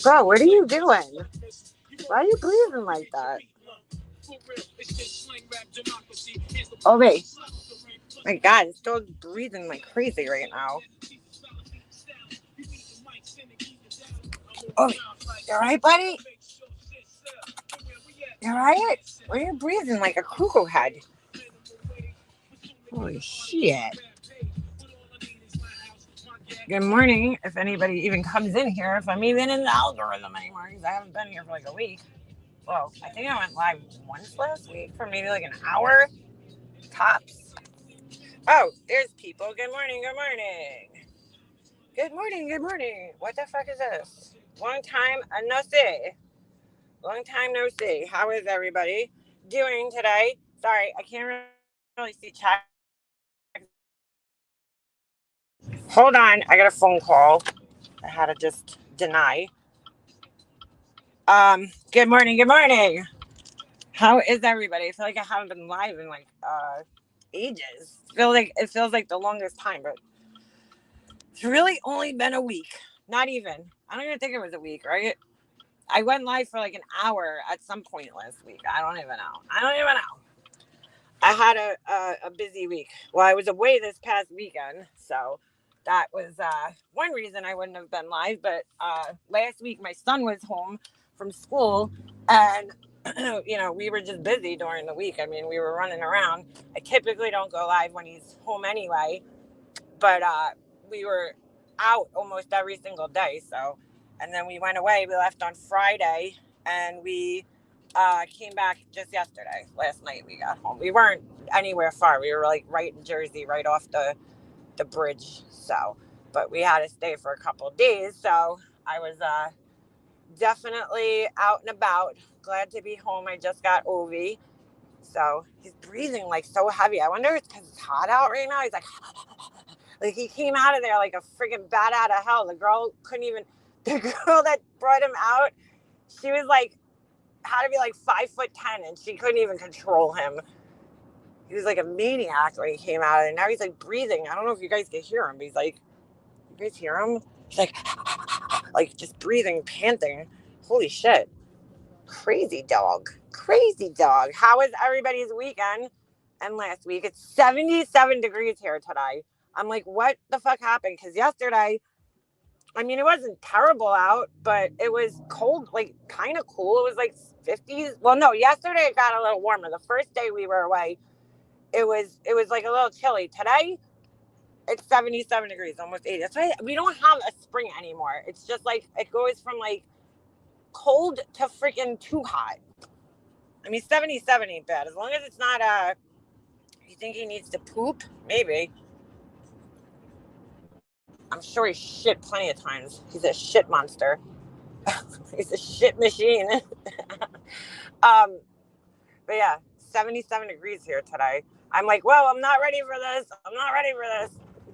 Bro, what are you doing? Why are you breathing like that? Oh, wait. My God, it's still breathing like crazy right now. Oh, you alright, buddy? You alright? Why are you breathing like a cuckoo head? Holy shit. Good morning, if anybody even comes in here, if I'm even in the algorithm anymore, because I haven't been here for like a week. Well, I think I went live once last week for maybe like an hour, tops. Oh, there's people. Good morning, good morning. Good morning, good morning. What the fuck is this? Long time no see. Long time no see. How is everybody doing today? Sorry, I can't really see chat. Hold on, I got a phone call. I had to just deny. Good morning, good morning. How is everybody? I feel like I haven't been live in like ages. It feels like the longest time, but it's really only been a week. Not even. I don't even think it was a week, right? I went live for like an hour at some point last week. I don't even know. I had a busy week. Well, I was away this past weekend, so that was one reason I wouldn't have been live. But last week my son was home from school, and we were just busy during the week. I mean, we were running around. I typically don't go live when he's home anyway, but we were out almost every single day. So, and then we went away. We left on Friday, and we came back just yesterday. Last night we got home. We weren't anywhere far. We were like right in Jersey, right off the bridge. So, but we had to stay for a couple of days. So I was definitely out and about. Glad to be home. I just got Ovi. So he's breathing like so heavy. I wonder if it's because it's hot out right now. He's like he came out of there like a friggin' bat out of hell. The girl that brought him out, she was like, had to be like 5'10", and she couldn't even control him. He was like a maniac when he came out, and now he's like breathing. I don't know if you guys can hear him, but he's like, you guys hear him? He's like just breathing, panting. Holy shit. Crazy dog. How was everybody's weekend and last week? It's 77 degrees here today. I'm like, what the fuck happened? Because yesterday, I mean, it wasn't terrible out, but it was cold, like kind of cool. It was like 50s. Well, no, yesterday it got a little warmer. The first day we were away, it was like a little chilly. Today, it's 77 degrees, almost 80. That's why we don't have a spring anymore. It's just like it goes from like cold to freaking too hot. I mean, 77 ain't bad. As long as it's not, you think he needs to poop? Maybe. I'm sure he's shit plenty of times. He's a shit monster. He's a shit machine. But yeah, 77 degrees here today. I'm like, well, I'm not ready for this.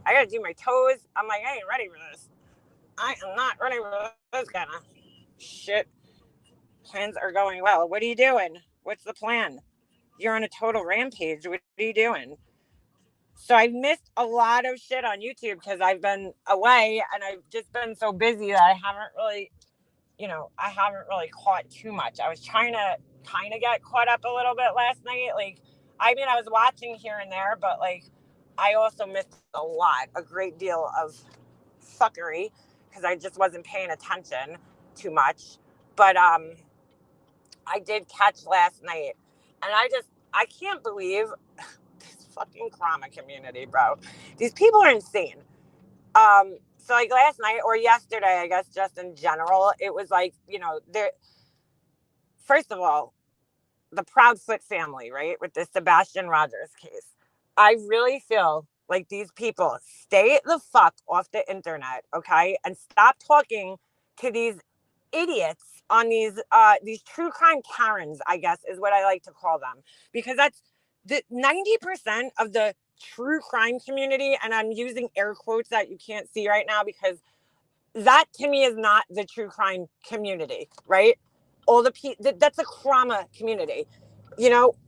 I gotta do my toes. I'm like, I ain't ready for this. I am not ready for this kind of shit. Plans are going well. What are you doing? What's the plan? You're on a total rampage. What are you doing? So I've missed a lot of shit on YouTube because I've been away and I've just been so busy that I haven't really caught too much. I was trying to kind of get caught up a little bit last night. Like, I mean, I was watching here and there, but like, I also missed a great deal of fuckery because I just wasn't paying attention too much. But I did catch last night, and I can't believe this fucking trauma community, bro. These people are insane. So like last night or yesterday, I guess, just in general, it was like, there. First of all, the Proudfoot family, right, with the Sebastian Rogers case. I really feel like these people stay the fuck off the internet, okay, and stop talking to these idiots on these true crime Karens, I guess, is what I like to call them, because that's the 90% of the true crime community, and I'm using air quotes that you can't see right now because that to me is not the true crime community, right? That's a trauma community.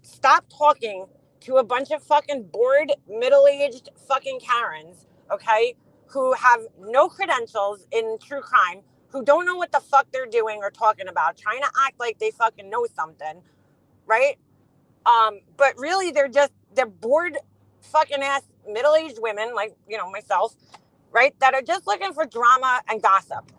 Stop talking to a bunch of fucking bored, middle-aged fucking Karens, okay, who have no credentials in true crime, who don't know what the fuck they're doing or talking about, trying to act like they fucking know something, right? But really they're bored fucking ass middle-aged women like, myself, right? That are just looking for drama and gossip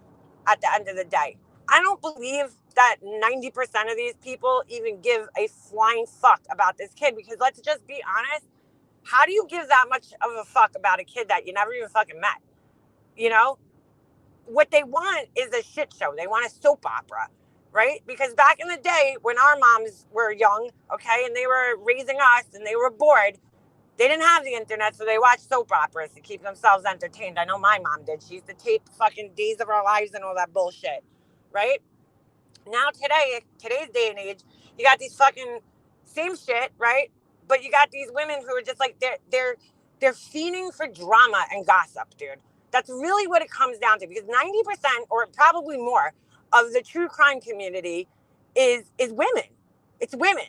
at the end of the day. I don't believe that 90% of these people even give a flying fuck about this kid, because let's just be honest, how do you give that much of a fuck about a kid that you never even fucking met? What they want is a shit show. They want a soap opera, right? Because back in the day when our moms were young, okay, and they were raising us and they were bored, they didn't have the internet, so they watched soap operas to keep themselves entertained. I know my mom did. She used to tape fucking Days of Our Lives and all that bullshit, right? Now today's day and age, you got these fucking same shit, right? But you got these women who are just like they're fiending for drama and gossip, dude. That's really what it comes down to, because 90% or probably more of the true crime community is women. It's women,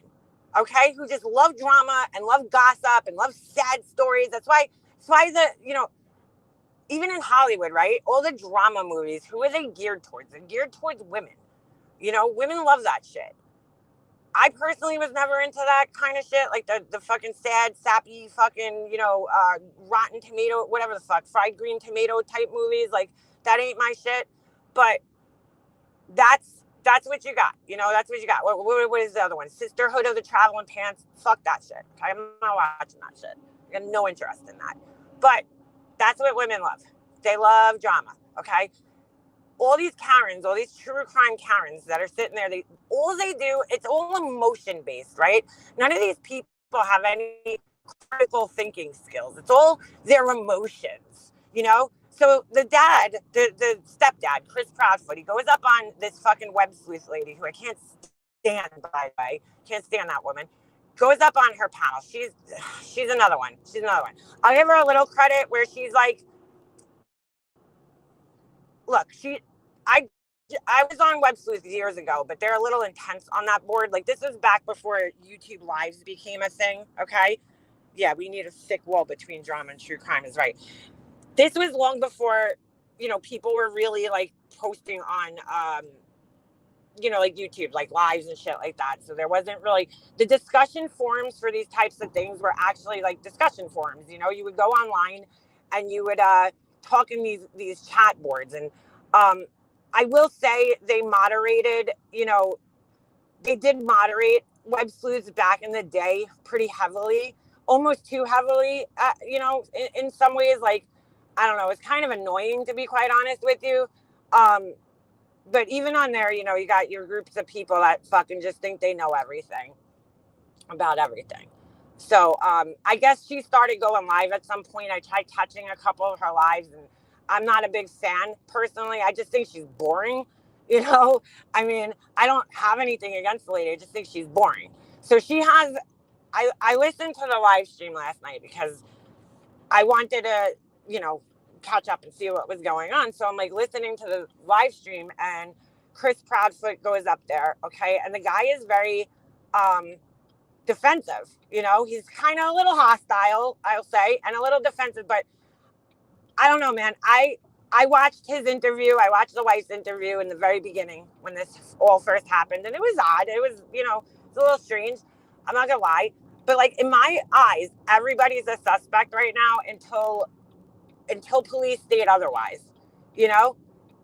okay, who just love drama and love gossip and love sad stories. That's why even in Hollywood, right? All the drama movies, who are they geared towards? They're geared towards women. Women love that shit. I personally was never into that kind of shit, like the fucking sad, sappy, fucking, rotten tomato, whatever the fuck, fried green tomato type movies. Like, that ain't my shit. But that's what you got. That's what you got. What is the other one? Sisterhood of the Traveling Pants. Fuck that shit. Okay? I'm not watching that shit. I got no interest in that. But that's what women love. They love drama. Okay? All these Karens, all these true crime Karens that are sitting there, all they do, it's all emotion based, right? None of these people have any critical thinking skills. It's all their emotions, So the dad, the stepdad, Chris Proudfoot, he goes up on this fucking web sleuth lady who I can't stand, by the way. Can't stand that woman. Goes up on her panel. She's another one. She's another one. I'll give her a little credit where she's like, look, I was on Web Sleuth years ago, but they're a little intense on that board. Like, this was back before YouTube Lives became a thing, okay? Yeah, we need a thick wall between drama and true crime is right. This was long before, people were really, like, posting on, like YouTube, like lives and shit like that. So there wasn't really, the discussion forums for these types of things were actually like discussion forums. You would go online and you would talk in these chat boards. And I will say they moderated, they did moderate web sleuths back in the day pretty heavily, almost too heavily, in some ways. Like, I don't know, it's kind of annoying, to be quite honest with you. But even on there, you got your groups of people that fucking just think they know everything about everything. So I guess she started going live at some point. I tried catching a couple of her lives, and I'm not a big fan personally. I just think she's boring. I mean, I don't have anything against the lady. I just think she's boring. So she has, I listened to the live stream last night because I wanted to, catch up and see what was going on. So I'm like listening to the live stream, and Chris Proudfoot goes up there. Okay. And the guy is very, defensive, he's kind of a little hostile, I'll say, and a little defensive, but I don't know, man. I watched his interview. I watched the wife's interview in the very beginning when this all first happened. And it was odd. It was, it's a little strange. I'm not gonna lie. But like, in my eyes, everybody's a suspect right now until police state otherwise,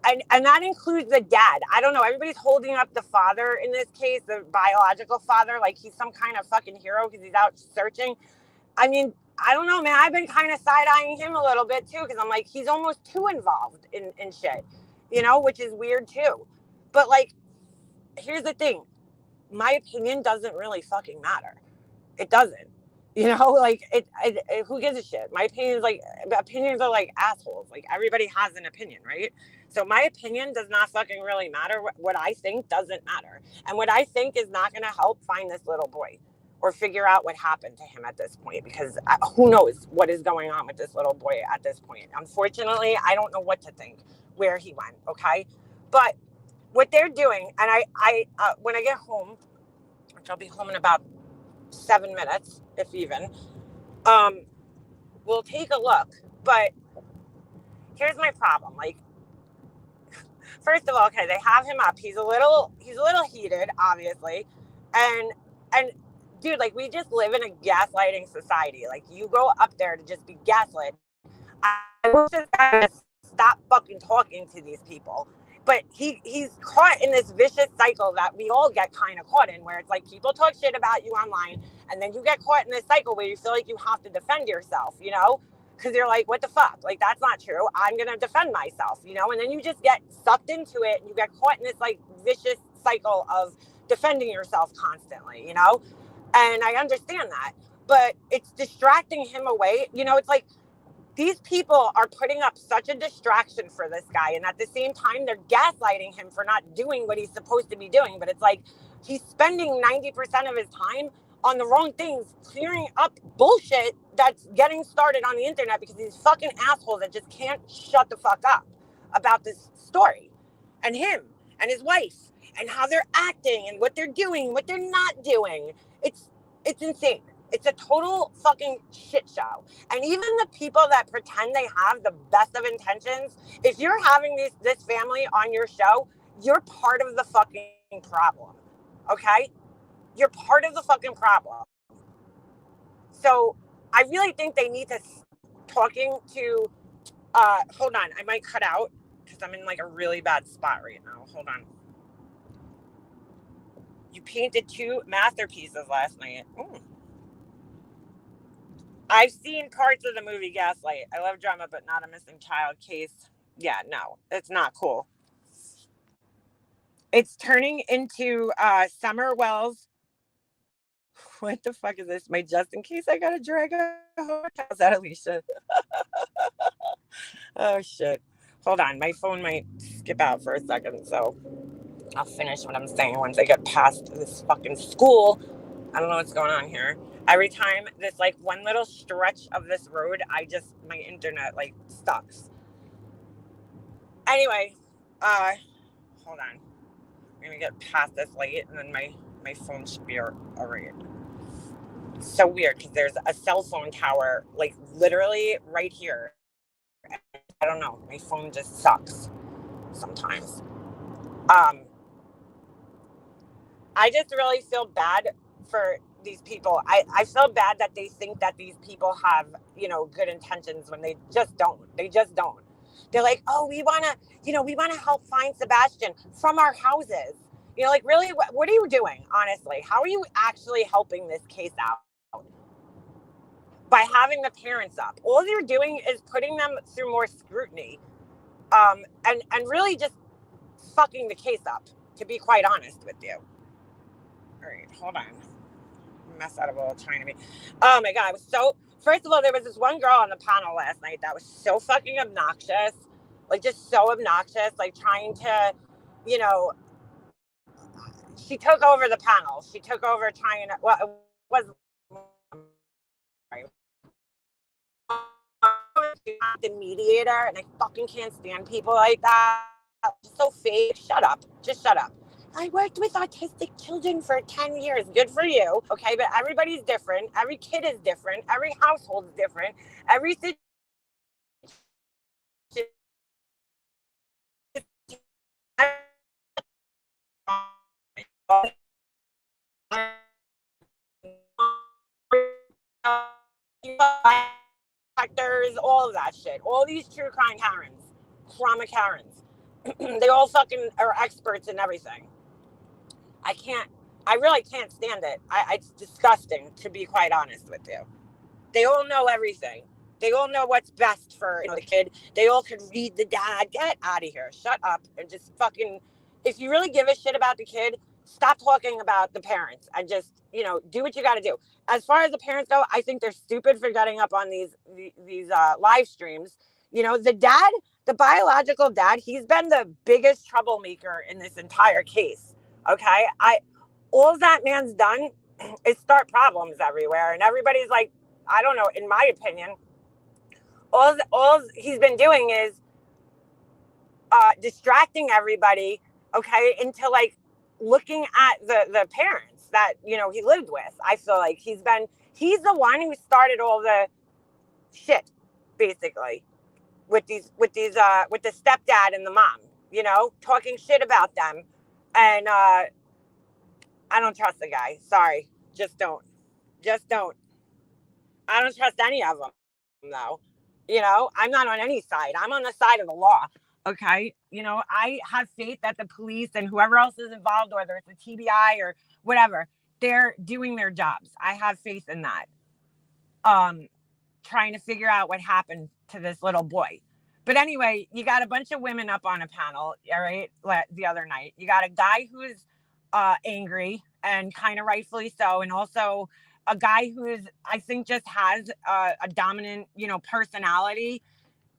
and that includes the dad. I don't know. Everybody's holding up the father in this case, the biological father, like he's some kind of fucking hero because he's out searching. I mean, I don't know, man. I've been kind of side-eyeing him a little bit too, because I'm like, he's almost too involved in shit, which is weird too. But like, here's the thing. My opinion doesn't really fucking matter. It doesn't. Like it, who gives a shit? My opinion is like, opinions are like assholes. Like, everybody has an opinion, right? So my opinion does not fucking really matter. What I think doesn't matter. And what I think is not going to help find this little boy or figure out what happened to him at this point, because who knows what is going on with this little boy at this point. Unfortunately, I don't know what to think, where he went. Okay. But what they're doing, and I when I get home, which I'll be home in about 7 minutes, if even, we'll take a look. But here's my problem. Like, first of all, okay, they have him up. He's a little heated, obviously, and dude, like, we just live in a gaslighting society. Like, you go up there to just be gaslit. I wish this guy would stop fucking talking to these people. But he's caught in this vicious cycle that we all get kind of caught in, where it's like people talk shit about you online, and then you get caught in this cycle where you feel like you have to defend yourself, you know? Because you're like, what the fuck? Like, that's not true. I'm going to defend myself, you know? And then you just get sucked into it, and you get caught in this, like, vicious cycle of defending yourself constantly, you know? And I understand that. But it's distracting him away. You know, it's like, these people are putting up such a distraction for this guy, and at the same time they're gaslighting him for not doing what he's supposed to be doing. But it's like he's spending 90% of his time on the wrong things, clearing up bullshit that's getting started on the internet because these fucking assholes that just can't shut the fuck up about this story and him and his wife and how they're acting and what they're doing, what they're not doing. It's insane. It's a total fucking shit show. And even the people that pretend they have the best of intentions, if you're having this family on your show, you're part of the fucking problem. Okay? You're part of the fucking problem. So I really think they need to talking to, hold on, I might cut out because I'm in like a really bad spot right now. Hold on. You painted 2 masterpieces last night. Ooh. I've seen parts of the movie Gaslight. I love drama, but not a missing child case. Yeah, no, it's not cool. It's turning into Summer Wells. What the fuck is this? My just in case I gotta drag a home. How's that, Alicia? Oh shit. Hold on, my phone might skip out for a second, so I'll finish what I'm saying once I get past this fucking school. I don't know what's going on here. Every time this like one little stretch of this road, my internet like sucks. Anyway, hold on. I'm gonna get past this light and then my phone should be all right. It's so weird because there's a cell phone tower like literally right here. I don't know. My phone just sucks sometimes. I just really feel bad for these people. I feel bad that they think that these people have, you know, good intentions when they just don't. They just don't. They're like, oh, we want to help find Sebastian from our houses. You know, like, really, what are you doing, honestly? How are you actually helping this case out? By having the parents up. All you're doing is putting them through more scrutiny, and really just fucking the case up, to be quite honest with you. All right, hold on. Mess out of all trying to be. Oh my God, first of all, there was this one girl on the panel last night that was so fucking obnoxious. Like, just so obnoxious, like trying to, you know, she took over the panel. She took over trying to, well, it was the mediator, and I fucking can't stand people like that. So fake. Shut up. Just shut up. I worked with autistic children for 10 years. Good for you. Okay, but everybody's different. Every kid is different. Every household is different. Every situation. Actors, all of that shit. All these true crime Karens, trauma Karens. They all fucking are experts in everything. I really can't stand it. It's disgusting, to be quite honest with you. They all know everything. They all know what's best for, you know, the kid. They all could read the dad. Get out of here. Shut up and just fucking, if you really give a shit about the kid, stop talking about the parents and just, you know, do what you got to do. As far as the parents go, I think they're stupid for getting up on these live streams. You know, the dad, the biological dad, he's been the biggest troublemaker in this entire case. Okay, all that man's done is start problems everywhere, and everybody's like, I don't know, in my opinion, all he's been doing is distracting everybody, okay, into like looking at the parents that, you know, he lived with. I feel like he's the one who started all the shit, basically, with the stepdad and the mom. you know, talking shit about them. And I don't trust the guy. Sorry. Just don't. Just don't. I don't trust any of them, though. You know, I'm not on any side. I'm on the side of the law. Okay. You know, I have faith that the police and whoever else is involved, whether it's a TBI or whatever, they're doing their jobs. I have faith in that. Um, Trying to figure out what happened to this little boy. But anyway, you got a bunch of women up on a panel, all right, the other night. You got a guy who's angry and kind of rightfully so, and also a guy who's, I think, just has a dominant, you know, personality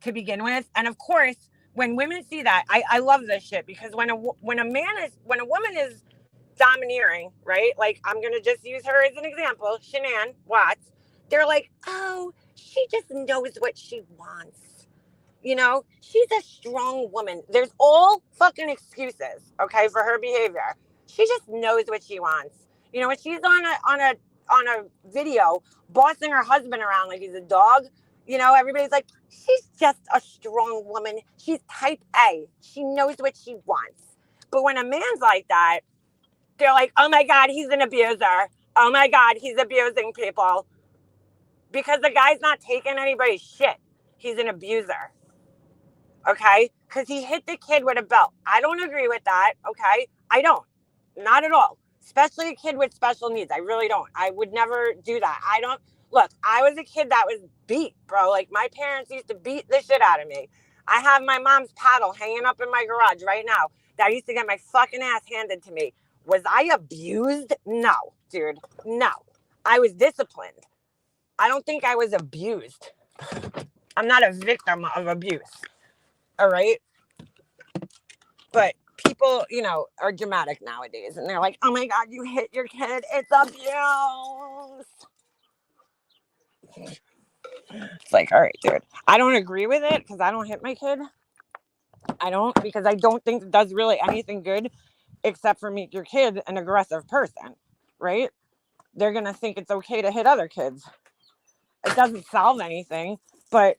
to begin with. And of course, when women see that, I love this shit, because when a woman is domineering, right? Like, I'm gonna just use her as an example, Shanann Watts. They're like, oh, she just knows what she wants. You know, she's a strong woman. There's all fucking excuses, okay, for her behavior. She just knows what she wants. You know, when she's on a video bossing her husband around like he's a dog, you know, everybody's like, she's just a strong woman. She's type A. She knows what she wants. But when a man's like that, they're like, oh my God, he's an abuser. Oh my God, he's abusing people. Because the guy's not taking anybody's shit. He's an abuser. Okay? Because he hit the kid with a belt. I don't agree with that. Okay? I don't. Not at all. Especially a kid with special needs. I really don't. I would never do that. I don't. Look, I was a kid that was beat, bro. Like, my parents used to beat the shit out of me. I have my mom's paddle hanging up in my garage right now that I used to get my fucking ass handed to me. Was I abused? No, dude. No. I was disciplined. I don't think I was abused. I'm not a victim of abuse. All right? But people, you know, are dramatic nowadays. And they're like, oh my God, you hit your kid. It's abuse. It's like, all right, dude. I don't agree with it because I don't hit my kid. I don't, because I don't think it does really anything good except for make your kid an aggressive person, right? They're going to think it's okay to hit other kids. It doesn't solve anything, but,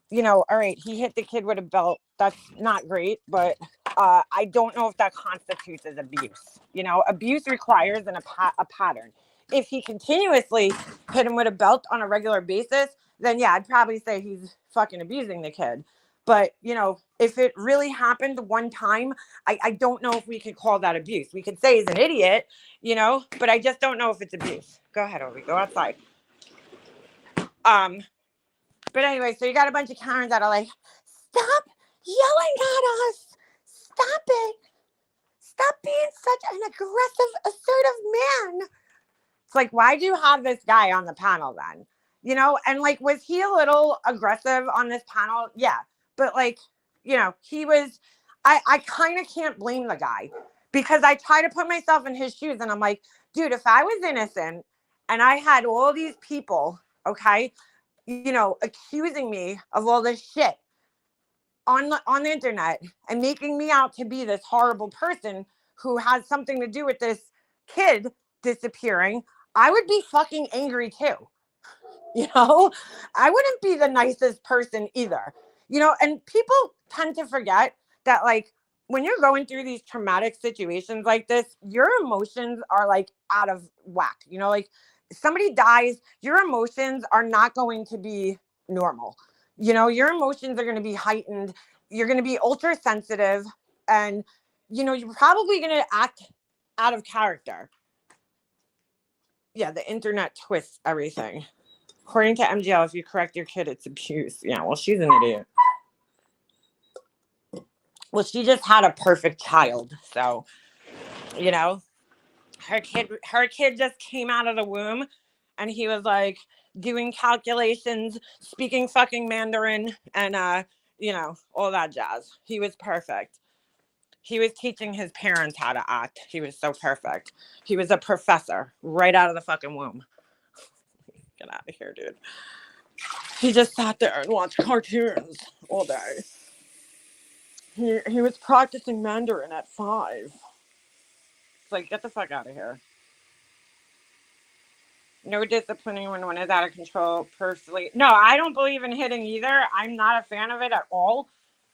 you know, all right, he hit the kid with a belt. That's not great, but I don't know if that constitutes as abuse. You know, abuse requires a pattern. If he continuously hit him with a belt on a regular basis, then yeah, I'd probably say he's fucking abusing the kid. But, you know, if it really happened one time, I don't know if we could call that abuse. We could say he's an idiot, you know, but I just don't know if it's abuse. Go ahead, Obi, go outside. But anyway, so you got a bunch of Karens that are like, stop yelling at us. Stop it. Stop being such an aggressive, assertive man. It's like, why do you have this guy on the panel then? You know, and like, was he a little aggressive on this panel? Yeah. But like, you know, he was, I kind of can't blame the guy, because I try to put myself in his shoes and I'm like, dude, if I was innocent and I had all these people, okay, you know, accusing me of all this shit on the internet and making me out to be this horrible person who has something to do with this kid disappearing, I would be fucking angry too. You know, I wouldn't be the nicest person either. You know, and people tend to forget that, like, when you're going through these traumatic situations like this, your emotions are like out of whack. You know, like, if somebody dies, your emotions are not going to be normal. You know, your emotions are going to be heightened. You're going to be ultra sensitive, and, you know, you're probably going to act out of character. Yeah, the internet twists everything. According to MGL, if you correct your kid, it's abuse. Yeah, well, she's an idiot. Well, she just had a perfect child. So, you know, her kid just came out of the womb and he was like doing calculations, speaking fucking Mandarin, and you know, all that jazz. He was perfect. He was teaching his parents how to act. He was so perfect. He was a professor right out of the fucking womb. Get out of here, dude. He just sat there and watched cartoons all day. He was practicing Mandarin at 5. It's like, get the fuck out of here. No disciplining when one is out of control. Personally, no, I don't believe in hitting either. I'm not a fan of it at all.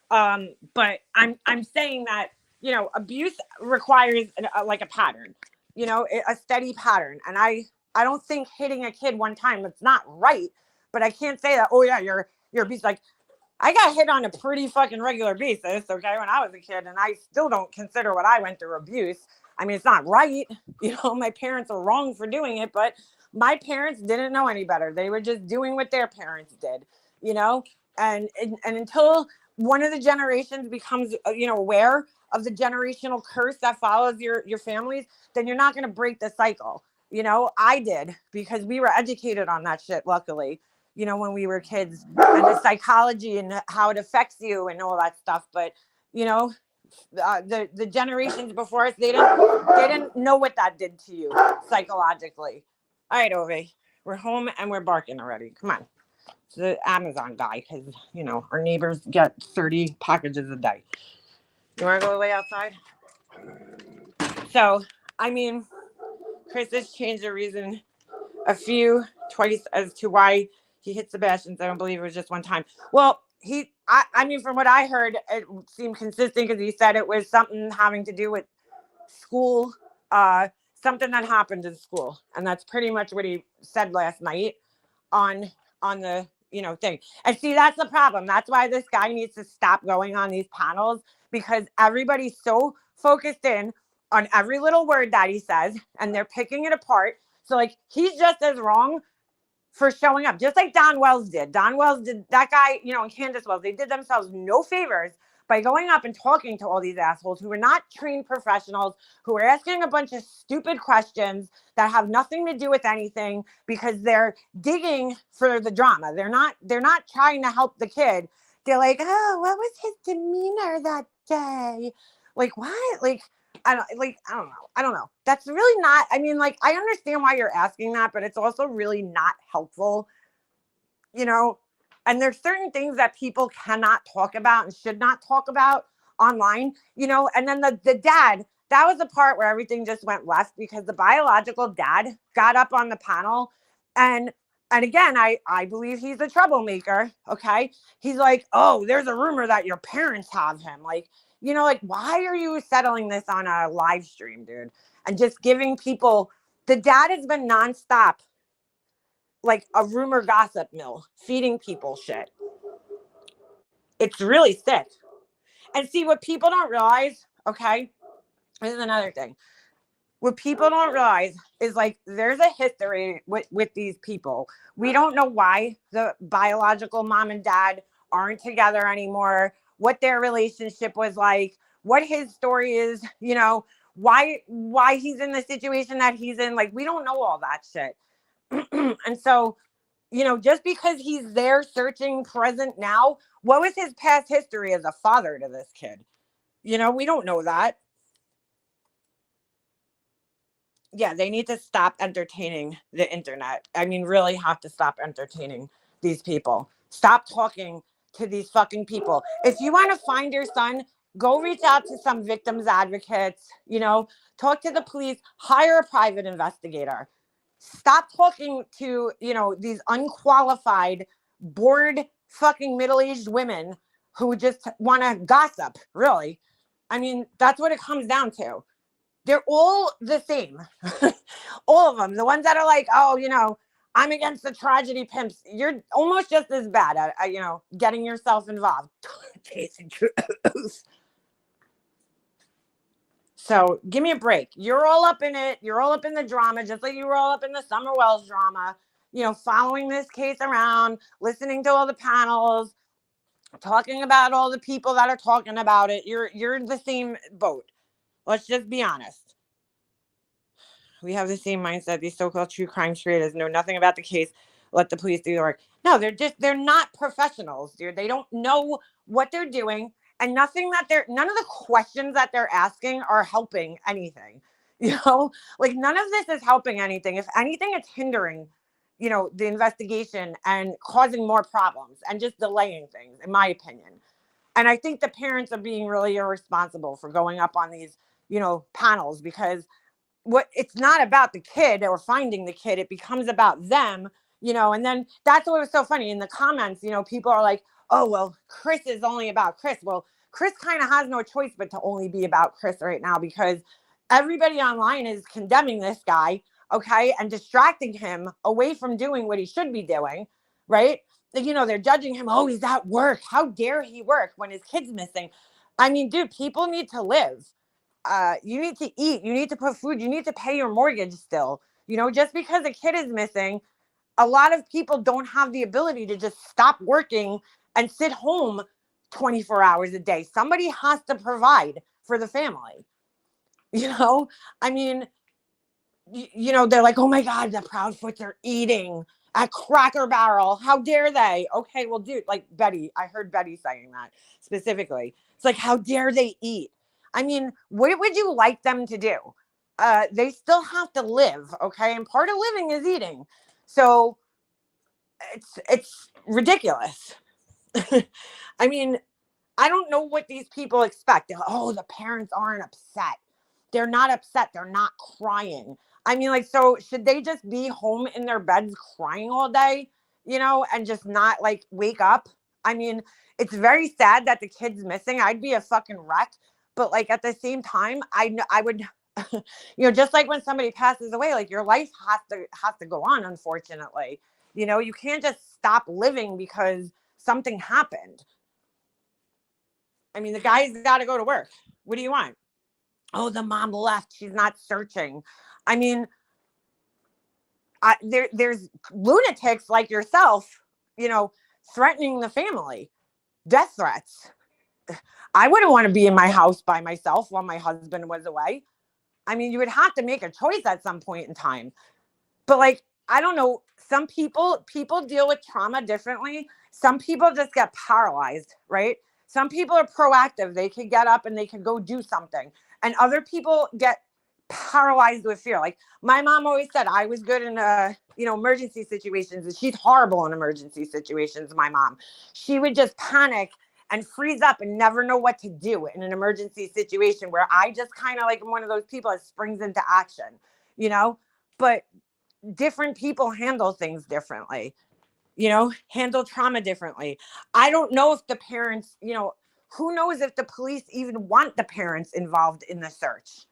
But I'm saying that, you know, abuse requires like a pattern, you know, a steady pattern. And I don't think hitting a kid one time, it's not right. But I can't say that, oh yeah, you're abused. Like, I got hit on a pretty fucking regular basis, okay, when I was a kid, and I still don't consider what I went through abuse. I mean, it's not right. You know, my parents are wrong for doing it, but my parents didn't know any better. They were just doing what their parents did, you know? And until one of the generations becomes, you know, aware of the generational curse that follows your families, then you're not going to break the cycle. You know, I did, because we were educated on that shit, luckily, you know, when we were kids, and the psychology and how it affects you and all that stuff. But, you know, the generations before us, they didn't know what that did to you psychologically. All right, Ove, we're home and we're barking already. Come on. It's the Amazon guy, because, you know, our neighbors get 30 packages a day. You want to go away outside? So, I mean, Chris has changed the reason twice as to why he hit Sebastian. I don't believe it was just one time. Well, I mean, from what I heard, it seemed consistent, because he said it was something having to do with school, something that happened in school. And that's pretty much what he said last night on the, you know, thing. And see, that's the problem. That's why this guy needs to stop going on these panels, because everybody's so focused in on every little word that he says, and they're picking it apart. So, like, he's just as wrong for showing up, just like Don Wells did. Don Wells did, that guy, you know, and Candace Wells, they did themselves no favors by going up and talking to all these assholes who were not trained professionals, who were asking a bunch of stupid questions that have nothing to do with anything, because they're digging for the drama. They're not trying to help the kid. They're like, oh, what was his demeanor that day? Like, what? Like, I don't know. That's really not, I mean, like, I understand why you're asking that, but it's also really not helpful, you know? And there's certain things that people cannot talk about and should not talk about online, you know? And then the dad, that was the part where everything just went left, because the biological dad got up on the panel, and again, I believe he's a troublemaker, okay? He's like, oh, there's a rumor that your parents have him. Like, you know, like, why are you settling this on a live stream, dude? And just giving people, the dad has been nonstop, like a rumor gossip mill, feeding people shit. It's really sick. And see, what people don't realize, okay, this is another thing. What people don't realize is, like, there's a history with these people. We don't know why the biological mom and dad aren't together anymore, what their relationship was like, what his story is, you know, why he's in the situation that he's in. Like, we don't know all that shit. And so, you know, just because he's there searching present now, what was his past history as a father to this kid? You know, we don't know that. Yeah, they need to stop entertaining the internet. I mean, really have to stop entertaining these people. Stop talking to these fucking people. If you want to find your son, go reach out to some victims advocates, you know, talk to the police, hire a private investigator. Stop talking to, you know, these unqualified, bored fucking middle-aged women who just want to gossip, really. I mean, that's what it comes down to. They're all the same. All of them. The ones that are like, oh, you know, I'm against the tragedy pimps. You're almost just as bad at you know, getting yourself involved. So give me a break. You're all up in it. You're all up in the drama, just like you were all up in the Summer Wells drama, you know, following this case around, listening to all the panels, talking about all the people that are talking about it. You're the same boat. Let's just be honest. We have the same mindset. These so-called true crime creators know nothing about the case. Let the police do the work. No, they're not professionals, dude. They don't know what they're doing, and none of the questions that they're asking are helping anything. You know, like, none of this is helping anything. If anything, it's hindering, you know, the investigation and causing more problems and just delaying things, in my opinion. And I think the parents are being really irresponsible for going up on these, you know, panels, because it's not about the kid or finding the kid. It becomes about them, you know. And then that's what was so funny in the comments, you know, people are like, oh, well, Chris is only about Chris. Well, Chris kind of has no choice but to only be about Chris right now, because everybody online is condemning this guy, okay, and distracting him away from doing what he should be doing, right? You know, they're judging him. Oh, he's at work. How dare he work when his kid's missing? I mean, dude, people need to live. You need to eat. You need to put food. You need to pay your mortgage still. You know, just because a kid is missing, a lot of people don't have the ability to just stop working and sit home 24 hours a day. Somebody has to provide for the family. You know, I mean, you know, they're like, oh my God, the Proudfoots are eating at Cracker Barrel. How dare they? Okay, well, dude, like Betty, I heard Betty saying that specifically. It's like, how dare they eat? I mean, what would you like them to do? They still have to live, okay? And part of living is eating. So it's ridiculous. I mean, I don't know what these people expect. Oh, the parents aren't upset. They're not upset. They're not crying. I mean, like, so should they just be home in their beds crying all day, you know, and just not like wake up? I mean, it's very sad that the kid's missing. I'd be a fucking wreck. But like at the same time, I would, you know, just like when somebody passes away, like your life has to go on, unfortunately. You know, you can't just stop living because something happened. I mean, the guy's got to go to work. What do you want? Oh, the mom left. She's not searching. I mean, there's lunatics like yourself, you know, threatening the family, death threats. I wouldn't want to be in my house by myself while my husband was away. I mean, you would have to make a choice at some point in time. But like, I don't know, some people deal with trauma differently. Some people just get paralyzed, right? Some people are proactive. They could get up and they could go do something. And other people get paralyzed with fear. Like my mom always said, I was good in you know, emergency situations, and she's horrible in emergency situations. My mom, she would just panic and freeze up and never know what to do in an emergency situation, where I just kind of like am one of those people that springs into action, you know. But different people handle things differently, you know, handle trauma differently. I don't know if the parents, you know, who knows if the police even want the parents involved in the search.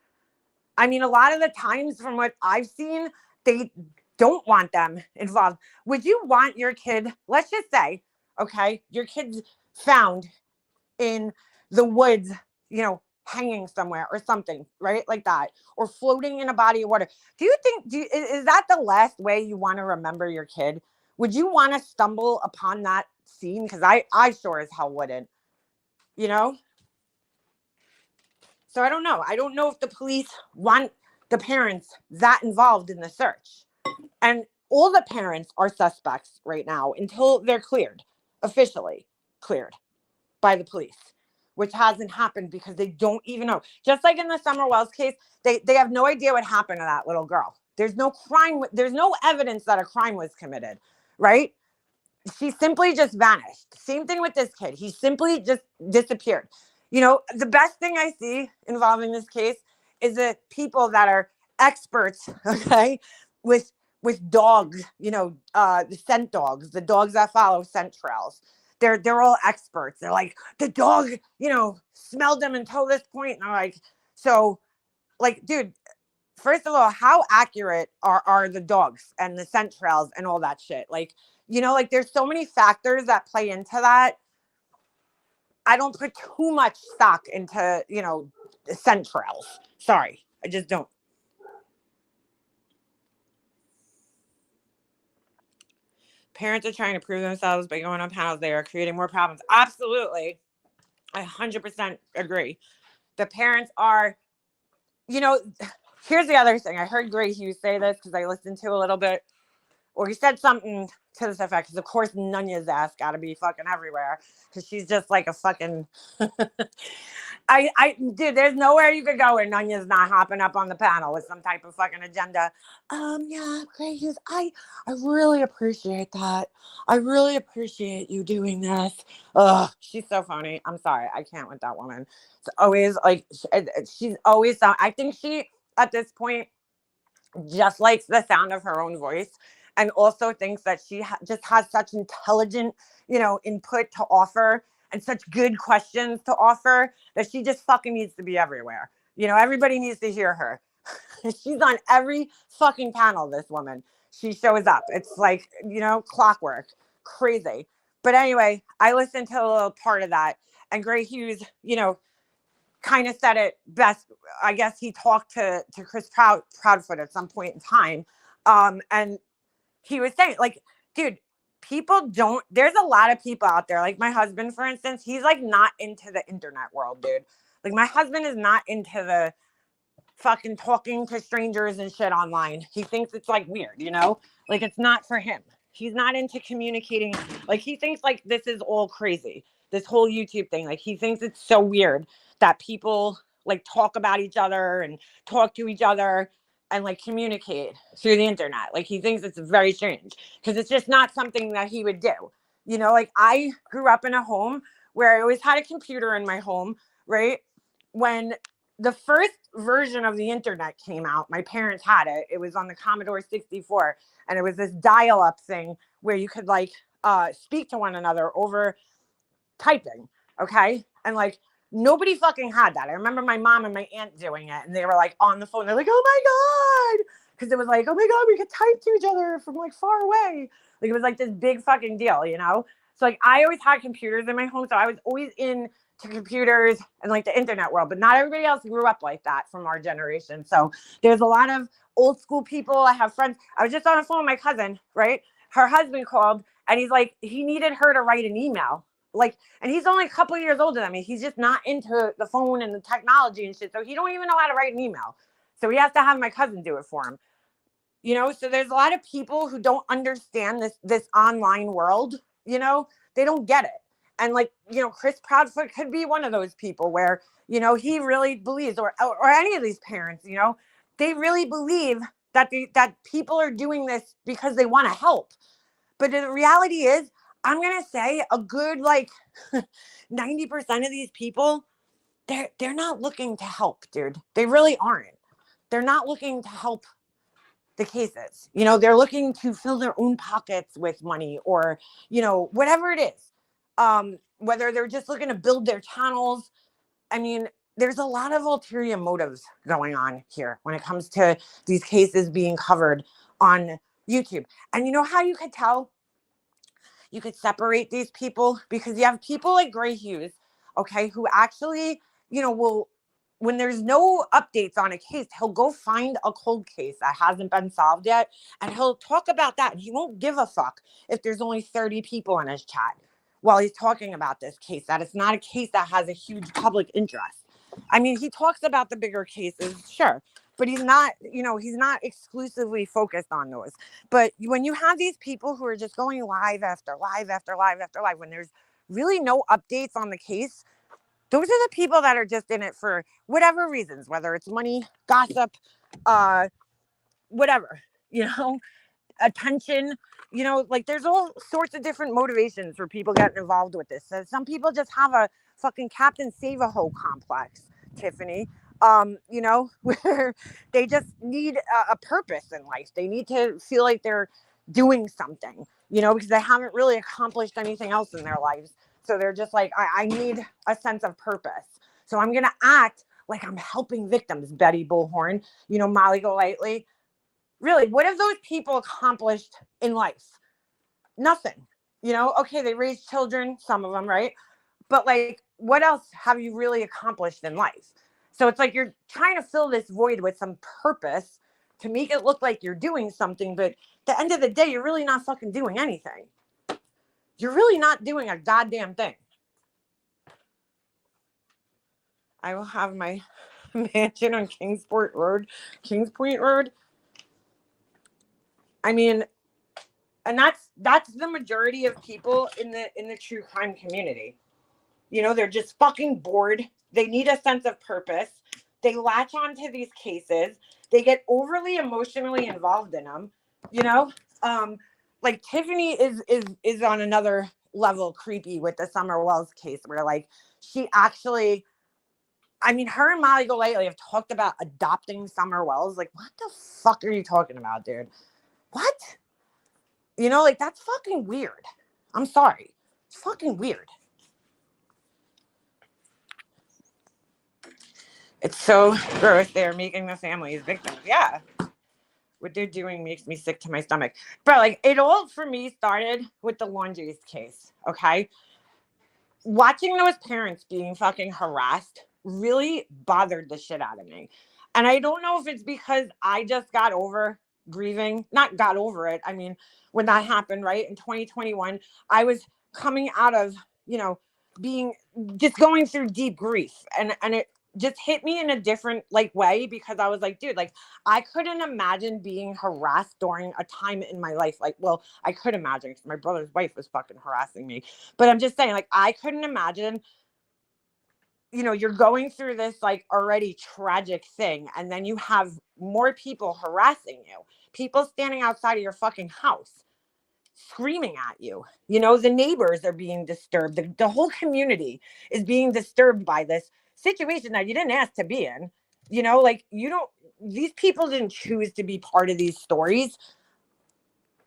I mean, a lot of the times from what I've seen, they don't want them involved. Would you want your kid, let's just say, okay, your kid's found in the woods, you know, hanging somewhere or something, right? Like that, or floating in a body of water. Do you think, is that the last way you want to remember your kid? Would you want to stumble upon that scene? Because I sure as hell wouldn't, you know? So I don't know. I don't know if the police want the parents that involved in the search. And all the parents are suspects right now until they're cleared, officially cleared by the police, which hasn't happened because they don't even know. Just like in the Summer Wells case, they have no idea what happened to that little girl. There's no crime. There's no evidence that a crime was committed, right? She simply just vanished. Same thing with this kid. He simply just disappeared. You know, the best thing I see involving this case is that people that are experts, okay, with dogs, you know, the scent dogs, the dogs that follow scent trails. They're all experts. They're like, the dog, you know, smelled them until this point. And I'm like, so like, dude, first of all, how accurate are the dogs and the scent trails and all that shit? Like, you know, like there's so many factors that play into that. I don't put too much stock into, you know, scent trails. Sorry, I just don't. Parents are trying to prove themselves by going on panels. They are creating more problems. Absolutely. I 100% agree. The parents are, you know, here's the other thing. I heard Gray Hughes say this because I listened to a little bit, or he said something to this effect. Because of course, Nunya's ass got to be fucking everywhere because she's just like a fucking. Dude, there's nowhere you could go where Nunya's not hopping up on the panel with some type of fucking agenda. Yeah, Gray Hughes, I really appreciate that. I really appreciate you doing this. Ugh, she's so funny. I'm sorry, I can't with that woman. It's always like she's always. I think she at this point just likes the sound of her own voice. and also thinks that she just has such intelligent, input to offer and such good questions to offer that she just fucking needs to be everywhere. Everybody needs to hear her. She's on every fucking panel, this woman. She shows up. It's like, clockwork. Crazy. But anyway, I listened to a little part of that. And Gray Hughes, kind of said it best. I guess he talked to Chris Proudfoot at some point in time. And he was saying, like, dude, there's a lot of people out there. Like my husband, for instance, he's like not into the internet world, dude. Like my husband is not into the fucking talking to strangers and shit online. He thinks it's like weird, like it's not for him. He's not into communicating. Like he thinks like this is all crazy. This whole YouTube thing. Like he thinks it's so weird that people like talk about each other and talk to each other and like communicate through the internet. Like he thinks it's very strange because it's just not something that he would do. Like I grew up in a home where I always had a computer in my home, right? When the first version of the internet came out, my parents had it. It was on the Commodore 64. And it was this dial-up thing where you could like speak to one another over typing. Okay. And like nobody fucking had that. I remember my mom and my aunt doing it. And they were like on the phone. They're like, oh my God. Because it was like, oh my God, we could type to each other from like far away. Like it was like this big fucking deal, So like I always had computers in my home. So I was always in to computers and like the internet world, but not everybody else grew up like that from our generation. So there's a lot of old school people. I have friends. I was just on the phone with my cousin, right? Her husband called and he's like, he needed her to write an email. Like, and he's only a couple of years older than me. He's just not into the phone and the technology and shit. So he don't even know how to write an email. So he has to have my cousin do it for him. So there's a lot of people who don't understand this online world, they don't get it. And like, Chris Proudfoot could be one of those people where, he really believes, or any of these parents, they really believe that that people are doing this because they want to help. But the reality is, I'm going to say a good, like 90% of these people, they're not looking to help, dude. They really aren't. They're not looking to help the cases. They're looking to fill their own pockets with money or, whatever it is. Whether they're just looking to build their channels. I mean, there's a lot of ulterior motives going on here when it comes to these cases being covered on YouTube. And you know how you could tell? You could separate these people because you have people like Gray Hughes, okay, who actually, will, when there's no updates on a case, he'll go find a cold case that hasn't been solved yet. And he'll talk about that. And he won't give a fuck if there's only 30 people in his chat while he's talking about this case, that it's not a case that has a huge public interest. I mean, he talks about the bigger cases, sure, but he's not, he's not exclusively focused on those. But when you have these people who are just going live after live after live after live, when there's really no updates on the case, those are the people that are just in it for whatever reasons, whether it's money, gossip, whatever, attention, like there's all sorts of different motivations for people getting involved with this. So some people just have a fucking Captain Save-A-Ho complex, Tiffany, where they just need a purpose in life. They need to feel like they're doing something, because they haven't really accomplished anything else in their lives. So they're just like, I need a sense of purpose. So I'm going to act like I'm helping victims, Betty Bullhorn, Molly Golightly. Really, what have those people accomplished in life? Nothing. Okay, they raised children, some of them, right? But like, what else have you really accomplished in life? So it's like you're trying to fill this void with some purpose to make it look like you're doing something. But at the end of the day, you're really not fucking doing anything. You're really not doing a goddamn thing. I will have my mansion on Kingsport Road, Kingspoint Road. I mean, and that's the majority of people in the true crime community. They're just fucking bored. They need a sense of purpose. They latch onto these cases. They get overly emotionally involved in them. Like Tiffany is on another level creepy with the Summer Wells case, where like she actually, I mean, her and Molly Golightly have talked about adopting Summer Wells. Like, what the fuck are you talking about, dude? What? You know, like, that's fucking weird. I'm sorry. It's fucking weird. It's so gross. They're making the families victims. Yeah. What they're doing makes me sick to my stomach. But like, it all for me started with the laundries case. Okay. Watching those parents being fucking harassed really bothered the shit out of me. And I don't know if it's because I just got over grieving, not got over it. I mean, when that happened, right, in 2021, I was coming out of, you know, being just going through deep grief. And it just hit me in a different like way because I was like, dude, like I couldn't imagine being harassed during a time in my life. Like, well, I could imagine because my brother's wife was fucking harassing me. But I'm just saying, like, I couldn't imagine, you know, you're going through this like already tragic thing, and then you have more people harassing you, people standing outside of your fucking house, screaming at you. You know, the neighbors are being disturbed. The whole community is being disturbed by this situation that you didn't ask to be in. You know, like, you don't, these people didn't choose to be part of these stories.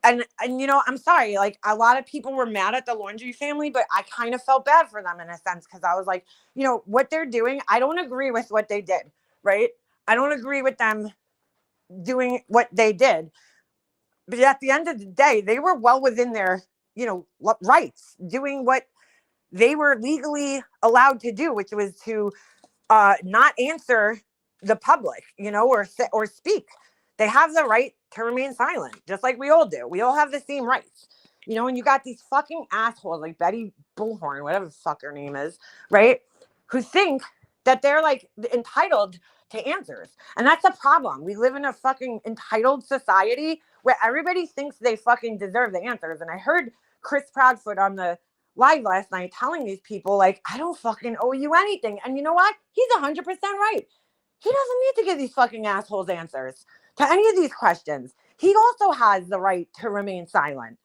And you know, I'm sorry, like a lot of people were mad at the Laundry family, but I kind of felt bad for them in a sense because I was like, you know, what they're doing, I don't agree with what they did, right? I don't agree with them doing what they did. But at the end of the day, they were well within their, you know, rights, doing what they were legally allowed to do, which was to not answer the public, you know, or speak. They have the right to remain silent, just like we all do. We all have the same rights, you know. And you got these fucking assholes like Betty Bullhorn, whatever the fuck her name is, right? Who think that they're like entitled to answers, and that's a problem. We live in a fucking entitled society where everybody thinks they fucking deserve the answers. And I heard Chris Proudfoot on the live last night telling these people, like, I don't fucking owe you anything. And you know what? He's 100% right. He doesn't need to give these fucking assholes answers to any of these questions. He also has the right to remain silent,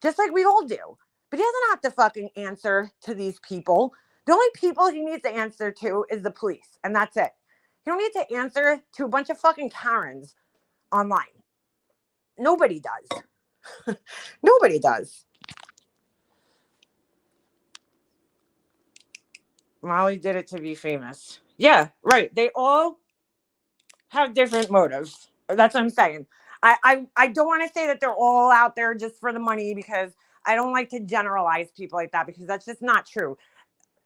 just like we all do. But he doesn't have to fucking answer to these people. The only people he needs to answer to is the police, and that's it. You don't need to answer to a bunch of fucking Karens online. Nobody does. Nobody does. Molly did it to be famous. Yeah, right. They all have different motives. That's what I'm saying. I don't want to say that they're all out there just for the money, because I don't like to generalize people like that, because that's just not true.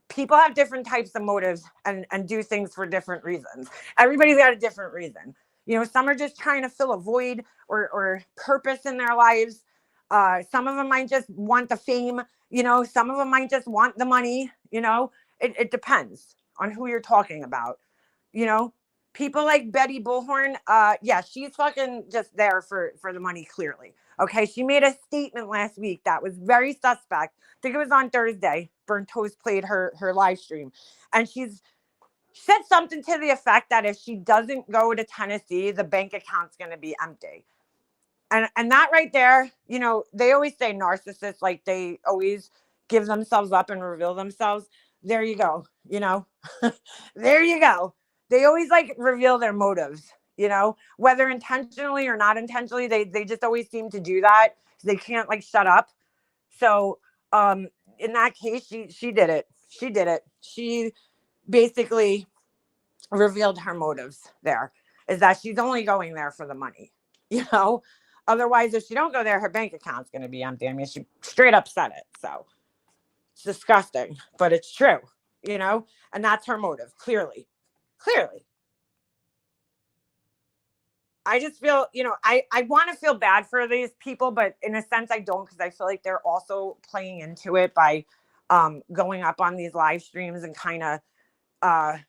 People have different types of motives and do things for different reasons. Everybody's got a different reason. You know, some are just trying to fill a void or purpose in their lives. Some of them might just want the fame. You know, some of them might just want the money. You know, it depends on who you're talking about. You know, people like Betty Bullhorn, yeah, she's fucking just there for the money, clearly. Okay, she made a statement last week that was very suspect. I think it was on Thursday. Burnt Toast played her live stream, and she's said something to the effect that if she doesn't go to Tennessee, the bank account's going to be empty. And that right there, you know, they always say narcissists, like, they always give themselves up and reveal themselves. There you go, you know. There you go. They always like reveal their motives, you know, whether intentionally or not intentionally. They just always seem to do that. They can't like shut up. So in that case, she did it. She did it. She basically revealed her motives. There is that she's only going there for the money, you know. Otherwise, if she don't go there, her bank account's going to be empty. I mean, she straight up said it. So it's disgusting, but it's true, you know, and that's her motive. Clearly. I just feel, you know, I want to feel bad for these people, but in a sense I don't, because I feel like they're also playing into it by going up on these live streams and kind of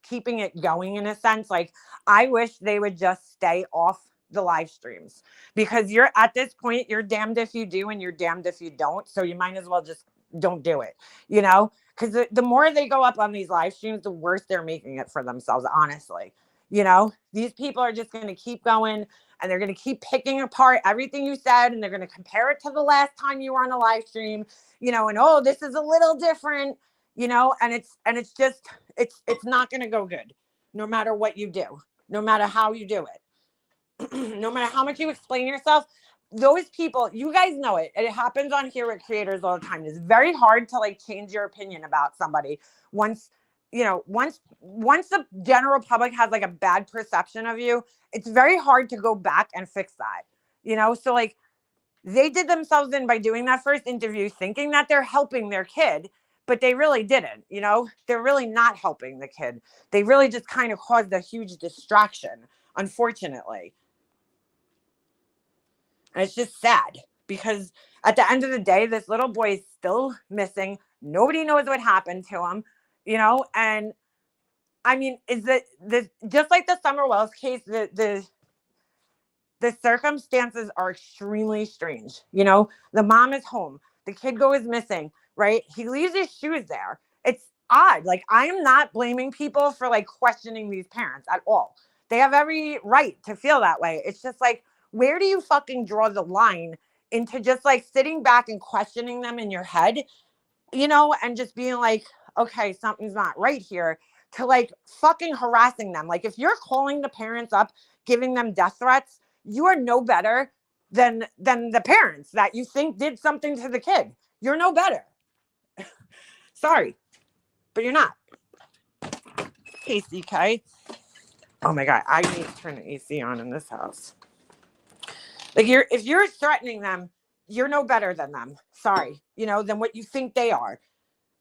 keeping it going in a sense. Like, I wish they would just stay off the live streams, because you're at this point, you're damned if you do and you're damned if you don't. So you might as well just don't do it, you know, because the more they go up on these live streams, the worse they're making it for themselves, honestly. You know, these people are just going to keep going, and they're going to keep picking apart everything you said, and they're going to compare it to the last time you were on a live stream, you know, and, oh, this is a little different, you know, and it's just, it's not going to go good, no matter what you do, no matter how you do it. No matter how much you explain yourself. those people, you guys know it. It happens on here with creators all the time. It's very hard to like change your opinion about somebody once, you know, once the general public has like a bad perception of you, it's very hard to go back and fix that, you know? So like they did themselves in by doing that first interview, thinking that they're helping their kid, but they really didn't, you know? They're really not helping the kid. They really just kind of caused a huge distraction, unfortunately. And it's just sad because at the end of the day, this little boy is still missing. Nobody knows what happened to him, you know? And I mean, is that this just like the Summer Wells case, the circumstances are extremely strange. You know, the mom is home, the kid goes missing, right? He leaves his shoes there. It's odd. Like, I am not blaming people for like questioning these parents at all. They have every right to feel that way. It's just like, where do you fucking draw the line into just like sitting back and questioning them in your head, you know, and just being like, okay, something's not right here, to like fucking harassing them. Like, if you're calling the parents up, giving them death threats, you are no better than the parents that you think did something to the kid. You're no better. Sorry, but you're not. Hey, CK. Oh my God, I need to turn the AC on in this house. Like, if you're threatening them, you're no better than them. Sorry, you know, than what you think they are.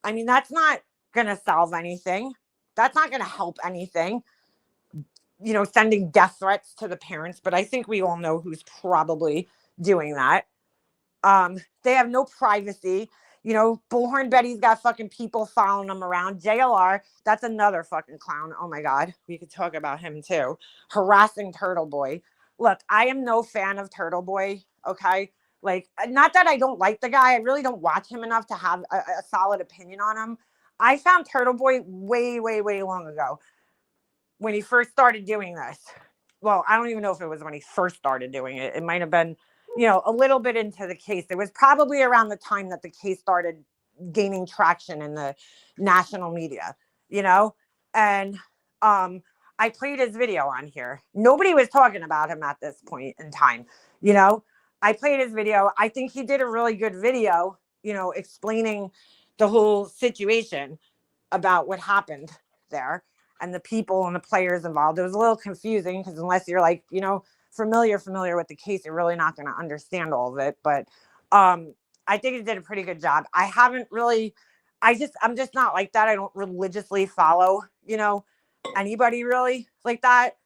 I mean, that's not gonna solve anything. That's not gonna help anything. You know, sending death threats to the parents, but I think we all know who's probably doing that. They have no privacy. You know, Bullhorn Betty's got fucking people following them around. JLR, that's another fucking clown. Oh my God, we could talk about him too. Harassing Turtle Boy. Look, I am no fan of Turtle Boy, okay? Like, not that I don't like the guy. I really don't watch him enough to have a solid opinion on him. I found Turtle Boy way, way, way long ago when he first started doing this. Well, I don't even know if it was when he first started doing it. It might have been, you know, a little bit into the case. It was probably around the time that the case started gaining traction in the national media, you know? And I played his video on here. Nobody was talking about him at this point in time, you know? I played his video. I think he did a really good video, you know, explaining the whole situation about what happened there and the people and the players involved. It was a little confusing because unless you're like, you know, familiar with the case, you're really not going to understand all of it. But I think he did a pretty good job. I haven't really, I'm just not like that. I don't religiously follow, you know, anybody really like that.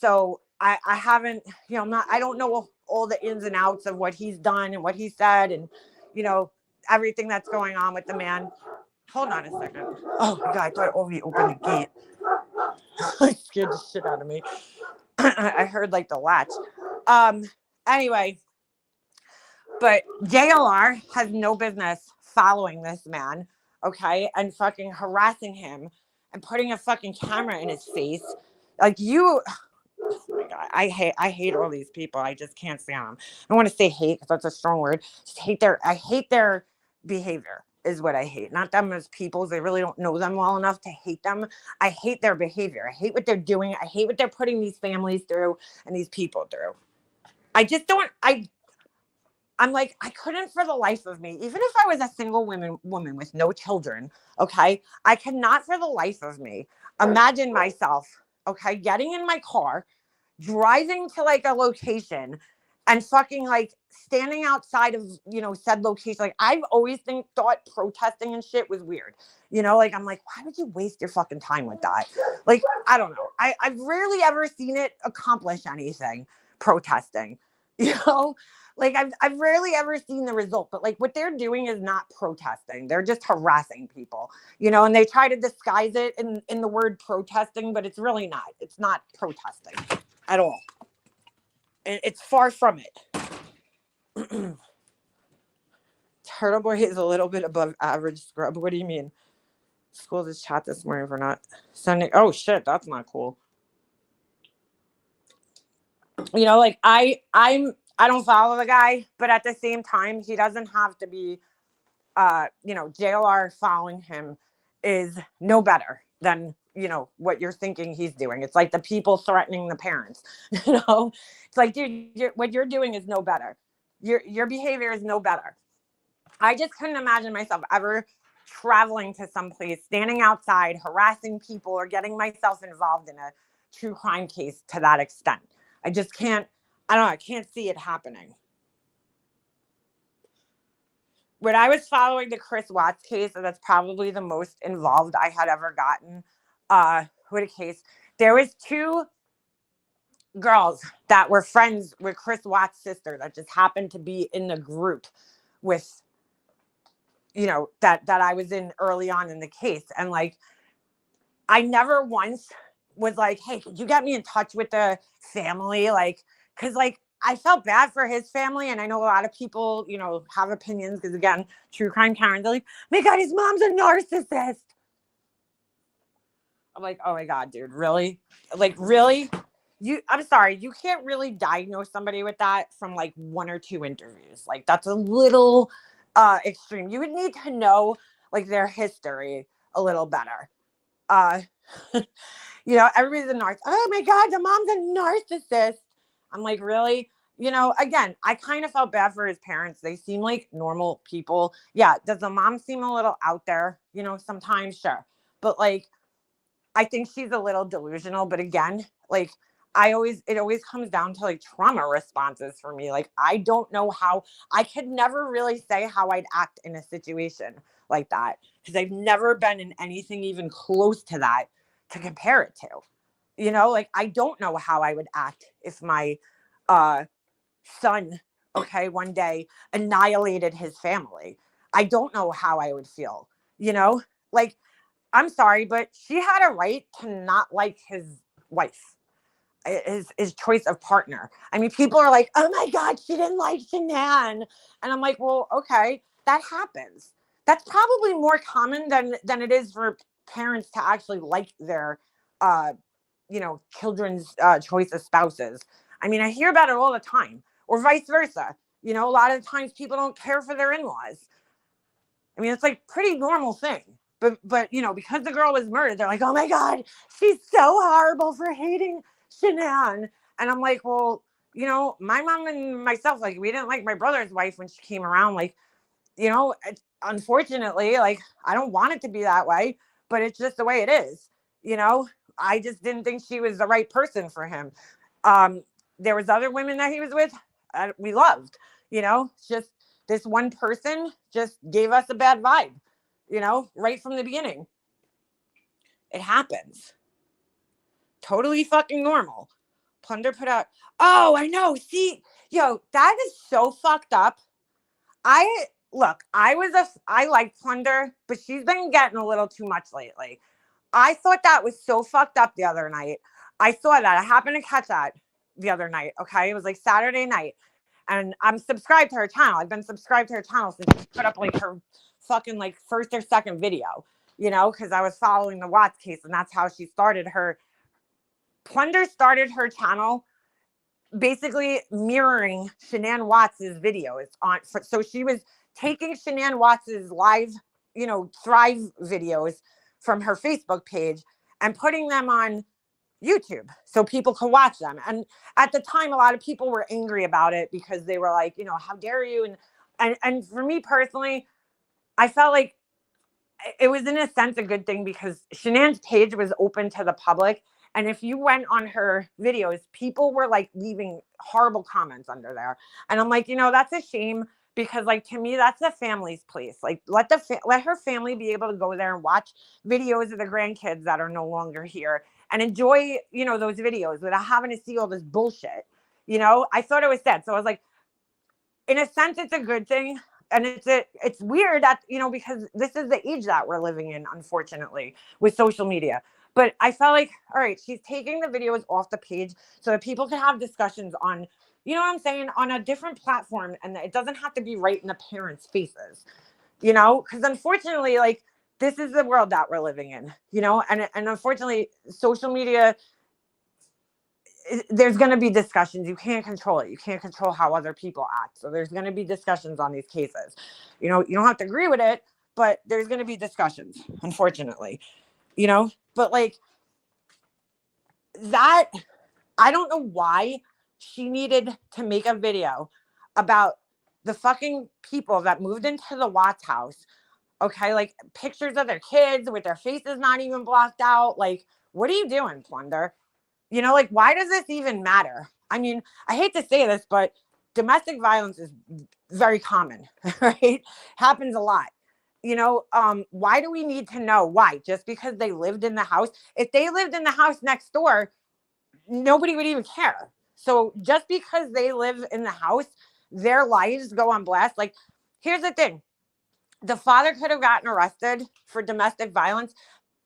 So I haven't, you know, I don't know all the ins and outs of what he's done and what he said and, you know, everything that's going on with the man. Hold on a second. Oh my God, I thought Ovi opened the gate. It scared the shit out of me. I heard like the latch. Anyway, but JLR has no business following this man, okay, and fucking harassing him and putting a fucking camera in his face. Like, you, oh my God, I hate all these people. I just can't stand them. I don't want to say hate because that's a strong word. Just I hate their behavior is what I hate. Not them as people. They really don't know them well enough to hate them. I hate their behavior. I hate what they're doing. I hate what they're putting these families through and these people through. I just don't, I'm like, I couldn't for the life of me, even if I was a single woman with no children, okay, I cannot for the life of me imagine myself, okay, getting in my car, driving to like a location and fucking like standing outside of, you know, said location. Like, I've always thought protesting and shit was weird, you know, like, I'm like, why would you waste your fucking time with that? Like, I don't know. I've rarely ever seen it accomplish anything, protesting, you know, like I've rarely ever seen the result, but like what they're doing is not protesting. They're just harassing people, you know, and they try to disguise it in the word protesting, but it's really not. It's not protesting at all. And it's far from it. Turtle Boy is a little bit above average scrub. What do you mean? School just chat this morning for not sending. Oh shit, that's not cool. You know, like I don't follow the guy, but at the same time, he doesn't have to be, you know, JLR following him is no better than, what you're thinking he's doing. It's like the people threatening the parents. It's like, dude, what you're doing is no better. Your behavior is no better. I just couldn't imagine myself ever traveling to some place, standing outside, harassing people, or getting myself involved in a true crime case to that extent. I just can't, I don't know, I can't see it happening. When I was following the Chris Watts case, and that's probably the most involved I had ever gotten with a case, there was 2 girls that were friends with Chris Watts' sister that just happened to be in the group with, that I was in early on in the case. And like, I never once was like, hey, could you get me in touch with the family? Like, cause like, I felt bad for his family. And I know a lot of people, have opinions because, again, true crime Karens, they're like, my God, his mom's a narcissist. I'm like, oh my God, dude, really? Like, really? I'm sorry, you can't really diagnose somebody with that from like 1 or 2 interviews. Like, that's a little extreme. You would need to know like their history a little better. Everybody's a narcissist. Oh my God, the mom's a narcissist. I'm like, really? Again, I kind of felt bad for his parents. They seem like normal people. Yeah. Does the mom seem a little out there? Sometimes, sure. But like, I think she's a little delusional. But again, like, it always comes down to like trauma responses for me. Like, I don't know how, I could never really say how I'd act in a situation like that, because I've never been in anything even close to that to compare it to. Like, I don't know how I would act if my son, one day annihilated his family. I don't know how I would feel, like, I'm sorry, but she had a right to not like his wife, his choice of partner. I mean, people are like, oh my God, she didn't like Shanann. And I'm like, well, okay, that happens. That's probably more common than it is for parents to actually like their, children's choice of spouses. I mean, I hear about it all the time, or vice versa. A lot of times people don't care for their in-laws. I mean, it's like pretty normal thing. But because the girl was murdered, they're like, oh my God, she's so horrible for hating Shanann. And I'm like, well, my mom and myself, like, we didn't like my brother's wife when she came around. Like, unfortunately, like, I don't want it to be that way, but it's just the way it is. I just didn't think she was the right person for him. There was other women that he was with, we loved, just this one person just gave us a bad vibe, right from the beginning. It happens. Totally fucking normal. Plunder put out, oh, I know. See, that is so fucked up. I like Plunder, but she's been getting a little too much lately. I thought that was so fucked up the other night. I saw that. I happened to catch that the other night. Okay. It was like Saturday night. And I'm subscribed to her channel. I've been subscribed to her channel since she put up like her fucking like first or second video, because I was following the Watts case, and that's how she started her. Plunder started her channel basically mirroring Shanann Watts's videos so she was taking Shanann Watts's live, Thrive videos from her Facebook page and putting them on YouTube so people could watch them. And at the time, a lot of people were angry about it because they were like, how dare you? And for me personally, I felt like it was in a sense a good thing because Shanann's page was open to the public. And if you went on her videos, people were like leaving horrible comments under there. And I'm like, that's a shame, because like, to me, that's the family's place. Like, let her family be able to go there and watch videos of the grandkids that are no longer here and enjoy, those videos without having to see all this bullshit. I thought it was sad. So I was like, in a sense, it's a good thing. And it's weird that, because this is the age that we're living in, unfortunately, with social media. But I felt like, all right, she's taking the videos off the page so that people can have discussions on, on a different platform. And it doesn't have to be right in the parents' faces, because unfortunately, like, this is the world that we're living in, and unfortunately, social media, there's going to be discussions. You can't control it. You can't control how other people act. So there's going to be discussions on these cases. You don't have to agree with it, but there's going to be discussions, unfortunately, but like, that, I don't know why she needed to make a video about the fucking people that moved into the Watts house. Okay, like pictures of their kids with their faces not even blocked out. Like, what are you doing, Plunder? You know, like, why does this even matter? I mean, I hate to say this, but domestic violence is very common, right? Happens a lot. You know, why do we need to know? Why? Just because they lived in the house? If they lived in the house next door, nobody would even care. So just because they live in the house, their lives go on blast. Like, here's the thing. The father could have gotten arrested for domestic violence.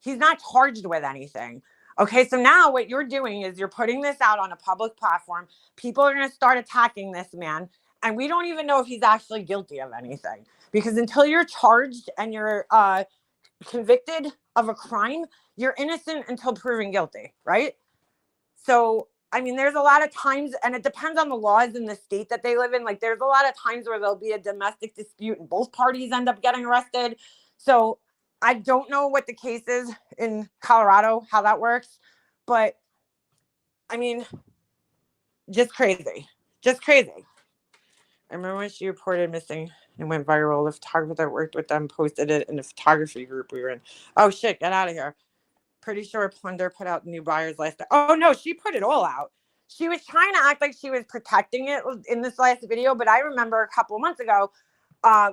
He's not charged with anything. Okay, so now what you're doing is you're putting this out on a public platform. People are going to start attacking this man, and we don't even know if he's actually guilty of anything. Because until you're charged and you're convicted of a crime, you're innocent until proven guilty, right? So, I mean, there's a lot of times, and it depends on the laws in the state that they live in. Like, there's a lot of times where there'll be a domestic dispute and both parties end up getting arrested. So, I don't know what the case is in Colorado, how that works. But, I mean, just crazy. Just crazy. I remember when she reported missing and went viral. The photographer that worked with them posted it in the photography group we were in. Oh, shit, get out of here. Pretty sure Plunder put out new buyers last time. Oh, no, she put it all out. She was trying to act like she was protecting it in this last video, but I remember a couple of months ago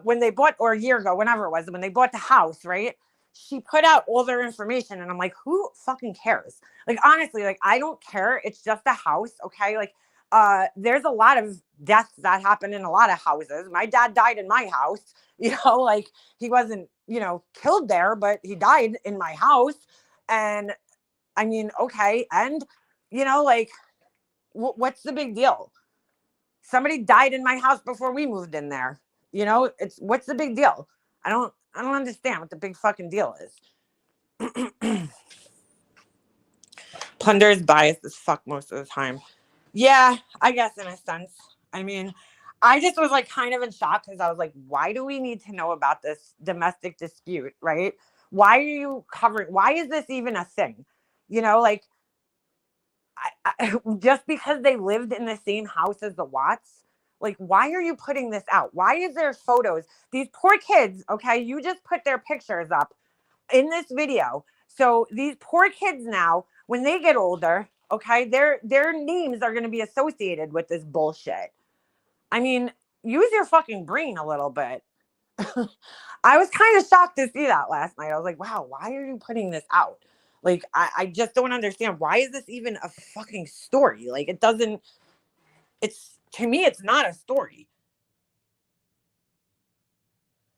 when they bought, or a year ago, whenever it was, when they bought the house, right? She put out all their information, and I'm like, who fucking cares? Like, honestly, like, I don't care. It's just a house, okay? Like, there's a lot of deaths that happen in a lot of houses. My dad died in my house, you know, like, he wasn't, you know, killed there, but he died in my house. And I mean, okay. And, you know, like, what's the big deal? Somebody died in my house before we moved in there. You know, what's the big deal? I don't understand what the big fucking deal is. Plunder is biased as fuck most of the time. Yeah, I guess in a sense. I mean, I just was like kind of in shock because I was like, why do we need to know about this domestic dispute, right? Why are you covering? Why is this even a thing? You know, like, just because they lived in the same house as the Watts, like, why are you putting this out? Why is there photos? These poor kids, okay, you just put their pictures up in this video. So these poor kids now, when they get older, okay, their names are going to be associated with this bullshit. I mean, use your fucking brain a little bit. I was kind of shocked to see that last night. I was like, wow, why are you putting this out? Like, I just don't understand. Why is this even a fucking story? Like, it doesn't, to me, it's not a story.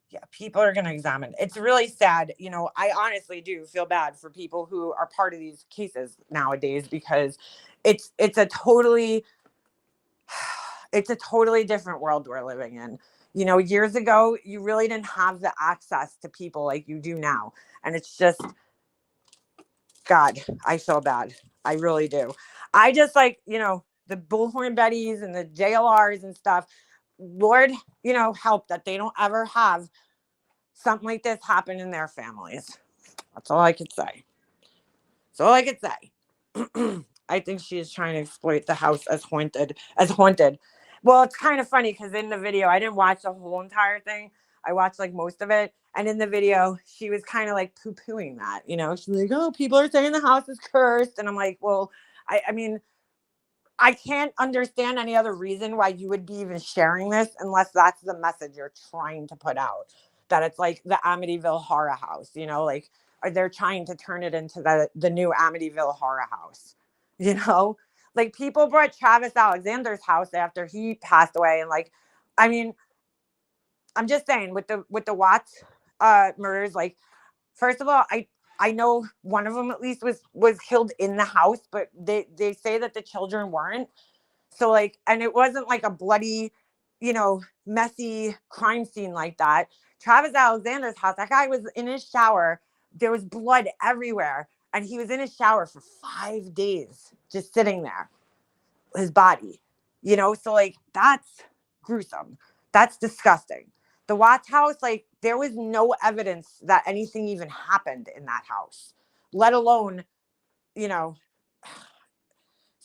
Yeah, people are going to examine. It's really sad. You know, I honestly do feel bad for people who are part of these cases nowadays because it's a totally different world we're living in. You know, years ago, you really didn't have the access to people like you do now. And it's just, God, I feel bad. I really do. I just, like, you know, the Bullhorn Bettys and the JLRs and stuff. Lord, you know, help that they don't ever have something like this happen in their families. That's all I could say. That's all I could say. I think she is trying to exploit the house as haunted. Well, it's kind of funny because in the video, I didn't watch the whole entire thing. I watched like most of it. And in the video, she was kind of like poo-pooing that, you know, she's like, oh, people are saying the house is cursed. And I'm like, well, I mean, I can't understand any other reason why you would be even sharing this unless that's the message you're trying to put out. That it's like the Amityville horror house, you know, like, they're trying to turn it into the new Amityville horror house, you know? Like, people brought Travis Alexander's house after he passed away. And like, I mean, I'm just saying with the Watts murders, like, first of all, I know one of them at least was killed in the house, but they say that the children weren't. So like, and it wasn't like a bloody, you know, messy crime scene like that. Travis Alexander's house, that guy was in his shower. There was blood everywhere. And he was in his shower for 5 days, just sitting there, his body, you know? So like, that's gruesome. That's disgusting. The Watts house, like, there was no evidence that anything even happened in that house, let alone, you know,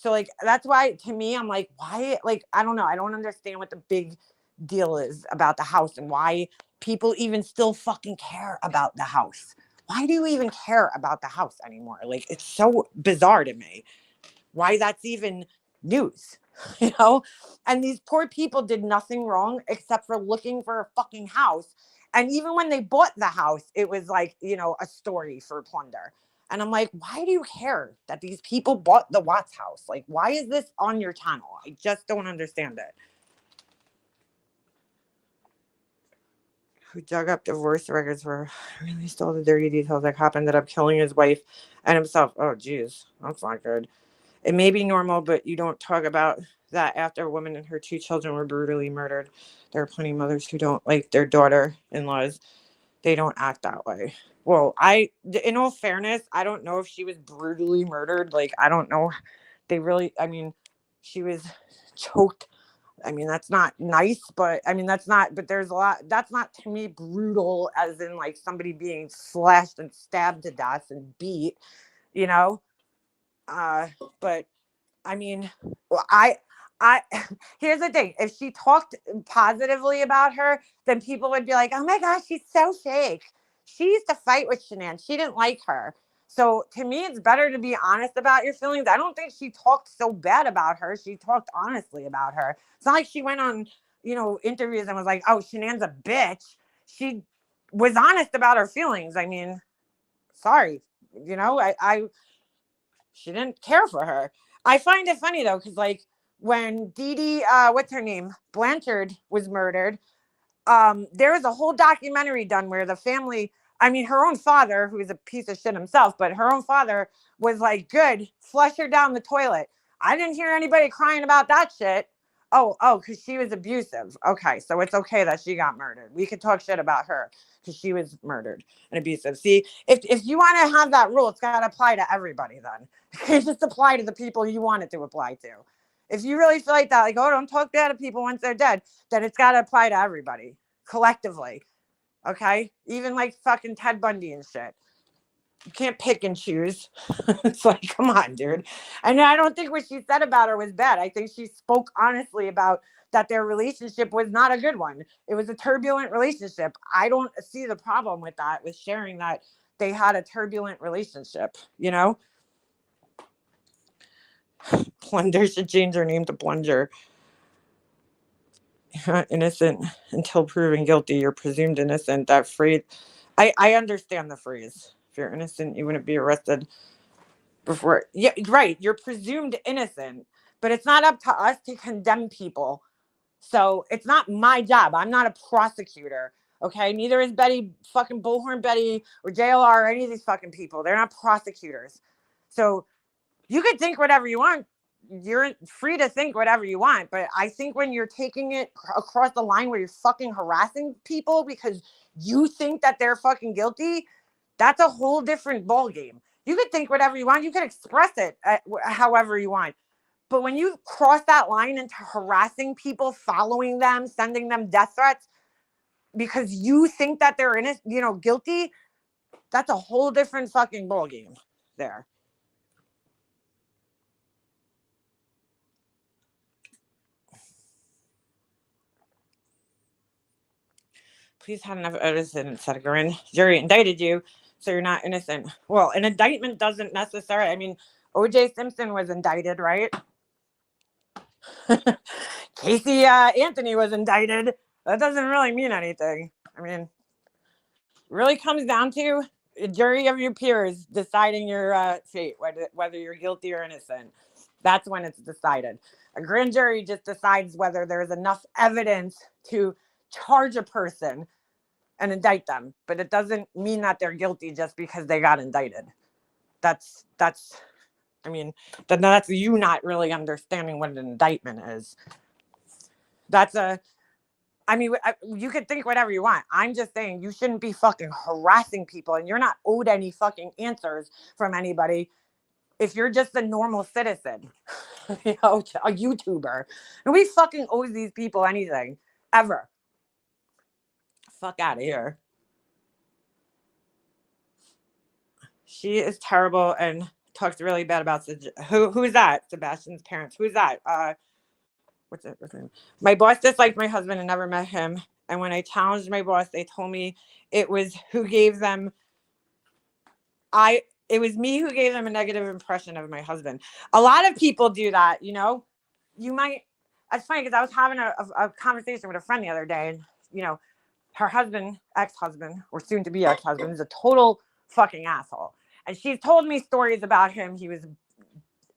So like, that's why to me, I'm like, why? Like, I don't know. I don't understand what the big deal is about the house and why people even still fucking care about the house. Why do you even care about the house anymore? Like, it's so bizarre to me why that's even news, you know? And these poor people did nothing wrong except for looking for a fucking house. And even when they bought the house, it was like, you know, a story for plunder. And I'm like, why do you care that these people bought the Watts house? Like, why is this on your channel? I just don't understand it. Who dug up divorce records where released all the dirty details that cop ended up killing his wife and himself. Oh, geez, that's not good. It may be normal, but you don't talk about that after a woman and her 2 children were brutally murdered. There are plenty of mothers who don't like their daughter-in-laws. They don't act that way. Well, in all fairness, I don't know if she was brutally murdered. Like, I don't know. They really, I mean, she was choked. I mean, that's not nice, but I mean, but there's a lot, that's not to me brutal as in like somebody being slashed and stabbed to death and beat, you know? But I mean, I here's the thing. If she talked positively about her, then people would be like, oh my gosh, she's so fake. She used to fight with Shanann. She didn't like her. So to me, it's better to be honest about your feelings. I don't think she talked so bad about her. She talked honestly about her. It's not like she went on, you know, interviews and was like, oh, Shanann's a bitch. She was honest about her feelings. I mean, sorry. You know, she didn't care for her. I find it funny though, because like when Dee Dee, what's her name, Blanchard was murdered, there was a whole documentary done where the family, I mean, her own father, who was a piece of shit himself, but her own father was like, good, flush her down the toilet. I didn't hear anybody crying about that shit. Oh, because she was abusive. Okay, so it's okay that she got murdered. We could talk shit about her because she was murdered and abusive. See, if you want to have that rule, it's got to apply to everybody then. It just apply to the people you want it to apply to. If you really feel like that, like, oh, don't talk bad to people once they're dead, then it's got to apply to everybody collectively. Okay? Even like fucking Ted Bundy and shit. You can't pick and choose. It's like, come on, dude. And I don't think what she said about her was bad. I think she spoke honestly about that their relationship was not a good one. It was a turbulent relationship. I don't see the problem with that, with sharing that they had a turbulent relationship, you know? Plunder should change her name to Plunger. Innocent until proven guilty. You're presumed innocent. That phrase, I understand the phrase. If you're innocent, you wouldn't be arrested before. Yeah, right. You're presumed innocent, but it's not up to us to condemn people. So it's not my job. I'm not a prosecutor. Okay. Neither is Betty, fucking Bullhorn Betty or JLR or any of these fucking people. They're not prosecutors. So you could think whatever you want. You're free to think whatever you want. But I think when you're taking it across the line where you're fucking harassing people because you think that they're fucking guilty, that's a whole different ballgame. You could think whatever you want. You could express it however you want. But when you cross that line into harassing people, following them, sending them death threats because you think that they're innocent, you know, guilty, that's a whole different fucking ballgame there. Please have enough innocent, said a grand jury indicted you, so you're not innocent. Well, an indictment doesn't necessarily, I mean, O.J. Simpson was indicted, right? Casey Anthony was indicted. That doesn't really mean anything. I mean, it really comes down to a jury of your peers deciding your fate, whether you're guilty or innocent. That's when it's decided. A grand jury just decides whether there's enough evidence to charge a person and indict them, but it doesn't mean that they're guilty just because they got indicted. That's I mean, that's you not really understanding what an indictment is. I mean, you could think whatever you want. I'm just saying you shouldn't be fucking harassing people, and you're not owed any fucking answers from anybody if you're just a normal citizen, you know, a YouTuber. Nobody fucking owes these people anything ever. Fuck out of here. She is terrible and talks really bad about who is that? Sebastian's parents. Who's that? What's it? What's his name? My boss disliked my husband and never met him. And when I challenged my boss, they told me it was who gave them. It was me who gave them a negative impression of my husband. A lot of people do that, you know. You might. It's funny because I was having a conversation with a friend the other day, and you know, her husband, ex-husband, or soon-to-be ex-husband, is a total fucking asshole. And she's told me stories about him. He was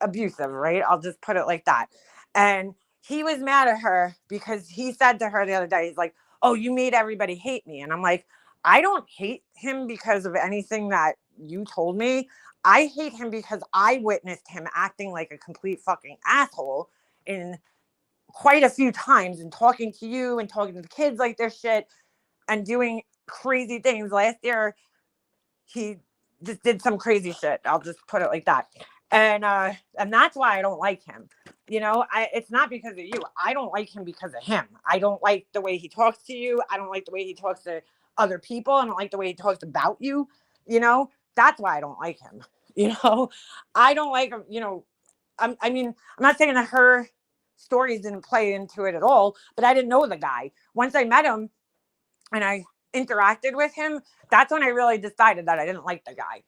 abusive, right? I'll just put it like that. And he was mad at her because he said to her the other day, he's like, "Oh, you made everybody hate me." And I'm like, I don't hate him because of anything that you told me. I hate him because I witnessed him acting like a complete fucking asshole in quite a few times, and talking to you and talking to the kids like this shit and doing crazy things. Last year, he just did some crazy shit. I'll just put it like that. And that's why I don't like him. You know, it's not because of you. I don't like him because of him. I don't like the way he talks to you. I don't like the way he talks to other people. I don't like the way he talks about you. You know, that's why I don't like him. You know, I don't like him. You know, I mean, I'm not saying that her stories didn't play into it at all, but I didn't know the guy. Once I met him and I interacted with him, that's when I really decided that I didn't like the guy.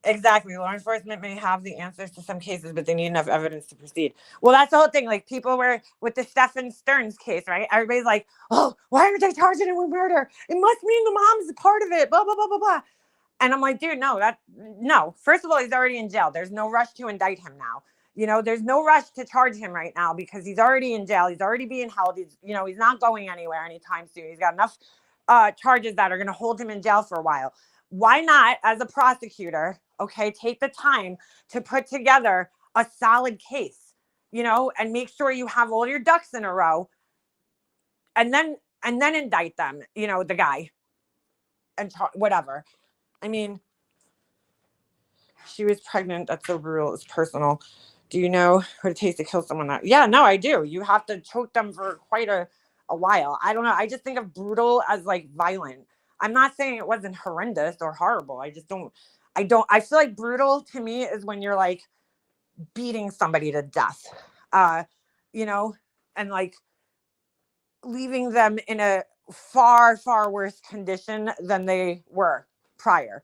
Exactly. Law enforcement may have the answers to some cases, but they need enough evidence to proceed. Well, that's the whole thing. Like, people were with the Stephen Stearns case, right? Everybody's like, "Oh, why aren't they charging him with murder? It must mean the mom's a part of it, blah, blah, blah, blah, blah." And I'm like, dude, no. First of all, he's already in jail. There's no rush to indict him now. You know, there's no rush to charge him right now because he's already in jail. He's already being held. He's not going anywhere anytime soon. He's got enough charges that are going to hold him in jail for a while. Why not, as a prosecutor, okay, take the time to put together a solid case, you know, and make sure you have all your ducks in a row, and then indict them, you know, the guy, and whatever. I mean, she was pregnant. That's so brutal. It's personal. Do you know what it takes to kill someone? Yeah, no, I do. You have to choke them for quite a while. I don't know. I just think of brutal as like violent. I'm not saying it wasn't horrendous or horrible. I feel like brutal to me is when you're like beating somebody to death, you know, and like leaving them in a far, far worse condition than they were prior.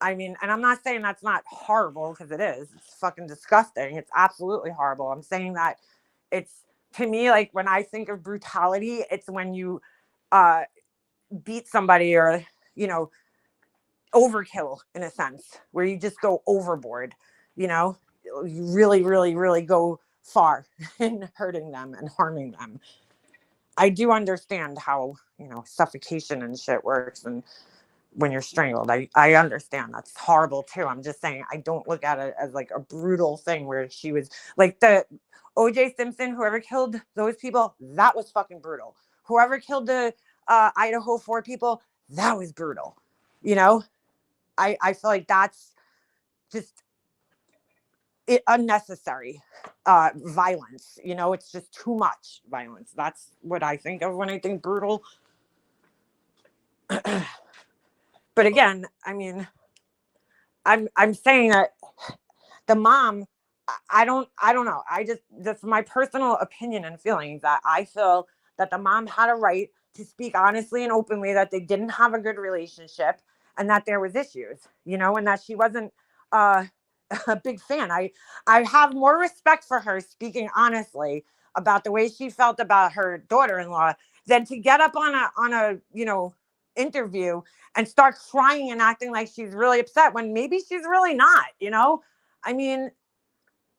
I mean, and I'm not saying that's not horrible, because it is. It's fucking disgusting. It's absolutely horrible. I'm saying that it's, to me, like when I think of brutality, it's when you beat somebody, or, you know, overkill in a sense, where you just go overboard, you know, you really, really, really go far in hurting them and harming them. I do understand how, you know, suffocation and shit works, and when you're strangled, I understand that's horrible too. I'm just saying, I don't look at it as like a brutal thing where she was like the OJ Simpson, whoever killed those people, that was fucking brutal. Whoever killed the Idaho 4 people, that was brutal. You know, I feel like that's just unnecessary violence. You know, it's just too much violence. That's what I think of when I think brutal. But again, I mean, I'm saying that the mom, I don't know. That's my personal opinion and feelings, that I feel that the mom had a right to speak honestly and openly that they didn't have a good relationship, and that there was issues, you know, and that she wasn't a big fan. I have more respect for her speaking honestly about the way she felt about her daughter-in-law than to get up on a you know, interview and start crying and acting like she's really upset when maybe she's really not, you know? I mean,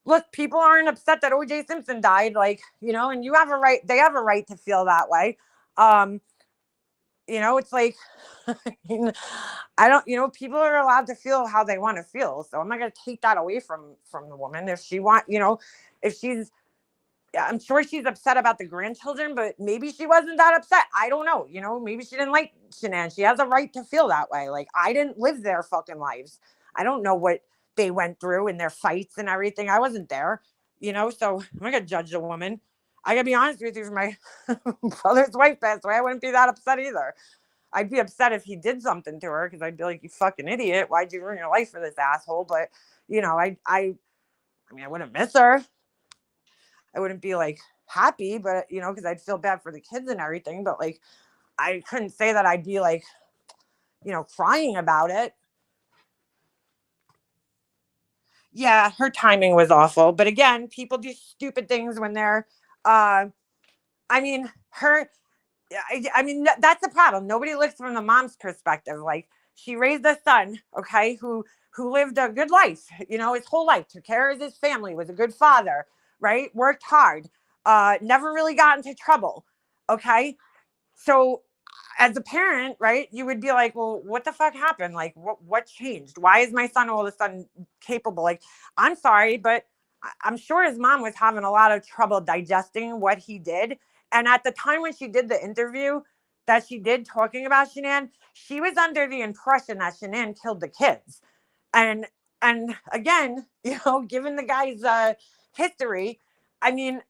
look, people aren't upset that OJ Simpson died, like, you know, and you have a right, they have a right to feel that way. You know, it's like, I mean, I don't, you know, people are allowed to feel how they want to feel. So I'm not going to take that away from the woman. If she you know, if she's, I'm sure she's upset about the grandchildren, but maybe she wasn't that upset. I don't know. You know, maybe she didn't like Shanann. She has a right to feel that way. Like, I didn't live their fucking lives. I don't know what they went through in their fights and everything. I wasn't there, you know, so I'm not going to judge a woman. I got to be honest with you, if my brother's wife passed away, I wouldn't be that upset either. I'd be upset if he did something to her because I'd be like, you fucking idiot. Why'd you ruin your life for this asshole? But, you know, I mean, I wouldn't miss her. I wouldn't be like happy, but, you know, because I'd feel bad for the kids and everything. But like, I couldn't say that I'd be like, you know, crying about it. Yeah, her timing was awful. But again, people do stupid things when they're, I mean, I mean, that's the problem. Nobody looks from the mom's perspective. Like, she raised a son, okay, who lived a good life, you know, his whole life, took care of his family, was a good father, right? Worked hard, never really got into trouble, okay? So as a parent, right, you would be like, well, what the fuck happened? Like, what changed? Why is my son all of a sudden capable? Like, I'm sorry, but I'm sure his mom was having a lot of trouble digesting what he did. And at the time when she did the interview that she did talking about Shanann, she was under the impression that Shanann killed the kids. And again, you know, given the guy's history, I mean,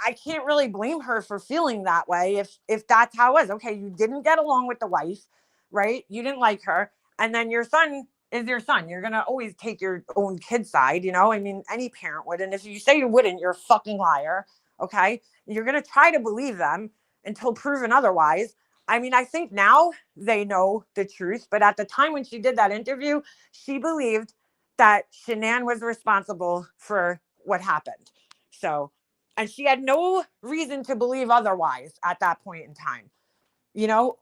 I can't really blame her for feeling that way if that's how it was. Okay, you didn't get along with the wife, right? You didn't like her, and then your son is your son. You're gonna always take your own kid's side, you know. I mean, any parent would, and if you say you wouldn't, you're a fucking liar. Okay, you're gonna try to believe them until proven otherwise. I mean, I think now they know the truth, but at the time when she did that interview, she believed that Shanann was responsible for what happened. So, and she had no reason to believe otherwise at that point in time. You know,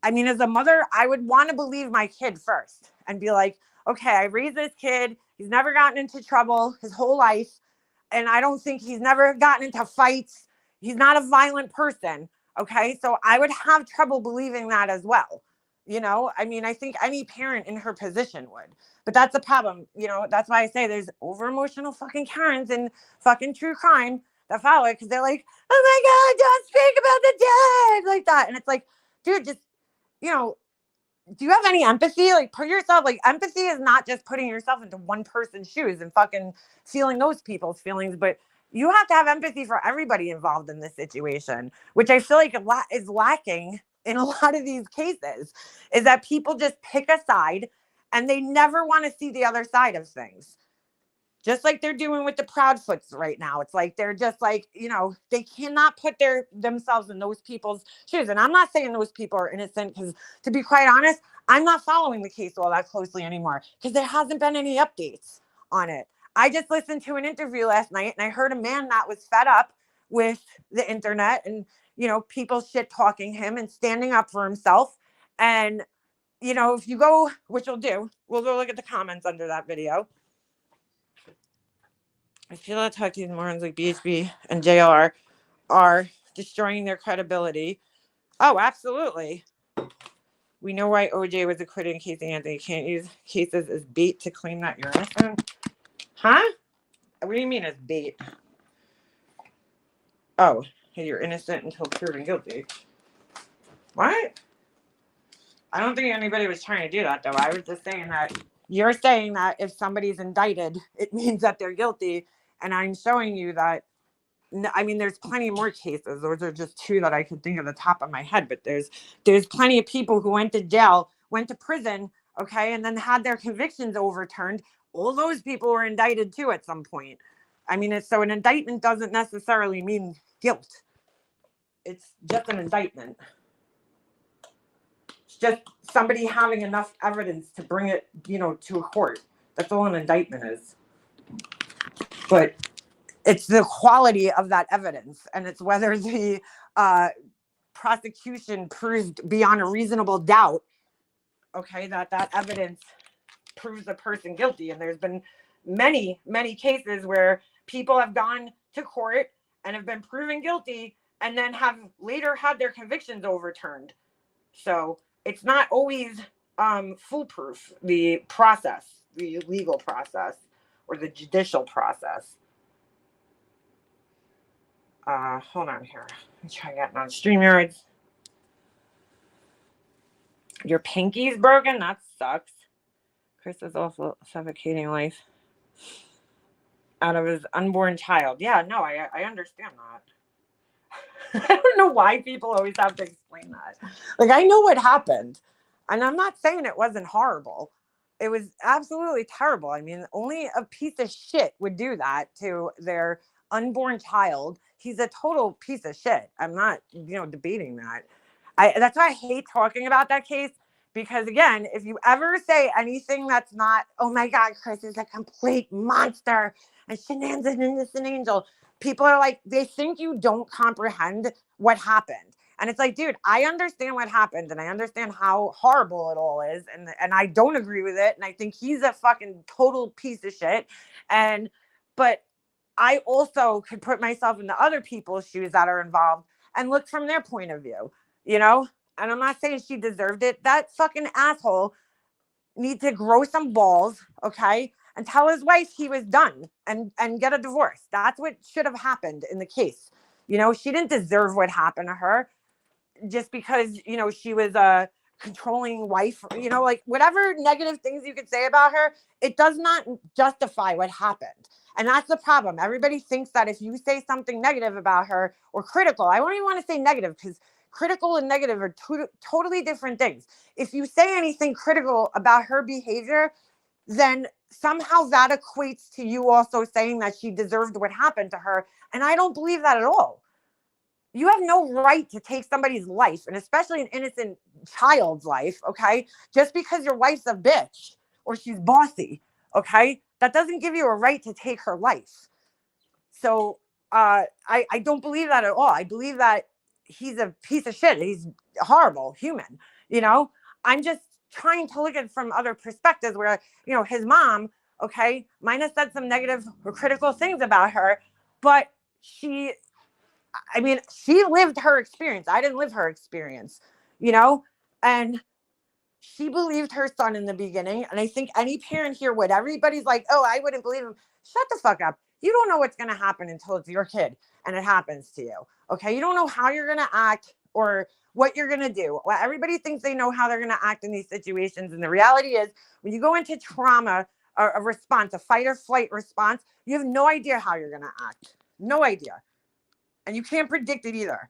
I mean, as a mother, I would want to believe my kid first and be like, okay, I raised this kid. He's never gotten into trouble his whole life. And I don't think he's never gotten into fights. He's not a violent person. Okay. So I would have trouble believing that as well. You know, I mean, I think any parent in her position would. But that's the problem. You know, that's why I say there's over emotional fucking Karens and fucking true crime that follow it because they're like, oh my God, don't speak about the dead like that. And it's like, dude, just, you know, do you have any empathy? Like, put yourself, like, empathy is not just putting yourself into one person's shoes and fucking feeling those people's feelings, but you have to have empathy for everybody involved in this situation, which I feel like a lot is lacking in a lot of these cases, is that people just pick a side and they never want to see the other side of things. Just like they're doing with the Proudfoots right now. It's like they're just like, you know, they cannot put themselves in those people's shoes. And I'm not saying those people are innocent because, to be quite honest, I'm not following the case all that closely anymore because there hasn't been any updates on it. I just listened to an interview last night and I heard a man that was fed up with the internet and, you know, people shit talking him and standing up for himself. And, you know, if you go, which we'll do, we'll go look at the comments under that video. I feel that talking morons like BHB and JR are destroying their credibility. Oh, absolutely. We know why OJ was acquitted in Casey Anthony. You can't use cases as bait to claim that you're innocent. Huh? What do you mean as bait? Oh, you're innocent until proven guilty. What? I don't think anybody was trying to do that, though. I was just saying that you're saying that if somebody's indicted, it means that they're guilty. And I'm showing you that. I mean, there's plenty more cases. Those are just two that I could think of the top of my head. But there's plenty of people who went to jail, went to prison, okay, and then had their convictions overturned. All those people were indicted too at some point. I mean, so an indictment doesn't necessarily mean guilt. It's just an indictment. It's just somebody having enough evidence to bring it, you know, to a court. That's all an indictment is. But it's the quality of that evidence, and it's whether the prosecution proved beyond a reasonable doubt, okay, that evidence proves the person guilty. And there's been many, many cases where people have gone to court and have been proven guilty and then have later had their convictions overturned. So it's not always foolproof, the process, the legal process or the judicial process. Hold on here. Let me try getting on StreamYards. Your pinky's broken? That sucks. Chris is also suffocating life out of his unborn child. Yeah, no, I understand that. I don't know why people always have to explain that. Like, I know what happened, and I'm not saying it wasn't horrible. It was absolutely terrible. I mean, only a piece of shit would do that to their unborn child. He's a total piece of shit. I'm not, debating that. That's why I hate talking about that case, because again, if you ever say anything that's not, oh my God, Chris is a complete monster and Shenan's an innocent angel, people are like, they think you don't comprehend what happened. And it's like, dude, I understand what happened and I understand how horrible it all is. And I don't agree with it. And I think he's a fucking total piece of shit. But I also could put myself into other people's shoes that are involved and look from their point of view, you know? And I'm not saying she deserved it. That fucking asshole needs to grow some balls, okay? And tell his wife he was done and get a divorce. That's what should have happened in the case. She didn't deserve what happened to her just because, she was a controlling wife, like whatever negative things you could say about her, it does not justify what happened. And that's the problem. Everybody thinks that if you say something negative about her or critical, I don't even want to say negative because critical and negative are totally different things. If you say anything critical about her behavior, then somehow that equates to you also saying that she deserved what happened to her. And I don't believe that at all. You have no right to take somebody's life, and especially an innocent child's life, okay? Just because your wife's a bitch or she's bossy, okay? That doesn't give you a right to take her life. So I don't believe that at all. I believe that he's a piece of shit. He's a horrible human, I'm just trying to look at it from other perspectives where, his mom, okay, might have said some negative or critical things about her, but she lived her experience. I didn't live her experience, and she believed her son in the beginning. And I think any parent here would. Everybody's like, oh, I wouldn't believe him. Shut the fuck up. You don't know what's going to happen until it's your kid and it happens to you. Okay. You don't know how you're going to act or what you're going to do. Well, everybody thinks they know how they're going to act in these situations. And the reality is when you go into trauma, a response, a fight or flight response, you have no idea how you're going to act. No idea. And you can't predict it either.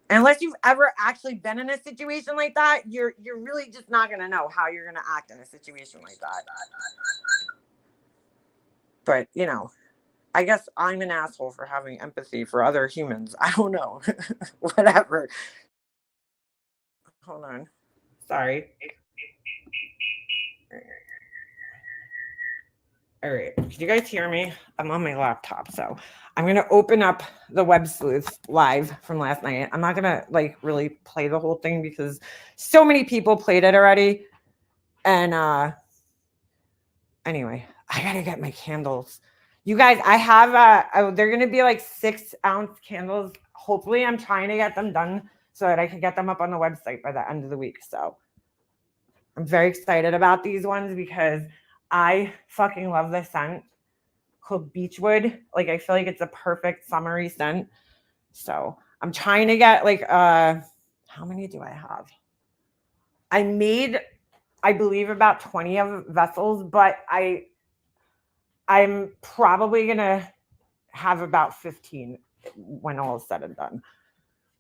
Unless you've ever actually been in a situation like that, you're really just not going to know how you're going to act in a situation like that. But, I guess I'm an asshole for having empathy for other humans. I don't know. Whatever. Hold on. Sorry. All right. Can you guys hear me? I'm on my laptop, so I'm going to open up the Web Sleuth live from last night. I'm not going to really play the whole thing because so many people played it already. And anyway, I got to get my candles. You guys, I have they're going to be 6-ounce candles. Hopefully I'm trying to get them done so that I can get them up on the website by the end of the week. So I'm very excited about these ones because I fucking love this scent called Beechwood. I feel like it's a perfect summery scent. So I'm trying to get how many do I have? I made, I believe, about 20 of vessels, but I'm probably gonna have about 15 when all is said and done.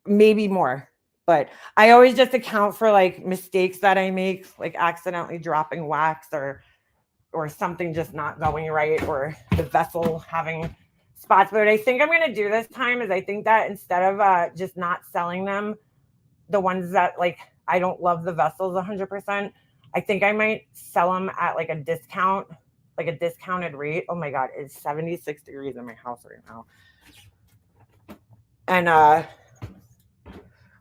Maybe more. But I always just account for mistakes that I make, accidentally dropping wax or something just not going right, or the vessel having spots. But what I think I'm going to do this time is I think that instead of just not selling them, the ones that I don't love the vessels 100%, I think I might sell them at a discount, a discounted rate. Oh my God, it's 76 degrees in my house right now. And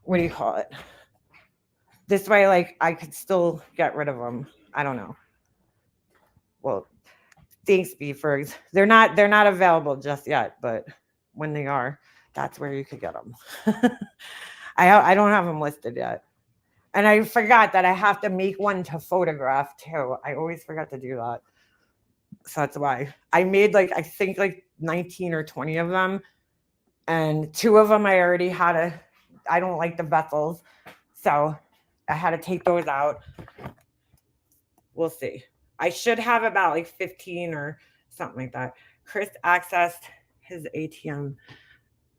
what do you call it? This way, I could still get rid of them. I don't know. Well, thanks, Beefers. They're not available just yet, but when they are, that's where you could get them. I don't have them listed yet. And I forgot that I have to make one to photograph too. I always forget to do that. So that's why I made I think 19 or 20 of them. And 2 of them I already had I don't like the vessels. So I had to take those out. We'll see. I should have about 15 or something like that. Chris accessed his ATM.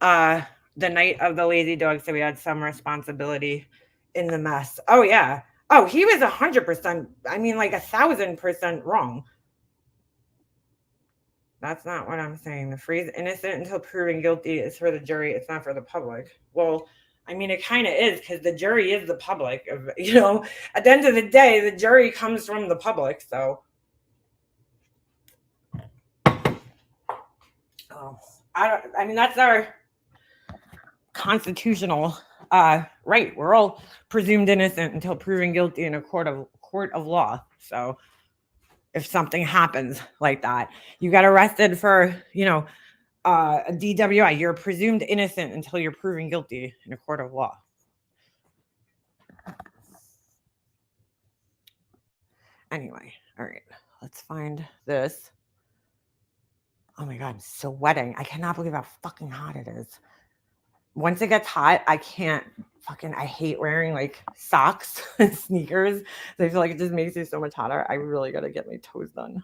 The night of the lazy dog, so we had some responsibility in the mess. Oh yeah. Oh, he was 100%. I mean, like 1,000% wrong. That's not what I'm saying. The phrase "innocent until proven guilty" is for the jury. It's not for the public. Well, I mean, it kind of is because the jury is the public. At the end of the day, the jury comes from the public. So, I mean, that's our constitutional right. We're all presumed innocent until proven guilty in a court of law. So if something happens like that, you got arrested for, a DWI, you're presumed innocent until you're proven guilty in a court of law. Anyway, all right, let's find this. Oh my God, I'm sweating. I cannot believe how fucking hot it is. Once it gets hot, I can't I hate wearing like socks and sneakers. I feel like it just makes you so much hotter. I really got to get my toes done.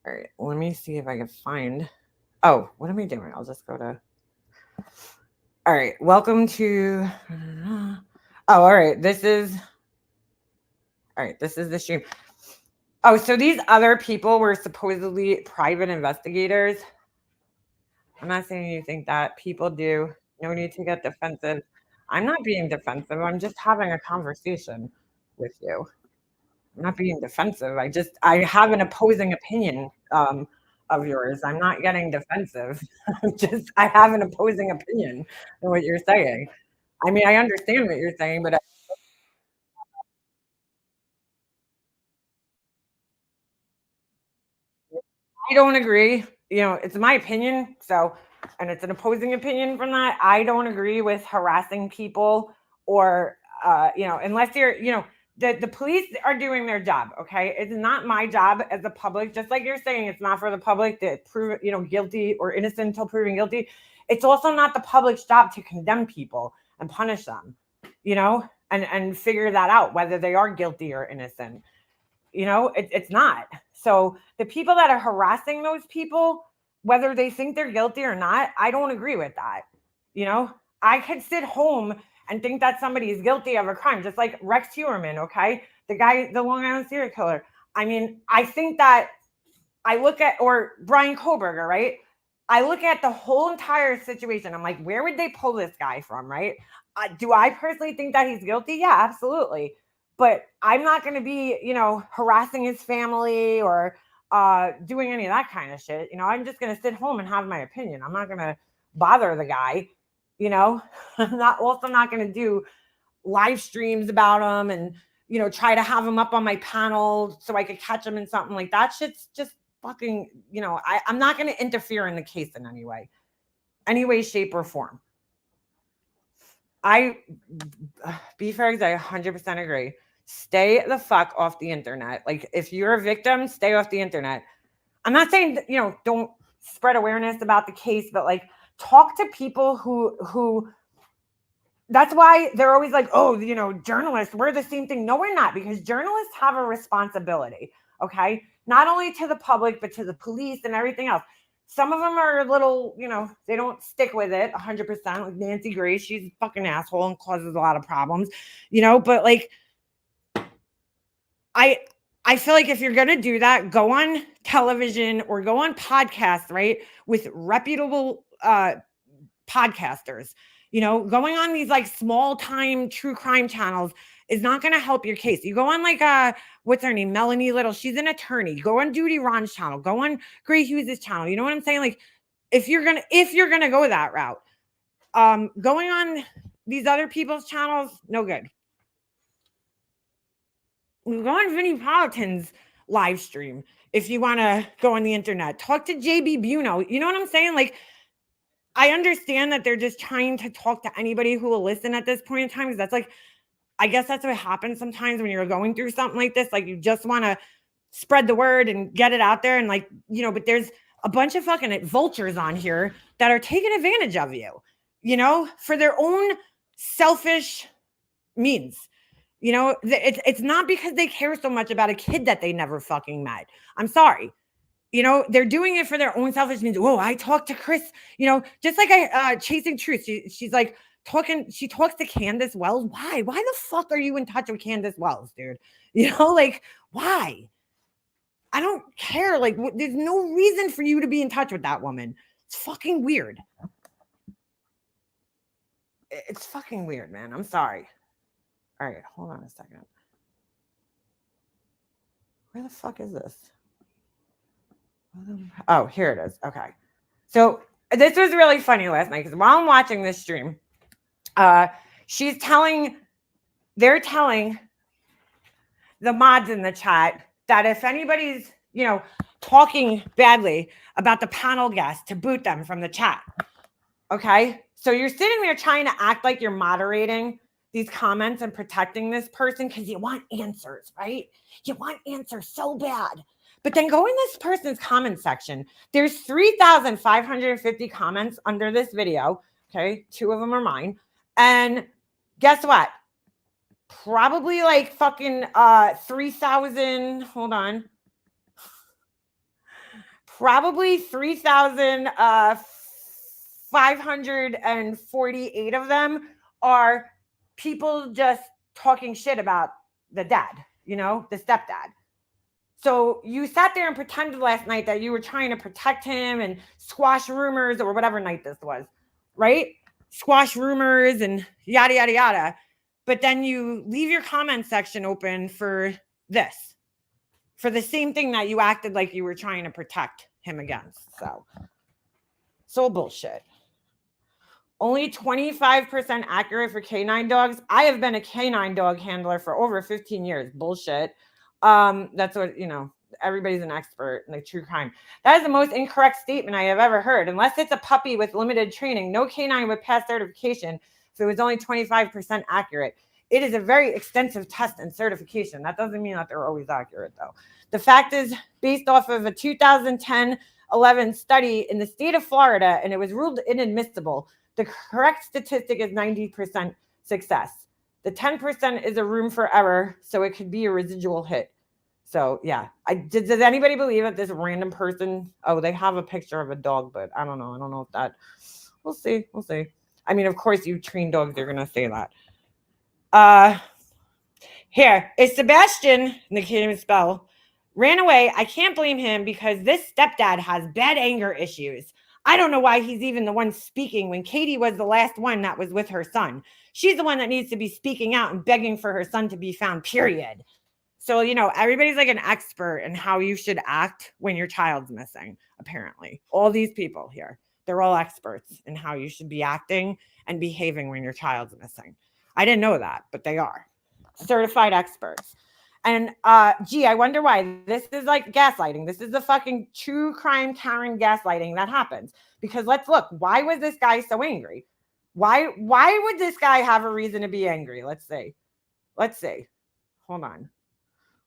All right, let me see if I can find. Oh, what am I doing? I'll just go to. All right, welcome to. Oh, all right. This is the stream. Oh, so these other people were supposedly private investigators. I'm not saying you think that. People do. No need to get defensive. I'm not being defensive. I'm just having a conversation with you. I'm not being defensive. I have an opposing opinion of yours. I'm not getting defensive. I have an opposing opinion in what you're saying. I mean, I understand what you're saying, but I don't agree. It's my opinion. So, and it's an opposing opinion from that. I don't agree with harassing people or, unless the police are doing their job. Okay. It's not my job as the public, just like you're saying, it's not for the public to prove, guilty or innocent until proven guilty. It's also not the public's job to condemn people and punish them, and figure that out, whether they are guilty or innocent. It's not. So the people that are harassing those people, whether they think they're guilty or not, I don't agree with that. I could sit home and think that somebody is guilty of a crime, just like Rex Heuermann, okay? The Long Island serial killer. I mean, I think that or Brian Koberger, right? I look at the whole entire situation. I'm like, where would they pull this guy from, right? Do I personally think that he's guilty? Yeah, absolutely. But I'm not going to be, harassing his family or doing any of that kind of shit. I'm just going to sit home and have my opinion. I'm not going to bother the guy. I'm not going to do live streams about him and, try to have him up on my panel so I could catch him in something like that. Shit's just fucking, I'm not going to interfere in the case in any way, shape, or form. Beef eggs, I 100% agree. Stay the fuck off the internet. Like, if you're a victim, stay off the internet. I'm not saying that, don't spread awareness about the case, but like, talk to people who that's why they're always like, oh, journalists, we're the same thing. No, we're not, because journalists have a responsibility, okay? Not only to the public, but to the police and everything else. Some of them are a little, they don't stick with it 100%. Like Nancy Grace, she's a fucking asshole and causes a lot of problems, but like, I feel like if you're going to do that, go on television or go on podcasts, right? With reputable podcasters. Going on these like small time true crime channels is not going to help your case. You go on like what's her name, Melanie Little, she's an attorney. Go on Judy Ron's channel, go on Gray Hughes' channel. You know what I'm saying? Like, if you're gonna go that route, going on these other people's channels, no good. Go on Vinnie Politan's live stream if you want to go on the internet. Talk to JB Buno. You know what I'm saying? Like, I understand that they're just trying to talk to anybody who will listen at this point in time, because that's like, I guess that's what happens sometimes when you're going through something like this. Like, you just want to spread the word and get it out there. And like, but there's a bunch of fucking vultures on here that are taking advantage of you, for their own selfish means. It's not because they care so much about a kid that they never fucking met. I'm sorry. You know, they're doing it for their own selfish means. Whoa, I talked to Chris, you know, just like Chasing Truth. She's like she talks to Candace Wells. Why? Why the fuck are you in touch with Candace Wells, dude? You know, like, why? I don't care. Like, there's no reason for you to be in touch with that woman. It's fucking weird. It's fucking weird, man. I'm sorry. All right, hold on a second. Where the fuck is this? Oh, here it is. Okay. So this was really funny last night because while I'm watching this stream, they're telling the mods in the chat that if anybody's, you know, talking badly about the panel guest, to boot them from the chat. Okay. So you're sitting there trying to act like you're moderating these comments and protecting this person because you want answers, right? You want answers so bad. But then go in this person's comment section. There's 3,550 comments under this video. Okay. 2 of them are mine. And guess what? Probably like fucking 3,000. Hold on. Probably 3,548 of them are people just talking shit about the dad, you know, the stepdad. So you sat there and pretended last night that you were trying to protect him and squash rumors or whatever night this was, right? Squash rumors and yada, yada, yada. But then you leave your comment section open for this, for the same thing that you acted like you were trying to protect him against. So bullshit. Only 25% accurate for canine dogs. I have been a canine dog handler for over 15 years. Bullshit. That's what, you know, everybody's an expert in like true crime. That is the most incorrect statement I have ever heard. Unless it's a puppy with limited training, no canine would pass certification if it was only 25% accurate. It is a very extensive test and certification. That doesn't mean that they're always accurate, though. The fact is based off of a 2010-11 study in the state of Florida, and it was ruled inadmissible. The correct statistic is 90% success. The 10% is a room for error, so it could be a residual hit. So, yeah. Does anybody believe that this random person... Oh, they have a picture of a dog, but I don't know. I don't know if that... We'll see. We'll see. I mean, of course, you train dogs, you're going to say that. Here is Sebastian, and they can't even spell, ran away. I can't blame him because this stepdad has bad anger issues. I don't know why he's even the one speaking when Katie was the last one that was with her son. She's the one that needs to be speaking out and begging for her son to be found, period. So, you know, everybody's like an expert in how you should act when your child's missing, apparently. All these people here, they're all experts in how you should be acting and behaving when your child's missing. I didn't know that, but they are certified experts. And gee, I wonder why. This is like gaslighting. This is the fucking true crime Karen gaslighting that happens. Because let's look. Why was this guy so angry? Why would this guy have a reason to be angry? Let's see. Hold on.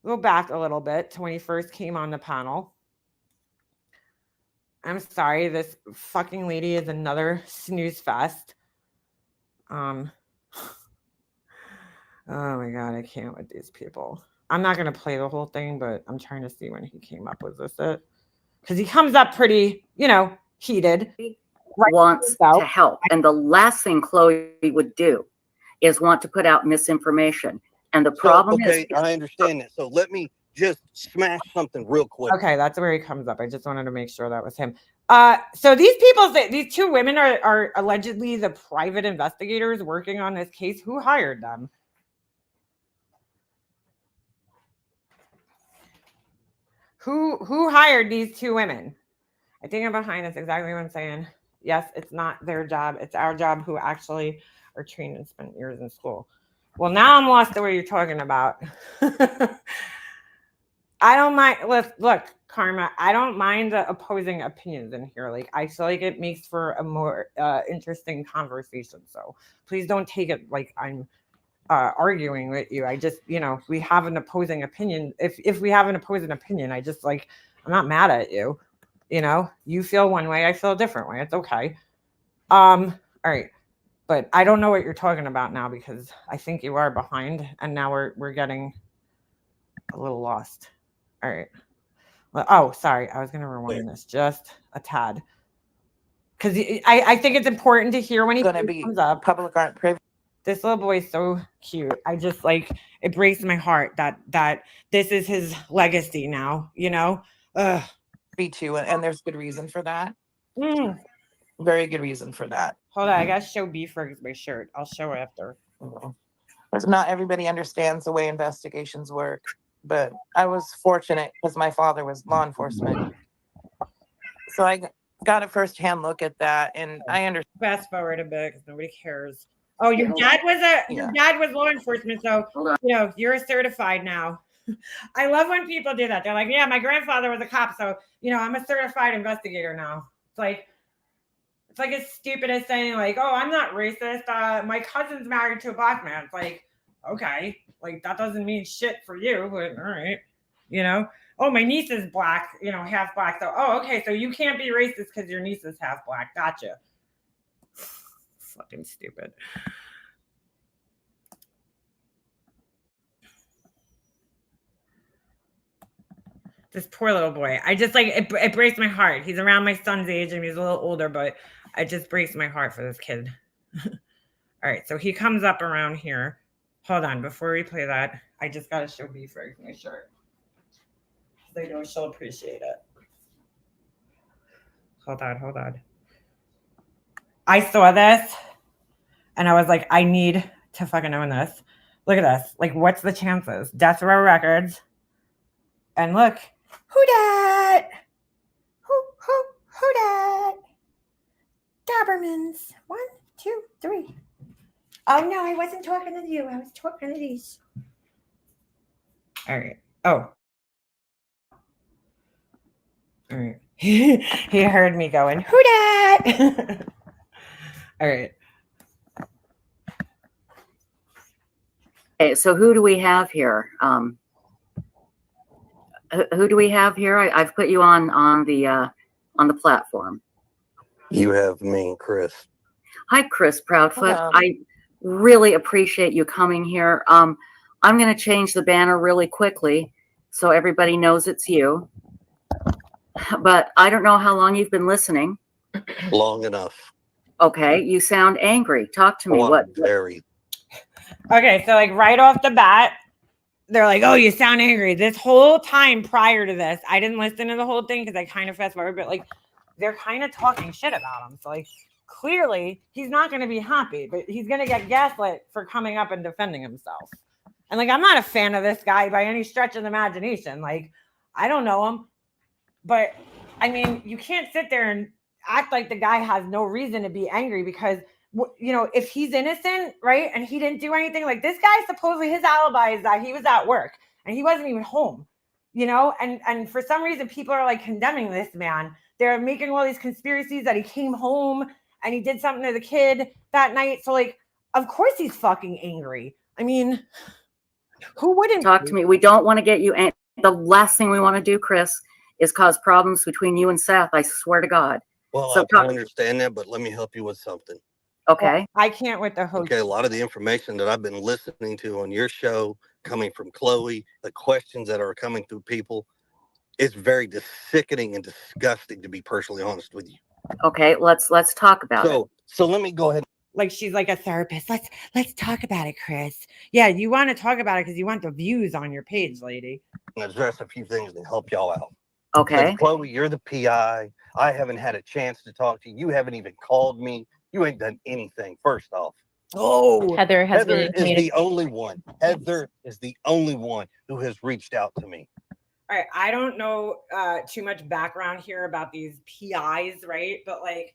Go back a little bit to when he first came on the panel. I'm sorry. This fucking lady is another snooze fest. Oh my God, I can't with these people. I'm not going to play the whole thing, but I'm trying to see when he came up. Was this it? Because he comes up pretty, you know, heated. Wants to help. And the last thing Chloe would do is want to put out misinformation. And the problem is... Okay, I understand that. So let me just smash something real quick. Okay, that's where he comes up. I just wanted to make sure that was him. So these people, these 2 women are allegedly the private investigators working on this case. Who hired them? Who hired these 2 women? I think I'm behind. That's exactly what I'm saying. Yes, it's not their job. It's our job who actually are trained and spent years in school. Well, now I'm lost to what you're talking about. I don't mind. Look, Karma, I don't mind the opposing opinions in here. Like, I feel like it makes for a more interesting conversation. So please don't take it like I'm arguing with you. I just, you know, we have an opposing opinion. If we have an opposing opinion, I just like, I'm not mad at you. You know, you feel one way, I feel a different way. It's okay. All right. But I don't know what you're talking about now because I think you are behind and now we're getting a little lost. All right. Oh, sorry. I was going to rewind this just a tad. Because I think it's important to hear when he comes up. Public aren't privy. This little boy is so cute. I just like, it breaks my heart that this is his legacy now, you know? Ugh. Me too, and there's good reason for that. Mm. Very good reason for that. Hold on, I gotta show B-Ferg's my shirt. I'll show it after. Not everybody understands the way investigations work, but I was fortunate because my father was law enforcement. So I got a first-hand look at that, and I understand. Fast forward a bit because nobody cares. Oh, your dad was law enforcement, so you know you're certified now. I love when people do that. They're like, "Yeah, my grandfather was a cop, so you know I'm a certified investigator now." It's like as stupid as saying like, "Oh, I'm not racist. My cousin's married to a black man." It's like, okay, like that doesn't mean shit for you, but all right, you know. Oh, my niece is black, you know, half black. So, oh, okay, so you can't be racist because your niece is half black. Gotcha. Fucking stupid. This poor little boy. I just like it breaks my heart. He's around my son's age and he's a little older, but it just breaks my heart for this kid. All right, so he comes up around here. Hold on, before we play that, I just gotta show B-Ferg my shirt. I know she'll appreciate it. Hold on. I saw this and I was like, I need to fucking own this. Look at this. Like, what's the chances? Death Row Records. And look, who dat? Who dat? Dobermans. 1, 2, 3. Oh no, I wasn't talking to you. I was talking to these. All right. Oh. All right. He heard me going, who dat? All right. Okay, so who do we have here? Who do we have here? I've put you on the platform. You have me, Chris. Hi, Chris Proudfoot. I really appreciate you coming here. I'm going to change the banner really quickly so everybody knows it's you. But I don't know how long you've been listening. Long enough. Okay, you sound angry. Talk to me. What? Very. Okay, so like right off the bat, they're like, "Oh, you sound angry." This whole time prior to this, I didn't listen to the whole thing because I kind of fast forward, but like they're kind of talking shit about him. So like clearly he's not going to be happy, but he's going to get gaslit for coming up and defending himself. And like I'm not a fan of this guy by any stretch of the imagination. Like I don't know him, but I mean, you can't sit there and act like the guy has no reason to be angry because you know, if he's innocent, right, and he didn't do anything, like this guy supposedly his alibi is that he was at work and he wasn't even home, you know, and for some reason people are like condemning this man. They're making all these conspiracies that he came home and he did something to the kid that night. So like, of course he's fucking angry. I mean, who wouldn't talk to me? We don't want to get you. The last thing we want to do, Chris, is cause problems between you and Seth. I swear to God. Well, so I understand that, but let me help you with something. Okay. I can't with the host. Okay, a lot of the information that I've been listening to on your show, coming from Chloe, the questions that are coming through people, it's very sickening and disgusting, to be personally honest with you. Okay, let's talk about it. So let me go ahead. Like she's like a therapist. Let's talk about it, Chris. Yeah, you want to talk about it because you want the views on your page, lady. I'm gonna address a few things to help y'all out. Okay. Chloe, you're the PI. I haven't had a chance to talk to you. You haven't even called me. You ain't done anything, first off. Oh, Heather is the only one. Heather is the only one who has reached out to me. All right. I don't know too much background here about these PIs, right? But like,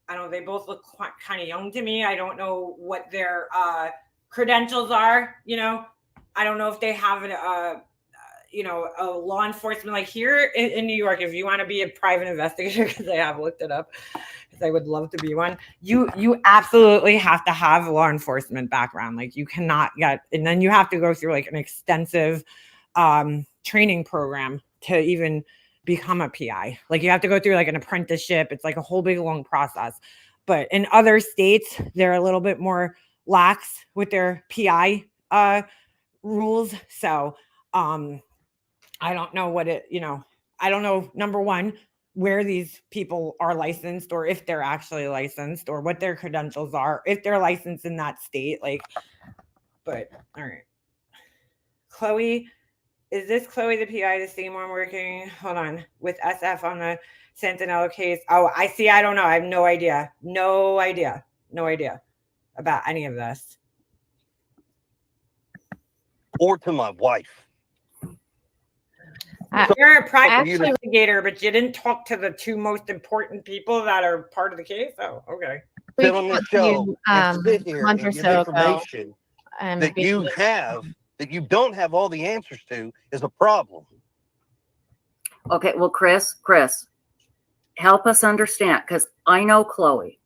I don't know, they both look kind of young to me. I don't know what their credentials are, you know. I don't know if they have a law enforcement, like here in New York, if you want to be a private investigator, because I have looked it up, because I would love to be one, you absolutely have to have a law enforcement background. Like you cannot get, and then you have to go through like an extensive training program to even become a PI. Like you have to go through like an apprenticeship. It's like a whole big long process. But in other states, they're a little bit more lax with their PI rules. So I don't know what it, you know, I don't know, number one, where these people are licensed, or if they're actually licensed, or what their credentials are, if they're licensed in that state. Like, but all right. Chloe, is this Chloe the PI, the same one working? Hold on, with SF on the Santinello case? Oh, I see. I don't know. I have no idea. No idea about any of this. Or to my wife. You're a private investigator, but you didn't talk to the two most important people that are part of the case. Oh, okay. Sit on this show and sit here and give information that you don't have all the answers to is a problem. Okay, well, Chris, help us understand, because I know Chloe,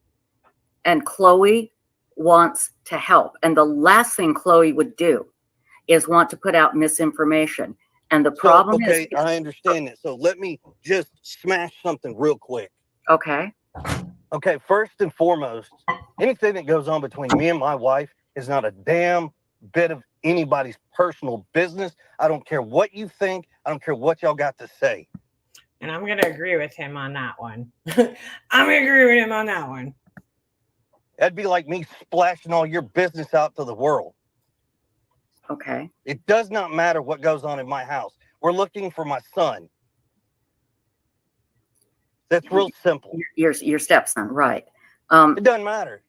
and Chloe wants to help. And the last thing Chloe would do is want to put out misinformation. And the problem is... Okay, I understand that. So let me just smash something real quick. Okay. Okay, first and foremost, anything that goes on between me and my wife is not a damn bit of anybody's personal business. I don't care what you think. I don't care what y'all got to say. And I'm going to agree with him on that one. I'm going to agree with him on that one. That'd be like me splashing all your business out to the world. Okay. It does not matter what goes on in my house. We're looking for my son. That's real simple. Your stepson, right. It doesn't matter.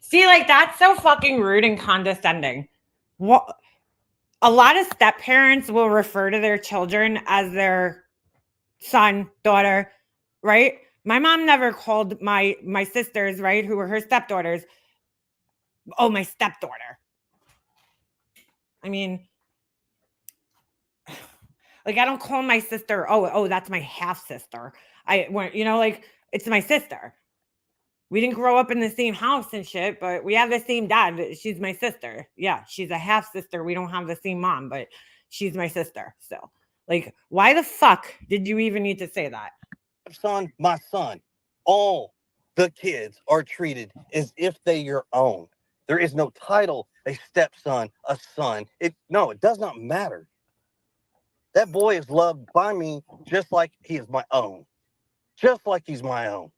See, like, that's so fucking rude and condescending. What? A lot of step parents will refer to their children as their son, daughter, right? My mom never called my sisters, right, who were her stepdaughters, oh, my stepdaughter. I mean, like, I don't call my sister, oh, that's my half sister. Like, it's my sister. We didn't grow up in the same house and shit, but we have the same dad. But she's my sister. Yeah, she's a half sister. We don't have the same mom, but she's my sister. So, like, why the fuck did you even need to say that? Son, my son. All the kids are treated as if they're your own. There is no title, a stepson, a son. It does not matter. That boy is loved by me just like he is my own. Just like he's my own.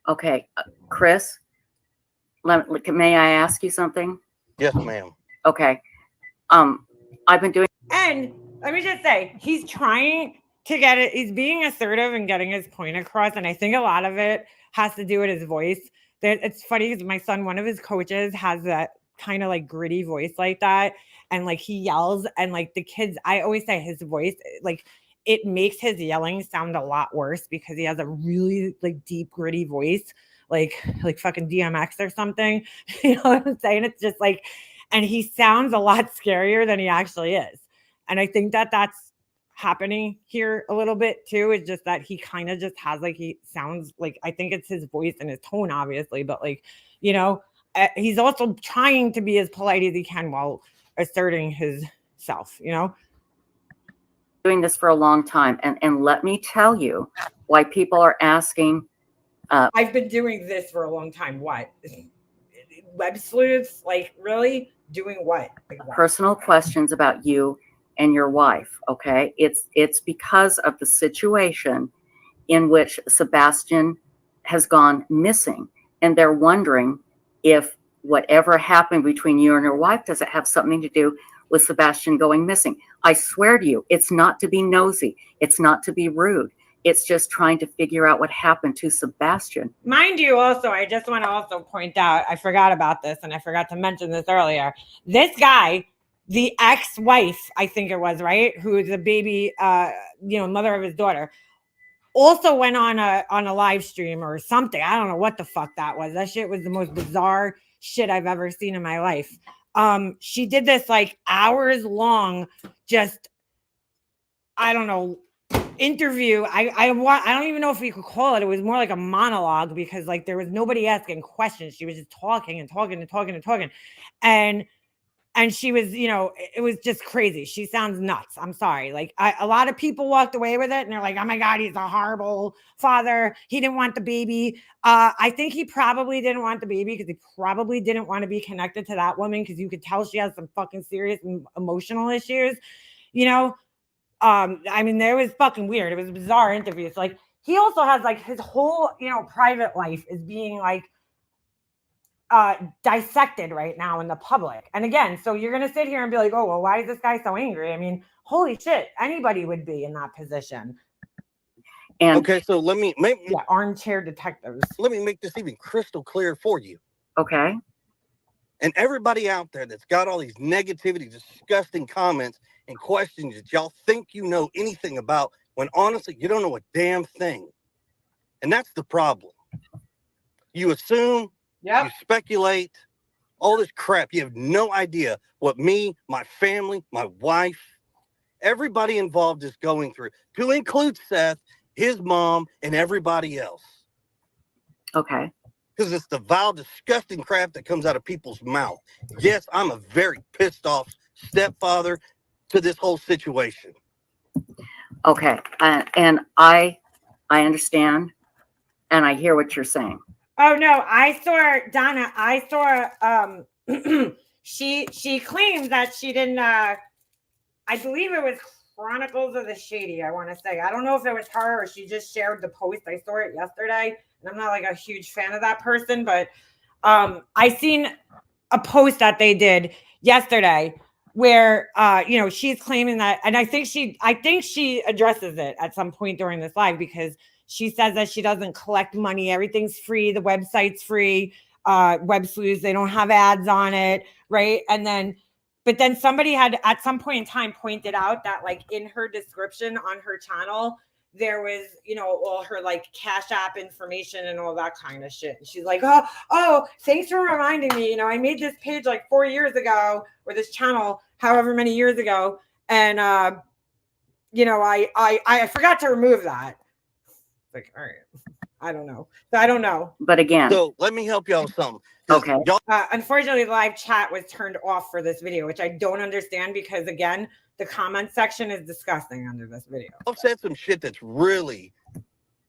Okay, Chris, may I ask you something? Yes, ma'am. Okay. I've been doing... And let me just say, he's trying to get it. He's being assertive and getting his point across. And I think a lot of it has to do with his voice. It's funny because my son, one of his coaches, has that kind of like gritty voice like that. And like he yells, and like the kids, I always say his voice, like, it makes his yelling sound a lot worse because he has a really like deep, gritty voice, like fucking DMX or something. You know what I'm saying? It's just like, and he sounds a lot scarier than he actually is. And I think that that's happening here a little bit too. It's just that he kind of just has like, he sounds like, I think it's his voice and his tone, obviously, but like, he's also trying to be as polite as he can while asserting his self, doing this for a long time, and let me tell you why people are asking. I've been doing this for a long time. What? Web sleuths? Like, really? Doing what? Like, what? Personal questions about you and your wife. Okay, it's because of the situation in which Sebastian has gone missing, and they're wondering if whatever happened between you and your wife, does it have something to do with Sebastian going missing? I swear to you, it's not to be nosy. It's not to be rude. It's just trying to figure out what happened to Sebastian. Mind you, also, I just want to also point out, I forgot about this, and I forgot to mention this earlier. This guy, the ex-wife, I think it was, right, who is the baby, mother of his daughter, also went on a live stream or something. I don't know what the fuck that was. That shit was the most bizarre shit I've ever seen in my life. She did this like hours long, just, I don't know, interview. I don't even know if we could call it. It was more like a monologue because like there was nobody asking questions. She was just talking and talking and talking and talking. And she was, it was just crazy. She sounds nuts. I'm sorry. Like a lot of people walked away with it and they're like, oh my God, he's a horrible father. He didn't want the baby. I think he probably didn't want the baby because he probably didn't want to be connected to that woman because you could tell she has some fucking serious emotional issues, I mean, it was fucking weird. It was a bizarre interview. It's like he also has like his whole, private life is being like dissected right now in the public. And again, so you're gonna sit here and be like, oh, well, why is this guy so angry? I mean, holy shit, anybody would be in that position. And okay, so let me make armchair detectives. Let me make this even crystal clear for you. okay. And everybody out there that's got all these negativity, disgusting comments and questions that y'all think you know anything about, when honestly you don't know a damn thing. And that's the problem. You assume, you speculate, all this crap. You have no idea what me, my family, my wife, everybody involved is going through, to include Seth, his mom, and everybody else. Okay. Because it's the vile, disgusting crap that comes out of people's mouth. Yes, I'm a very pissed off stepfather to this whole situation. Okay. And I understand, and I hear what you're saying. Oh no, I saw Donna. I saw she claims that she didn't. I believe it was Chronicles of the Shady. I want to say. I don't know if it was her or she just shared the post. I saw it yesterday, and I'm not like a huge fan of that person, but I seen a post that they did yesterday where she's claiming that, and I think she addresses it at some point during this live, because she says that she doesn't collect money. Everything's free. The website's free. Web sleuths, they don't have ads on it, right? But then somebody had at some point in time pointed out that like in her description on her channel, there was, all her like Cash App information and all that kind of shit. And she's like, oh, thanks for reminding me. I made this page like 4 years ago, or this channel, however many years ago. And, I forgot to remove that. Like, all right, I don't know. So I don't know. But again, so let me help y'all with something. Okay. Unfortunately, the live chat was turned off for this video, which I don't understand, because again, the comment section is disgusting under this video. I've said some shit that's really,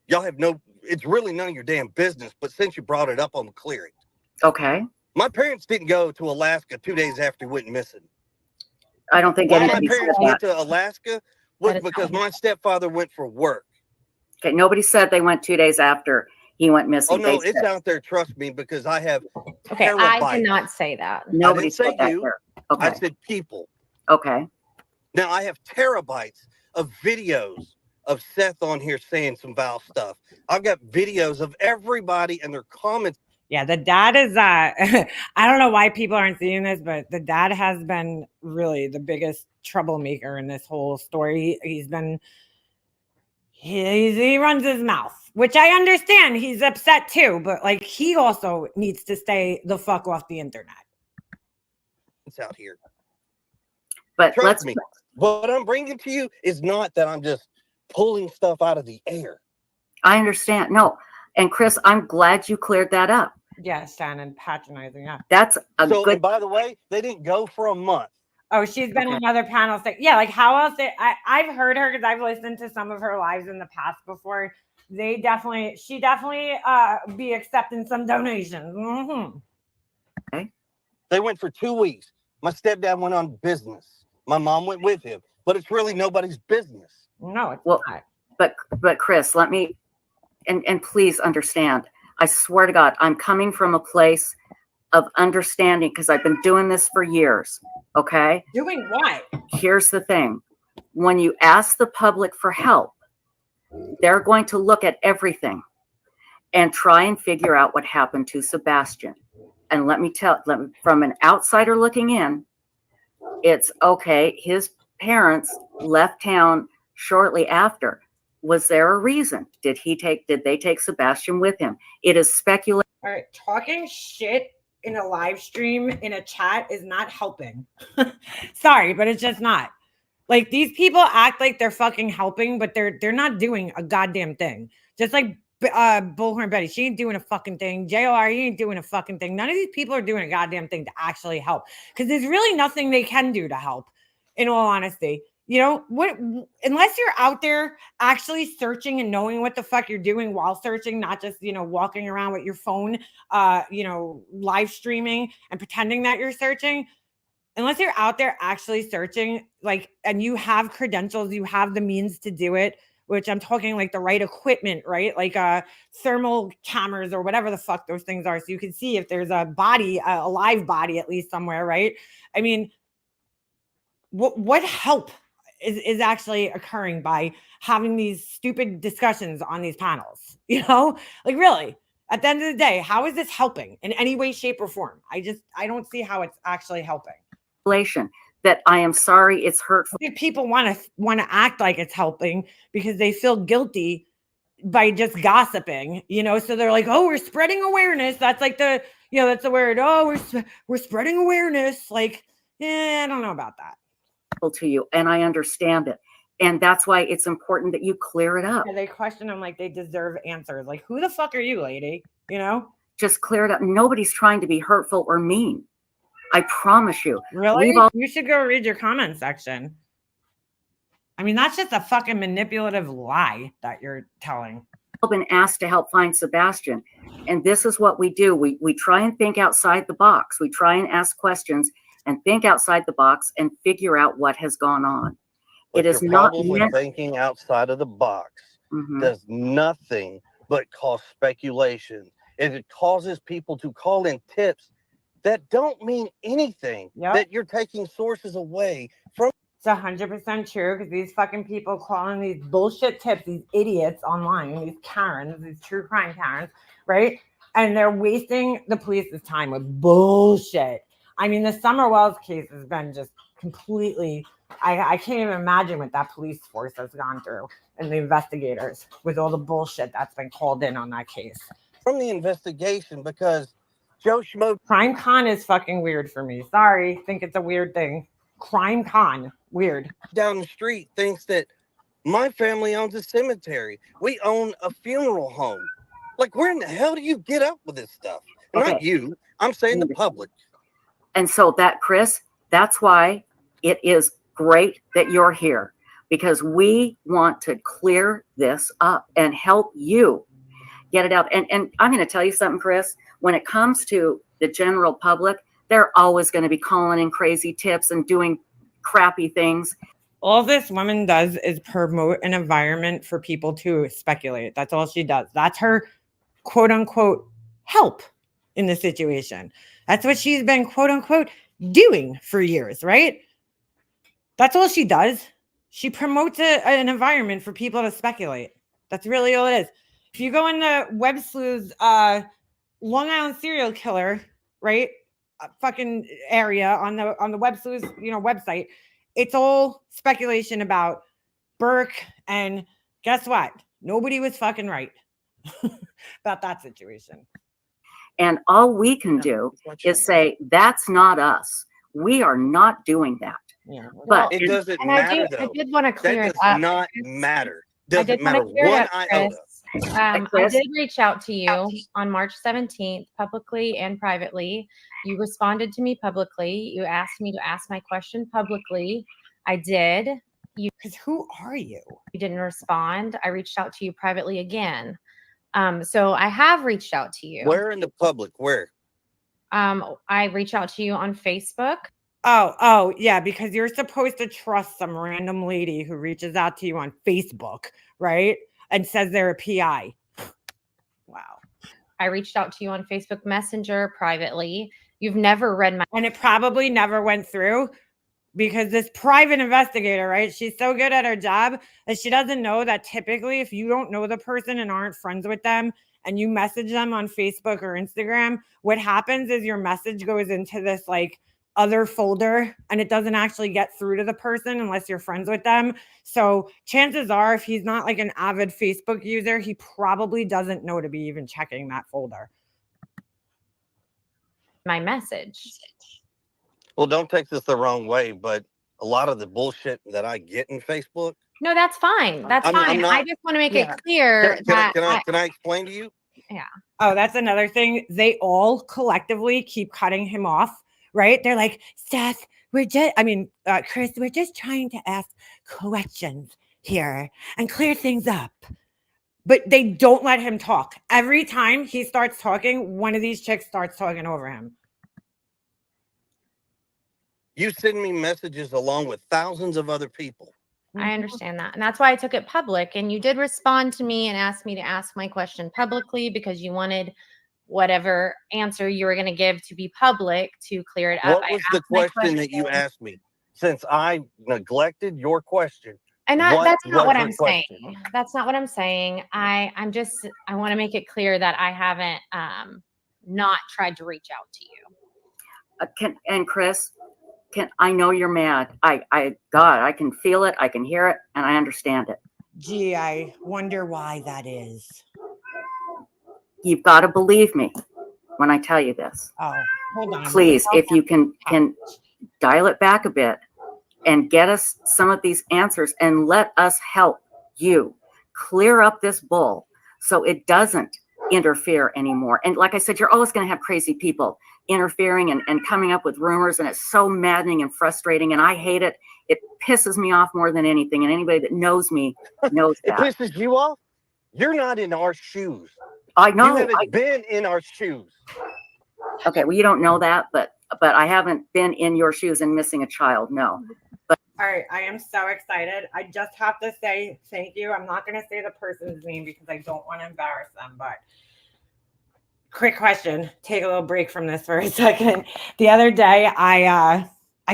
it's really none of your damn business, but since you brought it up, I'm clearing. Okay. My parents didn't go to Alaska 2 days after he went missing. I don't think Why my anybody said parents that. went to Alaska was because my stepfather went for work. Okay, nobody said they went 2 days after he went missing. Oh no, it's out there. Trust me, because I have. Okay, I did not say that. Nobody I didn't say said that you. there. Okay. I said people. Okay. Now I have terabytes of videos of Seth on here saying some vile stuff. I've got videos of everybody and their comments. Yeah, the dad is I don't know why people aren't seeing this, but the dad has been really the biggest troublemaker in this whole story. He runs his mouth, which I understand. He's upset too, but like he also needs to stay the fuck off the internet. It's out here. But Trust me, what I'm bringing to you is not that I'm just pulling stuff out of the air. I understand. No. And Chris, I'm glad you cleared that up. Yeah, Shannon, patronizing. Yeah. That's a good. And by the way, they didn't go for a month. Oh, she's been on other panels. Yeah, like how else? I've heard her because I've listened to some of her lives in the past before. She definitely be accepting some donations. Mm-hmm. Okay. They went for 2 weeks. My stepdad went on business. My mom went with him, but it's really nobody's business. No, it's not. But Chris, let me, and please understand. I swear to God, I'm coming from a place of understanding because I've been doing this for years. Okay. Doing what? Here's the thing. When you ask the public for help, they're going to look at everything and try and figure out what happened to Sebastian. And let me from an outsider looking in, it's okay. His parents left town shortly after. Was there a reason? Did they take Sebastian with him? It is speculated. All right. Talking shit in a live stream in a chat is not helping. Sorry, but it's just not. Like these people act like they're fucking helping, but they're not doing a goddamn thing. Just like Bullhorn Betty, she ain't doing a fucking thing. JOR, he ain't doing a fucking thing. None of these people are doing a goddamn thing to actually help, because there's really nothing they can do to help, in all honesty. Unless you're out there actually searching and knowing what the fuck you're doing while searching, not just, walking around with your phone, live streaming and pretending that you're searching. unless you're out there actually searching, like, and you have credentials, you have the means to do it, which I'm talking like the right equipment, right? Like thermal cameras or whatever the fuck those things are. So you can see if there's a body, a live body at least somewhere, right? I mean, what help is actually occurring by having these stupid discussions on these panels? You know, like really, at the end of the day, how is this helping in any way, shape, or form? I don't see how it's actually helping. That I am sorry, it's hurtful. I think people want to act like it's helping because they feel guilty by just gossiping, you know. So they're like, "Oh, we're spreading awareness." That's like the, you know, that's the word. Oh, we're spreading awareness. Like, I don't know about that. To you, and I understand it, and that's why it's important that you clear it up. Yeah, they question them like they deserve answers. Like, who the fuck are you, lady? You know, just clear it up. Nobody's trying to be hurtful or mean. I promise you. Really? You should go read your comment section. I mean, that's just a fucking manipulative lie that you're telling. I've been asked to help find Sebastian. And this is what we do. We try and think outside the box. We try and ask questions and think outside the box and figure out what has gone on. But it is not problem with thinking outside of the box does nothing but cause speculation. And it causes people to call in tips that don't mean anything, that you're taking sources away from. It's 100% true, because these fucking people calling these bullshit tips, these idiots online, these Karens, these true crime Karens, right? And they're wasting the police's time with bullshit. I mean, the Summer Wells case has been just completely, I can't even imagine what that police force has gone through and the investigators with all the bullshit that's been called in on that case. From the investigation, because Joe Schmo. Crime Con is fucking weird for me. Sorry, think it's a weird thing. Crime Con, weird. Down the street thinks that my family owns a cemetery. We own a funeral home. Like, where in the hell do you get up with this stuff? Not you. I'm saying the public. And so that, Chris, that's why it is great that you're here, because we want to clear this up and help you get it out. And I'm going to tell you something, Chris, when it comes to the general public, they're always going to be calling in crazy tips and doing crappy things. All this woman does is promote an environment for people to speculate. That's all she does. That's her quote unquote help in the situation. That's what she's been quote unquote doing for years, right? That's all she does. She promotes an environment for people to speculate. That's really all it is. If you go in the Web Sleuth's Long Island serial killer, right, fucking area on the Web Sleuth's, you know, website, it's all speculation about Burke, and guess what? Nobody was fucking right about that situation. And all we can do is say, that's not us. We are not doing that. Yeah. But it doesn't matter, though. I did want to clear it up. does not matter. Doesn't matter one iota. I did reach out to you on March 17th, publicly and privately. You responded to me publicly. You asked me to ask my question publicly. I did. Because who are you? You didn't respond. I reached out to you privately again. So I have reached out to you. Where in the public? Where? I reached out to you on Facebook. Oh, yeah, because you're supposed to trust some random lady who reaches out to you on Facebook, right? And says they're a PI. Wow. I reached out to you on Facebook Messenger privately. You've never read my... And it probably never went through, because this private investigator, right? She's so good at her job that she doesn't know that typically if you don't know the person and aren't friends with them and you message them on Facebook or Instagram, what happens is your message goes into this like other folder and it doesn't actually get through to the person unless you're friends with them. So chances are, if he's not like an avid Facebook user, he probably doesn't know to be even checking that folder. My message. Well, don't take this the wrong way, but a lot of the bullshit that I get in Facebook. No, that's fine. That's fine. I just want to make it clear Can I explain to you? Yeah. Oh, that's another thing. They all collectively keep cutting him off, right? They're like, Seth, Chris, we're just trying to ask questions here and clear things up. But they don't let him talk. Every time he starts talking, one of these chicks starts talking over him. You send me messages along with thousands of other people. I understand that. And that's why I took it public. And you did respond to me and ask me to ask my question publicly because you wanted whatever answer you were going to give to be public to clear it up. What was the question that you asked me? Since I neglected your question, And that's not what I'm question? saying. That's not what I'm saying. I want to make it clear that I haven't not tried to reach out to you. And Chris, I know you're mad. God, I can feel it. I can hear it, and I understand it. Gee, I wonder why that is. You've got to believe me when I tell you this. Oh, hold on. Please, if you can dial it back a bit and get us some of these answers and let us help you clear up this bull so it doesn't interfere anymore. And like I said, you're always going to have crazy people interfering and coming up with rumors, and it's so maddening and frustrating, and I hate it. It pisses me off more than anything, and anybody that knows me knows that. It pisses you off? You're not in our shoes. I know. You haven't been in our shoes. Okay, well, you don't know that, but I haven't been in your shoes and missing a child, no. But all right, I am so excited. I just have to say thank you. I'm not going to say the person's name because I don't want to embarrass them, but quick question. Take a little break from this for a second. The other day, I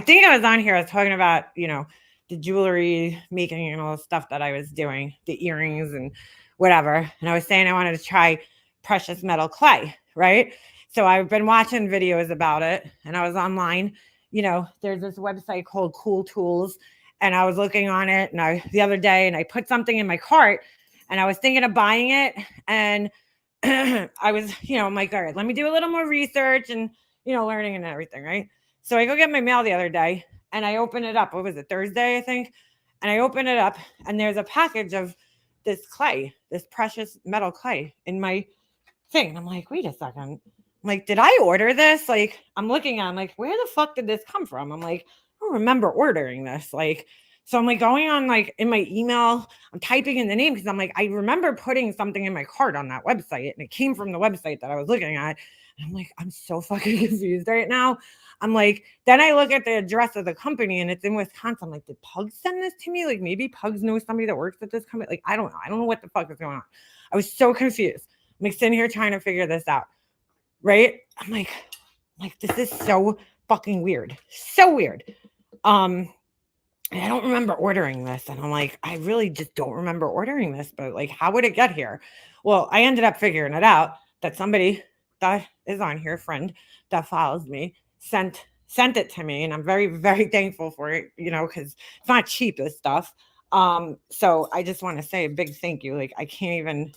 think I was on here. I was talking about, the jewelry making and all the stuff that I was doing, the earrings and whatever. And I was saying I wanted to try precious metal clay, right? So I've been watching videos about it, and I was online. There's this website called Cool Tools, and I was looking on it the other day, and I put something in my cart, and I was thinking of buying it, and I was, I'm like, all right, let me do a little more research and, learning and everything, right? So I go get my mail the other day, and I open it up. What was it, Thursday, I think? And I open it up, and there's a package of this clay, this precious metal clay in my thing. And I'm like, wait a second. I'm like, did I order this? Like, I'm looking at, I'm like, where the fuck did this come from? I'm like, I don't remember ordering this. Like, so I'm like going on like in my email, I'm typing in the name because I'm like, I remember putting something in my cart on that website, and it came from the website that I was looking at. And I'm like, I'm so fucking confused right now. I'm like, then I look at the address of the company, and it's in Wisconsin. I'm like, did Pugs send this to me? Like, maybe Pugs knows somebody that works at this company. Like, I don't know. I don't know what the fuck is going on. I was so confused. I'm like sitting here trying to figure this out. Right? I'm like, this is so fucking weird. So weird. And I don't remember ordering this. And I'm like, I really just don't remember ordering this, but like, how would it get here? Well, I ended up figuring it out that somebody that is on here, friend that follows me, sent it to me. And I'm very, very thankful for it, because it's not cheap, this stuff. So I just want to say a big thank you. Like, I can't even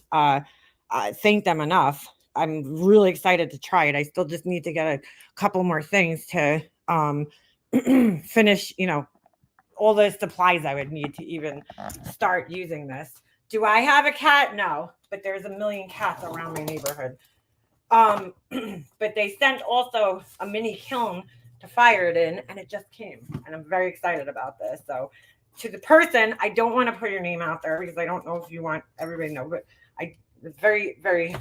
thank them enough. I'm really excited to try it. I still just need to get a couple more things to finish, all the supplies I would need to even start using this. Do I have a cat? No, but there's a million cats around my neighborhood. But they sent also a mini kiln to fire it in, and it just came, and I'm very excited about this. So to the person, I don't want to put your name out there because I don't know if you want everybody to know, but I was very, very,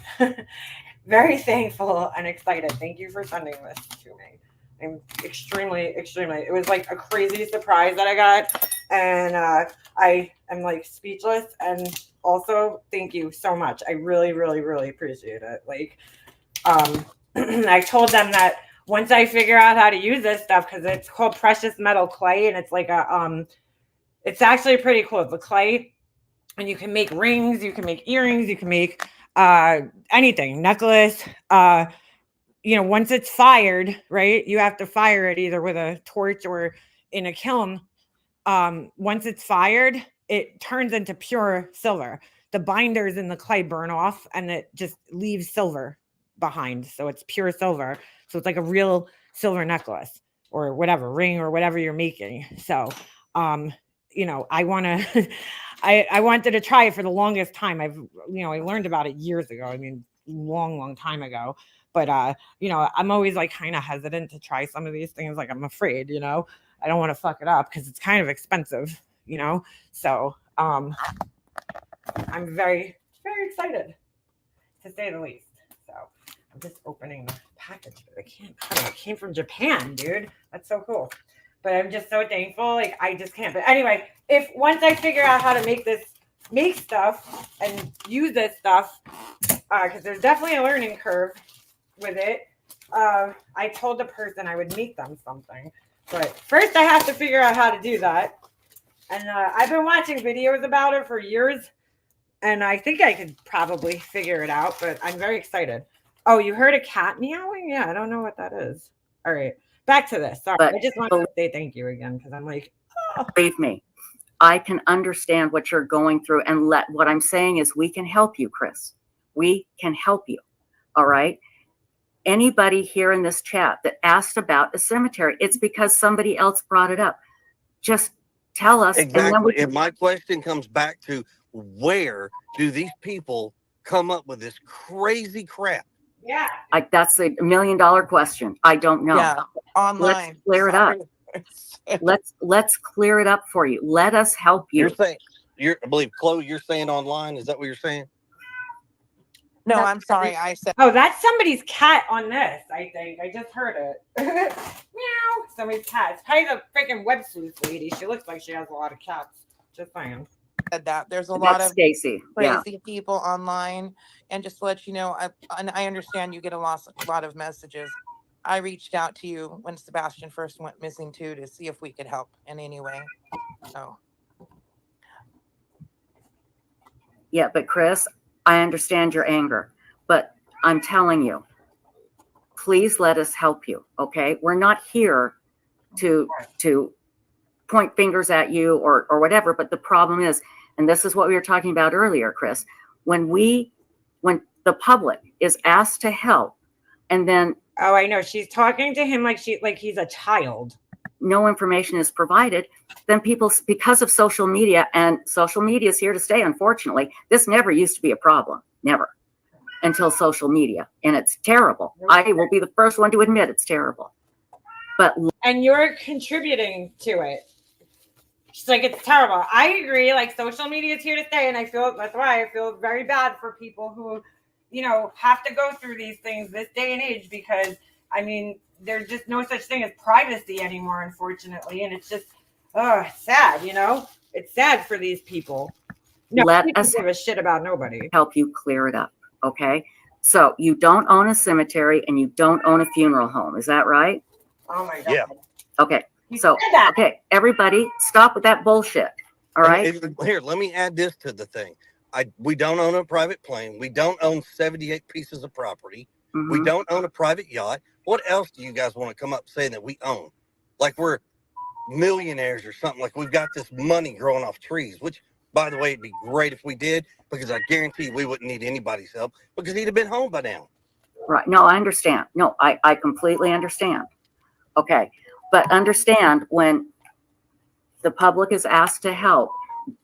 very thankful and excited. Thank you for sending this to me. I'm extremely, it was like a crazy surprise that I got. And I am like speechless. And also, thank you so much. I really, really, really appreciate it. Like, I told them that once I figure out how to use this stuff, because it's called precious metal clay, and it's like it's actually pretty cool. It's a clay, and you can make rings, you can make earrings, you can make anything, necklace. Once it's fired, right, you have to fire it either with a torch or in a kiln. Once it's fired, it turns into pure silver. The binders in the clay burn off, and it just leaves silver behind. So it's pure silver. So it's like a real silver necklace or whatever, ring or whatever you're making. So, I want to, I wanted to try it for the longest time. I learned about it years ago. I mean, long time ago. But, I'm always like kind of hesitant to try some of these things. Like, I'm afraid, I don't want to fuck it up because it's kind of expensive, So I'm very, very excited, to say the least. So I'm just opening the package, but I can't cut it. It came from Japan, dude. That's so cool. but I'm just so thankful. Like, I just can't. But anyway, if once I figure out how to make stuff and use this stuff, because there's definitely a learning curve with it. I told the person I would make them something, but first I have to figure out how to do that. And I've been watching videos about it for years, and I think I could probably figure it out, but I'm very excited. Oh, you heard a cat meowing? Yeah, I don't know what that is. All right, back to this. Sorry, But I just wanted to say thank you again, because I'm like, oh. Believe me, I can understand what you're going through, and what I'm saying is we can help you, Chris. We can help you. All right. Anybody here in this chat that asked about a cemetery, it's because somebody else brought it up. Just tell us. Exactly. And my question comes back to, where do these people come up with this crazy crap? Yeah. That's a $1 million question. I don't know. Yeah, online. Let's clear it up. Let's clear it up for you. Let us help you. You're saying, I believe, Chloe, you're saying online. Is that what you're saying? No, I'm sorry. I said. Oh, that's somebody's cat on this, I think. I just heard it. Meow. Somebody's cat. It's probably the freaking web sleuth lady. She looks like she has a lot of cats. Just saying. That there's a lot of Stacy. crazy people online, and just to let you know, I understand you get a lot of messages. I reached out to you when Sebastian first went missing too, to see if we could help in any way. So yeah, but Chris, I understand your anger, but I'm telling you, please let us help you. Okay, we're not here to point fingers at you or whatever, but the problem is, and this is what we were talking about earlier, Chris, when the public is asked to help, and then oh, I know, she's talking to him like he's a child, no information is provided, then people, because of social media, and social media is here to stay, unfortunately. This never used to be a problem, never, until social media, and it's terrible. I will be the first one to admit it's terrible. And you're contributing to it. She's like, it's terrible. I agree. Like, social media is here to stay, and that's why I feel very bad for people who, have to go through these things this day and age, because I mean, there's just no such thing as privacy anymore, unfortunately, and it's just, sad. It's sad for these people. No, let people us give a shit about nobody. Help you clear it up, okay? So you don't own a cemetery and you don't own a funeral home, is that right? Oh my God. Yeah. Okay. So, okay, everybody, stop with that bullshit. All right. Here, let me add this to the thing. We don't own a private plane. We don't own 78 pieces of property. Mm-hmm. We don't own a private yacht. What else do you guys want to come up saying that we own? Like we're millionaires or something. Like we've got this money growing off trees, which, by the way, it'd be great if we did, because I guarantee we wouldn't need anybody's help, because he'd have been home by now. Right. No, I understand. No, I completely understand. Okay. But understand, when the public is asked to help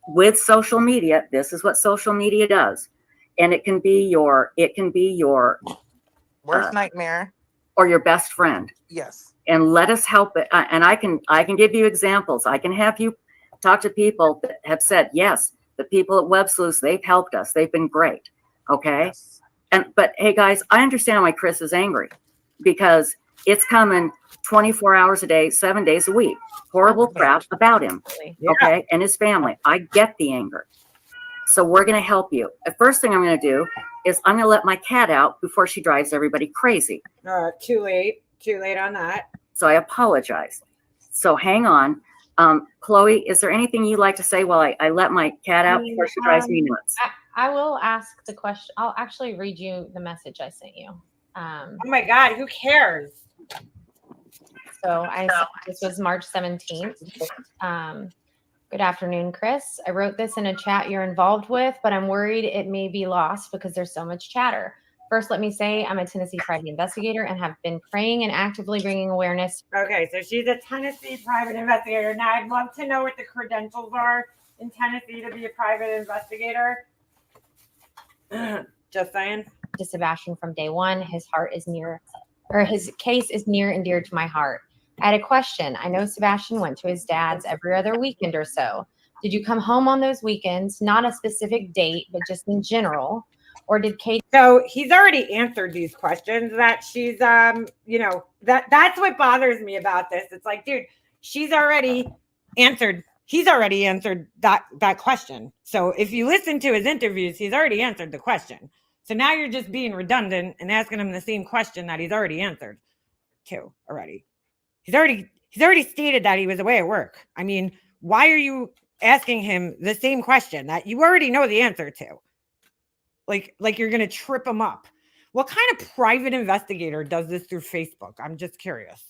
with social media, this is what social media does. And it can be your worst nightmare or your best friend. Yes. And let us help it. And I can give you examples. I can have you talk to people that have said, yes, the people at Web Sleuths, they've helped us. They've been great. Okay. Yes. But hey guys, I understand why Chris is angry, because it's coming 24 hours a day, 7 days a week. Horrible crap about him. Okay. And his family. I get the anger. So we're going to help you. The first thing I'm going to do is I'm going to let my cat out before she drives everybody crazy. Too late on that. So I apologize. So hang on. Chloe, is there anything you'd like to say while I let my cat out before she drives me nuts? I will ask the question. I'll actually read you the message I sent you. Oh my God, who cares? So this was March 17th. Good afternoon, Chris. I wrote this in a chat you're involved with, but I'm worried it may be lost because there's so much chatter. First, let me say I'm a Tennessee private investigator and have been praying and actively bringing awareness. Okay, so she's a Tennessee private investigator. Now, I'd love to know what the credentials are in Tennessee to be a private investigator. Just saying. To Sebastian from day one, his case is near and dear to my heart. I had a question. I know Sebastian went to his dad's every other weekend or so. Did you come home on those weekends? Not a specific date, but just in general. Or did Kate? So he's already answered these questions that she's, that's what bothers me about this. It's like, dude, He's already answered that question. So if you listen to his interviews, he's already answered the question. So now you're just being redundant and asking him the same question that he's already answered to already. He's already stated that he was away at work. I mean, why are you asking him the same question that you already know the answer to? Like you're going to trip him up. What kind of private investigator does this through Facebook? I'm just curious.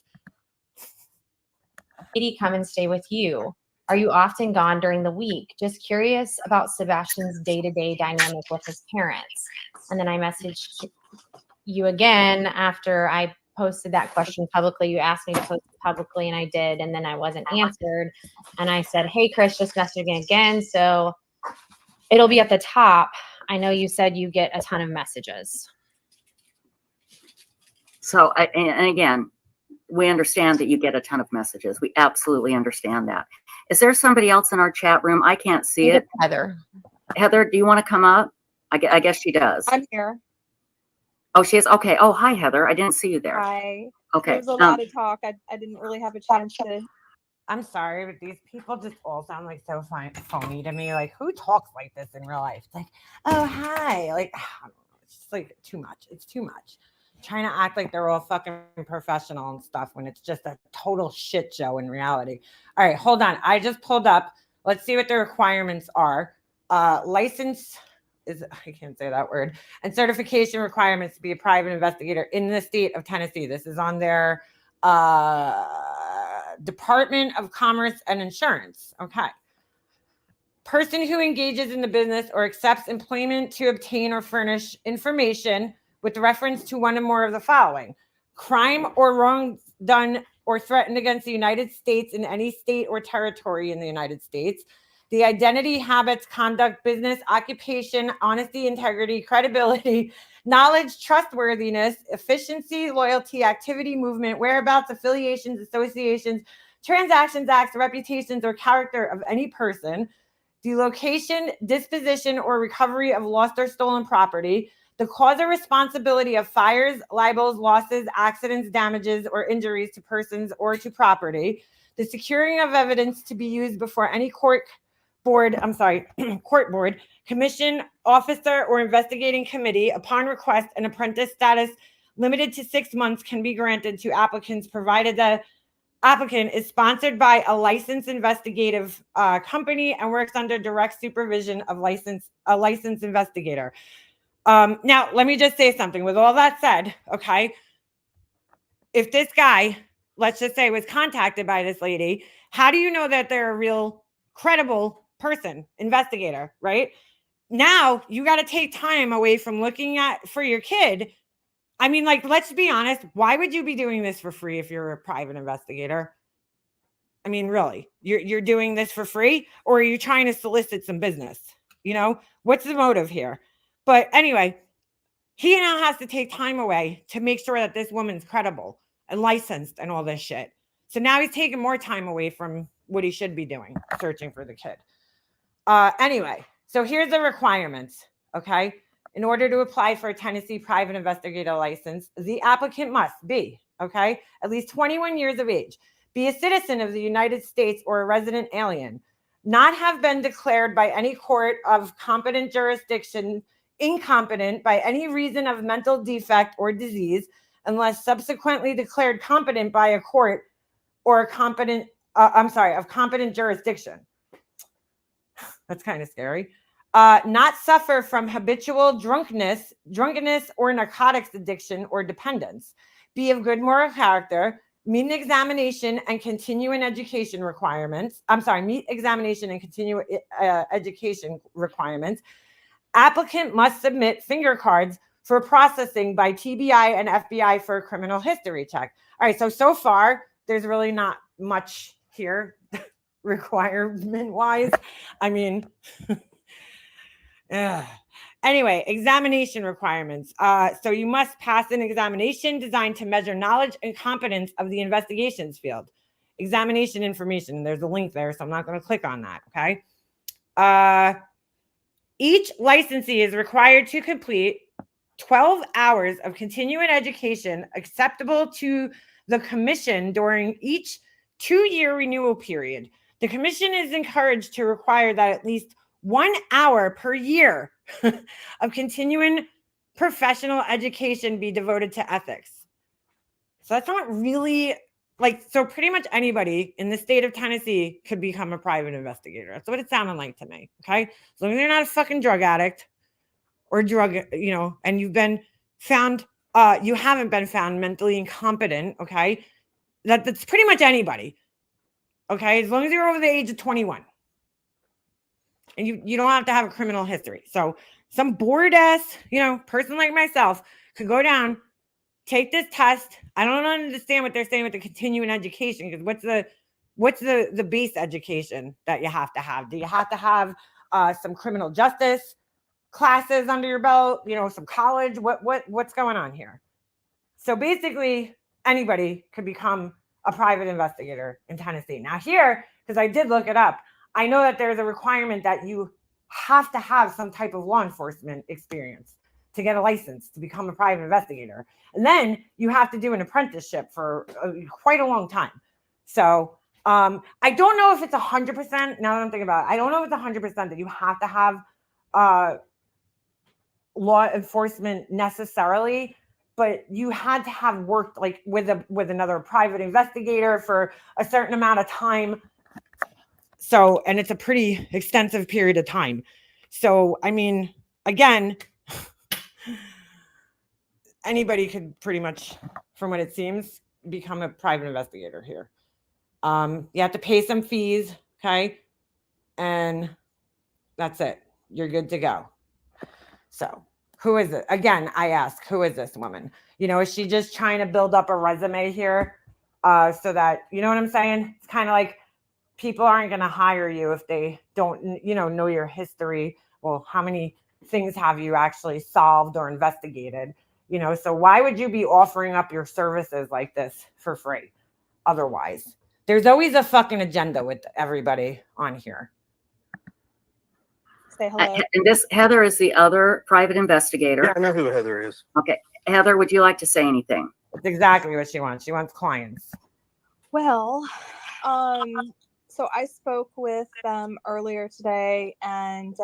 Katie, come and stay with you. Are you often gone during the week? Just curious about Sebastian's day-to-day dynamic with his parents. And then I messaged you again after I posted that question publicly. You asked me to post it publicly, and I did, and then I wasn't answered. And I said, hey, Chris, just messaging again. So it'll be at the top. I know you said you get a ton of messages. So, and again, we understand that you get a ton of messages. We absolutely understand that. Is there somebody else in our chat room? I can't see it. Heather. Heather, do you want to come up? I guess she does. I'm here. Oh, she is. Okay. Oh, hi, Heather. I didn't see you there. Hi. Okay. There was a lot of talk. I didn't really have a chance to. I'm sorry, but these people just all sound like so phony to me. Like, who talks like this in real life? It's like, oh, hi. Like, I don't know. It's just like too much. It's too much. Trying to act like they're all fucking professional and stuff when it's just a total shit show in reality. All right, hold on. I just pulled up. Let's see what the requirements are. License is, I can't say that word, and certification requirements to be a private investigator in the state of Tennessee. This is on their Department of Commerce and Insurance. Okay. Person who engages in the business or accepts employment to obtain or furnish information with reference to one or more of the following: crime or wrong done or threatened against the United States in any state or territory in the United States, the identity, habits, conduct, business, occupation, honesty, integrity, credibility, knowledge, trustworthiness, efficiency, loyalty, activity, movement, whereabouts, affiliations, associations, transactions, acts, reputations, or character of any person, the location, disposition, or recovery of lost or stolen property, the cause or responsibility of fires, libels, losses, accidents, damages, or injuries to persons or to property, the securing of evidence to be used before any court board, commission, officer, or investigating committee. Upon request, an apprentice status limited to 6 months can be granted to applicants, provided the applicant is sponsored by a licensed investigative company and works under direct supervision of a licensed investigator. Now, let me just say something. With all that said, okay, if this guy, let's just say, was contacted by this lady, how do you know that they're a real credible person, investigator, right? Now, you got to take time away from looking at for your kid. I mean, like, let's be honest. Why would you be doing this for free if you're a private investigator? I mean, really, you're doing this for free, or are you trying to solicit some business? You know, what's the motive here? But anyway, he now has to take time away to make sure that this woman's credible and licensed and all this shit. So now he's taking more time away from what he should be doing, searching for the kid. Anyway, so here's the requirements, okay? In order to apply for a Tennessee private investigator license, the applicant must be, okay, at least 21 years of age, be a citizen of the United States or a resident alien, not have been declared by any court of competent jurisdiction incompetent by any reason of mental defect or disease, unless subsequently declared competent by a court or of competent jurisdiction. That's kind of scary. Not suffer from habitual drunkenness, or narcotics addiction or dependence. Be of good moral character. Meet examination and continuing education requirements. Meet examination and continue education requirements. Applicant must submit finger cards for processing by TBI and FBI for a criminal history check. All right, so far, there's really not much here requirement-wise. I mean, anyway, examination requirements. So you must pass an examination designed to measure knowledge and competence of the investigations field. Examination information, there's a link there, so I'm not going to click on that, okay? Each licensee is required to complete 12 hours of continuing education acceptable to the commission during each 2-year renewal period. The commission is encouraged to require that at least 1 hour per year of continuing professional education be devoted to ethics. So that's not really so pretty much anybody in the state of Tennessee could become a private investigator. That's what it sounded like to me. Okay. As long as you're not a fucking drug addict or and you've been found, you haven't been found mentally incompetent. Okay. That's pretty much anybody. Okay. As long as you're over the age of 21 and you don't have to have a criminal history. So some bored ass, person like myself could go down, take this test. I don't understand what they're saying with the continuing education, because what's the base education that you have to have? Do you have to have some criminal justice classes under your belt? Some college? What's going on here? So basically, anybody could become a private investigator in Tennessee. Now here, because I did look it up, I know that there's a requirement that you have to have some type of law enforcement experience to get a license to become a private investigator. And then you have to do an apprenticeship for quite a long time. So I don't know if it's 100%. Now that I'm thinking about it, I don't know if it's 100% that you have to have law enforcement necessarily, but you had to have worked with another private investigator for a certain amount of time. So, and it's a pretty extensive period of time. So, I mean, again, anybody could pretty much, from what it seems, become a private investigator here. You have to pay some fees, okay? And that's it. You're good to go. So, who is it? Again, I ask, who is this woman? Is she just trying to build up a resume here so that, you know what I'm saying? It's kind of like people aren't going to hire you if they don't, know your history. Well, how many things have you actually solved or investigated? So why would you be offering up your services like this for free? Otherwise, there's always a fucking agenda with everybody on here. Say hello. And this Heather is the other private investigator. Yeah, I know who Heather is. Okay. Heather, would you like to say anything? That's exactly what she wants. She wants clients. Well, so I spoke with them earlier today, and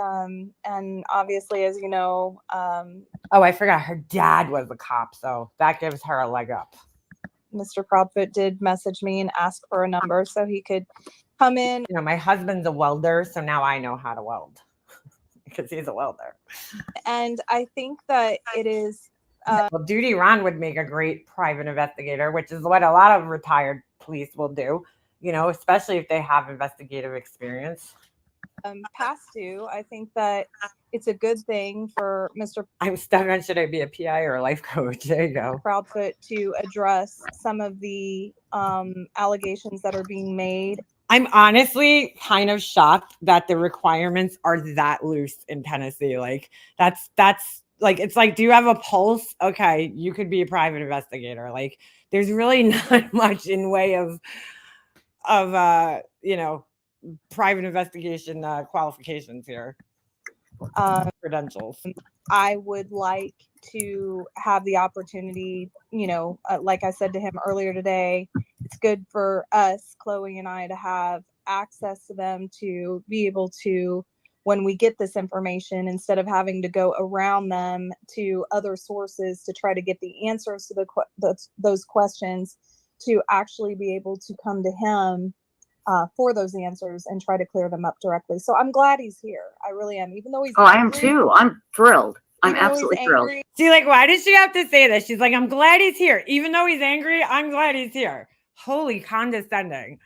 obviously, as you know, oh, I forgot her dad was a cop, so that gives her a leg up. Mr. Proudfoot did message me and ask for a number so he could come in. My husband's a welder, so now I know how to weld because he's a welder. And I think that it is. Well, Duty Ron would make a great private investigator, which is what a lot of retired police will do, especially if they have investigative experience. Past due, I think that it's a good thing for Mr. I'm stuck on, should I be a PI or a life coach? There you go. Proudfoot to address some of the allegations that are being made. I'm honestly kind of shocked that the requirements are that loose in Tennessee. That's it's like, do you have a pulse? Okay, you could be a private investigator. There's really not much in way of private investigation qualifications here. Credentials. I would like to have the opportunity, like I said to him earlier today, it's good for us, Chloe and I, to have access to them, to be able to, when we get this information, instead of having to go around them to other sources to try to get the answers to those questions, to actually be able to come to him for those answers and try to clear them up directly. So I'm glad he's here. I really am. Even though he's angry, I am too. I'm thrilled. I'm absolutely thrilled. See, why did she have to say this? She's like, I'm glad he's here. Even though he's angry, I'm glad he's here. Holy condescending.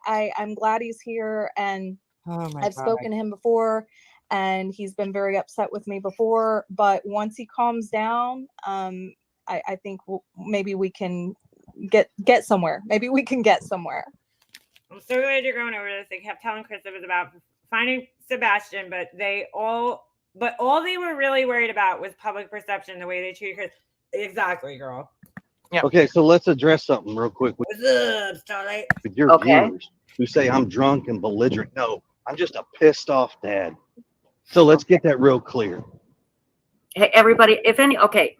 I'm glad he's here, and I've God. spoken to him before, and he's been very upset with me before. But once he calms down, I think maybe we can get somewhere. Maybe we can get somewhere. I'm so glad you're going over this. They kept telling Chris it was about finding Sebastian, but all they were really worried about was public perception, the way they treated Chris. Exactly, girl. Yeah. Okay, so let's address something real quick with Starlight? Your viewers who say I'm drunk and belligerent. No, I'm just a pissed off dad. So let's get that real clear. Hey, everybody, if any, okay,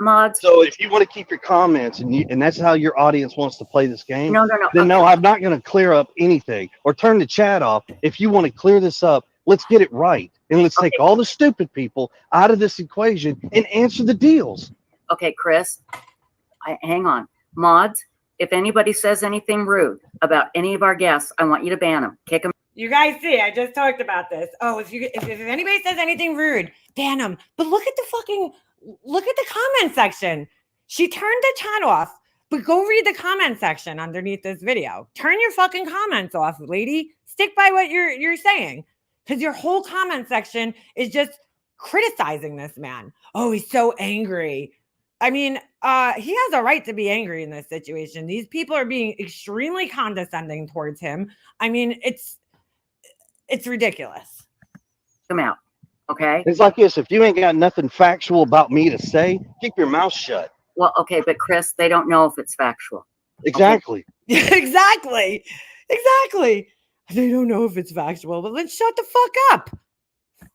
mods. So if you want to keep your comments and that's how your audience wants to play this game, No. then Okay. no, I'm not going to clear up anything or turn the chat off. If you want to clear this up, let's get it right. And let's take all the stupid people out of this equation and answer the deals. Okay, Chris, hang on. Mods, if anybody says anything rude about any of our guests, I want you to ban them. Kick them. You guys see, I just talked about this. Oh, if anybody says anything rude, ban them. But look at the comment section. She turned the chat off, but go read the comment section underneath this video. Turn your fucking comments off, lady. Stick by what you're saying, because your whole comment section is just criticizing this man. Oh, he's so angry. I mean, he has a right to be angry in this situation. These people are being extremely condescending towards him. I mean, it's ridiculous. Come out. Okay. It's like this. If you ain't got nothing factual about me to say, keep your mouth shut. Well, okay, but Chris, they don't know if it's factual. Exactly. Okay. Exactly. They don't know if it's factual, but let's shut the fuck up.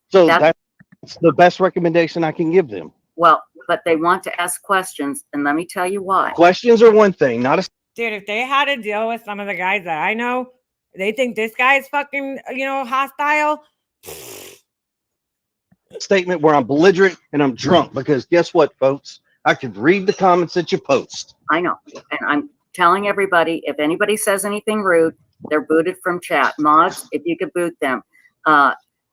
So that's the best recommendation I can give them. Well, but they want to ask questions, and let me tell you why. Questions are one thing, not a Dude, if they had to deal with some of the guys that I know, they think this guy is fucking, hostile. statement where I'm belligerent and I'm drunk, because guess what, folks? I could read the comments that you post. I know. And I'm telling everybody, if anybody says anything rude, they're booted from chat. Mods, if you could boot them.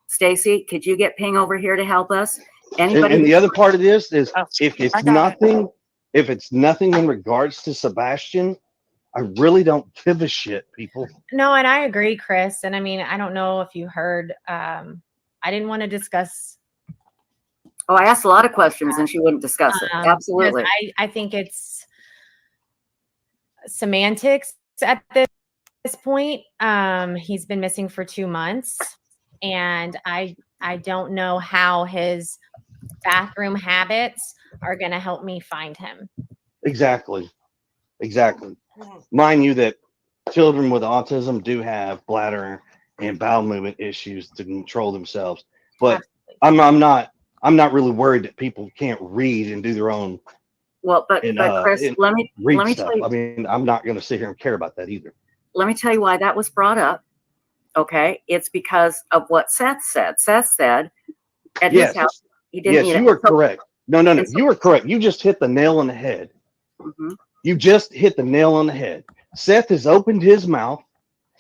Stacy, could you get Ping over here to help us? Anybody? And the other part of this is if it's nothing in regards to Sebastian, I really don't give a shit, people. No, and I agree, Chris. And I mean, I don't know if you heard, I didn't want to discuss. Oh, I asked a lot of questions and she wouldn't discuss it. Absolutely. I think it's semantics at this point. He's been missing for 2 months, and I don't know how his bathroom habits are going to help me find him. Exactly. Mind you that children with autism do have bladder and bowel movement issues to control themselves, but Absolutely. I'm not really worried that people can't read and do their own. Well, but Chris, let me tell you. I mean, I'm not going to sit here and care about that either. Let me tell you why that was brought up. Okay, it's because of what Seth said. Seth said at his house he didn't. Yes, you are correct. No, you are correct. You just hit the nail on the head. Mm-hmm. You just hit the nail on the head. Seth has opened his mouth.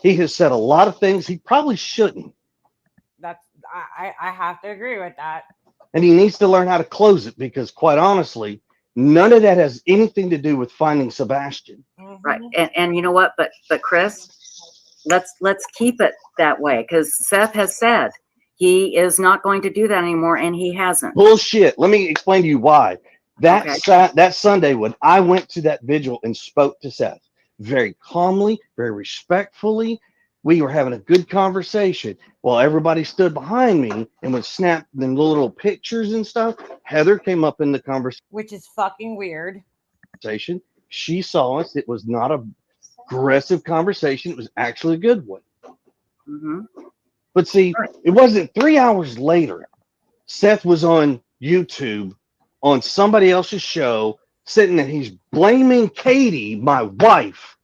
He has said a lot of things he probably shouldn't. I have to agree with that. And he needs to learn how to close it, because quite honestly, none of that has anything to do with finding Sebastian. Mm-hmm. Right. And you know what? But Chris, let's keep it that way, because Seth has said he is not going to do that anymore, and he hasn't. Bullshit. Let me explain to you why. That Sunday when I went to that vigil and spoke to Seth very calmly, very respectfully, we were having a good conversation. While everybody stood behind me and would snap them little pictures and stuff, Heather came up in the conversation. Which is fucking weird. She saw us. It was not a aggressive conversation. It was actually a good one. Mm-hmm. But see, it wasn't 3 hours later. Seth was on YouTube on somebody else's show, sitting and he's blaming Katie, my wife,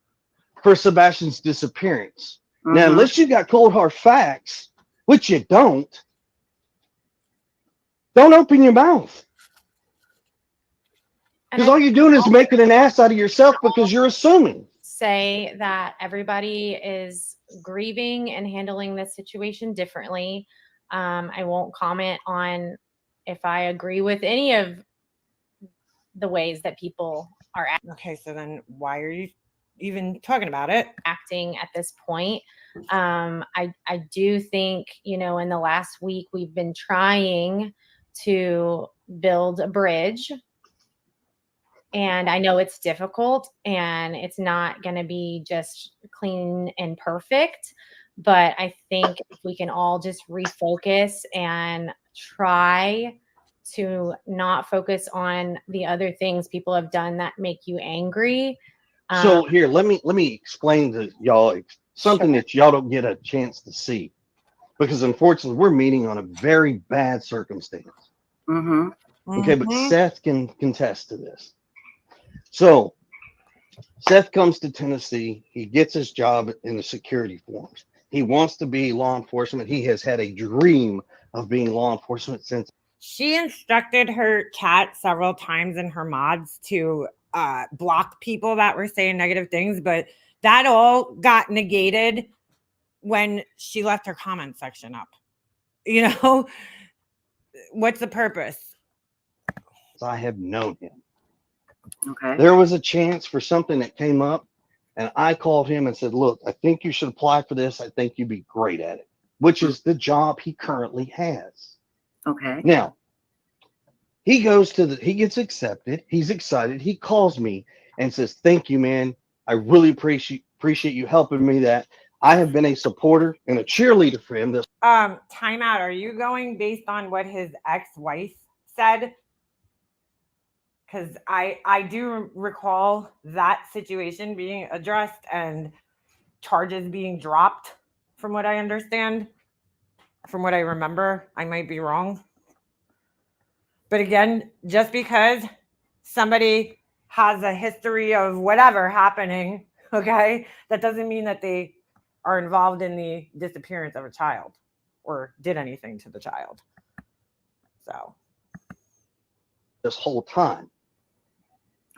for Sebastian's disappearance. Mm-hmm. Now, unless you got cold hard facts, which you don't open your mouth. Because all you're doing is making an ass out of yourself because you're assuming. Say that everybody is grieving and handling this situation differently. I won't comment on if I agree with any of the ways that people are Okay, so then why are you even talking about it? acting at this point. I do think, in the last week we've been trying to build a bridge, and I know it's difficult and it's not going to be just clean and perfect, but I think if we can all just refocus and try to not focus on the other things people have done that make you angry. So here, let me explain to y'all something that y'all don't get a chance to see, because unfortunately we're meeting on a very bad circumstance. Mm-hmm. Okay, but Seth can contest to this. So Seth comes to Tennessee. He gets his job in the security force. He wants to be law enforcement. He has had a dream of being law enforcement since. She instructed her cat several times in her mods to block people that were saying negative things, but that all got negated when she left her comment section up. You know, what's the purpose? I have known him. Okay. There was a chance for something that came up, and I called him and said, look, I think you should apply for this. I think you'd be great at it, which is the job he currently has. Okay. Now, he gets accepted. He's excited. He calls me and says, thank you, man. I really appreciate you helping me that. I have been a supporter and a cheerleader for him. Time out. Are you going based on what his ex-wife said? Because I do recall that situation being addressed and charges being dropped, from what I understand, from what I remember. I might be wrong. But again, just because somebody has a history of whatever happening, okay, that doesn't mean that they are involved in the disappearance of a child or did anything to the child. So This whole time.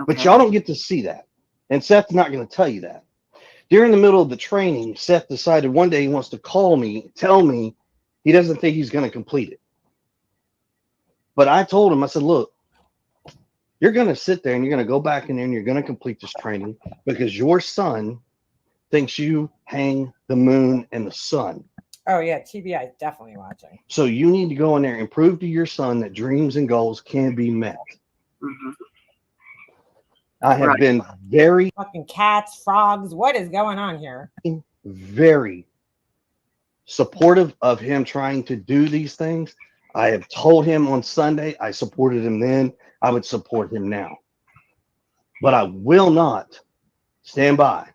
Okay. But y'all don't get to see that. And Seth's not going to tell you that. During the middle of the training, Seth decided one day he wants to call me, tell me he doesn't think he's going to complete it. But I told him, I said, look, you're going to sit there and you're going to go back in there and you're going to complete this training because your son thinks you hang the moon and the sun. oh yeah, TBI is definitely watching. So you need to go in there and prove to your son that dreams and goals can be met. Mm-hmm. I have been very fucking cats, frogs. What is going on here? Very supportive of him trying to do these things. I have told him on Sunday, I supported him then. I would support him now. But I will not stand by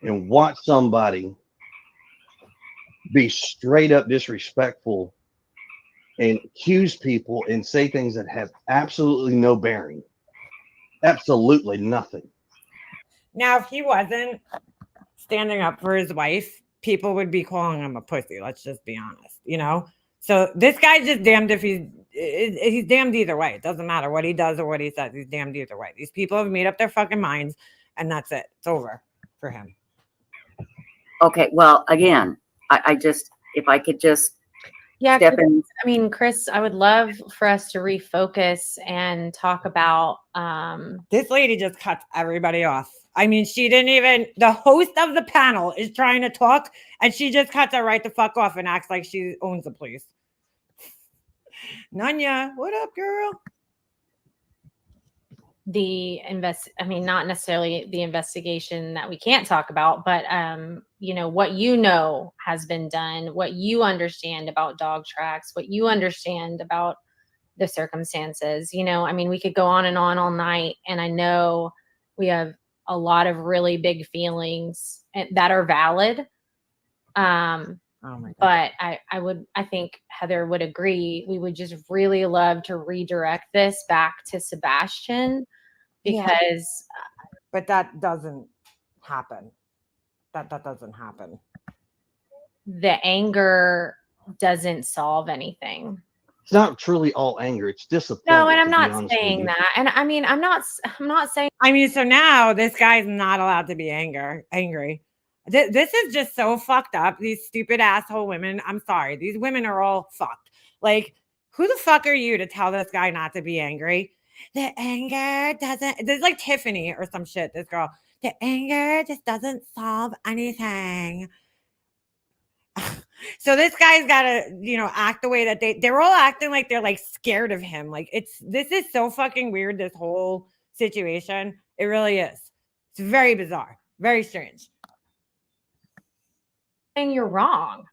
and watch somebody be straight up disrespectful and accuse people and say things that have absolutely no bearing. Absolutely nothing. Now, if he wasn't standing up for his wife, people would be calling him a pussy. Let's just be honest, you know? So this guy's just damned if he's damned either way. It doesn't matter what he does or what he says. He's damned either way. These people have made up their fucking minds, and that's it. It's over for him. Okay. Well, again, I just, if I could just step in. I mean, Chris, I would love for us to refocus and talk about. This lady just cuts everybody off. I mean, she didn't even, the host of the panel is trying to talk and she just cuts her right the fuck off and acts like she owns the place. Nanya, what up, girl? I mean, not necessarily the investigation that we can't talk about, but you know, what you know has been done, what you understand about dog tracks, what you understand about the circumstances. You know, I mean, we could go on and on all night, and I know we have a lot of really big feelings that are valid. Oh my God. But I think Heather would agree. We would just really love to redirect this back to Sebastian because. But that doesn't happen. That doesn't happen. The anger doesn't solve anything. It's not truly all anger. It's disappointment. No, and I'm not saying that. And I mean, I'm not saying. I mean, so now this guy's not allowed to be angry. This is just so fucked up. These stupid asshole women. I'm sorry. These women are all fucked. Like, who the fuck are you to tell this guy not to be angry? The anger doesn't. There's like Tiffany or some shit. This girl. The anger just doesn't solve anything. So this guy's got to, you know, act the way that they're all acting like they're like scared of him. Like this is so fucking weird. This whole situation. It really is. It's very bizarre. Very strange. You're wrong.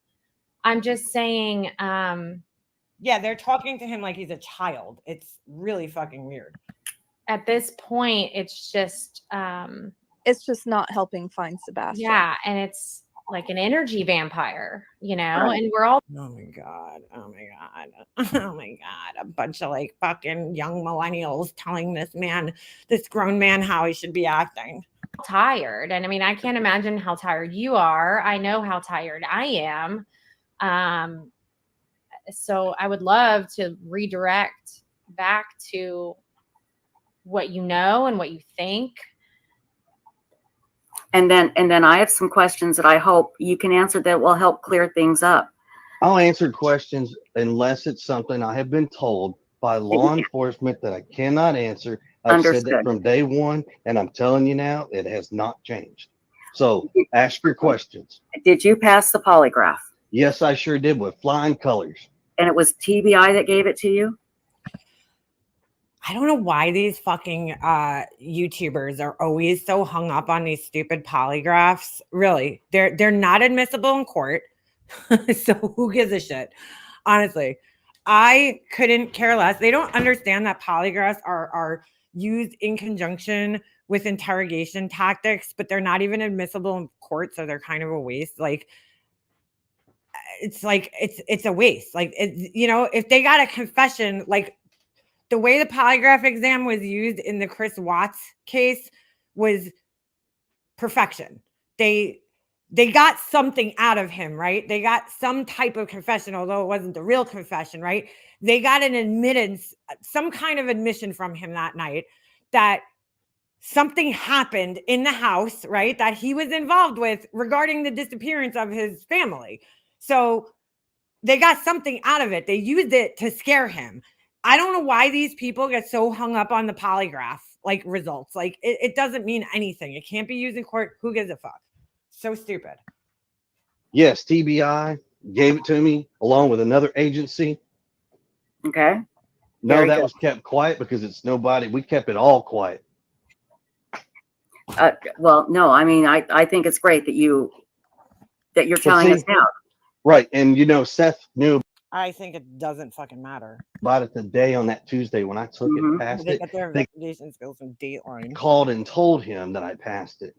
I'm just saying. Yeah, they're talking to him like he's a child. It's really fucking weird. At this point, it's just not helping find Sebastian. Yeah, and it's like an energy vampire, you know, right. And we're all, oh my God, oh my God, a bunch of like fucking young millennials telling this grown man how he should be acting. Tired. And I mean, I can't imagine how tired you are. I know how tired I am. So I would love to redirect back to what you know and what you think. And then I have some questions that I hope you can answer that will help clear things up. I'll answer questions unless it's something I have been told by law enforcement that I cannot answer. I've said that from day one, and I'm telling you now, it has not changed. So ask your questions. Did you pass the polygraph? Yes, I sure did, with flying colors. And it was TBI that gave it to you? I don't know why these fucking YouTubers are always so hung up on these stupid polygraphs. Really, they're not admissible in court. So who gives a shit? Honestly, I couldn't care less. They don't understand that polygraphs are used in conjunction with interrogation tactics, but they're not even admissible in court, so they're kind of a waste. Like it's a waste. Like you know, if they got a confession, like the way the polygraph exam was used in the Chris Watts case was perfection. They got something out of him, right? They got some type of confession, although it wasn't the real confession, right? They got an admittance, some kind of admission from him that night that something happened in the house, right? That he was involved with regarding the disappearance of his family. So they got something out of it. They used it to scare him. I don't know why these people get so hung up on the polygraph like results. Like it doesn't mean anything. It can't be used in court. Who gives a fuck? So stupid. Yes, TBI gave it to me along with another agency. Okay. No, that was kept quiet because it's nobody. We kept it all quiet. Well, no, I mean, I think it's great that you're telling us now. Right. And you know, Seth knew. I think it doesn't fucking matter. About it the day on that Tuesday when I took it past they it. Got their investigation skills from Dateline. Called and told him that I passed it.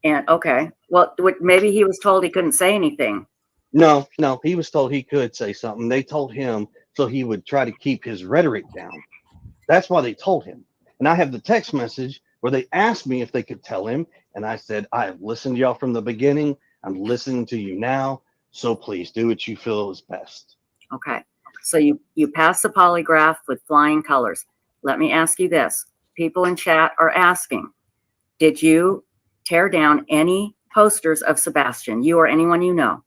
And okay, well, maybe he was told he couldn't say anything. No, he was told he could say something. They told him so he would try to keep his rhetoric down. That's why they told him. And I have the text message where they asked me if they could tell him. And I said, I have listened to y'all from the beginning. I'm listening to you now. So please do what you feel is best. Okay. So you passed the polygraph with flying colors. Let me ask you this. People in chat are asking, did you tear down any posters of Sebastian, you or anyone you know?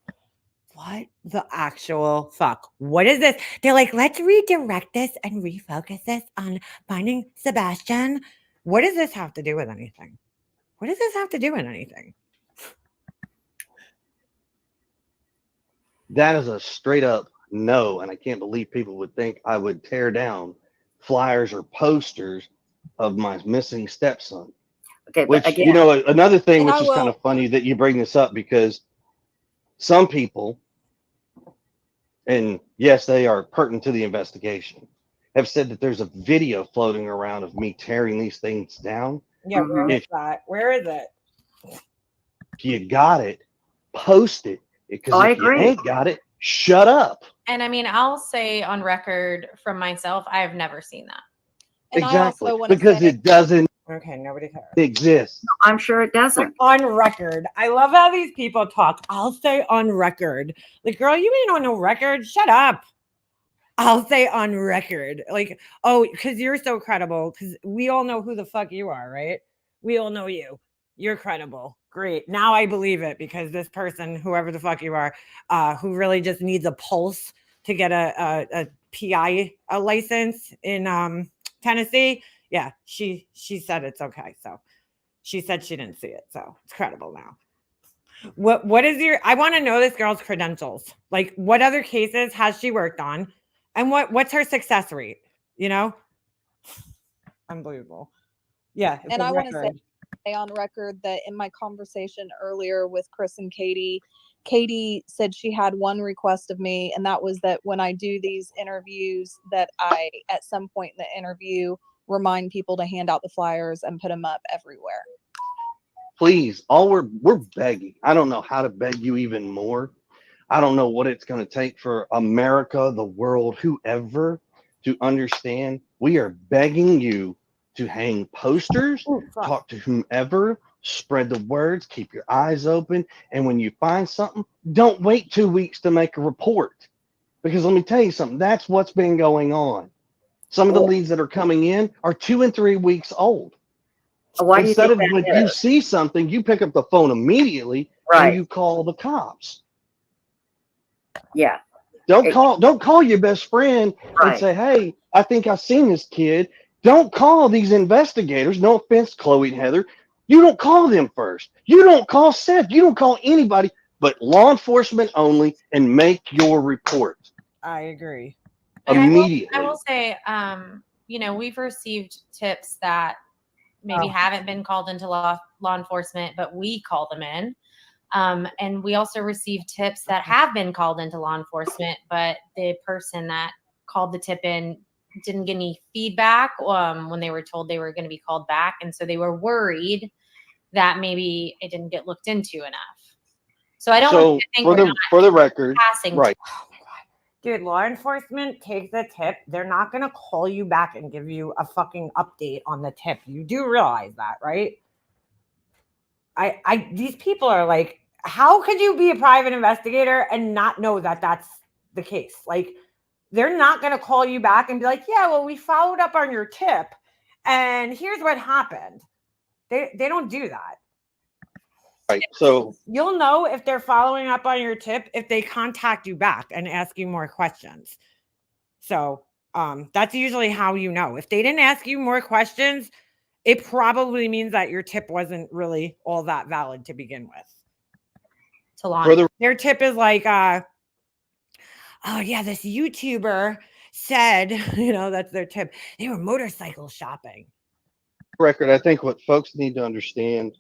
What the actual fuck? What is this? They're like, let's redirect this and refocus this on finding Sebastian. What does this have to do with anything? What does this have to do with anything? That is a straight up no. And I can't believe people would think I would tear down flyers or posters of my missing stepson. Okay, which, but again, you know, another thing which is kind of funny that you bring this up because some people, and yes, they are pertinent to the investigation, have said that there's a video floating around of me tearing these things down. Yeah, where is that? Where is it? If you got it, post it. Because if you ain't got it, shut up. And I mean, I'll say on record from myself, I have never seen that. And exactly, because it doesn't. Okay, nobody cares. Exist. I'm sure it doesn't. On record. I love how these people talk. I'll say on record. Like, girl, you ain't on no record. Shut up. I'll say on record. Like, oh, because you're so credible. Because we all know who the fuck you are, right? We all know you. You're credible. Great. Now I believe it because this person, whoever the fuck you are, who really just needs a pulse to get a PI license in Tennessee. Yeah, she said it's okay. So she said she didn't see it. So it's credible now. What is I want to know this girl's credentials. Like, what other cases has she worked on? And what's her success rate? You know? Unbelievable. Yeah. And I want to say on record that in my conversation earlier with Chris and Katie said she had one request of me, and that was that when I do these interviews, that I, at some point in the interview, remind people to hand out the flyers and put them up everywhere. please, we're begging. I don't know how to beg you even more. I don't know what it's going to take for America, the world, whoever to understand. We are begging you to hang posters, talk to whomever, spread the words, keep your eyes open. And when you find something, don't wait 2 weeks to make a report. Because let me tell you something, that's what's been going on. Some of the leads that are coming in are 2 and 3 weeks old. Why Instead do of you think when that you is? see something, you pick up the phone immediately and Right. you call the cops. Yeah. Don't call your best friend and Right. say, hey, I think I've seen this kid. Don't call these investigators. No offense, Chloe and Heather. You don't call them first. You don't call Seth. You don't call anybody but law enforcement only, and make your report. I agree. And Immediately. I will say, we've received tips that maybe haven't been called into law enforcement, but we call them in. And we also receive tips that have been called into law enforcement, but the person that called the tip in didn't get any feedback when they were told they were going to be called back. And so they were worried that maybe it didn't get looked into enough. So I don't want you to think for the record, passing. right. Oh my God. Dude, law enforcement takes the tip. They're not going to call you back and give you a fucking update on the tip. You do realize that, right? These people are like, how could you be a private investigator and not know that that's the case? Like, they're not going to call you back and be like, yeah, well, we followed up on your tip and here's what happened. They don't do that. Right. So You'll know if they're following up on your tip if they contact you back and ask you more questions. So that's usually how you know. If they didn't ask you more questions, it probably means that your tip wasn't really all that valid to begin with. Their tip is like, oh yeah, this YouTuber said, that's their tip. They were motorcycle shopping. Record, I think what folks need to understand,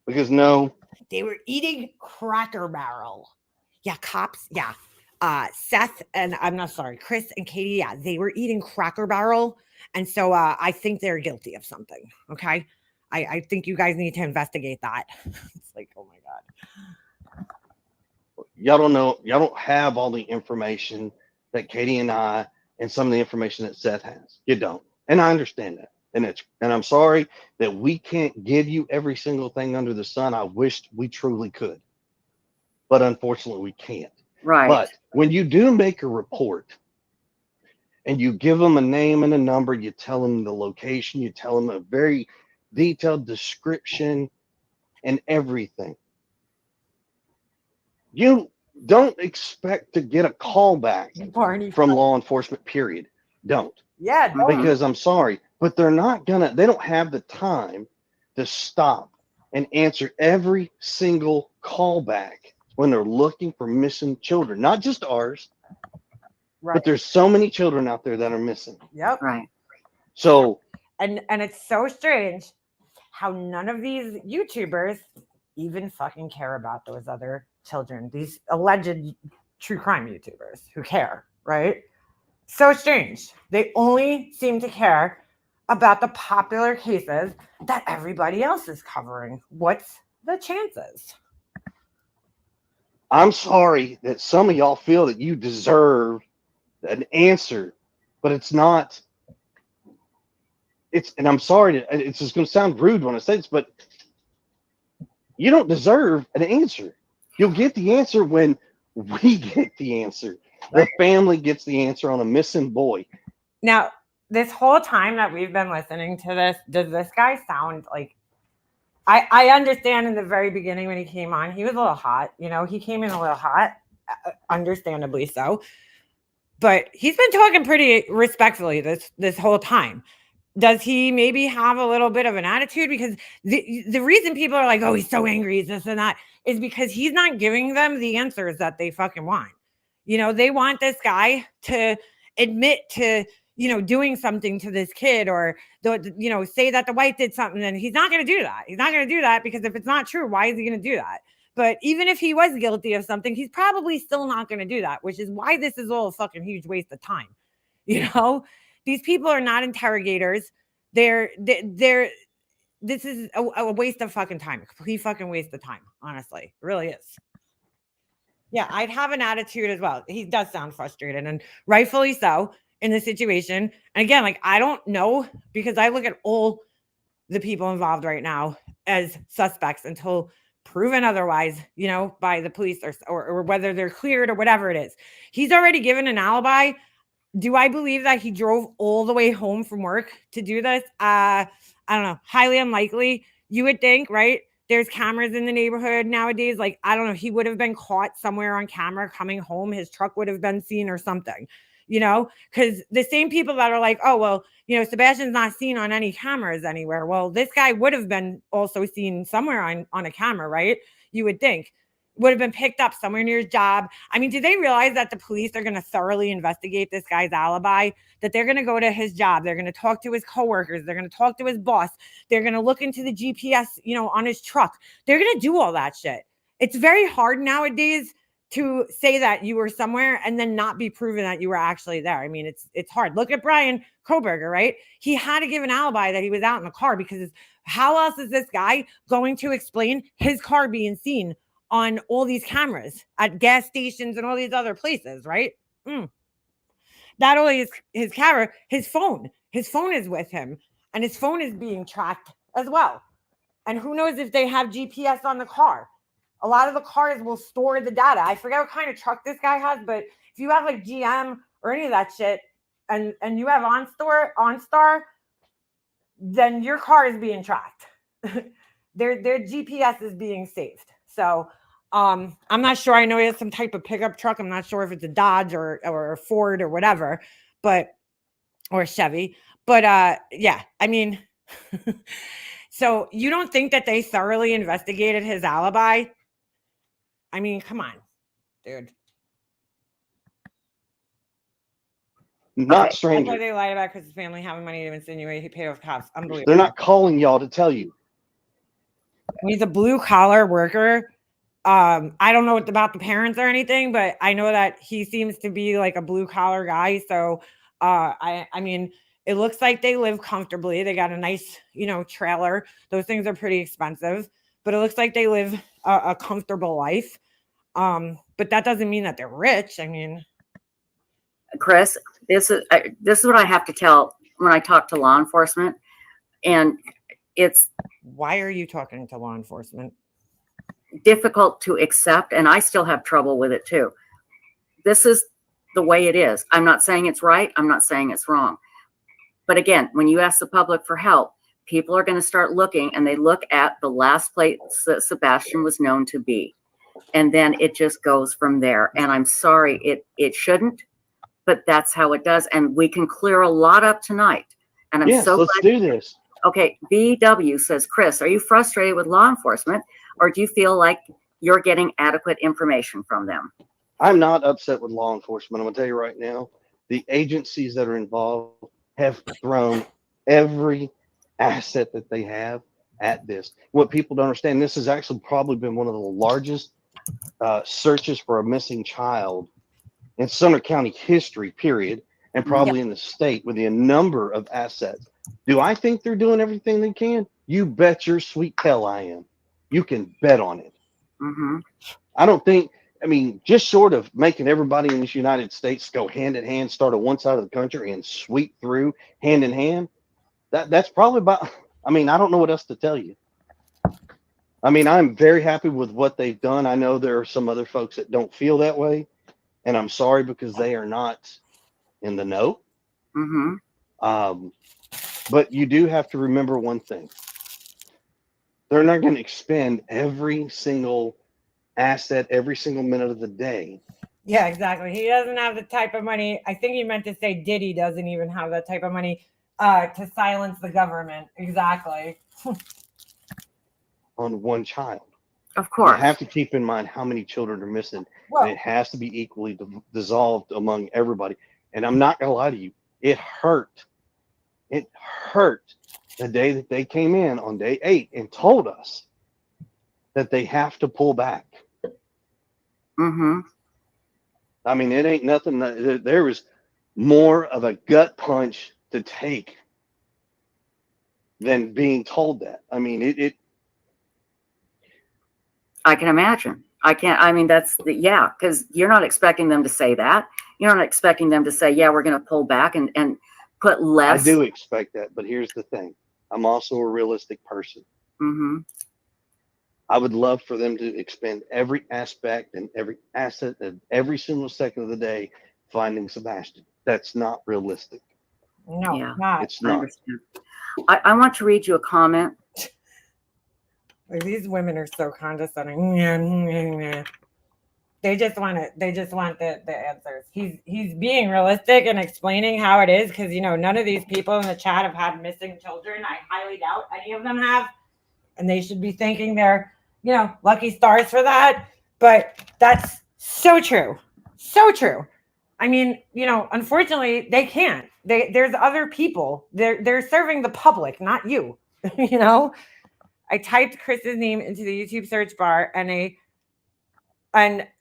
because they were eating Cracker Barrel. Yeah, cops. Yeah. Seth and Chris and Katie. Yeah, they were eating Cracker Barrel. And so I think they're guilty of something. Okay. I think you guys need to investigate that. It's like, oh my God. Y'all don't know. Y'all don't have all the information that Katie and I and some of the information that Seth has. You don't. And I understand that. And I'm sorry that we can't give you every single thing under the sun. I wished we truly could. But unfortunately, we can't. Right. But when you do make a report and you give them a name and a number, you tell them the location, you tell them a very detailed description and everything. You don't expect to get a call back from law enforcement, period. Don't. Yeah. Because I'm sorry, but they don't have the time to stop and answer every single callback when they're looking for missing children, not just ours, but there's so many children out there that are missing. Yep. Right. So, and it's so strange how none of these YouTubers even fucking care about those other children, these alleged true crime YouTubers who care, right? So strange. They only seem to care about the popular cases that everybody else is covering. What's the chances? I'm sorry that some of y'all feel that you deserve an answer, but it's not. And I'm sorry, it's just going to sound rude when I say this, but you don't deserve an answer. You'll get the answer when we get the answer. The family gets the answer on a missing boy. Now, this whole time that we've been listening to this, does this guy sound like, I understand in the very beginning when he came on, he was a little hot. He came in a little hot, understandably so. But he's been talking pretty respectfully this whole time. Does he maybe have a little bit of an attitude? Because the reason people are like, oh, he's so angry, he's this and that, is because he's not giving them the answers that they fucking want. They want this guy to admit to, doing something to this kid, or, say that the wife did something, and he's not going to do that. He's not going to do that because if it's not true, why is he going to do that? But even if he was guilty of something, he's probably still not going to do that, which is why this is all a fucking huge waste of time. These people are not interrogators. They're this is a waste of fucking time. A complete fucking waste of time. Honestly, it really is. Yeah, I'd have an attitude as well. He does sound frustrated, and rightfully so in the situation. And again, like, I don't know, because I look at all the people involved right now as suspects until proven otherwise, by the police, or whether they're cleared or whatever it is. He's already given an alibi. Do I believe that he drove all the way home from work to do this? I don't know. Highly unlikely. You would think, right? There's cameras in the neighborhood nowadays. Like, I don't know. He would have been caught somewhere on camera coming home. His truck would have been seen or something, because the same people that are like, oh, well, Sebastian's not seen on any cameras anywhere. Well, this guy would have been also seen somewhere on a camera, right? You would think. Would have been picked up somewhere near his job. I mean, do they realize that the police are going to thoroughly investigate this guy's alibi? That they're going to go to his job. They're going to talk to his coworkers. They're going to talk to his boss. They're going to look into the GPS, on his truck. They're going to do all that shit. It's very hard nowadays to say that you were somewhere and then not be proven that you were actually there. I mean, it's hard. Look at Brian Koberger, right? He had to give an alibi that he was out in the car, because how else is this guy going to explain his car being seen on all these cameras at gas stations and all these other places, right? Not only is his camera, his phone is with him, and his phone is being tracked as well. And who knows if they have GPS on the car? A lot of the cars will store the data. I forget what kind of truck this guy has, but if you have like GM or any of that shit, and you have OnStar, then your car is being tracked. Their GPS is being saved. So I'm not sure. I know he has some type of pickup truck. I'm not sure if it's a Dodge or a Ford or whatever, or a Chevy. But yeah, I mean, so you don't think that they thoroughly investigated his alibi? I mean, come on, dude. Not That's stranger. why they lied about Chris's family having money to insinuate he paid off cops. Unbelievable. They're not calling y'all to tell you. He's a blue collar worker. I don't know about the parents or anything, but I know that he seems to be like a blue collar guy. So I mean, it looks like they live comfortably. They got a nice, trailer. Those things are pretty expensive, but it looks like they live a comfortable life. But that doesn't mean that they're rich. I mean, Chris, this is what I have to tell when I talk to law enforcement, and it's, why are you talking to law enforcement? Difficult to accept, and I still have trouble with it too. This is the way it is. I'm not saying it's right. I'm not saying it's wrong. But again, when you ask the public for help, people are going to start looking, and they look at the last place that Sebastian was known to be. And then it just goes from there. And I'm sorry, it shouldn't, but that's how it does. And we can clear a lot up tonight. And I'm so let's glad. do this. Okay, BW says, Chris, are you frustrated with law enforcement, or do you feel like you're getting adequate information from them? I'm not upset with law enforcement. I'm going to tell you right now, the agencies that are involved have thrown every asset that they have at this. What people don't understand, this has actually probably been one of the largest searches for a missing child in Sumner County history, period, and probably in the state, with the number of assets. Do I think they're doing everything they can? You bet your sweet tail I am. You can bet on it. Mm-hmm. I don't think, I mean, just short of making everybody in this United States go hand in hand, start on one side of the country and sweep through hand in hand, that's probably about, I mean, I don't know what else to tell you. I mean, I'm very happy with what they've done. I know there are some other folks that don't feel that way, and I'm sorry because they are not in the know. Mm-hmm. But you do have to remember one thing. They're not going to expend every single asset every single minute of the day. Yeah, exactly. He doesn't have the type of money. I think he meant to say Diddy doesn't even have that type of money to silence the government. Exactly. On one child. Of course. You have to keep in mind how many children are missing, and it has to be equally dissolved among everybody. And I'm not going to lie to you. It hurt. It hurt the day that they came in on day 8 and told us that they have to pull back. Mm-hmm. I mean, it ain't nothing. There was more of a gut punch to take than being told that. I mean, it I can imagine. I mean, yeah, because you're not expecting them to say that. You're not expecting them to say, yeah, we're going to pull back and put less. I do expect that, but here's the thing. I'm also a realistic person. Mm-hmm. I would love for them to expend every aspect and every asset and every single second of the day finding Sebastian. That's not realistic. No, Yeah, not. It's I not. understand. I want to read you a comment. Like, these women are so condescending. They just want the answers. He's being realistic and explaining how it is, because none of these people in the chat have had missing children. I highly doubt any of them have, and they should be thanking their lucky stars for that. But that's so true, so true. I mean, unfortunately, they can't. There's other people. They're serving the public, not you. I typed Chris's name into the YouTube search bar, and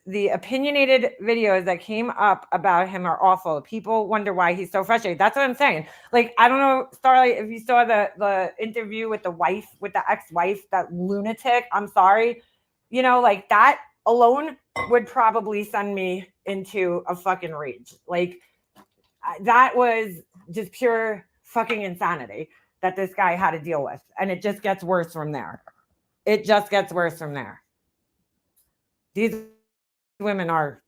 the opinionated videos that came up about him are awful. People wonder why he's so frustrated. That's what I'm saying. Like, I don't know, Starlight, if you saw the interview with the ex-wife, that lunatic. I'm sorry. Like, that alone would probably send me into a fucking rage. Like, that was just pure fucking insanity that this guy had to deal with. And it just gets worse from there. These women are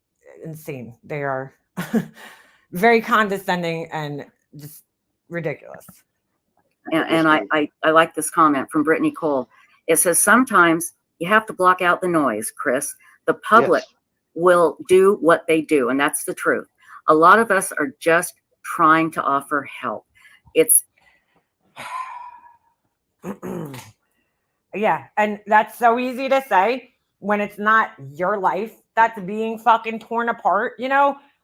insane. They are very condescending and just ridiculous. And I like this comment from Brittany Cole. It says, sometimes you have to block out the noise, Chris. The public will do what they do, and that's the truth. A lot of us are just trying to offer help. It's yeah, and that's so easy to say when it's not your life that's being fucking torn apart.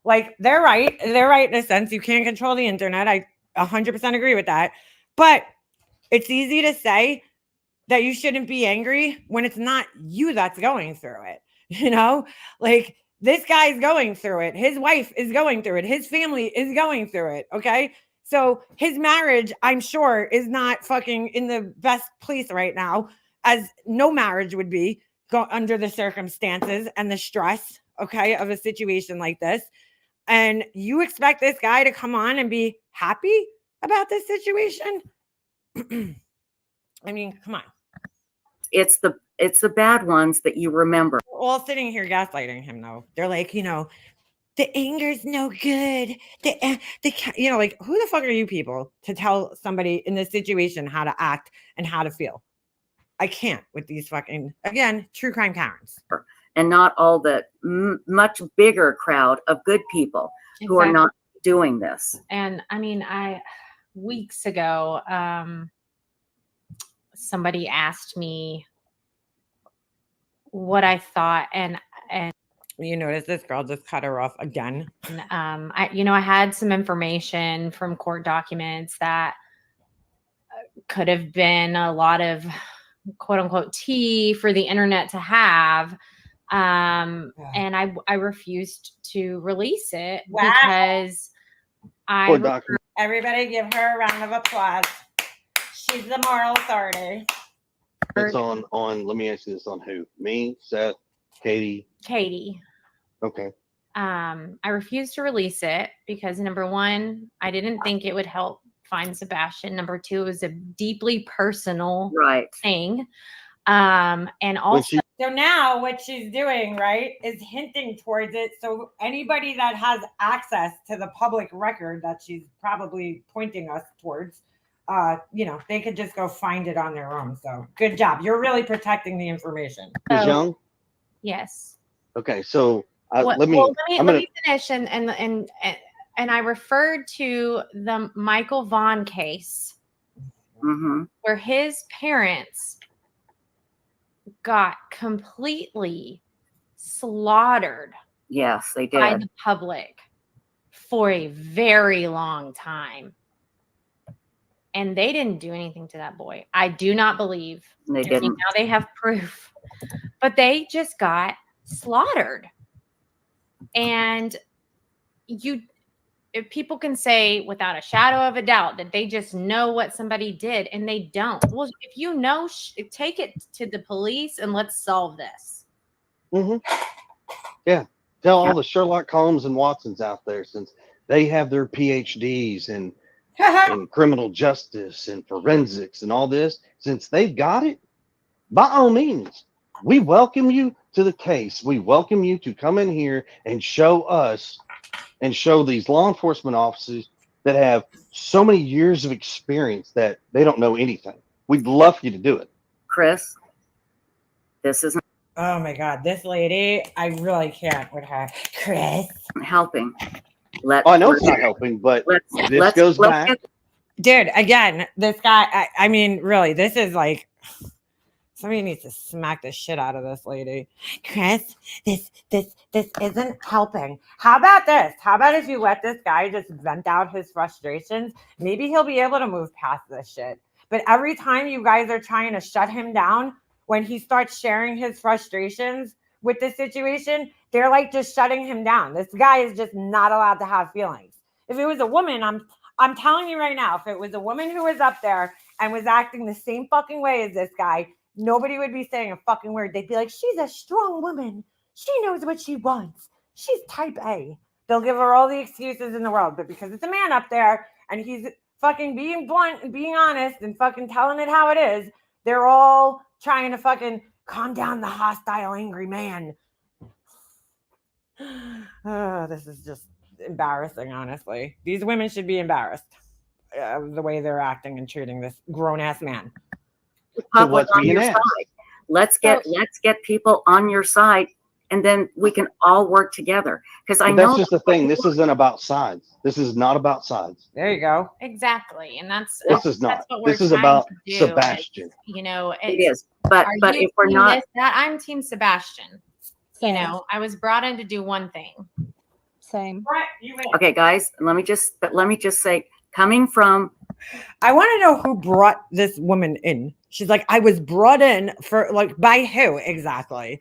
Like, they're right in a sense. You can't control the internet. I 100% agree with that. But it's easy to say that you shouldn't be angry when it's not you that's going through it. Like, this guy's going through it. His wife is going through it. His family is going through it. Okay. So his marriage, I'm sure, is not fucking in the best place right now, as no marriage would be under the circumstances and the stress, okay, of a situation like this. And you expect this guy to come on and be happy about this situation? I mean, come on. it's the bad ones that you remember. We're all sitting here gaslighting him, though. They're like, the anger's no good. Like, who the fuck are you people to tell somebody in this situation how to act and how to feel? I can't with these fucking, again, true crime Karens. And not all the much bigger crowd of good people who are not doing this. And I mean, weeks ago, somebody asked me what I thought, and you notice this girl just cut her off again. I had some information from court documents that could have been a lot of quote unquote tea for the internet to have. And I refused to release it because everybody give her a round of applause. She's the moral authority. It's on, let me ask you this, on who? Me, Seth, Katie? Okay. I refused to release it because, number one, I didn't think it would help find Sebastian. Number two, it was a deeply personal thing. And also, so now what she's doing, right, is hinting towards it. So anybody that has access to the public record that she's probably pointing us towards, they could just go find it on their own. So good job. You're really protecting the information. Ms. Young? Yes. Okay, so let me finish. And I referred to the Michael Vaughn case, where his parents got completely slaughtered. Yes, they did. By the public for a very long time. And they didn't do anything to that boy. I do not believe. They didn't. Now they have proof. But they just got slaughtered. And if people can say without a shadow of a doubt that they just know what somebody did and they don't, well, if you know, take it to the police and let's solve this. Mm-hmm. Yeah. Tell all the Sherlock Holmes and Watsons out there, since they have their PhDs in criminal justice and forensics and all this, since they've got it, by all means, we welcome you to the case. We welcome you to come in here and show us and show these law enforcement officers that have so many years of experience that they don't know anything. We'd love for you to do it. Chris, this isn't Oh my God, this lady, I really can't with her. Chris. helping. I know it's not helping, but this goes back. Dude, again, this guy, I mean, really, this is like, somebody needs to smack the shit out of this lady. Chris, this isn't helping. How about this? How about if you let this guy just vent out his frustrations? Maybe he'll be able to move past this shit. But every time you guys are trying to shut him down, when he starts sharing his frustrations with the situation, they're like just shutting him down. This guy is just not allowed to have feelings. If it was a woman, I'm telling you right now, if it was a woman who was up there and was acting the same fucking way as this guy, nobody would be saying a fucking word. They'd be like, she's a strong woman. She knows what she wants. She's type A. They'll give her all the excuses in the world. But because it's a man up there and he's fucking being blunt and being honest and fucking telling it how it is, they're all trying to fucking calm down the hostile, angry man. Oh, this is just embarrassing, honestly. These women should be embarrassed the way they're acting and treating this grown-ass man. Public on your side. Let's get people on your side, and then we can all work together. Because I know that's just the thing. This isn't about sides. This is not about sides. There you go. Exactly, and that's not. What we're this is about to Sebastian. You know, it is. But if we're not, I'm Team Sebastian. Same. You know, I was brought in to do one thing. Same. Okay, guys. Let me just say, coming from. I want to know who brought this woman in. She's like, I was brought in for, like, by who exactly?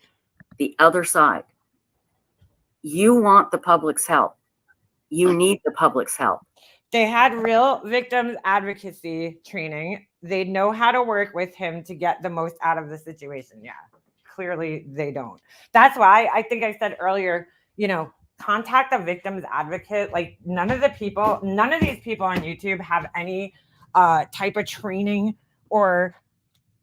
The other side. You want the public's help. You need the public's help. They had real victims advocacy training. They know how to work with him to get the most out of the situation. Yeah, clearly they don't. That's why I think I said earlier, you know, contact a victim's advocate. Like none of these people on YouTube have any type of training or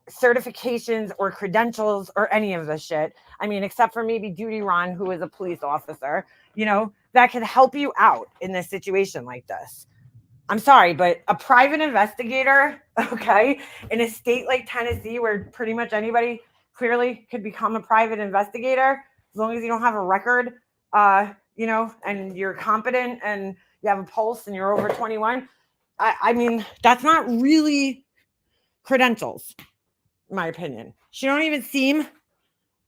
certifications or credentials or any of this shit. I mean, except for maybe Duty Ron, who is a police officer, you know, that could help you out in this situation like this. I'm sorry, but a private investigator, okay, in a state like Tennessee, where pretty much anybody clearly could become a private investigator, as long as you don't have a record, you know, and you're competent and you have a pulse and you're over 21. I mean, that's not really credentials, in my opinion. She don't even seem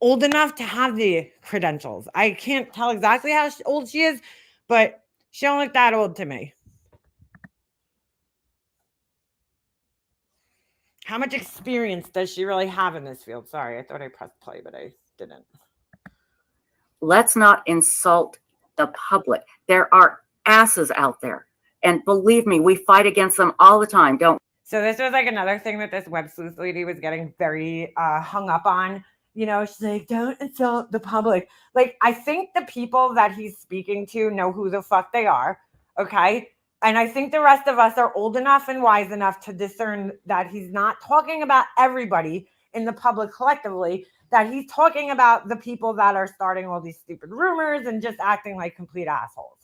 old enough to have the credentials. I can't tell exactly how old she is, but she don't look that old to me. How much experience does she really have in this field? Sorry, I thought I pressed play, but I didn't. Let's not insult the public. There are asses out there. And believe me, we fight against them all the time, don't we? So this was like another thing that this web sleuth lady was getting very hung up on. You know, she's like, don't insult the public. Like, I think the people that he's speaking to know who the fuck they are, okay? And I think the rest of us are old enough and wise enough to discern that he's not talking about everybody in the public collectively, that he's talking about the people that are starting all these stupid rumors and just acting like complete assholes,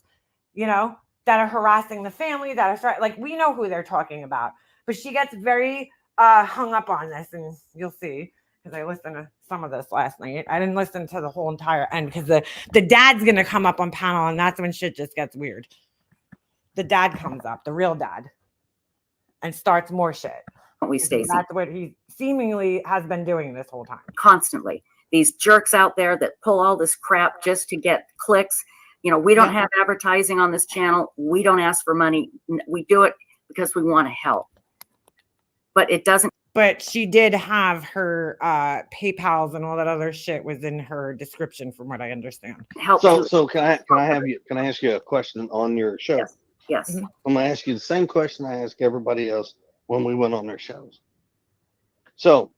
you know, that are harassing the family, that are like, we know who they're talking about. But she gets very hung up on this, and you'll see, because I listened to some of this last night. I didn't listen to the whole entire end because the dad's going to come up on panel, and that's when shit just gets weird. The dad comes up, the real dad, and starts more shit. We, Stacey. That's what he seemingly has been doing this whole time. Constantly. These jerks out there that pull all this crap just to get clicks. You know, we don't have advertising on this channel. We don't ask for money. We do it because we want to help. But it doesn't. But she did have her PayPals and all that other shit was in her description, from what I understand. Help. So can I ask you a question on your show? Yes. Yes. Mhm. I'm going to ask you the same question I ask everybody else when we went on their shows. So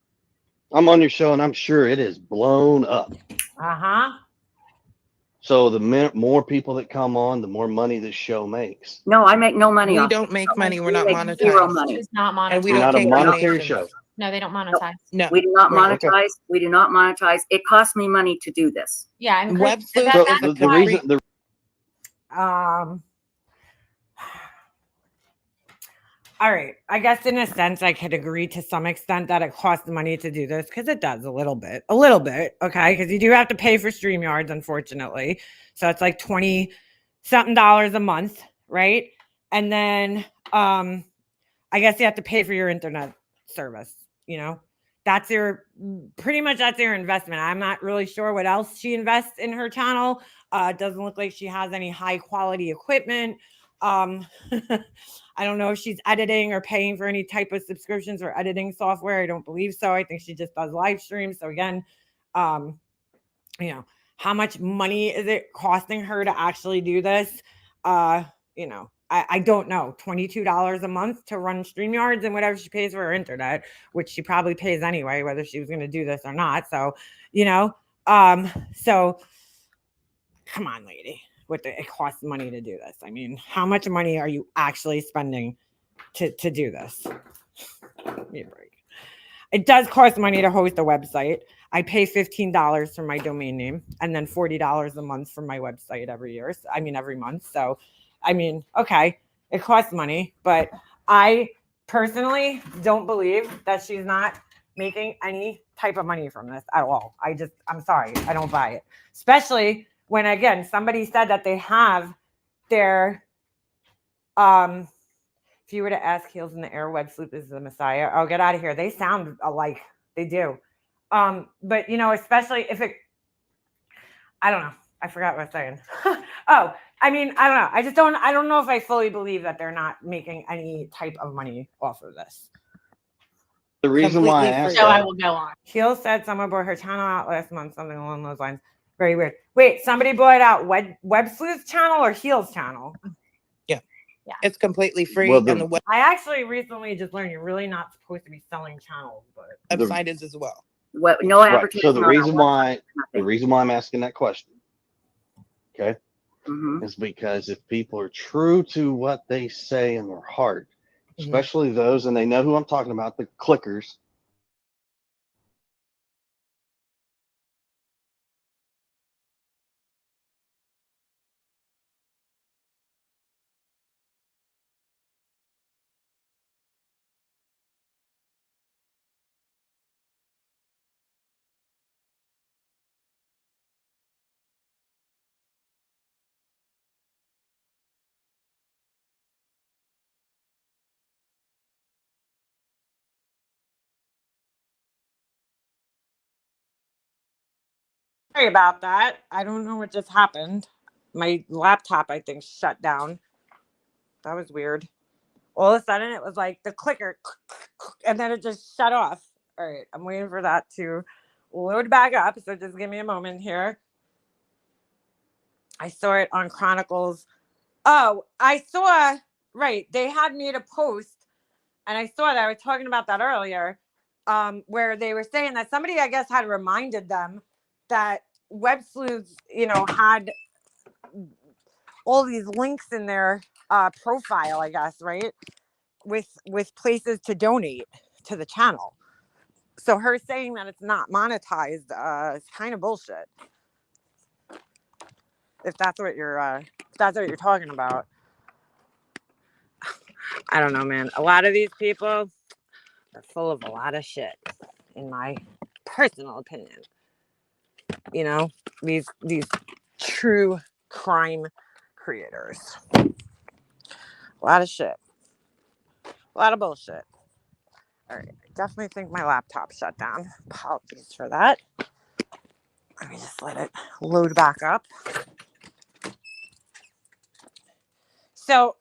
I'm on your show and I'm sure it is blown up. Uh-huh. So the more people that come on, the more money this show makes. No, I make no money We off. don't make money. We're We not make zero monetized. money. It's not monetized. And we You're don't not a take monetary donations. show. No, they don't monetize. No. We do not Right. monetize. We do not monetize. It costs me money to do this. Yeah, and Web Chris, sleuth So that's the why- reason the All right. I guess in a sense, I could agree to some extent that it costs money to do this because it does a little bit. Okay. Because you do have to pay for StreamYards, unfortunately. So it's like $20-something a month. Right. And then I guess you have to pay for your internet service. That's pretty much that's your investment. I'm not really sure what else she invests in her channel. It doesn't look like she has any high quality equipment. I don't know if she's editing or paying for any type of subscriptions or editing software. I don't believe so. I think she just does live streams. So again, how much money is it costing her to actually do this? I don't know. $22 a month to run StreamYards and whatever she pays for her internet, which she probably pays anyway, whether she was going to do this or not. So, so come on, lady. It costs money to do this. I mean, how much money are you actually spending to do this? Give me a break. It does cost money to host a website. I pay $15 for my domain name and then $40 a month for my website every month. So, okay, it costs money, but I personally don't believe that she's not making any type of money from this at all. I'm sorry, I don't buy it. Especially when, again, somebody said that they have their, if you were to ask Heels in the Air, Web Sloop is the Messiah. Oh, get out of here. They sound alike. They do. But especially if I don't know. I forgot what I was saying. I don't know. I don't know if I fully believe that they're not making any type of money off of this. The reason why I Completely asked free. So I that, will go on. Heels said someone bought her channel out last month, something along those lines. Very weird. Wait, somebody bought out Web Sleuth's channel or Heels channel? It's completely free. Well, And the I actually recently just learned you're really not supposed to be selling channels, but website is as well. No right. advertising. So the on our reason website, why I'm asking that question, okay, Mhm. is because if people are true to what they say in their heart, Mhm. especially those, and they know who I'm talking about, the clickers. sorry about that. I don't know what just happened. My laptop, I think, shut down. That was weird. All of a sudden, it was like the clicker, and then it just shut off. All right, I'm waiting for that to load back up. So just give me a moment here. I saw it on Chronicles. Oh, I saw, right. They had made a post, and I saw that. I was talking about that earlier, where they were saying that somebody, I guess, had reminded them that Web Sleuths, had all these links in their profile, I guess, right? With places to donate to the channel. So her saying that it's not monetized is kind of bullshit. If that's what you're talking about. I don't know, man. A lot of these people are full of a lot of shit, in my personal opinion. These true crime creators. A lot of shit. A lot of bullshit. All right. I definitely think my laptop shut down. Apologies for that. Let me just let it load back up. So,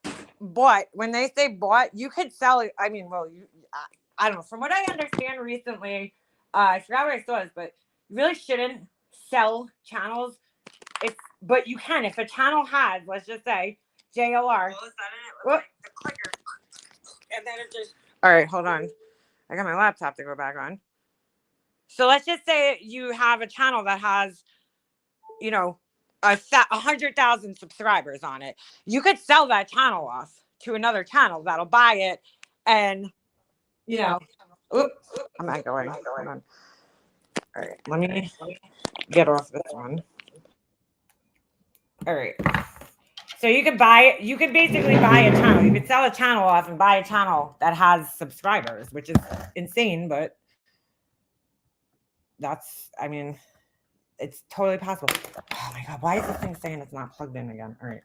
when they say bought, you could sell it. I don't know. From what I understand recently, I forgot what I saw this, but you really shouldn't sell channels. But you can. If a channel has, let's just say, JLR. All of a sudden it was like the clicker. And then it just. All right, hold on. I got my laptop to go back on. So let's just say you have a channel that has, you know, 100,000 subscribers on it. You could sell that channel off to another channel that'll buy it, and you know, oops, I'm not going. Hold on. All right, let me get off this one. All right. So you could basically buy a channel. You could sell a channel off and buy a channel that has subscribers, which is insane, but I mean, it's totally possible. Oh my God, why is this thing saying it's not plugged in again? All right.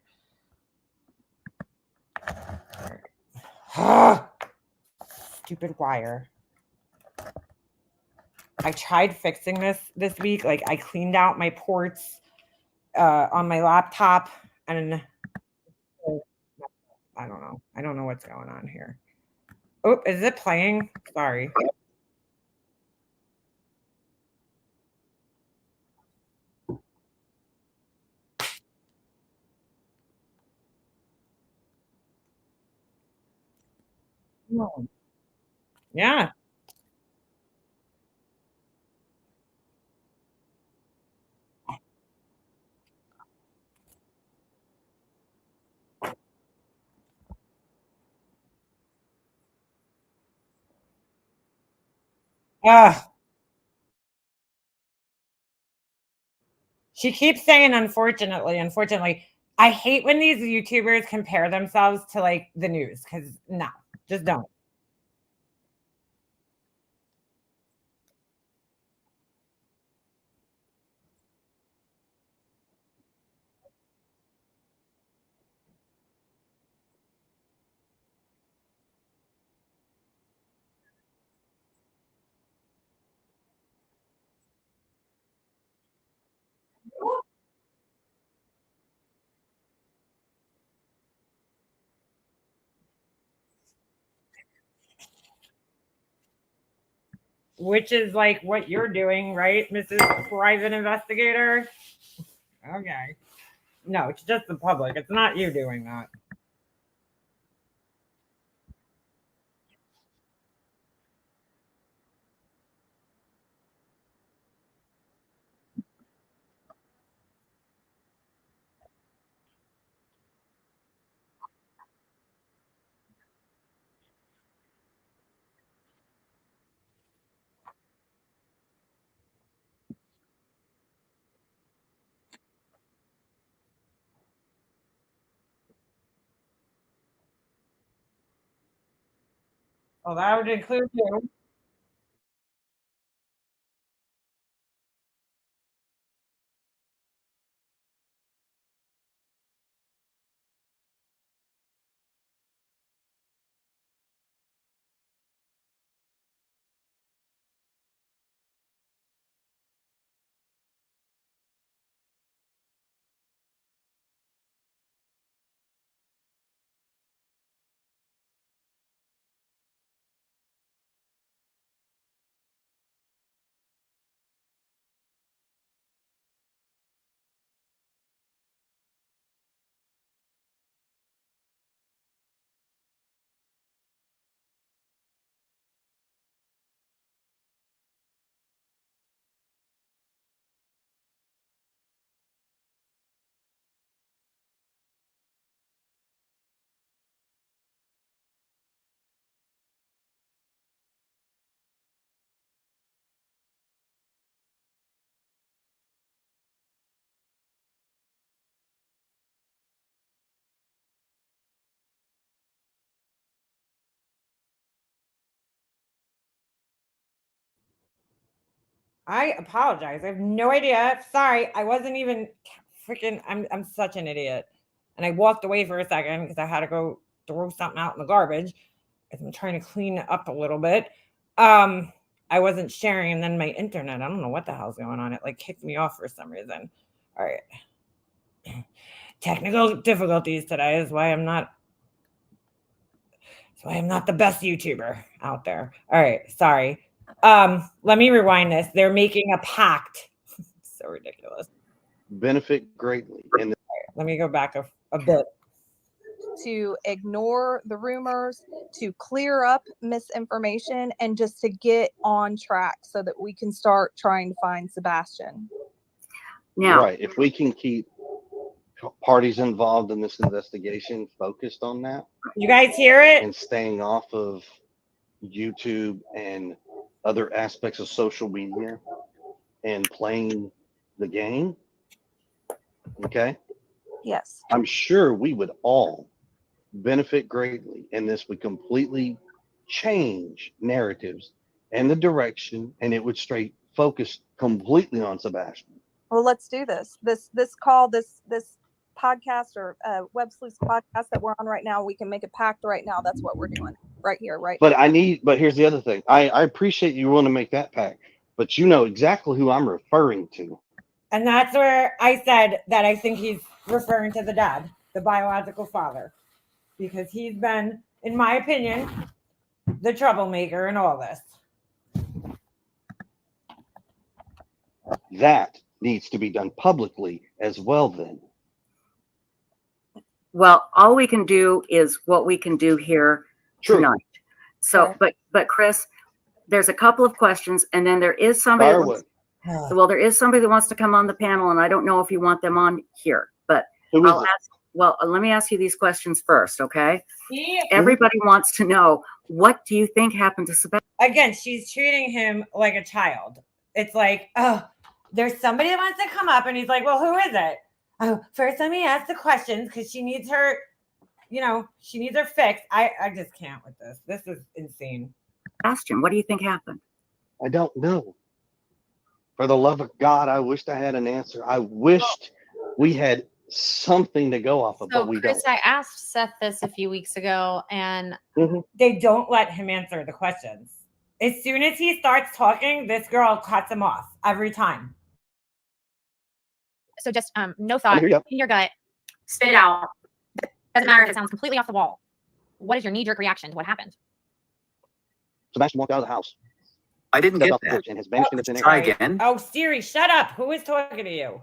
Stupid wire. I tried fixing this week. Like I cleaned out my ports on my laptop, and I don't know. I don't know what's going on here. Oh, is it playing? Sorry. Yeah. She keeps saying, unfortunately. I hate when these YouTubers compare themselves to like the news, because no, just don't. Which is like what you're doing, right, Mrs. Private Investigator? Okay. No, it's just the public. It's not you doing that. Well, that would include you. I apologize. I have no idea. Sorry, I wasn't even freaking. I'm such an idiot. And I walked away for a second because I had to go throw something out in the garbage. I'm trying to clean it up a little bit. I wasn't sharing, and then my internet. I don't know what the hell's going on. It like kicked me off for some reason. All right. Technical difficulties today is why I'm not. That's why I'm not the best YouTuber out there. All right, sorry. Let me rewind this. They're making a pact. So ridiculous. Benefit greatly. And let me go back a bit. to ignore the rumors, to clear up misinformation, and just to get on track so that we can start trying to find Sebastian. Now, Right. If we can keep parties involved in this investigation focused on that You guys hear it? and staying off of YouTube and other aspects of social media and playing the game, okay, Yes. I'm sure we would all benefit greatly, and this would completely change narratives and the direction, and it would straight focus completely on Sebastian. Well, let's do this. This call, this podcast or Web Sleuths podcast that we're on right now, we can make a pact right now. That's what we're doing right here, right? But here's the other thing. I appreciate you want to make that pact, but you know exactly who I'm referring to. And that's where I said that I think he's referring to the dad, the biological father, because he's been, in my opinion, the troublemaker in all this. That needs to be done publicly as well then. well, all we can do is what we can do here True. tonight. So, Okay. but Chris, there's a couple of questions, and then there is somebody. Fire That away. wants, well, there is somebody that wants to come on the panel, and I don't know if you want them on here, but Who is I'll it? ask. Well, let me ask you these questions first, okay? He, Everybody wants to know, what do you think happened to Sebastian? again, she's treating him like a child. It's like, oh, there's somebody that wants to come up, and he's like, well, who is it? Oh, first let me ask the questions because she needs her, she needs her fix. I just can't with this. This is insane. What do you think happened? I don't know. For the love of God, I wished I had an answer. I wished we had something to go off of, So, but we Chris, don't. I asked Seth this a few weeks ago, and They don't let him answer the questions. As soon as he starts talking, this girl cuts him off every time. so just no thought hear ya. in your gut, spit it out. Doesn't matter if it sounds completely off the wall. What is your knee-jerk reaction to what happened? Sebastian walked out of the house, I didn't stepped get off the that. porch, and has vanished into thin Try air. again. Oh, Siri, shut up. Who is talking to you?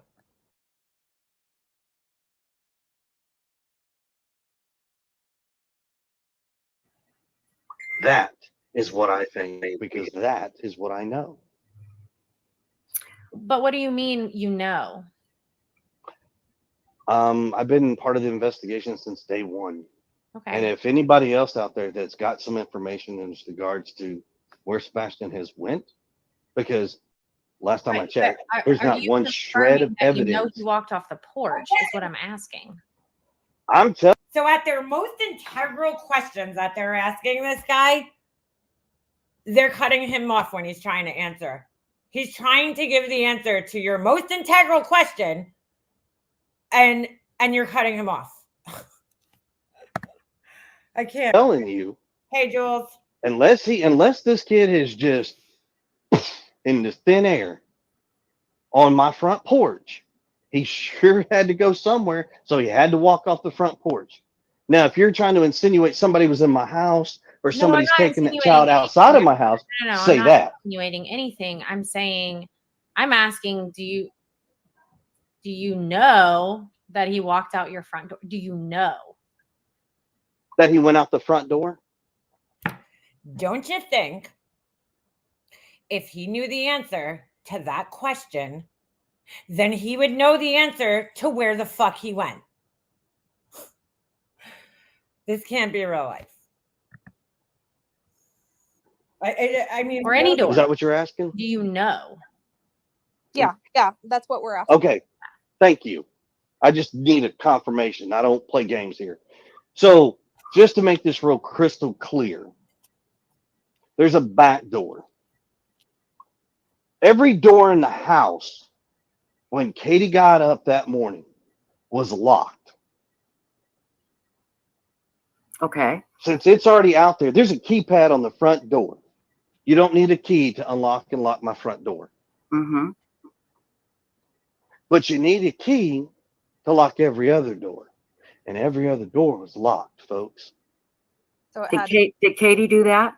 That is what I think, because that is what I know. But what do you mean you know? I've been part of the investigation since day one. Okay. And if anybody else out there that's got some information in regards to where Sebastian has went, because last time I Right, checked, but there's are not you one shred of confirming that you know evidence. he walked off the porch is what I'm asking. I'm telling So at their most integral questions that they're asking this guy, they're cutting him off when he's trying to answer. He's trying to give the answer to your most integral question, and you're cutting him off. I can't. you, Hey, Jules. unless this kid is just in the thin air on my front porch, he sure had to go somewhere, so he had to walk off the front porch. Now, if you're trying to insinuate somebody was in my house or No, somebody's I'm not taking that insinuating child outside of anything. my house, No, say I'm not that. insinuating anything. I'm asking, do you know that he walked out your front door? Do you know? That he went out the front door? Don't you think if he knew the answer to that question, then he would know the answer to where the fuck he went? This can't be real life. I mean, Or any door. Is that what you're asking? Do you know? Yeah, that's what we're asking. Okay, thank you. I just need a confirmation. I don't play games here. So, just to make this real crystal clear, there's a back door. Every door in the house, when Katie got up that morning, was locked. Okay. Since it's already out there, there's a keypad on the front door. You don't need a key to unlock and lock my front door. Mm-hmm. But you need a key to lock every other door. And every other door was locked, folks. So it had Did Katie do that?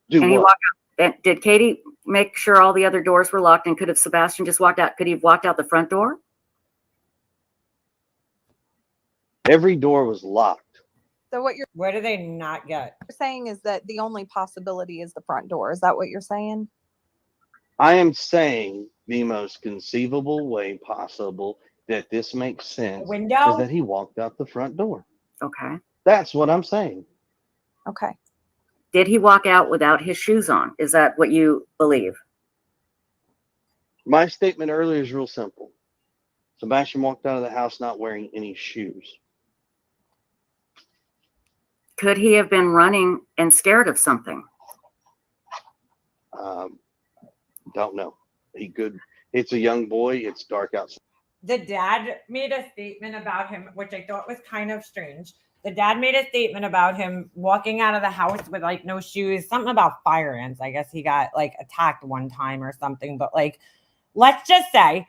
Do And he what? walked out. Did Katie make sure all the other doors were locked? And could have Sebastian just walked out? Could he have walked out the front door? Every door was locked. So what you're Where do they not get? saying is that the only possibility is the front door. Is that what you're saying? I am saying the most conceivable way possible that this makes sense Window? is that he walked out the front door. Okay. That's what I'm saying. Okay. Did he walk out without his shoes on? Is that what you believe? My statement earlier is real simple. Sebastian walked out of the house not wearing any shoes. Could he have been running and scared of something? Don't know. He could. It's a young boy. It's dark outside. The dad made a statement about him, which I thought was kind of strange. The dad made a statement about him walking out of the house with like no shoes, something about fire ants. I guess he got like attacked one time or something. But like, let's just say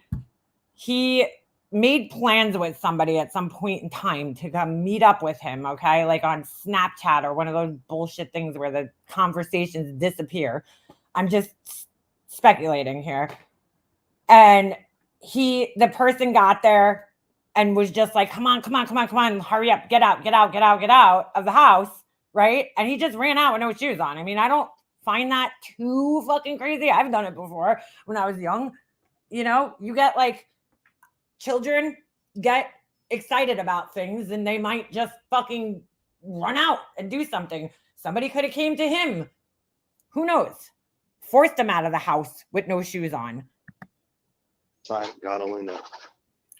he made plans with somebody at some point in time to come meet up with him, okay? Like on Snapchat or one of those bullshit things where the conversations disappear. I'm just speculating here. And the person got there and was just like, come on, hurry up, get out of the house, right? And he just ran out with no shoes on. I mean, I don't find that too fucking crazy. I've done it before when I was young. You know, you get like, children get excited about things and they might just fucking run out and do something. Somebody could have came to him. Who knows? Forced him out of the house with no shoes on. God only knows.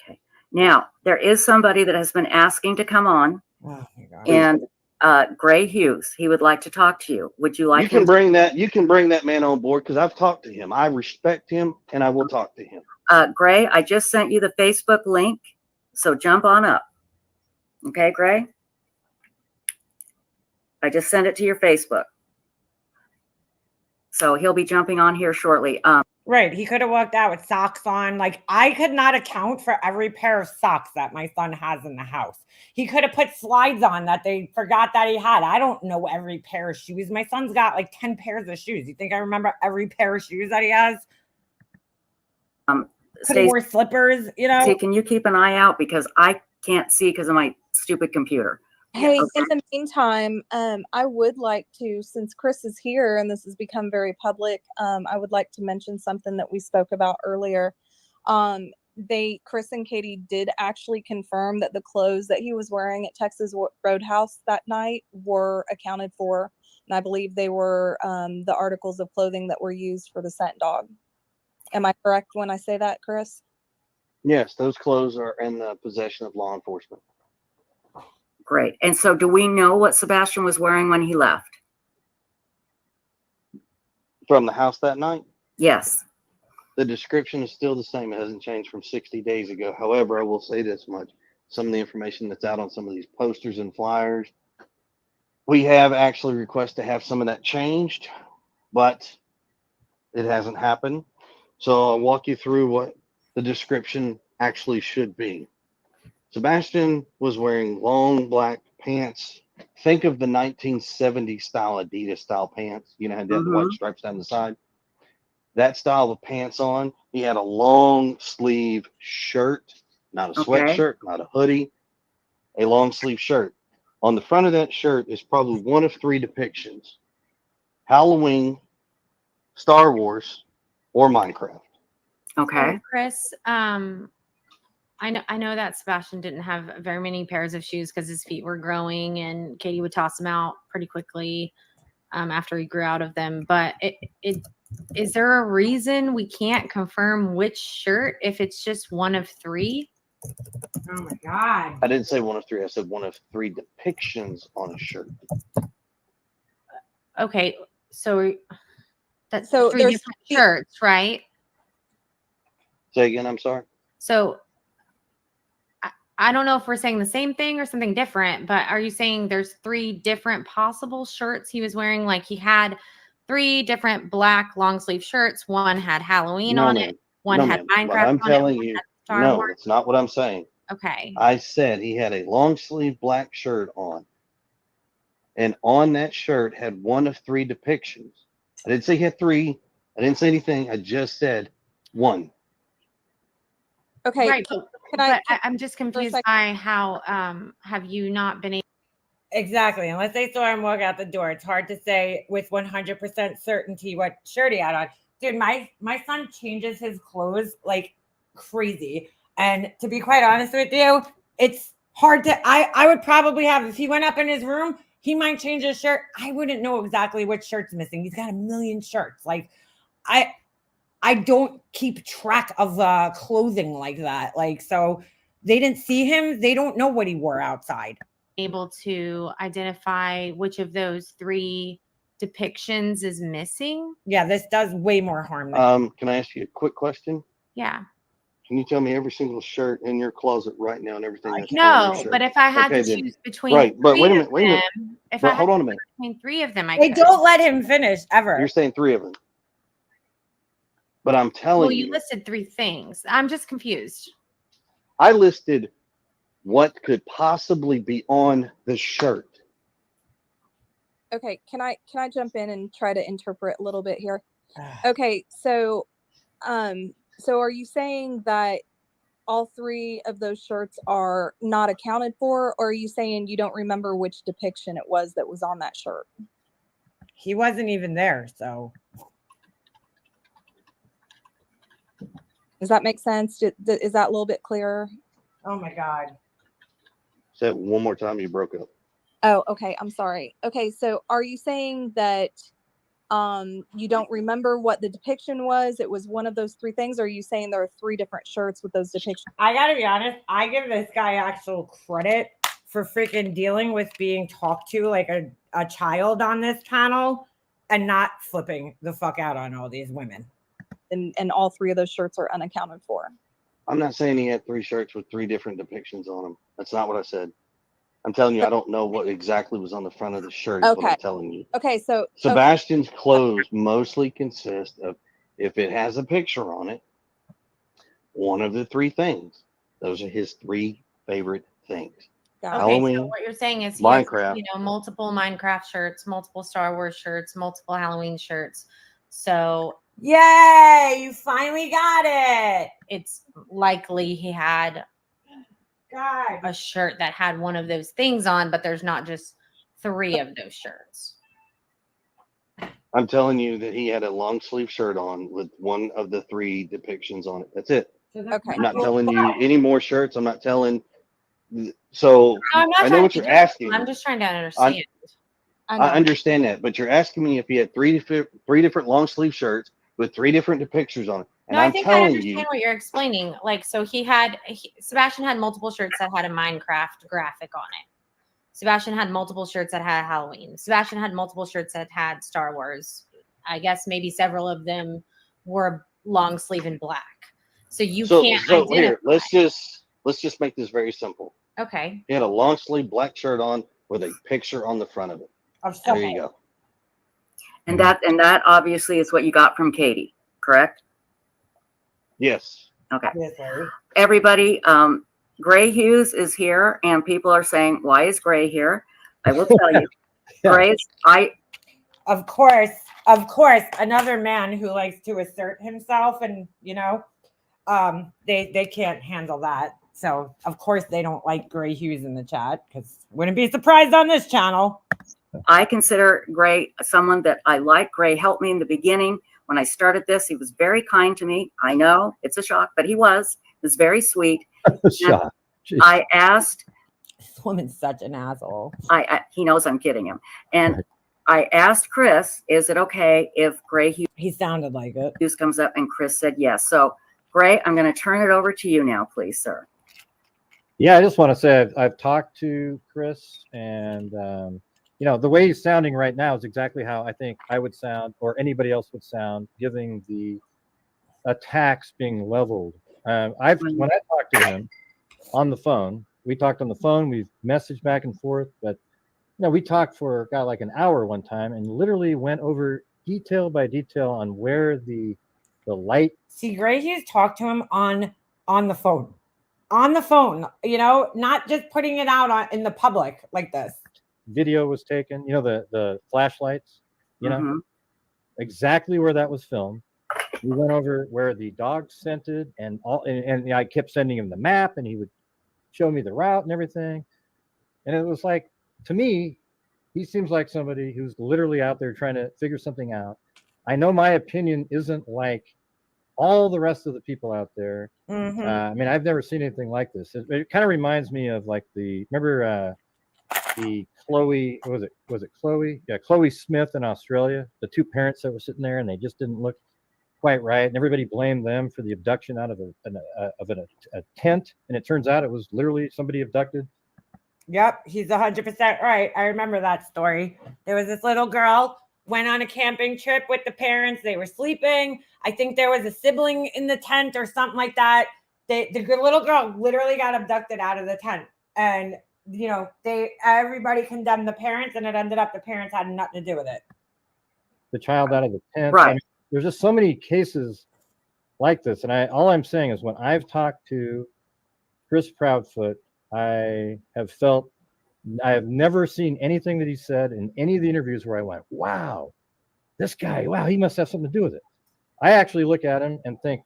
Okay. Now, there is somebody that has been asking to come on. Oh my God. And Gray Hughes, he would like to talk to you. Would you like You can bring that man on board because I've talked to him. I respect him and I will talk to him. Gray, I just sent you the Facebook link, so jump on up. Okay, Gray? I just sent it to your Facebook. So he'll be jumping on here shortly. Right. He could have walked out with socks on. Like, I could not account for every pair of socks that my son has in the house. He could have put slides on that they forgot that he had. I don't know every pair of shoes. My son's got like 10 pairs of shoes. You think I remember every pair of shoes that he has? Could have wore slippers, you know? Stacey, can you keep an eye out? Because I can't see because of my stupid computer. Hey, Okay. in the meantime, I would like to, since Chris is here and this has become very public, I would like to mention something that we spoke about earlier. Chris and Katie did actually confirm that the clothes that he was wearing at Texas Roadhouse that night were accounted for. And I believe they were the articles of clothing that were used for the scent dog. Am I correct when I say that, Chris? Yes, those clothes are in the possession of law enforcement. Great. And so do we know what Sebastian was wearing when he left? From the house that night? Yes. The description is still the same. It hasn't changed from 60 days ago. However, I will say this much. Some of the information that's out on some of these posters and flyers, we have actually requested to have some of that changed, but it hasn't happened. So I'll walk you through what the description actually should be. Sebastian was wearing long black pants. Think of the 1970s style Adidas style pants. You know, had the white stripes down the side. That style of pants on. He had a long sleeve shirt, not a sweatshirt, not a hoodie, a long sleeve shirt. On the front of that shirt is probably one of three depictions: Halloween, Star Wars, or Minecraft. Okay. So, Chris, I know that Sebastian didn't have very many pairs of shoes because his feet were growing, and Katie would toss them out pretty quickly after he grew out of them. But is there a reason we can't confirm which shirt if it's just one of three? Oh my God. I didn't say one of three. I said one of three depictions on a shirt. Okay, so that's So three there's different shirts, right? Say again, I'm sorry. So I don't know if we're saying the same thing or something different, but are you saying there's three different possible shirts he was wearing? Like he had three different black long sleeve shirts. One had Halloween on it. One had Minecraft What I'm on telling it. you, Star no, Wars. that's not what I'm saying. Okay. I said he had a long sleeve black shirt on. And on that shirt had one of three depictions. I didn't say he had three. I didn't say anything. I just said one. okay. Right. I'm just confused by how have you not been able? Exactly. Unless they saw him walk out the door, it's hard to say with 100% certainty what shirt he had on. Dude, my son changes his clothes like crazy. And to be quite honest with you, it's hard to I would probably have, if he went up in his room, he might change his shirt. I wouldn't know exactly which shirt's missing. He's got a million shirts. Like I don't keep track of clothing like that. Like, so they didn't see him. They don't know what he wore outside. Able to identify which of those 3 depictions is missing? Yeah, this does way more harm than Can I ask you a quick question? Yeah. Can you tell me every single shirt in your closet right now and everything that's on No, your shirt? but if I had Okay, to then. choose between Right, but 3 wait a of minute, wait a minute. them, if But I had hold to on a choose minute. between 3 of them, I They could. don't let him finish ever. You're saying 3 of them. But I'm telling Well, you, you listed 3 things. I'm just confused. I listed what could possibly be on the shirt. Okay, can I jump in and try to interpret a little bit here? Okay, so are you saying that all 3 of those shirts are not accounted for, or are you saying you don't remember which depiction it was that was on that shirt? He wasn't even there, so. Does that make sense? Is that a little bit clearer? Oh my God. Say it one more time, you broke up. Oh, okay. I'm sorry. Okay, so are you saying that you don't remember what the depiction was? It was one of those 3 things, or are you saying there are 3 different shirts with those depictions? I gotta be honest, I give this guy actual credit for freaking dealing with being talked to like a child on this channel and not flipping the fuck out on all these women. And all 3 of those shirts are unaccounted for. I'm not saying he had 3 shirts with 3 different depictions on them. That's not what I said. I'm telling you, I don't know what exactly was on the front of the shirt. Is what I'm telling you. Okay, so Sebastian's clothes mostly consist of, if it has a picture on it, one of the 3 things. Those are his 3 favorite things. Okay, Halloween, so what you're saying is he has, Minecraft. multiple Minecraft shirts, multiple Star Wars shirts, multiple Halloween shirts. So yay, you finally got it. It's likely he had God. a shirt that had one of those things on, but there's not just 3 of those shirts. I'm telling you that he had a long sleeve shirt on with one of the 3 depictions on it. That's it. Okay. I'm not telling you any more shirts. I'm not telling. So I know what you're asking. I'm just trying to understand. I understand that, but you're asking me if he had 3 different long sleeve shirts with 3 different depictions on it. And No, I I'm think I telling understand you, what you're explaining. Like, so Sebastian had multiple shirts that had a Minecraft graphic on it. Sebastian had multiple shirts that had Halloween. Sebastian had multiple shirts that had Star Wars. I guess maybe several of them were long sleeve and black. So you can't identify. Here, let's just make this very simple. Okay. He had a long sleeve black shirt on with a picture on the front of it. There you go. And that obviously is what you got from Katie, correct? Yes. Okay. Yes, sir. Everybody, Gray Hughes is here, and people are saying, "Why is Gray here?" I will tell you, Gray's. Of course, another man who likes to assert himself, and they can't handle that. So of course they don't like Gray Hughes in the chat, because wouldn't be surprised on this channel. I consider Gray someone that I like. Gray helped me in the beginning when I started this. He was very kind to me. I know it's a shock, but he was very sweet. Shock. I asked. This woman's such an asshole. He knows I'm kidding him. And I asked Chris, is it okay if Gray Hughes? He sounded like it. Hughes comes up, and Chris said yes. So Gray, I'm going to turn it over to you now, please, sir. Yeah, I just want to say I've talked to Chris, and the way he's sounding right now is exactly how I think I would sound, or anybody else would sound, given the attacks being leveled. When I talked to him on the phone, we talked on the phone. We've messaged back and forth, but we talked for like an hour one time, and literally went over detail by detail on where the light. See, Gray Hughes talked to him on the phone. On the phone, not just putting it out in the public like this. Video was taken, the flashlights, exactly where that was filmed. We went over where the dog scented and all, and I kept sending him the map, and he would show me the route and everything. And it was like, to me, he seems like somebody who's literally out there trying to figure something out. I know my opinion isn't like all the rest of the people out there. I mean, I've never seen anything like this. It kind of reminds me of like remember the Chloe, was it Chloe? Yeah, Chloe Smith in Australia, the two parents that were sitting there and they just didn't look quite right. And everybody blamed them for the abduction out of a tent. And it turns out it was literally somebody abducted. Yep, he's 100% right. I remember that story. There was this little girl, went on a camping trip with the parents. They were sleeping. I think there was a sibling in the tent or something like that. The little girl literally got abducted out of the tent. And, you know, everybody condemned the parents, and it ended up the parents had nothing to do with it. The child out of the tent. Right. I mean, there's just so many cases like this. And all I'm saying is when I've talked to Chris Proudfoot, I have never seen anything that he said in any of the interviews where I went, wow, this guy, wow, he must have something to do with it. I actually look at him and think,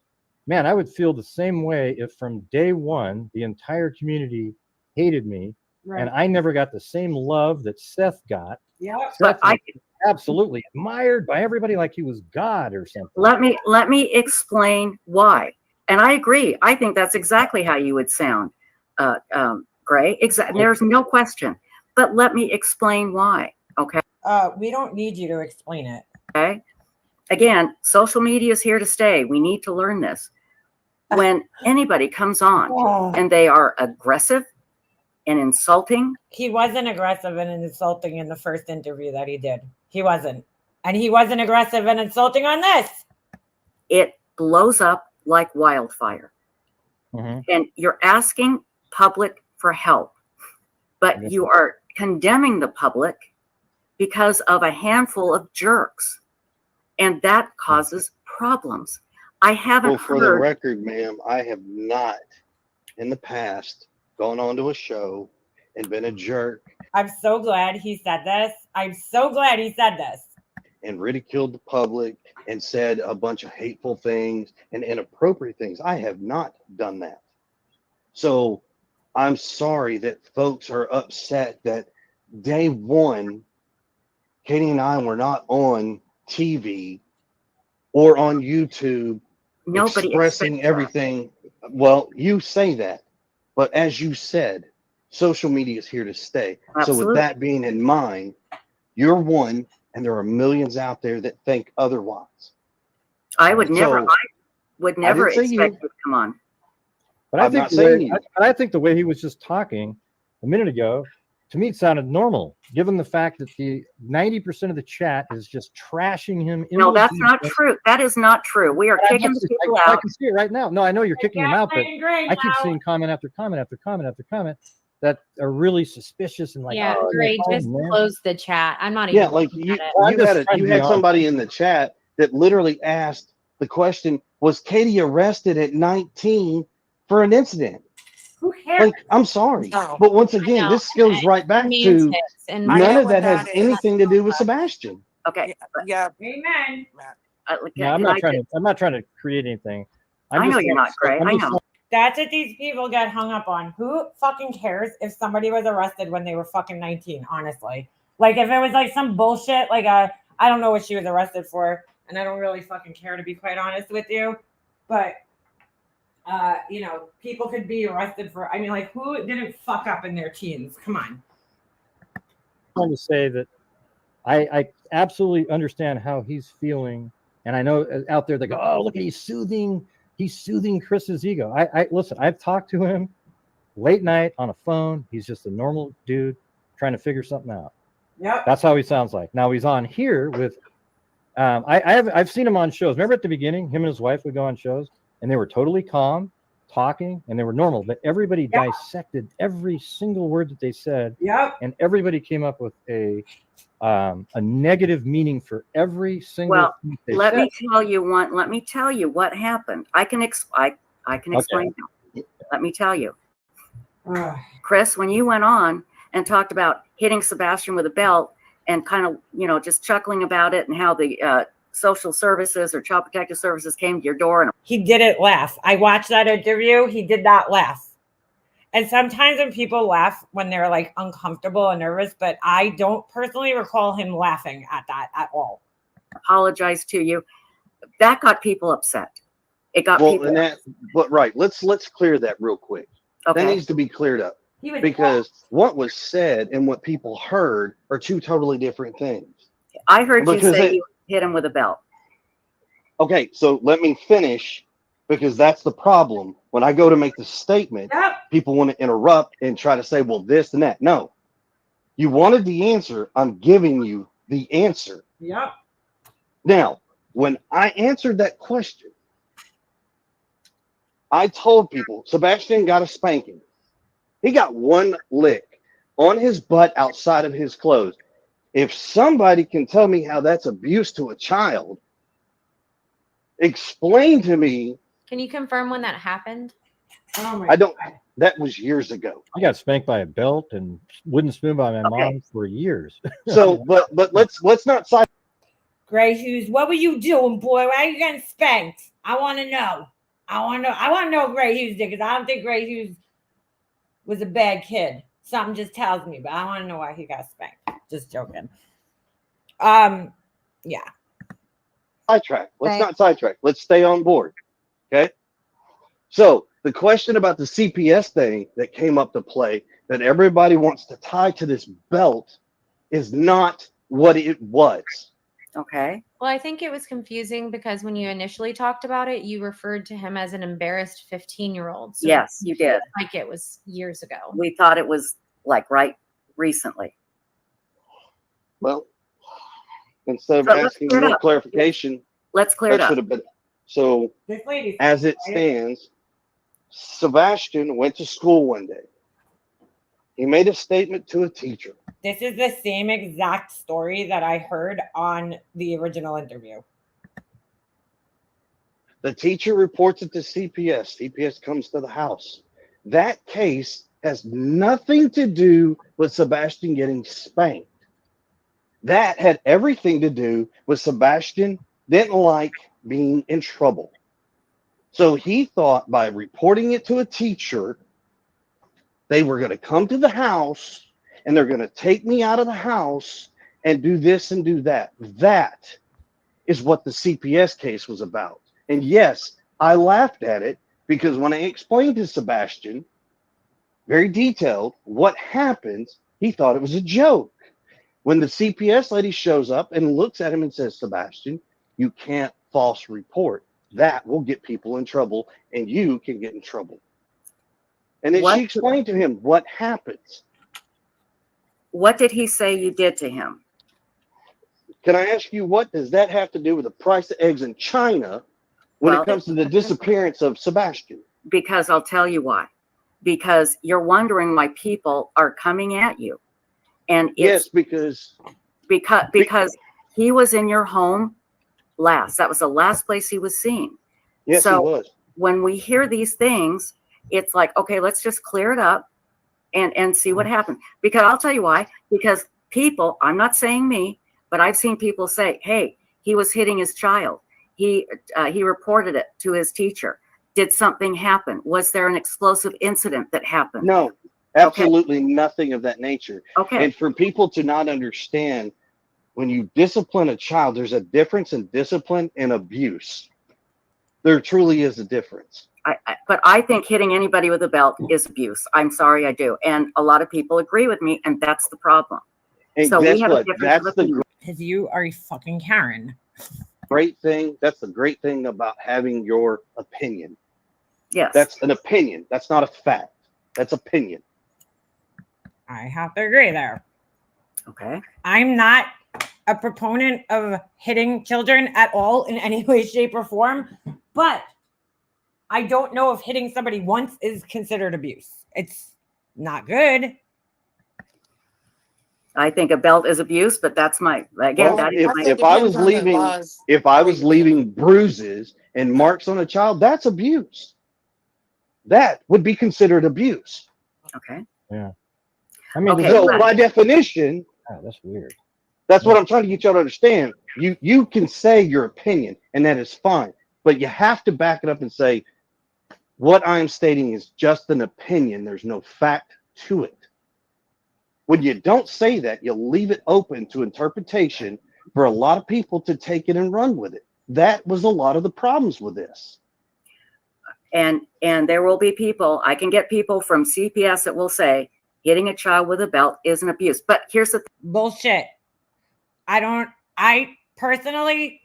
man, I would feel the same way if from day one, the entire community hated me. Right. And I never got the same love that Seth got. Yeah. Seth was absolutely admired by everybody like he was God or something. Let me explain why. And I agree. I think that's exactly how you would sound. Gray, exactly. There's no question, but let me explain why. Okay. We don't need you to explain it. Okay. Again, social media is here to stay. We need to learn this. When anybody comes on and they are aggressive and insulting. He wasn't aggressive and insulting in the first interview that he did. He wasn't. And he wasn't aggressive and insulting on this. It blows up like wildfire. And you're asking public for help, but you are condemning the public because of a handful of jerks, and that causes problems. I haven't Well, for the record, ma'am, I have not in the past gone onto a show and been a jerk. I'm so glad he said this. I'm so glad he said this. And ridiculed the public and said a bunch of hateful things and inappropriate things. I have not done that. So I'm sorry that folks are upset that day one, Katie and I were not on TV or on YouTube expressing everything. Well, you say that, but as you said, social media is here to stay. Absolutely. So with that being in mind, you're one, and there are millions out there that think otherwise. I would never expect you to come on. But I think the way he was just talking a minute ago, to me, it sounded normal, given the fact that the 90% of the chat is just trashing him. No, that's not true. That is not true. We are kicking people out. I can see it right now. No, I know you're kicking him out, but I keep seeing comment after comment after comment after comment that are really suspicious and like, Gray, just close the chat. I'm not even. Yeah, like you had somebody in the chat that literally asked the question: was Katie arrested at 19 for an incident? Who cares? Like, I'm sorry, but once again, this goes right back to none of that has anything to do with Sebastian. Okay. Yeah. Amen. No, I'm not trying to create anything. I know you're not, Gray. I know. That's what these people get hung up on. Who fucking cares if somebody was arrested when they were fucking 19, honestly? Like, if it was like some bullshit, like I don't know what she was arrested for, and I don't really fucking care, to be quite honest with you. But, you know, people could be arrested for, I mean, like, who didn't fuck up in their teens? Come on. I'm trying to say that I absolutely understand how he's feeling. And I know out there they go, oh, look at he's soothing Chris's ego. I listen, I've talked to him late night on a phone. He's just a normal dude trying to figure something out. Yep. That's how he sounds like. Now he's on here with I've seen him on shows. Remember at the beginning, him and his wife would go on shows and they were totally calm, talking, and they were normal, but everybody dissected every single word that they said. Yep. And everybody came up with a negative meaning for every single thing they let said. me tell you what happened. I can explain now. Let me tell you. Chris, when you went on and talked about hitting Sebastian with a belt and kind of, you know, just chuckling about it and how the social services or child protective services came to your door and He didn't laugh. I watched that interview. He did not laugh. And sometimes when people laugh when they're like uncomfortable and nervous, but I don't personally recall him laughing at that at all. apologized to you, that got people upset. It got Well, people. and that, but right. Let's clear that real quick. That Okay. needs to be cleared up because what was said and what people heard are two totally different things. I heard you Because say you hit him with a belt. Okay, so let me finish because that's the problem. When I go to make the statement, people want to interrupt and try to say, well, this and that. No, you wanted the answer. I'm giving you the answer. Yep. Now, when I answered that question, I told people Sebastian got a spanking. He got one lick on his butt outside of his clothes. If somebody can tell me how that's abuse to a child, explain to me. Can you confirm when that happened? Oh my I don't. That was years ago. I got spanked by a belt and wooden spoon by my mom for years. So, but let's not side. Gray Hughes, what were you doing, boy? Why are you getting spanked? I want to know. I want to know what Gray Hughes did because I don't think Gray Hughes was a bad kid. Something just tells me, but I want to know why he got spanked. Just joking. Yeah. Sidetrack. Let's not sidetrack. Let's stay on board. Okay. So the question about the CPS thing that came up to play that everybody wants to tie to this belt is not what it was. Okay. Well, I think it was confusing because when you initially talked about it, you referred to him as an embarrassed 15-year-old. So Yes, you did. like it was years ago. We thought it was like right recently. Well, instead of So let's asking clear it more up. clarification, Let's clear it that up. should have been. So This lady. as it stands, Sebastian went to school one day. He made a statement to a teacher. This is the same exact story that I heard on the original interview. The teacher reports it to CPS. CPS comes to the house. That case has nothing to do with Sebastian getting spanked. That had everything to do with Sebastian didn't like being in trouble. So he thought by reporting it to a teacher, they were going to come to the house and they're going to take me out of the house and do this and do that. That is what the CPS case was about. And yes, I laughed at it because when I explained to Sebastian, very detailed, what happens, he thought it was a joke. When the CPS lady shows up and looks at him and says, Sebastian, you can't false report. That will get people in trouble and you can get in trouble. And then she explained to him what happens. What did he say you did to him? Can I ask you, what does that have to do with the price of eggs in China when it comes to the disappearance of Sebastian? Because I'll tell you why. Because you're wondering why people are coming at you. And it's because he was in your home last. That was the last place he was seen. Yes, so he was. When we hear these things, it's like, okay, let's just clear it up and see what happens. Because I'll tell you why. Because people, I'm not saying me, but I've seen people say, hey, he was hitting his child. He reported it to his teacher. Did something happen? Was there an explosive incident that happened? No, absolutely nothing of that nature. Okay. And for people to not understand, when you discipline a child, there's a difference in discipline and abuse. There truly is a difference. But I think hitting anybody with a belt is abuse. I'm sorry, I do. And a lot of people agree with me, and that's the problem. And so guess we have what? a difference That's of the opinion. Because you are a fucking Karen. great thing. That's the great thing about having your opinion. Yes. That's an opinion. That's not a fact. That's opinion. I have to agree there. Okay. I'm not a proponent of hitting children at all in any way, shape, or form, but I don't know if hitting somebody once is considered abuse. It's not good. I think a belt is abuse, but that's my again. Well, that is my, if I was leaving bruises and marks on a child, that's abuse. That would be considered abuse. Okay. Yeah. I mean, Okay, so by definition, that's weird. That's what I'm trying to get y'all to understand. You can say your opinion, and that is fine, but you have to back it up and say what I'm stating is just an opinion. There's no fact to it. When you don't say that, you leave it open to interpretation for a lot of people to take it and run with it. That was a lot of the problems with this. And there will be people, I can get people from CPS that will say hitting a child with a belt is an abuse. But here's the bullshit. I personally,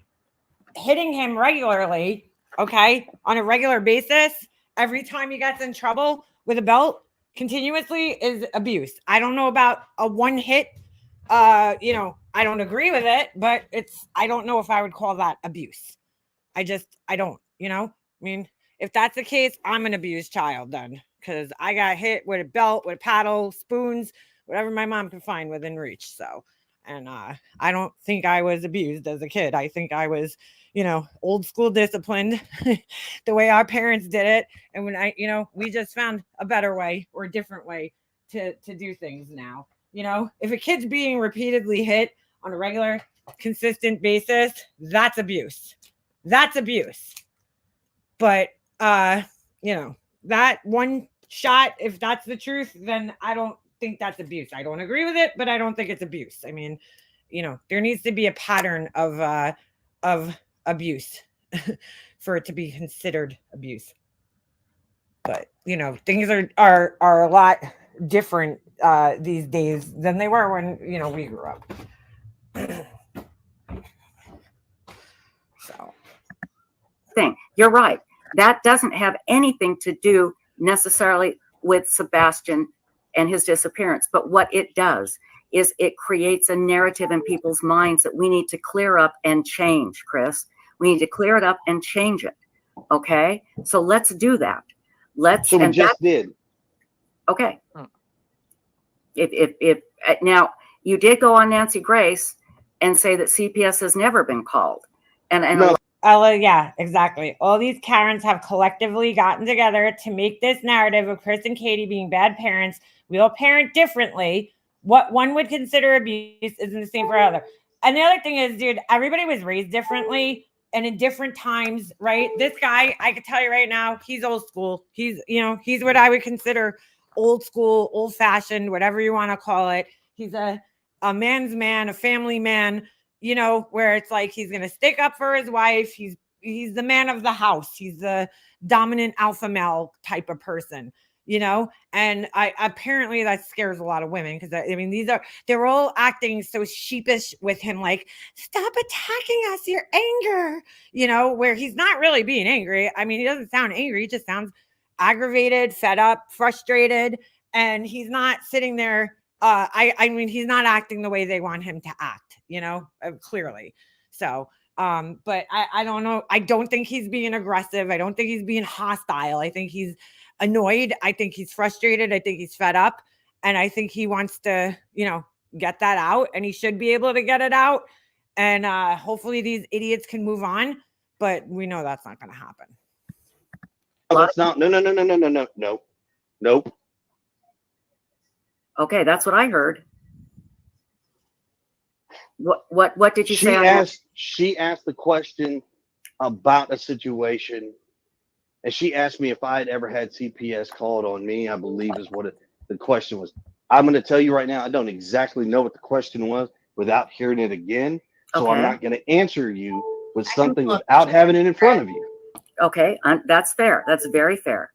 hitting him regularly, okay, on a regular basis, every time he gets in trouble with a belt continuously is abuse. I don't know about a one hit, I don't agree with it, but I don't know if I would call that abuse. I don't, I mean, if that's the case, I'm an abused child then, because I got hit with a belt, with a paddle, spoons, whatever my mom could find within reach. So, and I don't think I was abused as a kid. I think I was, old school disciplined the way our parents did it. And when we just found a better way or a different way to do things now. If a kid's being repeatedly hit on a regular, consistent basis, that's abuse. That's abuse. But, that one shot, if that's the truth, then I don't think that's abuse. I don't agree with it, but I don't think it's abuse. I mean, there needs to be a pattern of abuse for it to be considered abuse. But, things are a lot different these days than they were when, we grew up. So. thing. You're right. That doesn't have anything to do necessarily with Sebastian and his disappearance. But what it does is it creates a narrative in people's minds that we need to clear up and change, Chris. We need to clear it up and change it. Okay? So let's do that. So we just did. Okay. If now you did go on Nancy Grace and say that CPS has never been called. And No. Ella, yeah, exactly. All these Karens have collectively gotten together to make this narrative of Chris and Katie being bad parents. We all parent differently. What one would consider abuse isn't the same for other. And the other thing is, dude, everybody was raised differently and in different times, right? This guy, I could tell you right now, he's old school. He's what I would consider old school, old fashioned, whatever you want to call it. He's a man's man, a family man. Where it's like he's going to stick up for his wife. He's the man of the house. He's the dominant alpha male type of person, and apparently that scares a lot of women because they're all acting so sheepish with him, like, stop attacking us, your anger, where he's not really being angry. I mean, he doesn't sound angry. He just sounds aggravated, fed up, frustrated, and he's not sitting there. He's not acting the way they want him to act, clearly. So, but I don't know. I don't think he's being aggressive. I don't think he's being hostile. I think he's annoyed. I think he's frustrated. I think he's fed up. And I think he wants to, get that out, and he should be able to get it out. And hopefully these idiots can move on. But we know that's not going to happen. No, that's not. No. Nope. Okay, that's what I heard. What did you say? She asked the question about a situation, and she asked me if I had ever had CPS called on me, I believe is what the question was. I'm going to tell you right now, I don't exactly know what the question was without hearing it again. So I'm not going to answer you with something without having it in front of you. Okay, that's fair. That's very fair.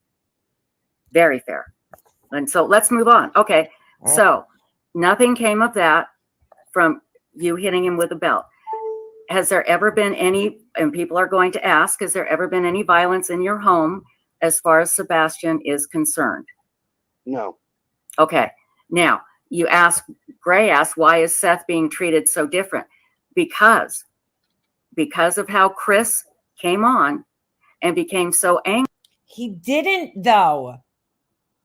Very fair. And so let's move on. Okay, so nothing came of that from you hitting him with a belt. Has there ever been any, and people are going to ask, has there ever been any violence in your home as far as Sebastian is concerned? No. Okay. Now, Gray asked, why is Seth being treated so different? Because of how Chris came on and became so angry. He didn't, though.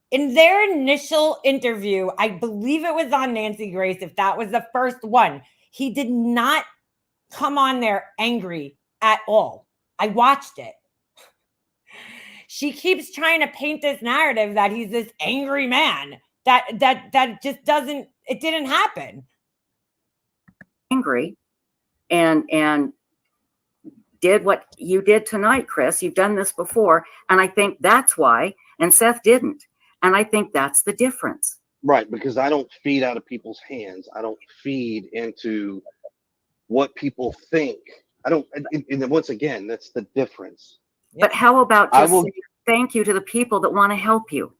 In their initial interview, I believe it was on Nancy Grace, if that was the first one, he did not come on there angry at all. I watched it. She keeps trying to paint this narrative that he's this angry man. That just doesn't, it didn't happen. angry and did what you did tonight, Chris. You've done this before. And I think that's why. And Seth didn't. And I think that's the difference. Right, because I don't feed out of people's hands. I don't feed into what people think. I don't, and once again, that's the difference. But how about just saying thank you to the people that want to help you?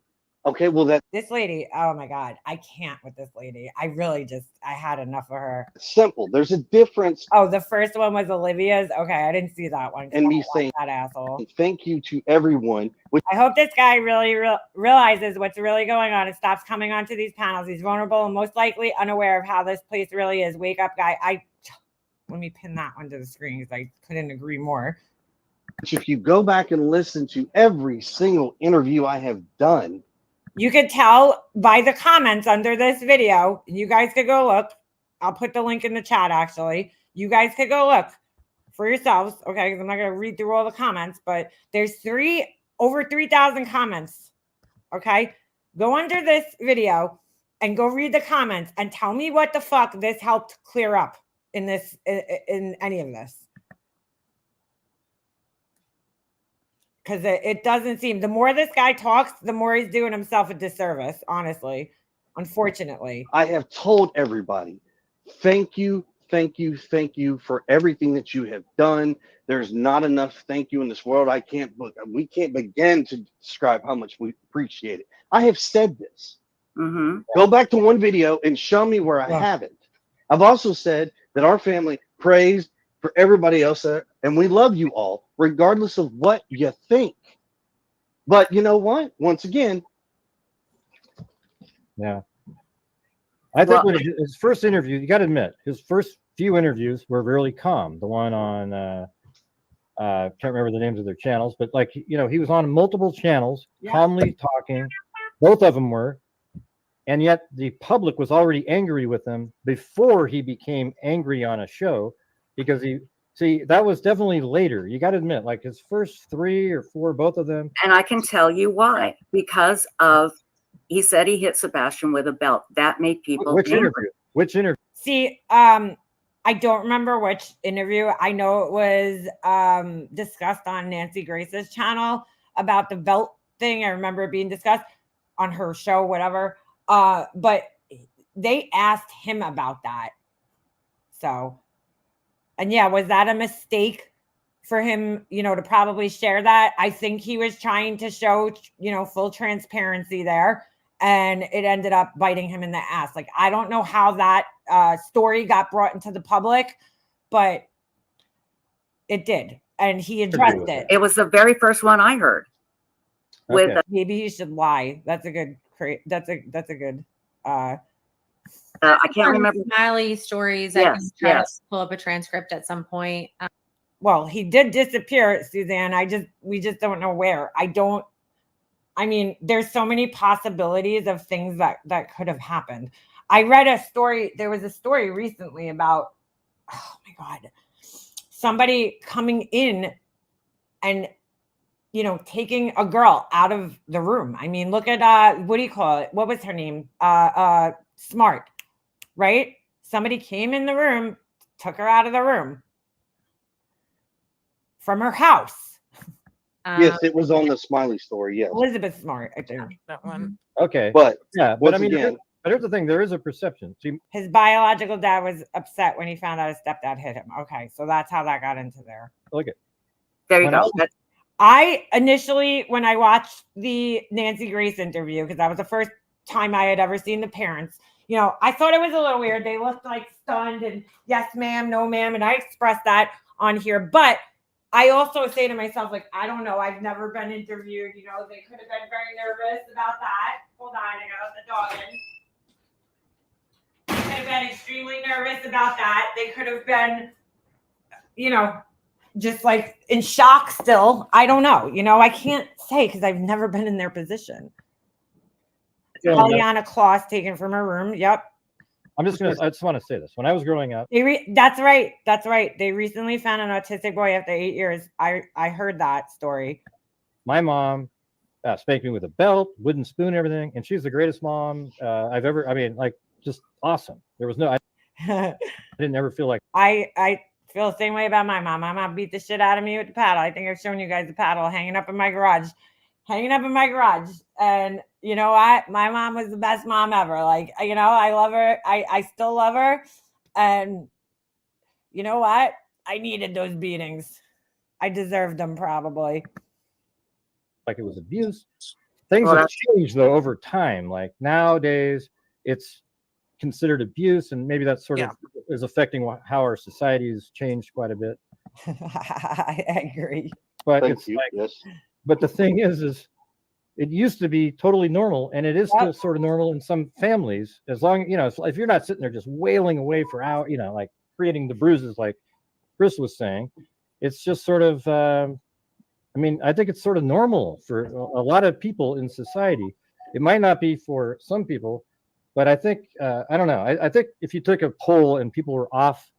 Okay, well, this lady, oh my God, I can't with this lady. I really I had enough of her. Simple. There's a difference. Oh, the first one was Olivia's. Okay, I didn't see that one. And me saying that asshole. Thank you to everyone. I hope this guy really realizes what's really going on and stops coming onto these panels. He's vulnerable and most likely unaware of how this place really is. Wake up, guy. Let me pin that one to the screen because I couldn't agree more. If you go back and listen to every single interview I have done, you could tell by the comments under this video. You guys could go look. I'll put the link in the chat, actually. You guys could go look for yourselves, okay? Because I'm not going to read through all the comments, but there's over 3,000 comments, okay? Go under this video and go read the comments and tell me what the fuck this helped clear up in any of this. Because it doesn't seem, the more this guy talks, the more he's doing himself a disservice, honestly, unfortunately. I have told everybody, thank you for everything that you have done. There's not enough thank you in this world. We can't begin to describe how much we appreciate it. I have said this. Mm-hmm. Go back to one video and show me where I haven't. I've also said that our family prays for everybody else, and we love you all, regardless of what you think. But you know what? Once again, yeah, I think when his first interview, you got to admit, his first few interviews were really calm. The one on, can't remember the names of their channels, but like, you know, he was on multiple channels, calmly talking. Both of them were. And yet the public was already angry with him before he became angry on a show, because that was definitely later. You got to admit, like his first 3 or 4, both of them. And I can tell you why. Because he said he hit Sebastian with a belt. That made people angry. Which interview? See, I don't remember which interview. I know it was discussed on Nancy Grace's channel about the belt thing. I remember it being discussed on her show, whatever. But they asked him about that. So, and yeah, was that a mistake for him, you know, to probably share that? I think he was trying to show, you know, full transparency there, and it ended up biting him in the ass. Like, I don't know how that story got brought into the public, but it did. And he addressed it. It was the very first one I heard. Okay. Maybe he should lie. That's a good, that's a good, I can't remember. Smiley stories. I can try to pull up a transcript at some point. Well, he did disappear, Suzanne. We just don't know where. I mean, there's so many possibilities of things that could have happened. I read a story. There was a story recently about, oh my God, somebody coming in and, you know, taking a girl out of the room. I mean, look at, what do you call it? What was her name? Smart, right? Somebody came in the room, took her out of the room from her house. Yes, it was on the Smiley story. Yes, Elizabeth Smart, I think. That one. Okay. but Yeah, but I mean, again, but here's the thing: there is a perception. See, His biological dad was upset when he found out his stepdad hit him. Okay, so that's how that got into there. look at There you When go. I initially, when I watched the Nancy Grace interview, because that was the first time I had ever seen the parents, you know, I thought it was a little weird. They looked like stunned and yes, ma'am, no, ma'am. And I expressed that on here. But I also say to myself, like, I don't know. I've never been interviewed. You know, they could have been very nervous about that. Hold on, I got the dog in. They could have been extremely nervous about that. They could have been, you know, just like in shock still. I don't know. You know, I can't say because I've never been in their position. Pollyanna Claus taken from her room. Yep. I just want to say this. When I was growing up, That's right. That's right. They recently found an autistic boy after 8 years. I heard that story. my mom spanked me with a belt, wooden spoon, everything, and she's the greatest mom I've ever. I mean, like, just awesome. There was no. didn't ever feel like I feel the same way about my mom. My mom beat the shit out of me with the paddle. I think I've shown you guys the paddle hanging up in my garage. And you know what? My mom was the best mom ever. Like, you know, I love her. I still love her. And you know what? I needed those beatings. I deserved them probably. it was abuse. Things Well, have changed though over time. Like nowadays, it's considered abuse, and maybe that sort of is affecting how our society has changed quite a bit. I agree. But Thank it's you. like, Yes. but the thing is it used to be totally normal, and it is still sort of normal in some families. As long, you know, if you're not sitting there just wailing away for hours, you know, like creating the bruises, like Chris was saying, it's just sort of. I mean, I think it's sort of normal for a lot of people in society. It might not be for some people, but I think I don't know. I think if you took a poll and people were off,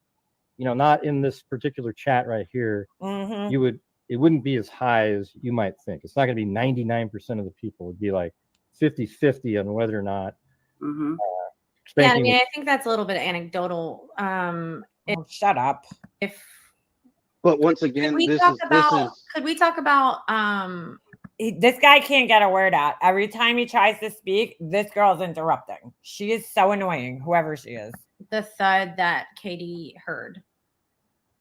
you know, not in this particular chat right here, it wouldn't be as high as you might think. It's not going to be 99% of the people. It'd be like 50-50 on whether or not. Yeah, I mean, I think that's a little bit anecdotal. Shut up. But once again, could we talk about this guy can't get a word out. Every time he tries to speak, this girl's interrupting. She is so annoying, whoever she is. the thud that Katie heard?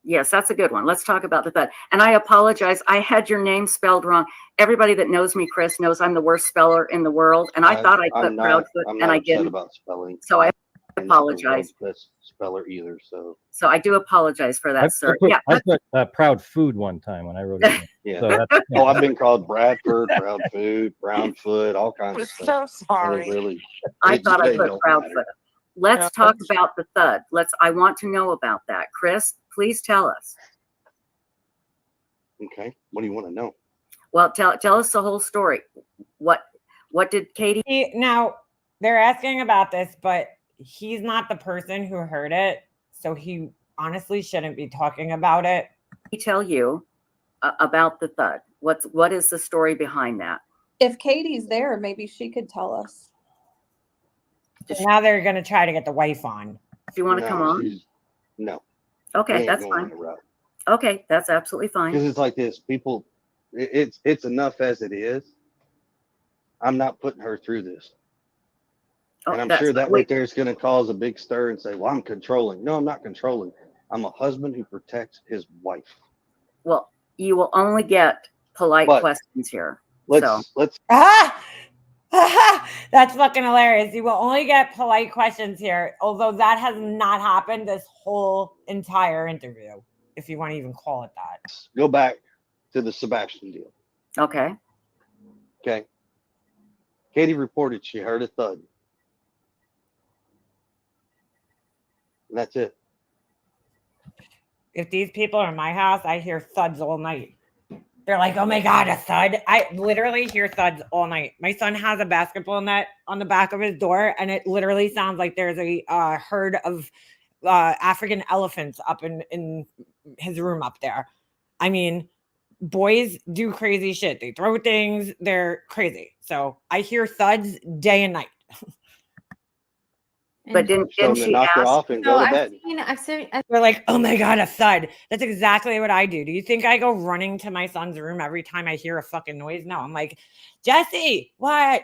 Yes, that's a good one. Let's talk about the thud. And I apologize. I had your name spelled wrong. Everybody that knows me, Chris, knows I'm the worst speller in the world. And I thought I put Proudfoot, and I didn't. About spelling. So I apologize. Best speller either. So I do apologize for that, sir. I put Proud Food one time when I wrote it. Yeah. So I've been called Bradford, Proud Food, Brownfoot, all kinds of stuff. So sorry. Really, I thought I put Proudfoot. Let's talk about the thud. I want to know about that. Chris, please tell us. Okay. What do you want to know? Well, tell us the whole story. What did Katie? Now, they're asking about this, but he's not the person who heard it. So he honestly shouldn't be talking about it. He tell you about the thud. What is the story behind that? If Katie's there, maybe she could tell us. Now they're going to try to get the wife on. Do you want to come on? No. Okay, that's fine. Okay, that's absolutely fine. Because it's like this, people, it's enough as it is. I'm not putting her through this. And I'm sure that right there is going to cause a big stir and say, well, I'm controlling. No, I'm not controlling. I'm a husband who protects his wife. Well, you will only get polite questions here. Let's. That's fucking hilarious. You will only get polite questions here, although that has not happened this whole entire interview, if you want to even call it that. Go back to the Sebastian deal. Okay. Katie reported she heard a thud. And that's it. If these people are in my house, I hear thuds all night. They're like, oh my God, a thud. I literally hear thuds all night. My son has a basketball net on the back of his door, and it literally sounds like there's a herd of African elephants up in his room up there. I mean, boys do crazy shit. They throw things. They're crazy. So I hear thuds day and night. But didn't she knock her off and go to bed? We're like, oh my God, a thud. That's exactly what I do. Do you think I go running to my son's room every time I hear a fucking noise? No, I'm like, Jesse, what?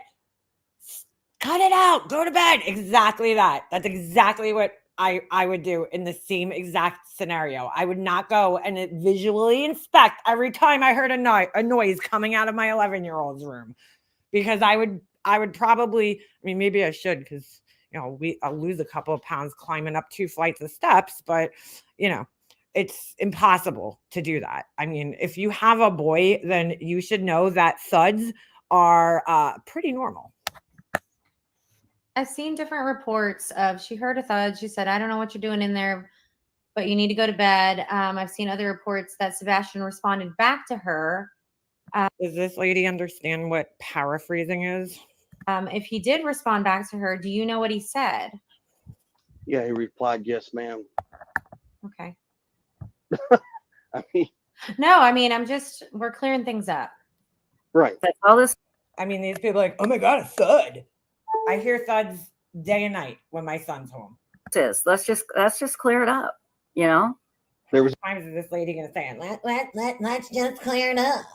Cut it out. Go to bed. Exactly that. That's exactly what I would do in the same exact scenario. I would not go and visually inspect every time I heard a noise coming out of my 11-year-old's room, because I would probably, I mean, maybe I should, because you know, I'll lose a couple of pounds climbing up 2 flights of steps, but you know, it's impossible to do that. I mean, if you have a boy, then you should know that thuds are pretty normal. I've seen different reports of she heard a thud. She said, I don't know what you're doing in there, but you need to go to bed. I've seen other reports that Sebastian responded back to her. Does this lady understand what paraphrasing is? If he did respond back to her, do you know what he said? Yeah, he replied, yes, ma'am. Okay. I mean, no, I mean, we're clearing things up. Right. That's all this. I mean, these people are like, oh my God, a thud. I hear thuds day and night when my son's home. Let's just clear it up, you know? There was Times is this lady gonna say, let's just clear it up.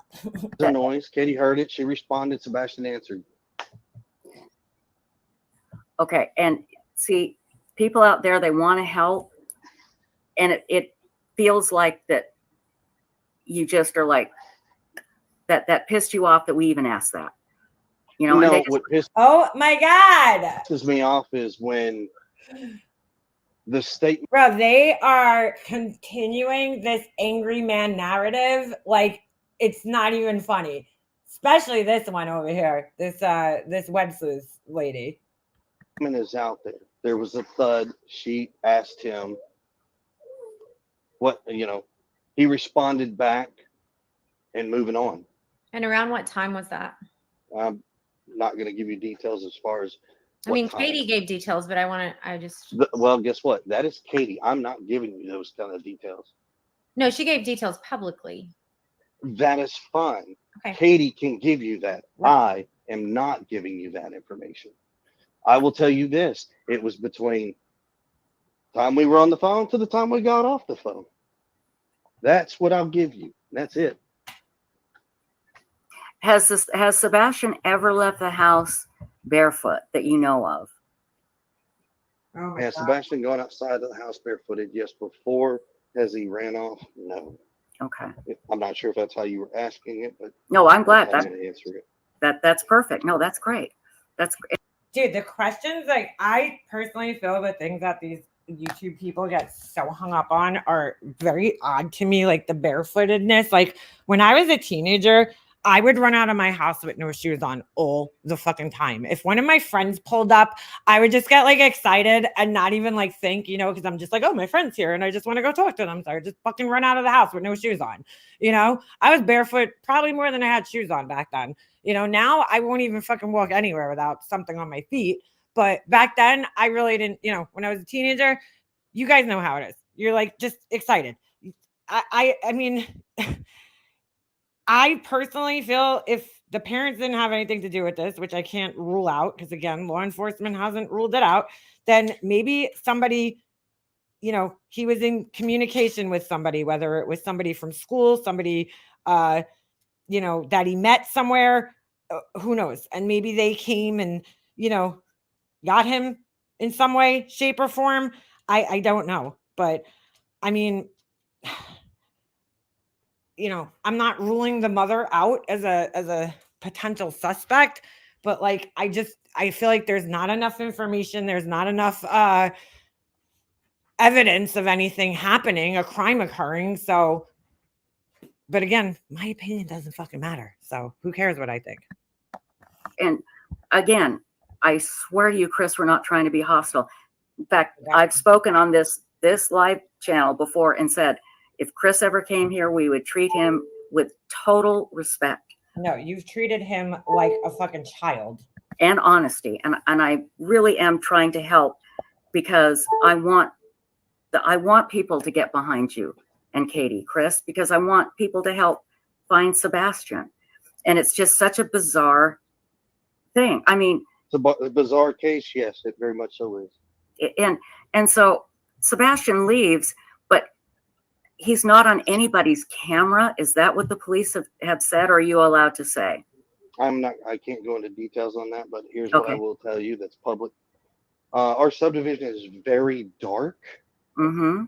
a noise. Katie heard it. She responded. Sebastian answered. Okay. And see, people out there, they want to help. And it feels like that you just are like, that pissed you off that we even asked that. You know, No, and what Oh my God. pisses me off is when the statement. Bro, they are continuing this angry man narrative like it's not even funny. Especially this one over here. This web sleuth lady. Is out there. There was a thud. She asked him what, he responded back and moving on. And around what time was that? I'm not going to give you details as far as I mean, Katie gave details, but well, guess what? That is Katie. I'm not giving you those kind of details. No, she gave details publicly. That is fine. Okay. Katie can give you that. I am not giving you that information. I will tell you this. It was between the time we were on the phone to the time we got off the phone. That's what I'll give you. That's it. Has Sebastian ever left the house barefoot that you know of? Oh Has Sebastian gone outside of the house barefooted? Yes. Before, has he ran off? No. Okay. I'm not sure if that's how you were asking it, but no, I'm glad that's going to answer it. That's perfect. No, that's great. That's great. Dude, the questions, like, I personally feel the things that these YouTube people get so hung up on are very odd to me, like the barefootedness. Like, when I was a teenager, I would run out of my house with no shoes on all the fucking time. If one of my friends pulled up, I would just get like excited and not even like think, because I'm just like, oh, my friend's here and I just want to go talk to them. So I would just fucking run out of the house with no shoes on. I was barefoot probably more than I had shoes on back then. Now I won't even fucking walk anywhere without something on my feet. But back then I really didn't, when I was a teenager, you guys know how it is. You're like just excited. I mean, I personally feel if the parents didn't have anything to do with this, which I can't rule out because, again, law enforcement hasn't ruled it out, then maybe somebody, he was in communication with somebody, whether it was somebody from school, somebody, that he met somewhere, who knows? And maybe they came and, got him in some way, shape, or form. I don't know. But, I mean... I'm not ruling the mother out as a potential suspect, but like, I feel like there's not enough information. There's not enough evidence of anything happening, a crime occurring. So, but again, my opinion doesn't fucking matter. So who cares what I think? And again, I swear to you, Chris, we're not trying to be hostile. In fact, I've spoken on this live channel before and said, if Chris ever came here, we would treat him with total respect. No, you've treated him like a fucking child. And honesty. And I really am trying to help because I want people to get behind you and Katie, Chris, because I want people to help find Sebastian. And it's just such a bizarre thing. I mean, it's a bizarre case. Yes, it very much so is. And so Sebastian leaves, but he's not on anybody's camera. Is that what the police have said? Or are you allowed to say? I can't go into details on that, but here's what I will tell you that's public. Our subdivision is very dark. Mm-hmm.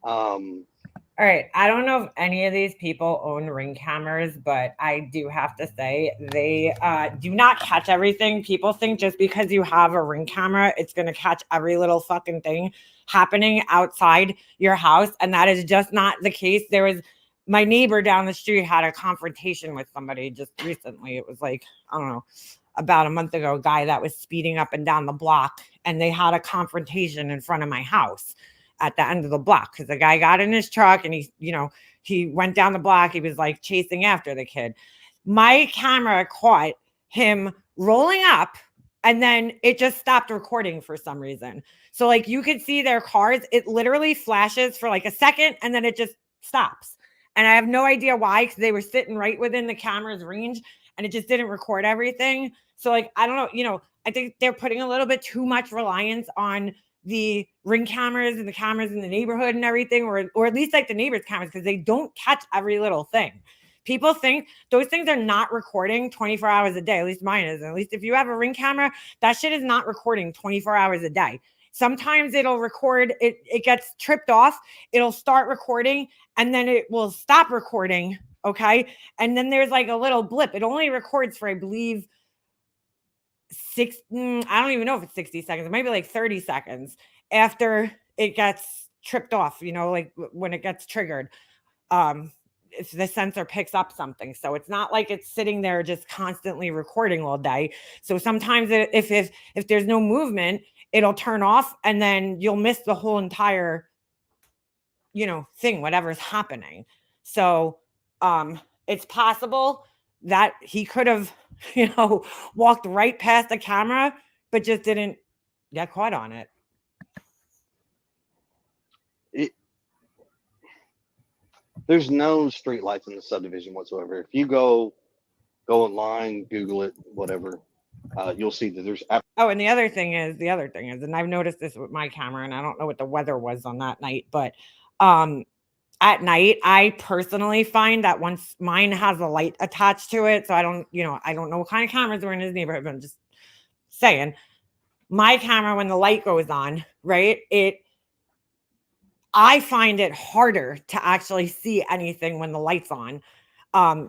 All right. I don't know if any of these people own Ring cameras, but I do have to say they do not catch everything. People think just because you have a Ring camera, it's going to catch every little fucking thing happening outside your house. And that is just not the case. My neighbor down the street had a confrontation with somebody just recently. It was like, I don't know, about a month ago, a guy that was speeding up and down the block, and they had a confrontation in front of my house at the end of the block because the guy got in his truck and he went down the block. He was like chasing after the kid. My camera caught him rolling up and then it just stopped recording for some reason. So like you could see their cars. It literally flashes for like a second and then it just stops. And I have no idea why, because they were sitting right within the camera's range and it just didn't record everything. So like, I don't know, I think they're putting a little bit too much reliance on the Ring cameras and the cameras in the neighborhood and everything, or at least like the neighbors' cameras, because they don't catch every little thing. People think those things are not recording 24 hours a day. At least mine is. At least if you have a Ring camera, that shit is not recording 24 hours a day. Sometimes it'll record, it gets tripped off, it'll start recording, and then it will stop recording, okay? And then there's like a little blip. It only records for, I believe, I don't even know if it's 60 seconds. It might be like 30 seconds after it gets tripped off, like when it gets triggered. If the sensor picks up something. So it's not like it's sitting there just constantly recording all day. So sometimes if there's no movement, it'll turn off and then you'll miss the whole entire, thing, whatever's happening. So it's possible that he could have, walked right past the camera, but just didn't get caught on it. There's no street lights in the subdivision whatsoever. If you go online, Google it, whatever, you'll see that there's. And the other thing is, and I've noticed this with my camera, and I don't know what the weather was on that night, but at night, I personally find that once mine has a light attached to it, so I don't know what kind of cameras are in his neighborhood, but I'm just saying, my camera, when the light goes on, right, I find it harder to actually see anything when the light's on.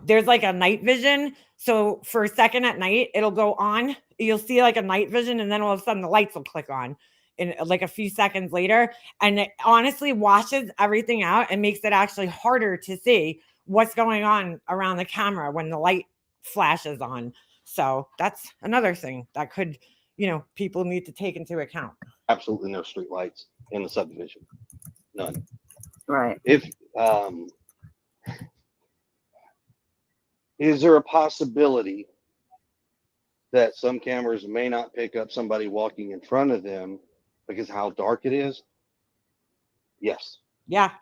There's like a night vision. So for a second at night, it'll go on. You'll see like a night vision, and then all of a sudden the lights will click on in like a few seconds later. And it honestly washes everything out and makes it actually harder to see what's going on around the camera when the light flashes on. So that's another thing that could, people need to take into account. Absolutely no street lights in the subdivision. None. Right. Is there a possibility that some cameras may not pick up somebody walking in front of them because how dark it is? Yes. Yeah.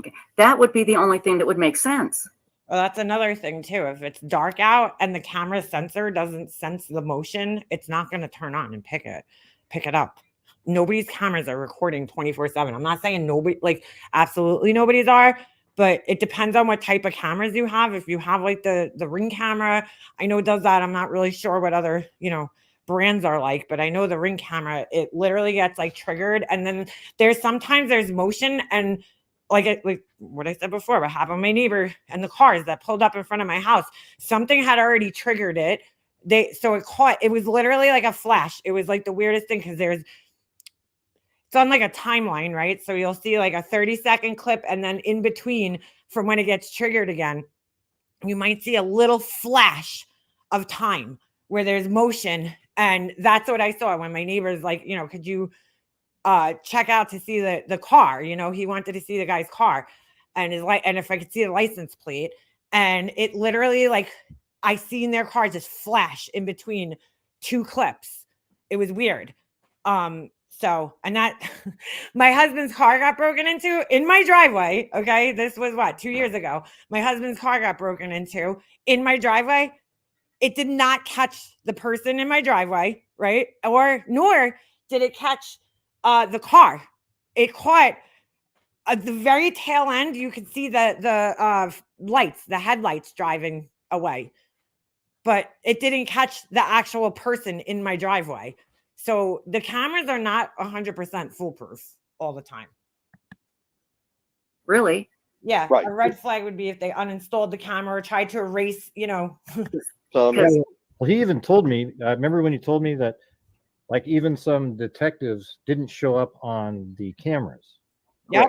Okay. That would be the only thing that would make sense. Well, that's another thing too. If it's dark out and the camera sensor doesn't sense the motion, it's not going to turn on and pick it up. Nobody's cameras are recording 24/7. I'm not saying nobody, like absolutely nobody's are, but it depends on what type of cameras you have. If you have like the Ring camera, I know it does that. I'm not really sure what other, brands are like, but I know the Ring camera, it literally gets like triggered. And then sometimes there's motion, and like what I said before, what happened to my neighbor and the cars that pulled up in front of my house, something had already triggered it. It was literally like a flash. It was like the weirdest thing, because it's on like a timeline, right? So you'll see like a 30-second clip, and then in between from when it gets triggered again, you might see a little flash of time where there's motion. And that's what I saw when my neighbor's like, could you check out to see the car? He wanted to see the guy's car and and if I could see the license plate. And it literally, like, I seen their car just flash in between two clips. It was weird. So, and that my husband's car got broken into in my driveway. Okay. This was 2 years ago. My husband's car got broken into in my driveway. It did not catch the person in my driveway, right? Nor did it catch the car. It caught at the very tail end. You could see the lights, the headlights driving away, but it didn't catch the actual person in my driveway. So the cameras are not 100% foolproof all the time. Really? Yeah. Right. A red flag would be if they uninstalled the camera or tried to erase, So, well, he even told me, I remember when he told me that, like, even some detectives didn't show up on the cameras. Yep.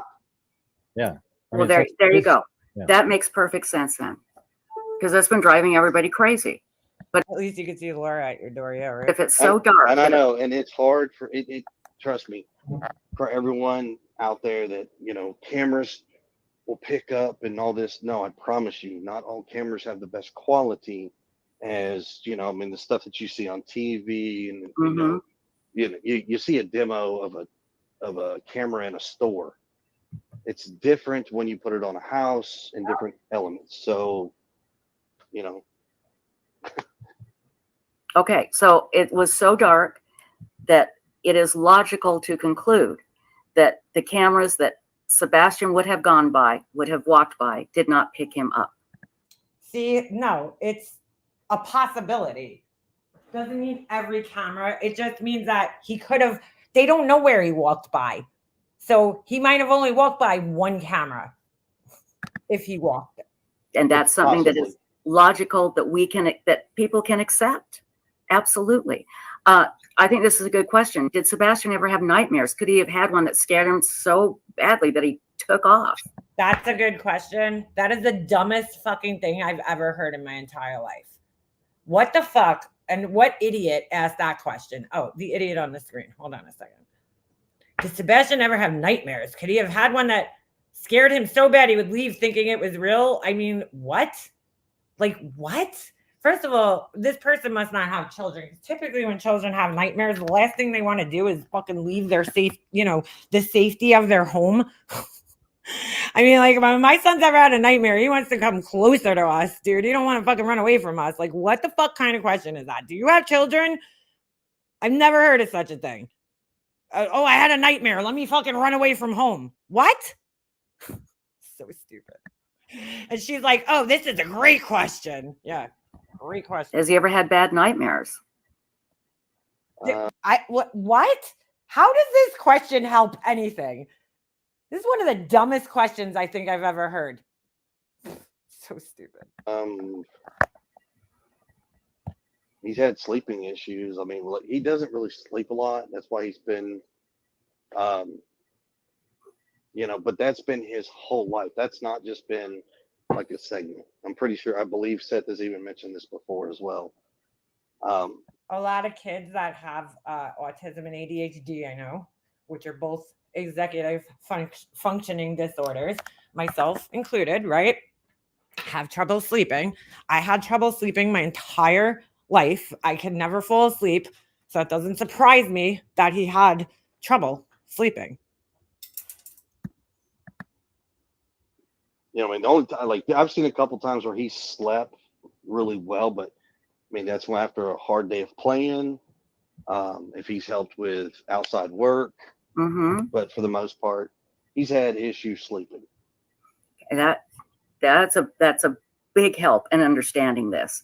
Yeah. Well, there you go. Yeah. That makes perfect sense then, because that's been driving everybody crazy. But at least you can see Laura at your door, yeah, right? If it's so dark. And I know, and it's hard for it, trust me, for everyone out there that, cameras will pick up and all this. No, I promise you, not all cameras have the best quality as, the stuff that you see on TV and, you see a demo of a camera in a store. It's different when you put it on a house and different elements. So, Okay, so it was so dark that it is logical to conclude that the cameras that Sebastian would have gone by, would have walked by, did not pick him up. See, no, it's a possibility. Doesn't mean every camera. It just means that he could have, they don't know where he walked by. So he might have only walked by one camera if he walked it. And that's something that is logical, that people can accept. Absolutely. I think this is a good question. Did Sebastian ever have nightmares? Could he have had one that scared him so badly that he took off? That's a good question. That is the dumbest fucking thing I've ever heard in my entire life. What the fuck? And what idiot asked that question? Oh, the idiot on the screen. Hold on a second. Did Sebastian ever have nightmares? Could he have had one that scared him so bad he would leave thinking it was real? I mean, what? Like, what? First of all, this person must not have children. Typically, when children have nightmares, the last thing they want to do is fucking leave their the safety of their home. I mean, like, if my son's ever had a nightmare, he wants to come closer to us, dude. He don't want to fucking run away from us. Like, what the fuck kind of question is that? Do you have children? I've never heard of such a thing. Oh, I had a nightmare. Let me fucking run away from home. What? So stupid. And she's like, oh, this is a great question. Yeah, great question. Has he ever had bad nightmares? What? How does this question help anything? This is one of the dumbest questions I think I've ever heard. So stupid. He's had sleeping issues. I mean, he doesn't really sleep a lot. That's why he's been, but that's been his whole life. That's not just been like a segment. I'm pretty sure, I believe Seth has even mentioned this before as well. A lot of kids that have autism and ADHD, I know, which are both executive functioning disorders, myself included, right? Have trouble sleeping. I had trouble sleeping my entire life. I could never fall asleep. So it doesn't surprise me that he had trouble sleeping. I mean, the only time, like, I've seen a couple times where he slept really well, but I mean, that's when after a hard day of playing, if he's helped with outside work, but for the most part, he's had issues sleeping. That's a big help in understanding this.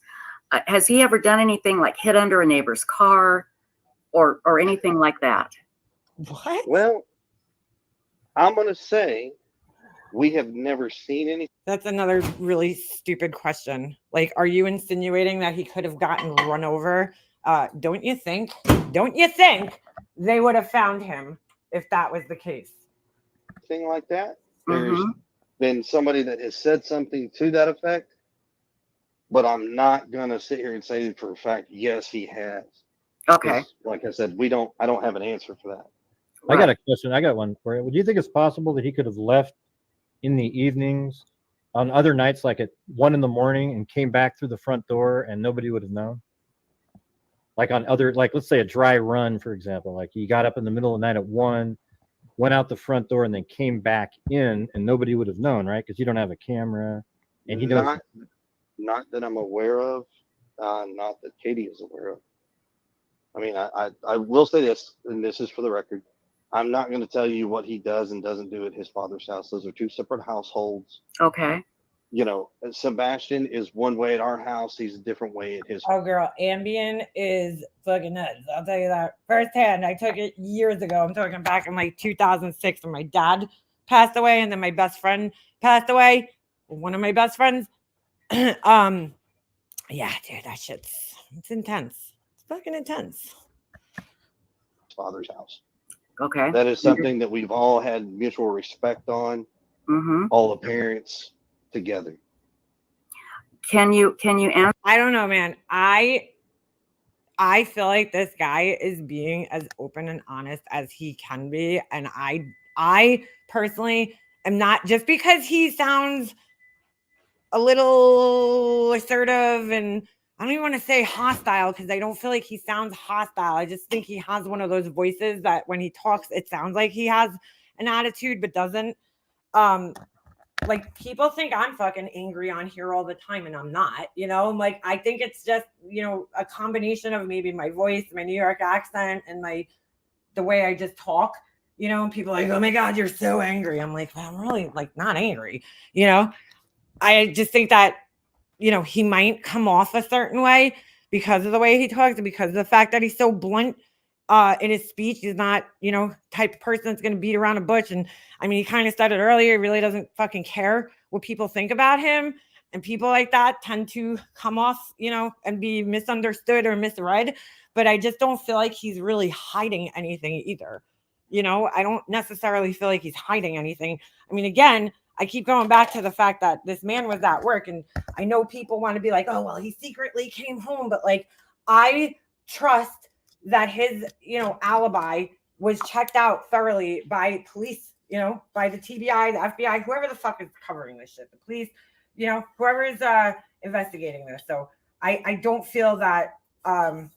Has he ever done anything like hid under a neighbor's car or anything like that? What? Well, I'm going to say we have never seen anything. That's another really stupid question. Like, are you insinuating that he could have gotten run over? Don't you think they would have found him if that was the case? Thing like that. There's been somebody that has said something to that effect, but I'm not going to sit here and say for a fact, yes, he has. Okay. Like I said, I don't have an answer for that. I got a question. I got one for you. Would you think it's possible that he could have left in the evenings on other nights, like at 1 a.m, and came back through the front door and nobody would have known? Like on other, like let's say a dry run, for example, like he got up in the middle of the night at 1, went out the front door and then came back in and nobody would have known, right? Because you don't have a camera and he knows. Not that I'm aware of, not that Katie is aware of. I mean, I will say this, and this is for the record. I'm not going to tell you what he does and doesn't do at his father's house. Those are two separate households. Okay. Sebastian is one way at our house. He's a different way at his. Oh, girl, Ambien is fucking nuts. I'll tell you that firsthand. I took it years ago. I'm talking back in like 2006 when my dad passed away and then my best friend passed away. One of my best friends. Yeah, dude, that it's intense. It's fucking intense. Father's house. Okay. That is something that we've all had mutual respect on. All the parents together. Can you answer? I don't know, man. I feel like this guy is being as open and honest as he can be, and I personally am not, just because he sounds a little assertive and I don't even want to say hostile because I don't feel like he sounds hostile. I just think he has one of those voices that when he talks, it sounds like he has an attitude, but doesn't. Like people think I'm fucking angry on here all the time and I'm not, like, I think it's just, a combination of maybe my voice, my New York accent and my the way I just talk, you know, and people are like, oh my God, you're so angry. I'm like, well, I'm really like not angry, you know. I just think that, you know, he might come off a certain way because of the way he talks and because of the fact that he's so blunt in his speech. He's not, you know, type of person that's going to beat around a bush. And I mean, he kind of said it earlier. He really doesn't fucking care what people think about him. And people like that tend to come off, you know, and be misunderstood or misread. But I just don't feel like he's really hiding anything either. You know, I don't necessarily feel like he's hiding anything. I mean, again, I keep going back to the fact that this man was at work, and I know people want to be like, oh, well, he secretly came home. But like, I trust that his, you know, alibi was checked out thoroughly by police, you know, by the TBI, the FBI, whoever the fuck is covering this shit, the police, you know, whoever is investigating this. So I don't feel that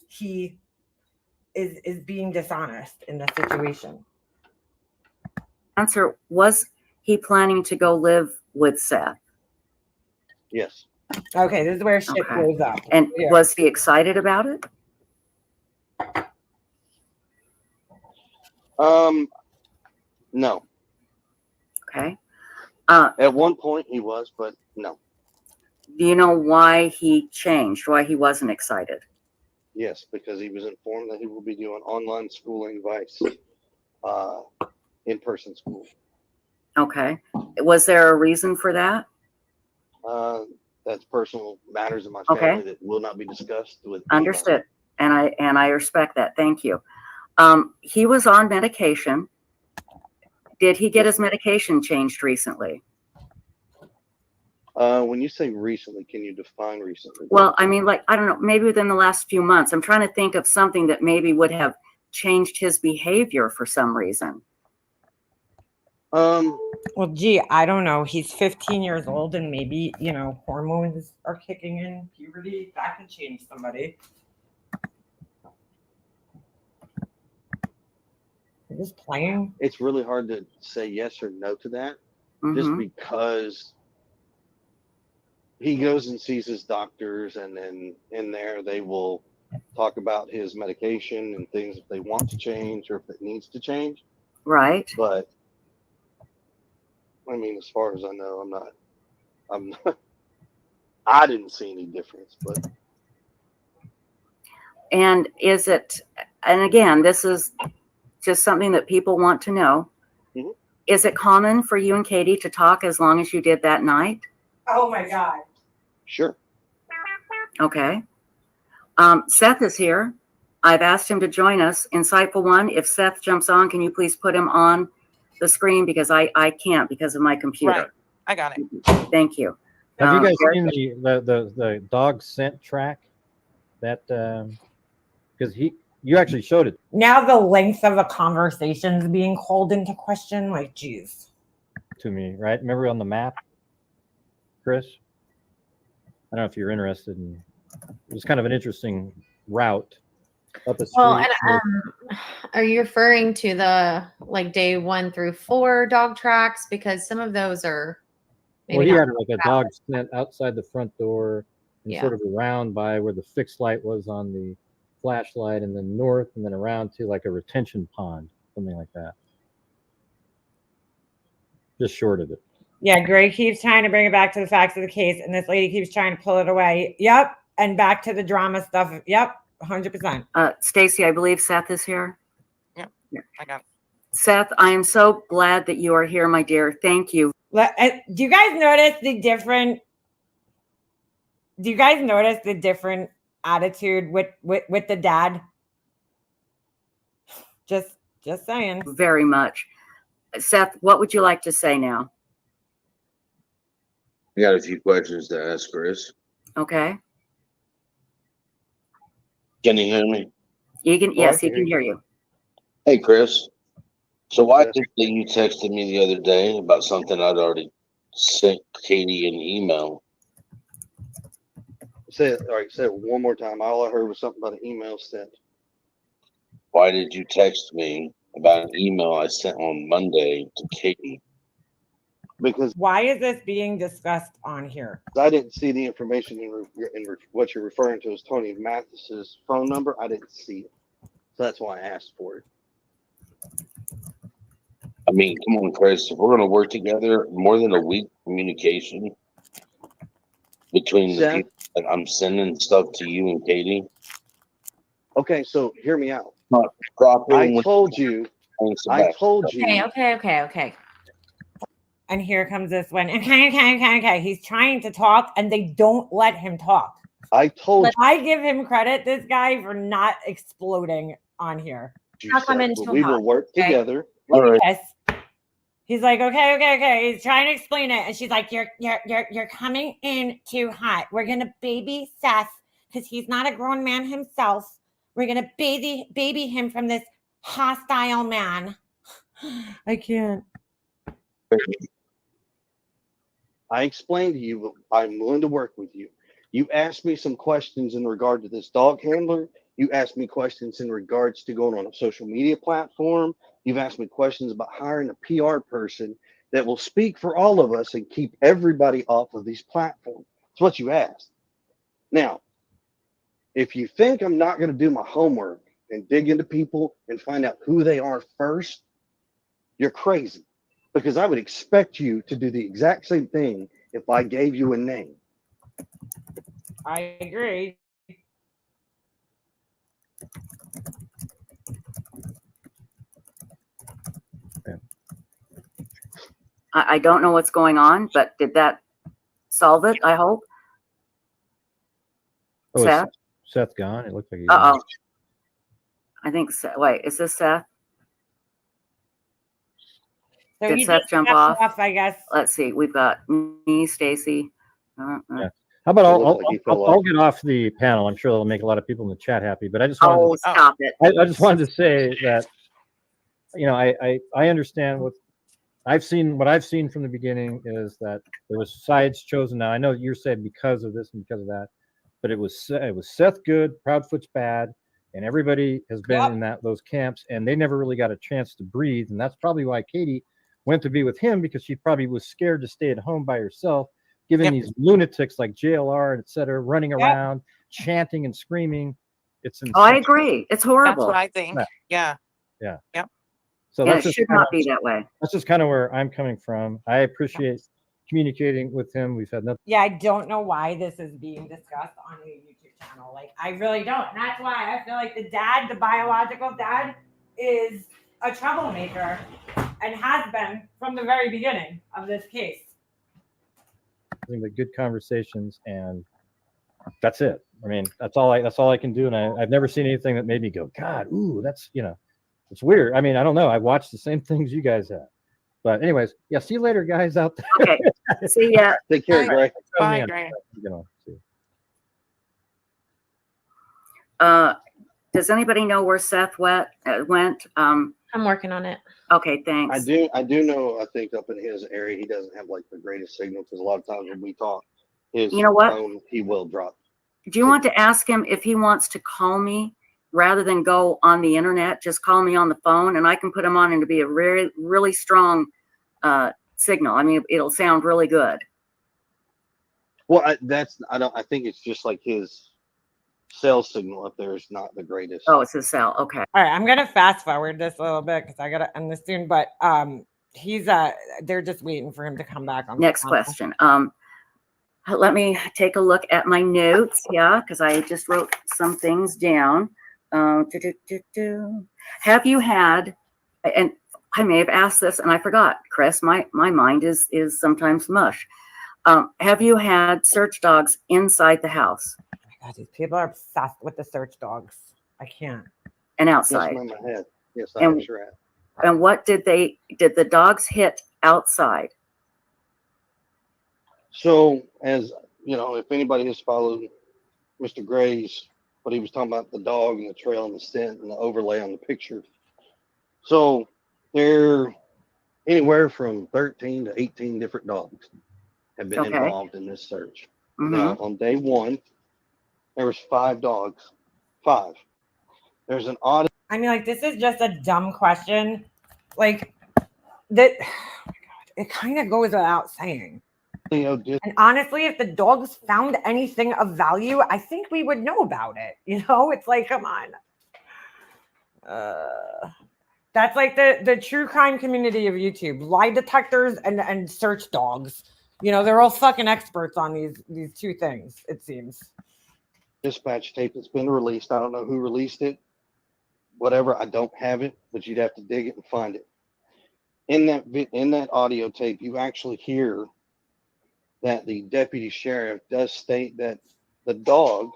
he is being dishonest in this situation. Answer, was he planning to go live with Seth? Yes. Okay, this is where shit goes up. And was he excited about it? No. Okay. At one point he was, but no. Do you know why he changed? Why he wasn't excited? Yes, because he was informed that he will be doing online schooling vice in-person school. Okay. Was there a reason for that? That's personal matters in my family that will not be discussed with anybody. Understood. And I respect that. Thank you. He was on medication. Did he get his medication changed recently? When you say recently, can you define recently? Well, I mean, like, I don't know, maybe within the last few months. I'm trying to think of something that maybe would have changed his behavior for some reason. Well, gee, I don't know. He's 15 years old, and maybe, you know, hormones are kicking in, puberty. That can change somebody. You're just playing. It's really hard to say yes or no to that, just because he goes and sees his doctors, and then in there they will talk about his medication and things if they want to change or if it needs to change. Right. But I mean, as far as I know, I'm not, I didn't see any difference, but. And is it, and again, this is just something that people want to know. Mm-hmm. Is it common for you and Katie to talk as long as you did that night? Oh my God. Sure. Okay. Seth is here. I've asked him to join us. Insightful One, if Seth jumps on, can you please put him on the screen, because I can't because of my computer. Right. I got it. Thank you. Have you guys seen the dog scent track? That because you actually showed it. Now the length of a conversation is being called into question. Like, geez. To me, right? Remember on the map, Chris? I don't know if you're interested in. It was kind of an interesting route up the street. Well, and are you referring to the like day 1 through 4 dog tracks? Because some of those are. Well, he had like a dog scent outside the front door and sort of around by where the fixed light was on the flashlight, and then north, and then around to like a retention pond, something like that. Just short of it. Yeah, Greg keeps trying to bring it back to the facts of the case, and this lady keeps trying to pull it away. Yep. And back to the drama stuff. Yep. 100%. Stacy, I believe Seth is here. Yeah, I got it. Seth, I am so glad that you are here, my dear. Thank you. Do you guys notice the different? Do you guys notice the different attitude with the dad? Just saying. Very much. Seth, what would you like to say now? I got a few questions to ask Chris. Okay. Can you hear me? You can. Yes, he can hear you. Hey, Chris. So why did you texted me the other day about something I'd already sent Katie an email? Say it one more time. All I heard was something about an email sent. Why did you text me about an email I sent on Monday to Katie? Because why is this being discussed on here? I didn't see the information in what you're referring to as Tony Mathis's phone number. I didn't see it, so that's why I asked for it. I mean, come on, Chris. If we're going to work together, more than a week communication between the Seth? people that I'm sending stuff to you and Katie. Okay, so hear me out. Not proper. I told you. Okay. And here comes this one. Okay. He's trying to talk and they don't let him talk. I told you. I give him credit, this guy, for not exploding on here. How come we will work together. Look at this. He's like, okay. He's trying to explain it. And she's like, you're coming in too hot. We're going to baby Seth because he's not a grown man himself. We're going to baby him from this hostile man. I can't. I explained to you, I'm willing to work with you. You asked me some questions in regard to this dog handler. You asked me questions in regards to going on a social media platform. You've asked me questions about hiring a PR person that will speak for all of us and keep everybody off of these platforms. That's what you asked. Now, if you think I'm not going to do my homework and dig into people and find out who they are first, you're crazy. Because I would expect you to do the exact same thing if I gave you a name. I agree. I don't know what's going on, but did that solve it? I hope. Oh, Seth? Seth gone? It looks like he's Uh-oh. I think Seth. Wait, is this Seth? So Did Seth jump off? I guess. Let's see. We've got me, Stacy. Yeah. How about I'll get off the panel. I'm sure that'll make a lot of people in the chat happy. But I just wanted to, stop it. I just wanted to say that, you know, I understand what I've seen. What I've seen from the beginning is that there was sides chosen. Now I know you're saying because of this and because of that, but it was Seth good, Proudfoot's bad, and everybody has been in those camps, and they never really got a chance to breathe, and that's probably why Katie went to be with him, because she probably was scared to stay at home by herself, given these lunatics like JLR and et cetera running around, chanting and screaming. It's insane. Oh, I agree. It's horrible. That's what I think. Yeah. So it should not be that way. That's just kind of where I'm coming from. I appreciate communicating with him. We've had nothing. Yeah, I don't know why this is being discussed on a YouTube channel. Like, I really don't. And that's why I feel like the biological dad, is a troublemaker and has been from the very beginning of this case. The good conversations, and that's it. I mean, that's all I can do. And I've never seen anything that made me go, God, ooh, that's, you know, it's weird. I mean, I don't know. I watched the same things you guys have. But anyways, yeah, see you later, guys out there. Okay. See ya. Take care, Greg. Bye, Greg. You know, see. Does anybody know where Seth went? I'm working on it. Okay, thanks. I do know, I think up in his area, he doesn't have like the greatest signal, because a lot of times when we talk, his phone, he will drop. Do you want to ask him if he wants to call me rather than go on the internet? Just call me on the phone and I can put him on, and to be a really, really strong signal. I mean, it'll sound really good. Well, I think it's just like his cell signal up there is not the greatest. Oh, it's his cell. Okay. All right, I'm gonna fast forward this a little bit because I gotta end this soon. But he's they're just waiting for him to come back on. Next question. Let me take a look at my notes. Yeah, because I just wrote some things down. Have you had, and I may have asked this and I forgot, Chris, my mind is sometimes mush. Have you had search dogs inside the house? Oh my God, these people are obsessed with the search dogs. I can't. And outside? Yes, my head. Yes, I sure have. And what did the dogs hit outside? So, as you know, if anybody has followed Mr. Gray's, what he was talking about, the dog and the trail and the scent and the overlay on the picture. So there anywhere from 13 to 18 different dogs have been involved in this search. Mm-hmm. Now, on day one, there was 5 dogs. 5. There's an audit. I mean, like, this is just a dumb question. Like, that, oh my God, it kind of goes without saying. And honestly, if the dogs found anything of value, I think we would know about it. You know, it's like, come on. That's like the true crime community of YouTube. Lie detectors and search dogs. You know, they're all fucking experts on these two things, it seems. Dispatch tape that's been released. I don't know who released it. Whatever, I don't have it, but you'd have to dig it and find it. In that audio tape, you actually hear that the deputy sheriff does state that the dog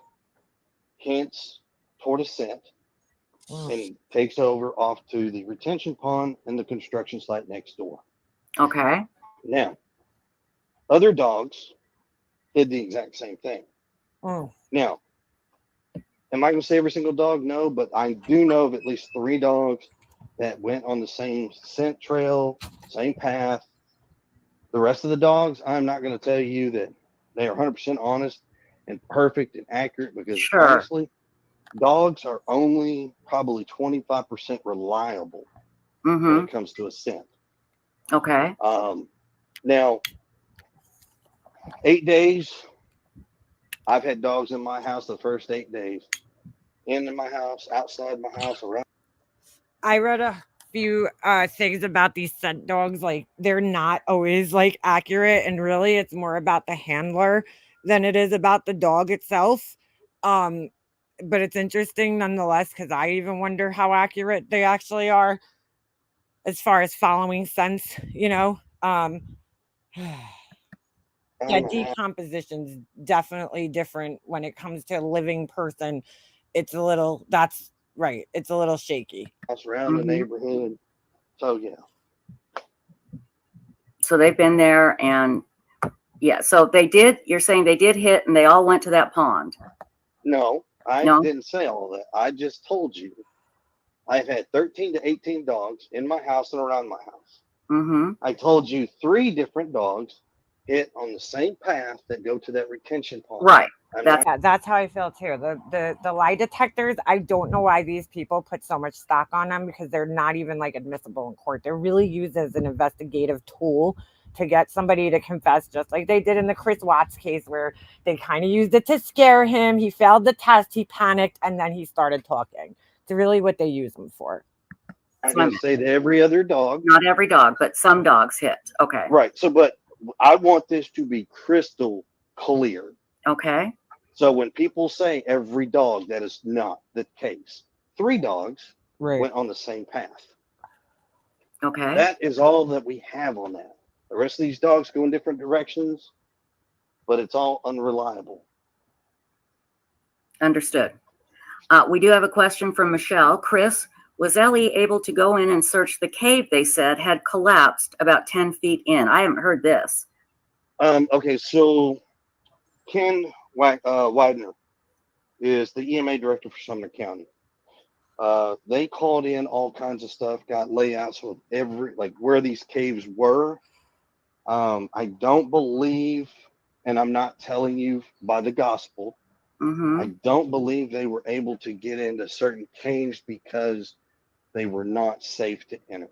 hints toward a scent and takes over off to the retention pond and the construction site next door. Okay. Now, other dogs did the exact same thing. Now, am I going to say every single dog? No, but I do know of at least 3 dogs that went on the same scent trail, same path. The rest of the dogs, I'm not going to tell you that they are 100% honest and perfect and accurate, because honestly, dogs are only probably 25% reliable when it comes to a scent. Okay. Now, 8 days, I've had dogs in my house the first 8 days. In my house, outside my house, around. I read a few things about these scent dogs. Like, they're not always like accurate, and really it's more about the handler than it is about the dog itself. But it's interesting nonetheless, because I even wonder how accurate they actually are as far as following scents, you know. Yeah, decomposition's definitely different when it comes to a living person. It's a little, that's right, it's a little shaky. Around the neighborhood. So yeah. So they've been there, and yeah, so they did, you're saying they did hit and they all went to that pond. No, I didn't say all that. I just told you I've had 13 to 18 dogs in my house and around my house. I told you 3 different dogs hit on the same path that go to that retention pond. Right. That's how I feel too. The lie detectors, I don't know why these people put so much stock on them, because they're not even like admissible in court. They're really used as an investigative tool to get somebody to confess, just like they did in the Chris Watts case, where they kind of used it to scare him. He failed the test, he panicked, and then he started talking. It's really what they use them for. I'm going to say that every other dog. Not every dog, but some dogs hit. Okay. Right. So, but I want this to be crystal clear. Okay. So when people say every dog, that is not the case. 3 dogs went on the same path. Okay. That is all that we have on that. The rest of these dogs go in different directions, but it's all unreliable. Understood. We do have a question from Michelle. Chris, was Ellie able to go in and search the cave they said had collapsed about 10 feet in? I haven't heard this. Okay, so Ken Widener is the EMA director for Sumner County. They called in all kinds of stuff, got layouts of where these caves were. I don't believe, and I'm not telling you by the gospel, I don't believe they were able to get into certain caves because they were not safe to enter.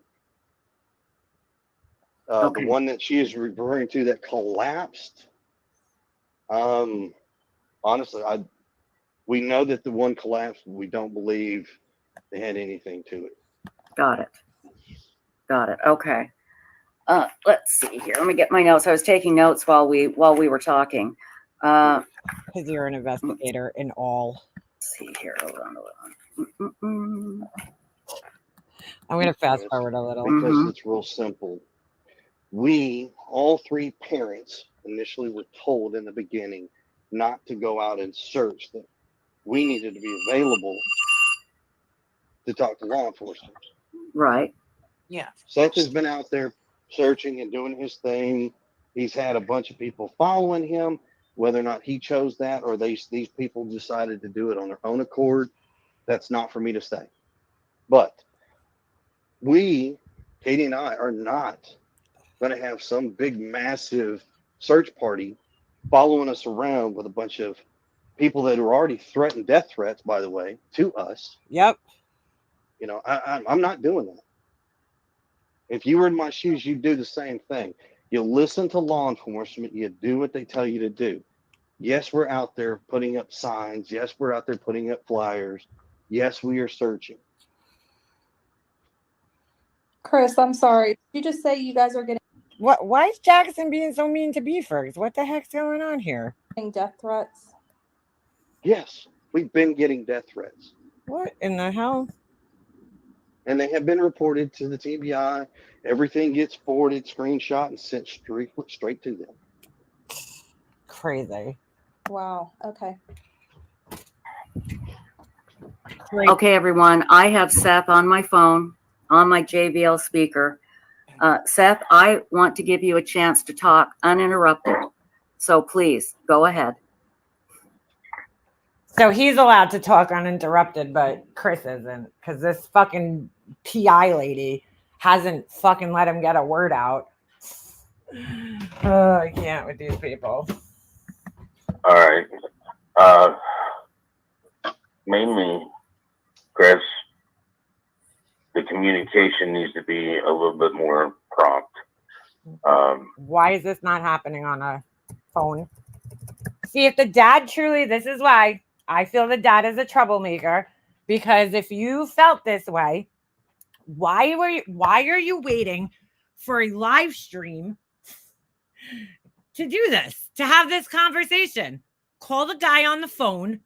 The one that she is referring to that collapsed, honestly, we know that the one collapsed, but we don't believe they had anything to it. Got it. Okay. Let's see here. Let me get my notes. I was taking notes while we were talking. Because you're an investigator in all. Let's see here. Hold on. I'm going to fast forward a little. Because it's real simple. We, all 3 parents, initially were told in the beginning not to go out and search, that we needed to be available to talk to law enforcement. Right. Yeah. Seth has been out there searching and doing his thing. He's had a bunch of people following him, whether or not he chose that or these people decided to do it on their own accord. That's not for me to say. But we, Katie and I, are not going to have some big, massive search party following us around with a bunch of people that are already threatened death threats, by the way, to us. Yep. You know, I'm not doing that. If you were in my shoes, you'd do the same thing. You listen to law enforcement. You do what they tell you to do. Yes, we're out there putting up signs. Yes, we're out there putting up flyers. Yes, we are searching. Chris, I'm sorry. Did you just say you guys are getting What? Why is Jackson being so mean to beefers? What the heck's going on here? death threats? Yes, we've been getting death threats. What in the hell? And they have been reported to the TBI. Everything gets forwarded, screenshot, and sent straight to them. Crazy. Wow. Okay. Okay, everyone. I have Seth on my phone, on my JBL speaker. Seth, I want to give you a chance to talk uninterrupted. So please go ahead. So he's allowed to talk uninterrupted, but Chris isn't, because this fucking PI lady hasn't fucking let him get a word out. Oh, I can't with these people. All right. Mainly, Chris, the communication needs to be a little bit more prompt. Why is this not happening on a phone? See, if the dad truly, this is why I feel the dad is a troublemaker, because if you felt this way, why are you waiting for a live stream to do this, to have this conversation? Call the guy on the phone.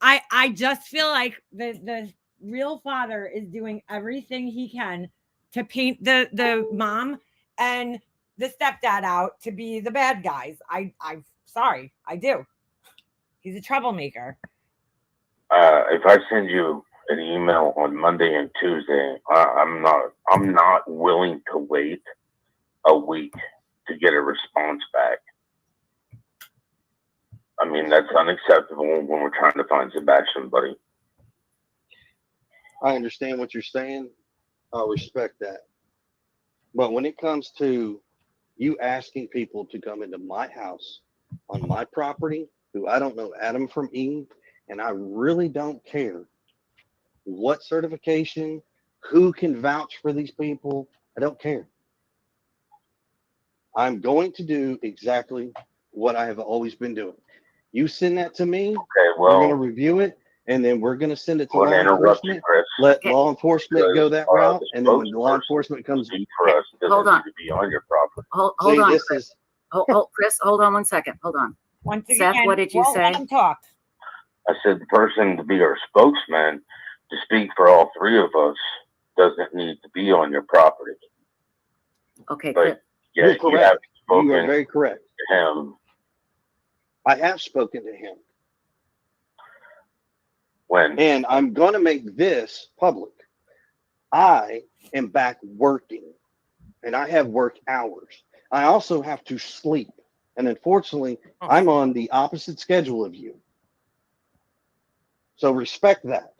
I just feel like the real father is doing everything he can to paint the mom and the stepdad out to be the bad guys. I'm sorry, I do. He's a troublemaker. If I send you an email on Monday and Tuesday, I'm not willing to wait a week to get a response back. I mean, that's unacceptable when we're trying to find Sebastian, buddy. I understand what you're saying. I respect that. But when it comes to you asking people to come into my house on my property, who I don't know Adam from Eve, and I really don't care what certification, who can vouch for these people, I don't care. I'm going to do exactly what I have always been doing. You send that to me, okay, we're going to review it, and then we're going to send it to law enforcement. Let law enforcement go that route, and then when law enforcement comes for us, hold on. to be on your property. Hold on, Chris. Chris, hold on 1 second. Hold on. Once again, Seth, what did you say? Let him talk. I said the person to be our spokesman, to speak for all three of us, doesn't need to be on your property. Okay, but you're yeah, correct. You are very correct. To him. I have spoken to him. When? And I'm going to make this public. I am back working, and I have work hours. I also have to sleep. And unfortunately, I'm on the opposite schedule of you. So respect that.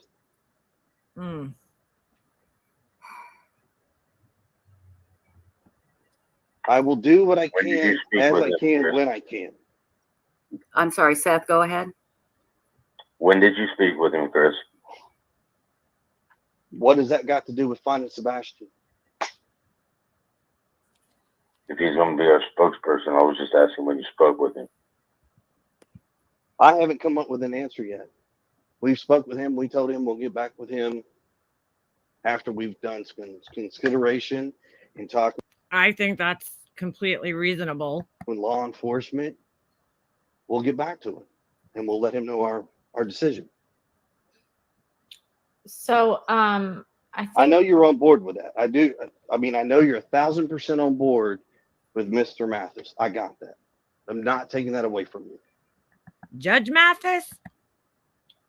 I will do what I can as I can when I can. I'm sorry, Seth, go ahead. When did you speak with him, Chris? What does that got to do with finding Sebastian? If he's going to be our spokesperson, I was just asking when you spoke with him. I haven't come up with an answer yet. We've spoke with him. We told him we'll get back with him after we've done consideration and talk. I think that's completely reasonable. With law enforcement, we'll get back to him and we'll let him know our decision. So, I know you're on board with that. I do. I mean, I know you're 1,000% on board with Mr. Mathis. I got that. I'm not taking that away from you. Judge Mathis?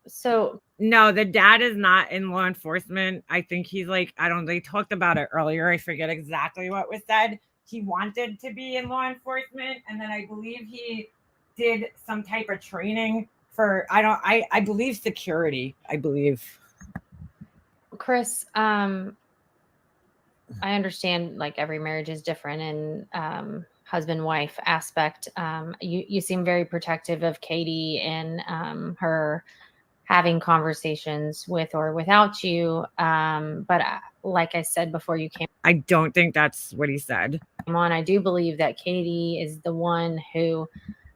So no, the dad is not in law enforcement. I think he's like, they talked about it earlier. I forget exactly what was said. He wanted to be in law enforcement. And then I believe he did some type of training for, I believe security, I believe. Chris, I understand like every marriage is different and husband-wife aspect. You seem very protective of Katie and her having conversations with or without you. But like I said before you came, I don't think that's what he said. I do believe that Katie is the one who,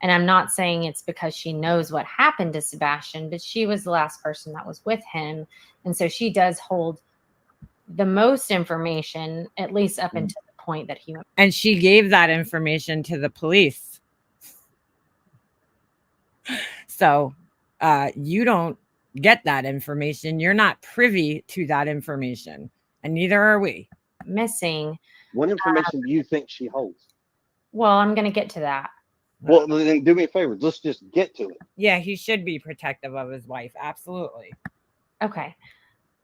and I'm not saying it's because she knows what happened to Sebastian, but she was the last person that was with him. And so she does hold the most information, at least up until the point that he went. And she gave that information to the police. So you don't get that information. You're not privy to that information, and neither are we. Missing. What information do you think she holds? Well, I'm going to get to that. Well, then do me a favor. Let's just get to it. Yeah, he should be protective of his wife. Absolutely. Okay.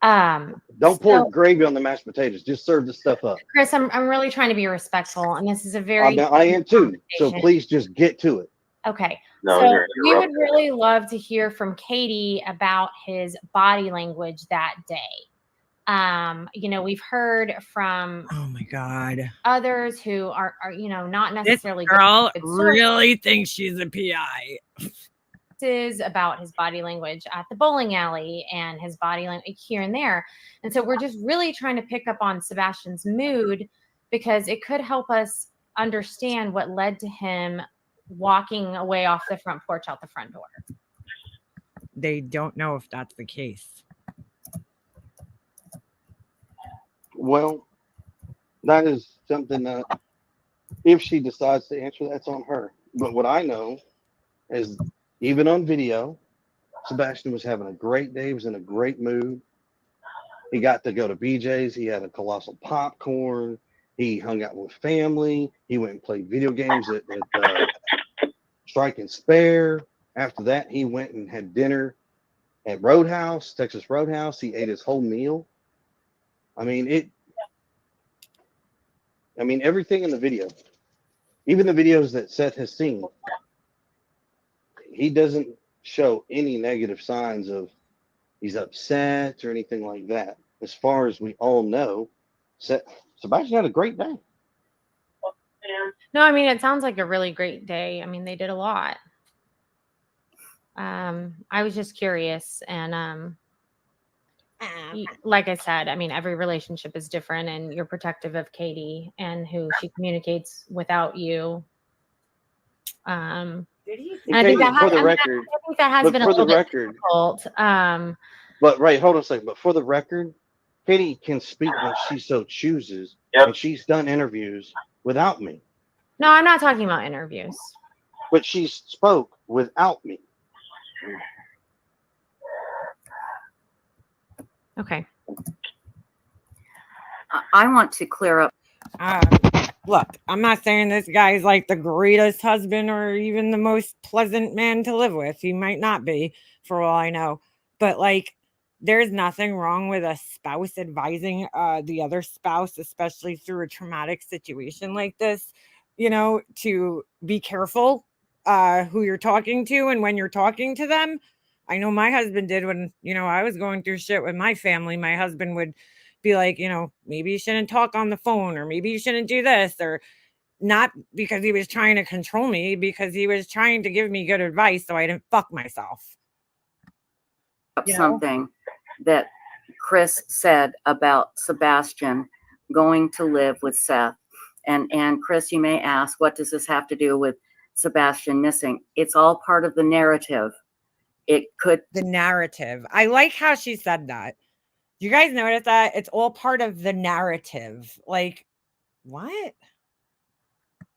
Don't pour gravy on the mashed potatoes. Just serve the stuff up. Chris, I'm really trying to be respectful, and this is a very I am too. So please just get to it. Okay. No, so you're we would really love to hear from Katie about his body language that day. We've heard from Oh my God. others who are not necessarily This girl good really thinks she's a PI. About his body language at the bowling alley and his body language here and there. And so we're just really trying to pick up on Sebastian's mood, because it could help us understand what led to him walking away off the front porch out the front door. They don't know if that's the case. Well, that is something that if she decides to answer, that's on her. But what I know is, even on video, Sebastian was having a great day. He was in a great mood. He got to go to BJ's. He had a colossal popcorn. He hung out with family. He went and played video games at Strike and Spare. After that, he went and had dinner at Roadhouse, Texas Roadhouse. He ate his whole meal. I mean, everything in the video, even the videos that Seth has seen, he doesn't show any negative signs of he's upset or anything like that. As far as we all know, Sebastian had a great day. No, I mean, it sounds like a really great day. I mean, they did a lot. I was just curious, and like I said, I mean, every relationship is different, and you're protective of Katie and who she communicates without you. I think that has been a little bit difficult. But hold on a second. But for the record, Katie can speak when she so chooses, and she's done interviews without me. No, I'm not talking about interviews. But she spoke without me. Okay. I want to clear up. Look, I'm not saying this guy's like the greatest husband or even the most pleasant man to live with. He might not be, for all I know. But like, there's nothing wrong with a spouse advising the other spouse, especially through a traumatic situation like this, to be careful who you're talking to and when you're talking to them. I know my husband did when, I was going through shit with my family. My husband would be like, maybe you shouldn't talk on the phone, or maybe you shouldn't do this, or not because he was trying to control me, because he was trying to give me good advice so I didn't fuck myself. Something that Chris said about Sebastian going to live with Seth. And Chris, you may ask, what does this have to do with Sebastian missing? It's all part of the narrative. The narrative. I like how she said that. You guys notice that? It's all part of the narrative. Like, what?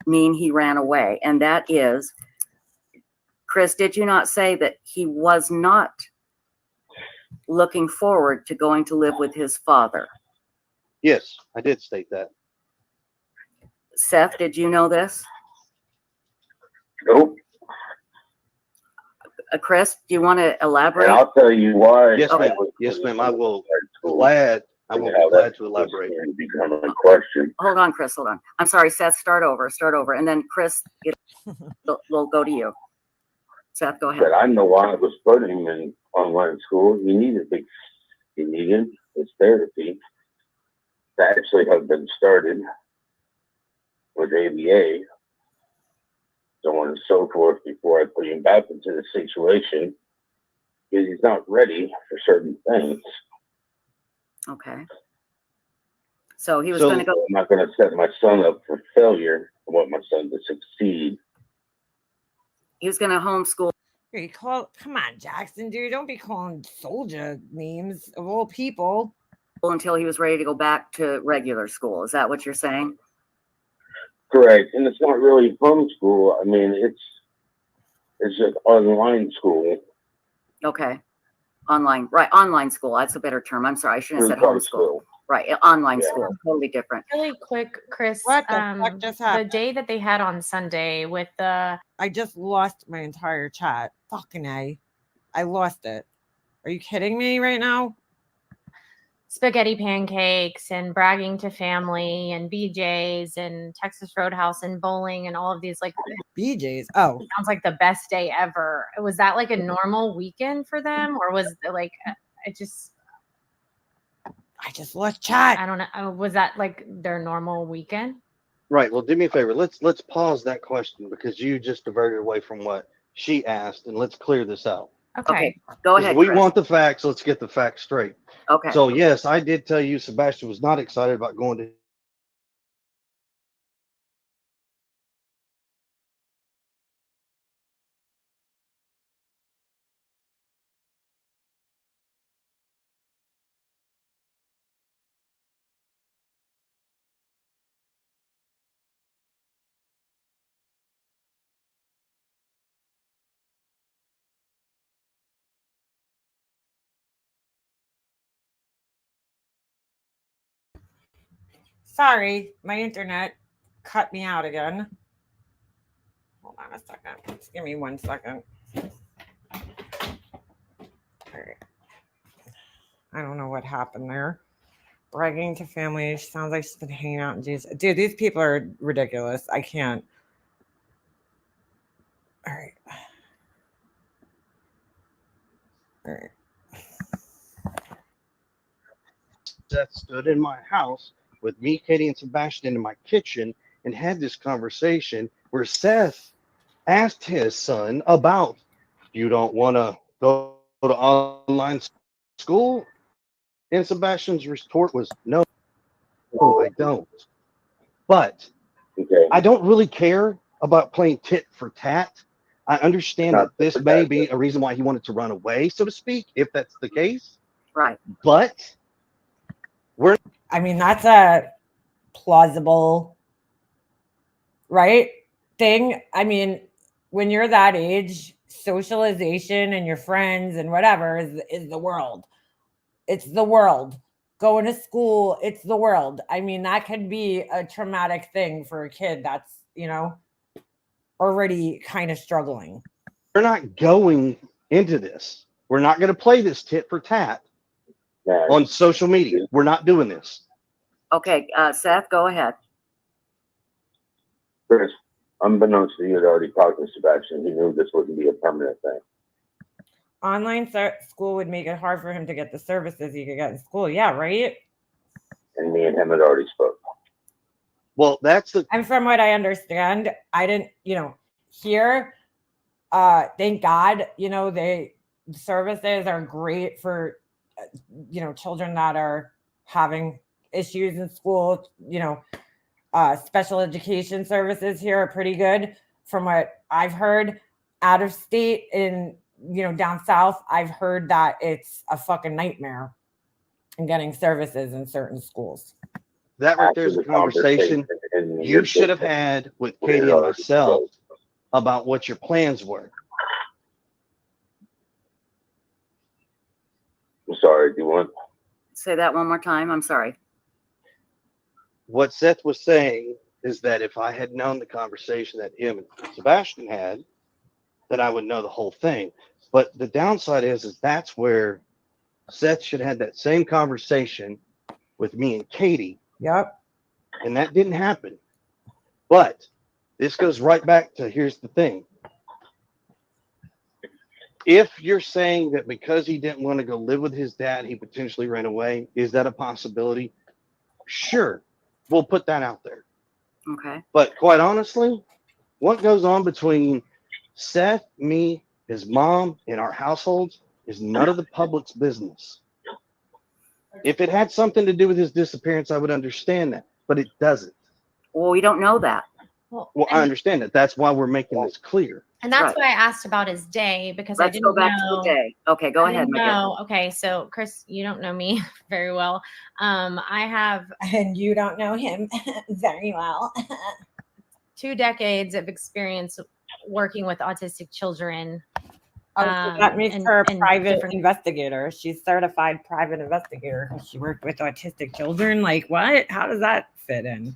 Mean he ran away. And that is, Chris, did you not say that he was not looking forward to going to live with his father? Yes, I did state that. Seth, did you know this? Nope. Chris, do you want to elaborate? And I'll tell you why. Yes, ma'am. Yes, ma'am. I will be glad to elaborate. Hold on, Chris. Hold on. I'm sorry, Seth. Start over. And then Chris, we'll go to you. Seth, go ahead. But I know why I was putting him in online school. He needed his therapy that actually has been started with ABA, so on and so forth, before I put him back into the situation, because he's not ready for certain things. Okay. So he was going to go. I'm not going to set my son up for failure. I want my son to succeed. He was going to homeschool. Come on, Jackson, dude. Don't be calling soldier names of all people. until he was ready to go back to regular school. Is that what you're saying? Correct. And it's not really homeschool. I mean, it's just online school. Okay. Online, right. Online school. That's a better term. I'm sorry. I shouldn't have said homeschool. Right. Online school. Totally different. Really quick, Chris. What the fuck just happened? The day that they had on Sunday with the. I just lost my entire chat. Fucking A. I lost it. Are you kidding me right now? Spaghetti pancakes and bragging to family and BJ's and Texas Roadhouse and bowling and all of these like BJ's. Oh, sounds like the best day ever. Was that like a normal weekend for them, or was it like I just lost chat. I don't know. Was that like their normal weekend? Right. Well, do me a favor. Let's pause that question because you just diverted away from what she asked, and let's clear this out. Okay. Go ahead. We Chris. want the facts. Let's get the facts straight. Okay. So yes, I did tell you Sebastian was not excited about going to. Sorry, my internet cut me out again. Hold on a second. Just give me 1 second. All right. I don't know what happened there. Bragging to family. She sounds like she's been hanging out in Jesus. Dude, these people are ridiculous. I can't. All right. All right. Seth stood in my house with me, Katie, and Sebastian in my kitchen and had this conversation where Seth asked his son about, you don't want to go to online school? And Sebastian's retort was, no, I don't. But I don't really care about playing tit for tat. I understand that this may be a reason why he wanted to run away, so to speak, if that's the case. Right. But I mean, that's a plausible, right, thing. I mean, when you're that age, socialization and your friends and whatever is the world. It's the world. Going to school, it's the world. I mean, that could be a traumatic thing for a kid that's, already kind of struggling. We're not going into this. We're not going to play this tit for tat on social media. We're not doing this. Okay, Seth, go ahead. Chris, unbeknownst to you, had already talked to Sebastian. He knew this wouldn't be a permanent thing. Online school would make it hard for him to get the services he could get in school. Yeah, right? And me and him had already spoke. Well, that's the. And from what I understand, I didn't, here, thank God, the services are great for, children that are having issues in school. Special education services here are pretty good. From what I've heard, out of state in, down south, I've heard that it's a fucking nightmare in getting services in certain schools. That right there is a conversation you should have had with Katie and myself about what your plans were. I'm sorry, do you want? Say that one more time. I'm sorry. What Seth was saying is that if I had known the conversation that him and Sebastian had, then I would know the whole thing. But the downside is that's where Seth should have had that same conversation with me and Katie. Yep. And that didn't happen. But this goes right back to here's the thing. If you're saying that because he didn't want to go live with his dad, he potentially ran away, is that a possibility? Sure. We'll put that out there. Okay. But quite honestly, what goes on between Seth, me, his mom, and our households is none of the public's business. If it had something to do with his disappearance, I would understand that, but it doesn't. Well, we don't know that. Well, I understand that. That's why we're making this clear. And that's why I asked about his day, because Let's I didn't go back know. to the day. Okay, go ahead, Megan. Okay, so Chris, you don't know me very well. I have, and you don't know him very well. 2 decades of experience working with autistic children. So that makes her a private different investigator. She's certified private investigator because she worked with autistic children. Like, what? How does that fit in?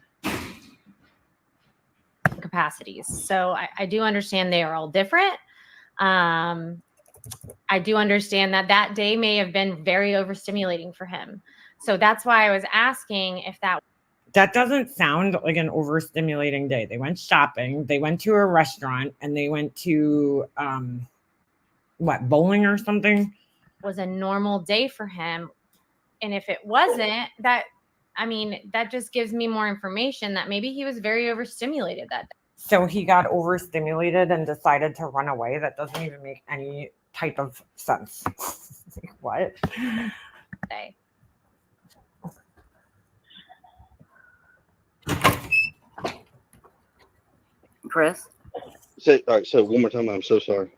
capacities. So I do understand they are all different. I do understand that that day may have been very overstimulating for him. So that's why I was asking if that doesn't sound like an overstimulating day. They went shopping, they went to a restaurant, and they went to bowling or something? Was a normal day for him. And if it wasn't, that just gives me more information that maybe he was very overstimulated that day. So he got overstimulated and decided to run away. That doesn't even make any type of sense. What? Day. Chris? All right, so one more time. I'm so sorry.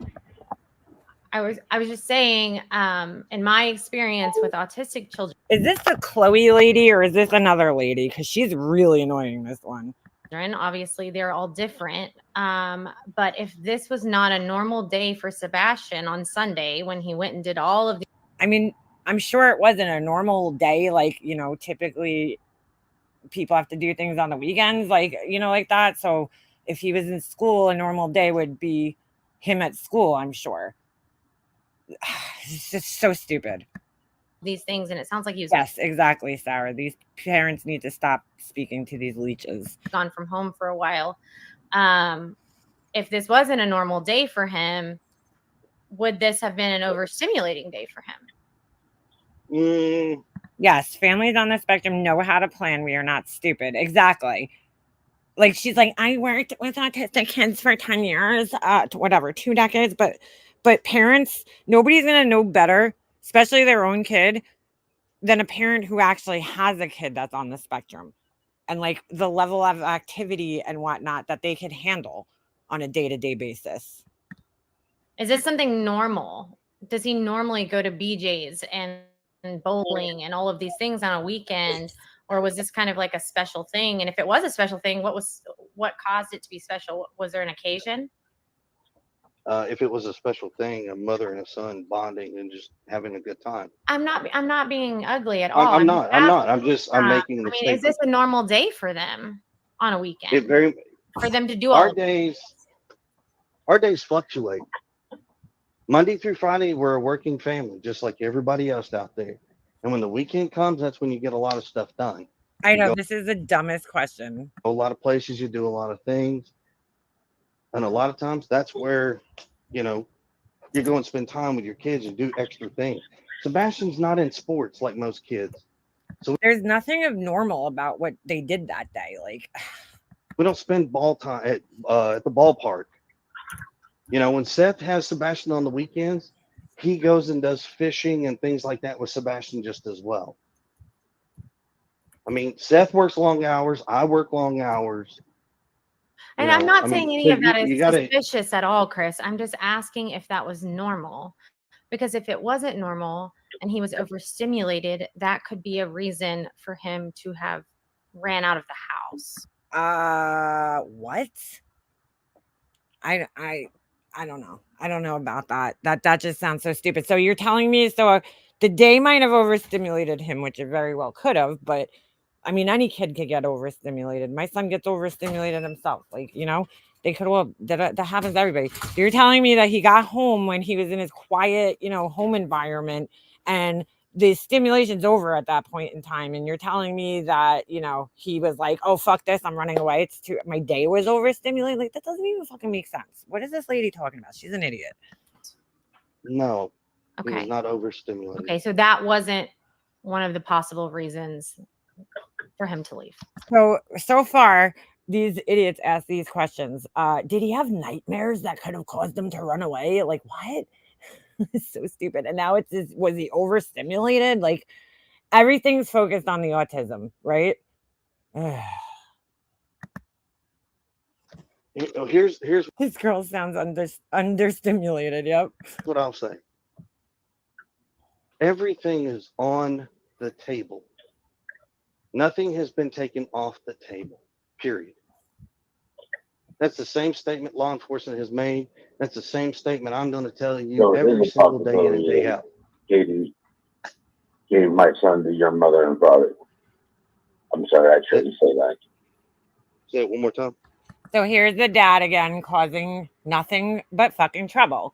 I was just saying, in my experience with autistic children. Is this the Chloe lady or is this another lady? Because she's really annoying, this one. Obviously, they're all different. But if this was not a normal day for Sebastian on Sunday when he went and did all of the. I mean, I'm sure it wasn't a normal day. Like, typically people have to do things on the weekends, like that. So if he was in school, a normal day would be him at school, I'm sure. It's just so stupid. These things, and it sounds like he was. Yes, exactly, Sarah. These parents need to stop speaking to these leeches. Gone from home for a while. If this wasn't a normal day for him, would this have been an overstimulating day for him? Yes, families on the spectrum know how to plan. We are not stupid. Exactly. Like, she's like, I worked with autistic kids for 10 years, 2 decades, but parents, nobody's going to know better, especially their own kid, than a parent who actually has a kid that's on the spectrum and like the level of activity and whatnot that they could handle on a day-to-day basis. Is this something normal? Does he normally go to BJ's and bowling and all of these things on a weekend? Or was this kind of like a special thing? And if it was a special thing, what caused it to be special? Was there an occasion? If it was a special thing, a mother and a son bonding and just having a good time. I'm not being ugly at all. I'm not. I'm making the statement. Is this a normal day for them on a weekend? For them to do all our days fluctuate. Monday through Friday, we're a working family, just like everybody else out there. And when the weekend comes, that's when you get a lot of stuff done. I know, this is the dumbest question. A lot of places, you do a lot of things. And a lot of times, that's where, you go and spend time with your kids and do extra things. Sebastian's not in sports like most kids. So there's nothing abnormal about what they did that day. Like, we don't spend ball time at the ballpark. When Seth has Sebastian on the weekends, he goes and does fishing and things like that with Sebastian just as well. I mean, Seth works long hours. I work long hours. And I'm not saying any of that is suspicious at all, Chris. I'm just asking if that was normal. Because if it wasn't normal and he was overstimulated, that could be a reason for him to have ran out of the house. What? I don't know. I don't know about that. That just sounds so stupid. So you're telling me the day might have overstimulated him, which it very well could have, but I mean, any kid could get overstimulated. My son gets overstimulated himself. Like, they could all, that happens to everybody. You're telling me that he got home when he was in his quiet, home environment and the stimulation's over at that point in time. And you're telling me that, he was like, oh, fuck this, I'm running away. My day was overstimulated. Like, that doesn't even fucking make sense. What is this lady talking about? She's an idiot. No. Okay. He was not overstimulated. Okay, so that wasn't one of the possible reasons for him to leave. So far, these idiots ask these questions. Did he have nightmares that could have caused him to run away? Like, what? It's so stupid. And now was he overstimulated? Like, everything's focused on the autism, right? Here's This girl sounds understimulated. Yep. what I'll say. Everything is on the table. Nothing has been taken off the table. Period. That's the same statement law enforcement has made. That's the same statement I'm going to tell you So every single day in and day out. Katie gave my son to your mother and father. I'm sorry, I shouldn't say that. Say it one more time. So here's the dad again causing nothing but fucking trouble.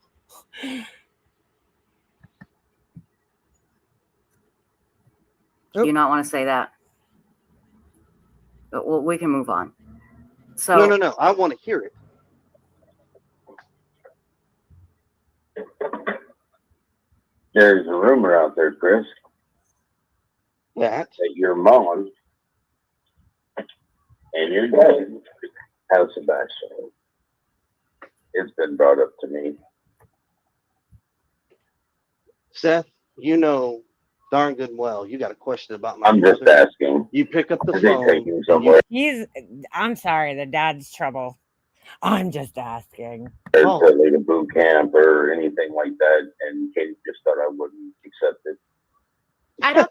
Do you not want to say that? But we can move on. So No. I want to hear it. There's a rumor out there, Chris, that your mom and your dad have Sebastian. It's been brought up to me. Seth, you know darn good and well you got a question about my I'm just asking. You pick up the Are they phone. taking somewhere? I'm sorry, the dad's trouble. I'm just asking. Or put like a boot camp or anything like that, and Katie just thought I wouldn't accept it. I don't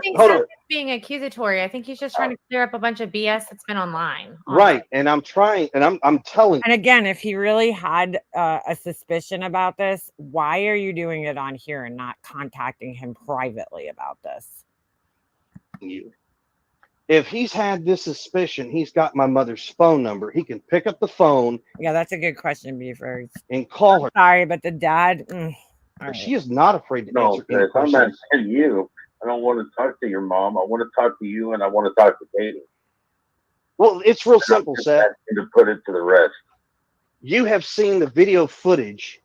think Hold Seth on. is being accusatory. I think he's just trying to clear up a bunch of BS that's been online. Right, and I'm trying, and I'm telling. And again, if he really had a suspicion about this, why are you doing it on here and not contacting him privately about this? You. If he's had this suspicion, he's got my mother's phone number. He can pick up the phone. Yeah, that's a good question, Beaver. And call her. Sorry, but the dad. She is not afraid to answer any Chris, I'm questions. asking you. I don't want to talk to your mom. I want to talk to you, and I want to talk to Katie. Well, it's real simple, Seth. To put it to the rest. You have seen the video footage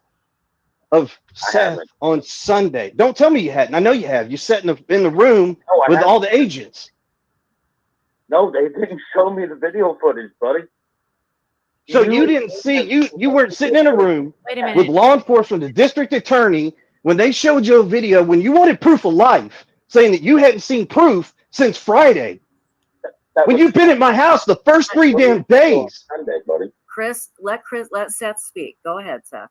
of Seth on Sunday. Don't tell me you hadn't. I know you have. You sat in the room with all the agents. No, they didn't show me the video footage, buddy. So you didn't see, you weren't sitting in a room with law enforcement, the district attorney, when they showed you a video, when you wanted proof of life, saying that you hadn't seen proof since Friday. When you've been at my house the first 3 damn days. Sunday, buddy. Chris, let Seth speak. Go ahead, Seth.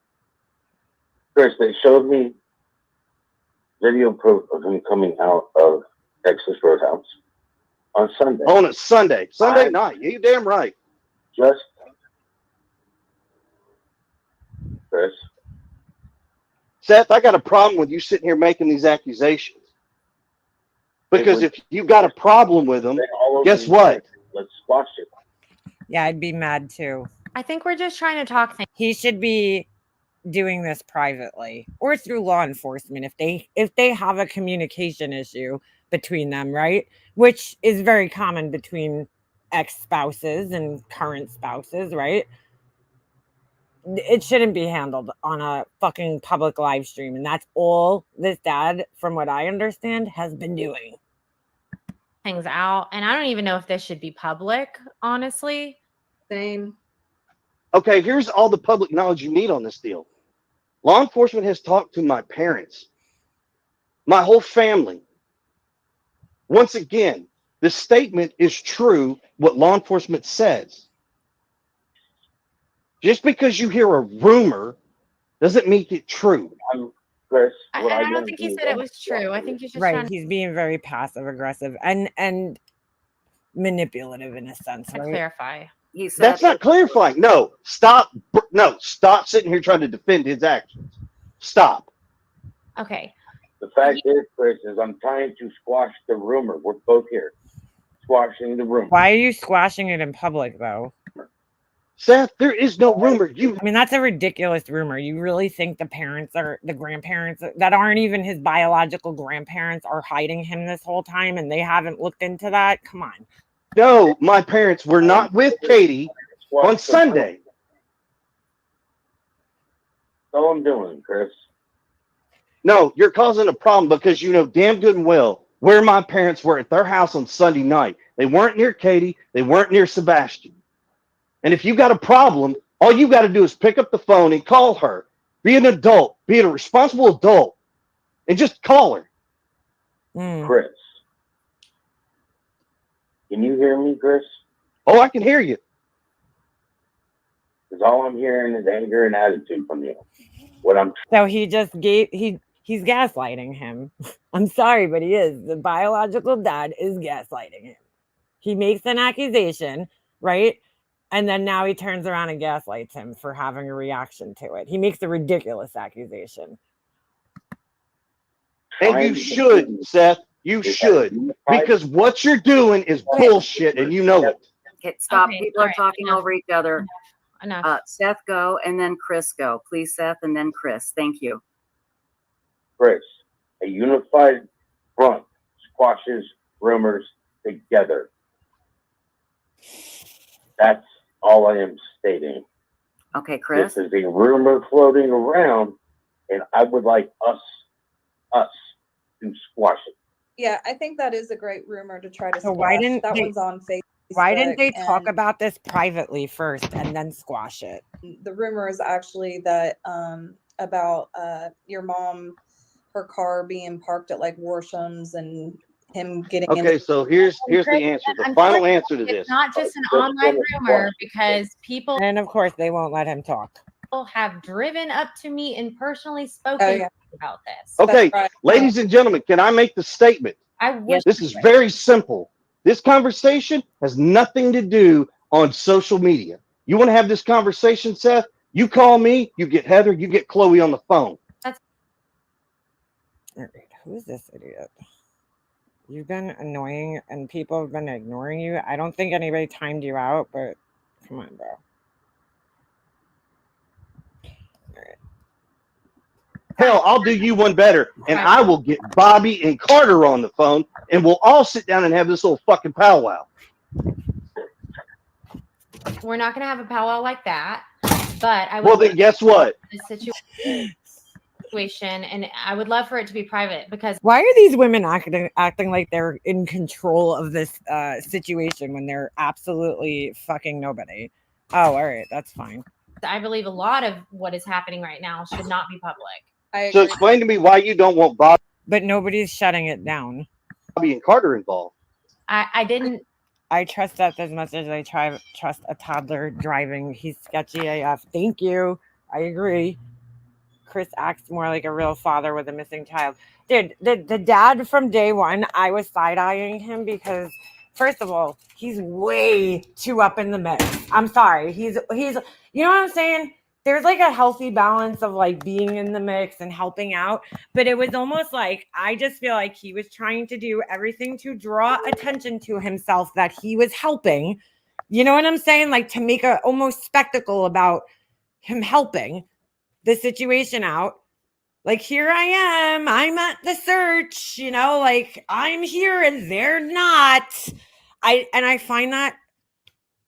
Chris, they showed me video proof of him coming out of Texas Roadhouse on Sunday. On a Sunday night. You damn right. Just Chris. Seth, I got a problem with you sitting here making these accusations. Because if you've got a problem with them, guess what? Let's squash it. Yeah, I'd be mad too. I think we're just trying to talk things. He should be doing this privately or through law enforcement if they have a communication issue between them, right? Which is very common between ex-spouses and current spouses, right? It shouldn't be handled on a fucking public live stream. And that's all this dad, from what I understand, has been doing. Things out. And I don't even know if this should be public, honestly. Same. Okay, here's all the public knowledge you need on this deal. Law enforcement has talked to my parents, my whole family. Once again, the statement is true, what law enforcement says. Just because you hear a rumor doesn't make it true. Chris, I don't think he said it was true. I think he's just trying to He's being very passive aggressive and manipulative in a sense, right? clarify. He said That's not clarifying. No, stop sitting here trying to defend his actions. Stop. Okay. The fact is, Chris, is I'm trying to squash the rumor. We're both here. Squashing the rumor. Why are you squashing it in public though? Seth, there is no rumor. I mean, that's a ridiculous rumor. You really think the grandparents that aren't even his biological grandparents are hiding him this whole time and they haven't looked into that? Come on. No, my parents were not with Katie on Sunday. That's all I'm doing, Chris. No, you're causing a problem because you know damn good and well where my parents were at their house on Sunday night. They weren't near Katie. They weren't near Sebastian. And if you got a problem, all you got to do is pick up the phone and call her. Be an adult. Be a responsible adult. And just call her. Chris. Can you hear me, Chris? Oh, I can hear you. Because all I'm hearing is anger and attitude from you. What I'm So he just he's gaslighting him. I'm sorry, but he is. The biological dad is gaslighting him. He makes an accusation, right? And then now he turns around and gaslights him for having a reaction to it. He makes a ridiculous accusation. And you should, Seth. You should. Because what you're doing is bullshit and you know it. Okay, stop. Okay, People all are right, talking enough. over each other. Enough. Seth, go, and then Chris, go. Please, Seth, and then Chris. Thank you. Chris, a unified front squashes rumors together. That's all I am stating. Okay, Chris. This is a rumor floating around, and I would like us to squash it. Yeah, I think that is a great rumor to try to So squash. why didn't That they- one's on Facebook. Why didn't they talk and about this privately first and then squash it? the rumor is actually that about your mom, her car being parked at like Worsham's and him getting Okay, so here's the answer. The final answer to this. It's not just an online rumor because people And of course, they won't let him talk. have driven up to me and personally spoken yeah. about this. Okay, right. ladies and gentlemen, can I make the statement? I wish This is very simple. This conversation has nothing to do on social media. You want to have this conversation, Seth? You call me, you get Heather, you get Chloe on the phone. All right, who's this idiot? You've been annoying and people have been ignoring you. I don't think anybody timed you out, but come on, bro. Hell, I'll do you one better, and I will get Bobby and Carter on the phone, and we'll all sit down and have this little fucking powwow. we're not going to have a powwow like that, but I would Well, then guess what? the situation, and I would love for it to be private because Why are these women acting like they're in control of this situation when they're absolutely fucking nobody? Oh, all right, that's fine. I believe a lot of what is happening right now should not be public. So explain to me why you don't want Bobby But nobody's shutting it down. and Carter involved. I didn't. I trust that as much as I trust a toddler driving. He's sketchy AF. Thank you. I agree. Chris acts more like a real father with a missing child. Dude, the dad from day one, I was side-eyeing him because, first of all, he's way too up in the mix. I'm sorry. He's you know what I'm saying? There's like a healthy balance of like being in the mix and helping out. But it was almost like, I just feel like he was trying to do everything to draw attention to himself that he was helping. You know what I'm saying? Like to make a almost spectacle about him helping the situation out. Like, here I am, I'm at the search, you know, like I'm here and they're not. I find that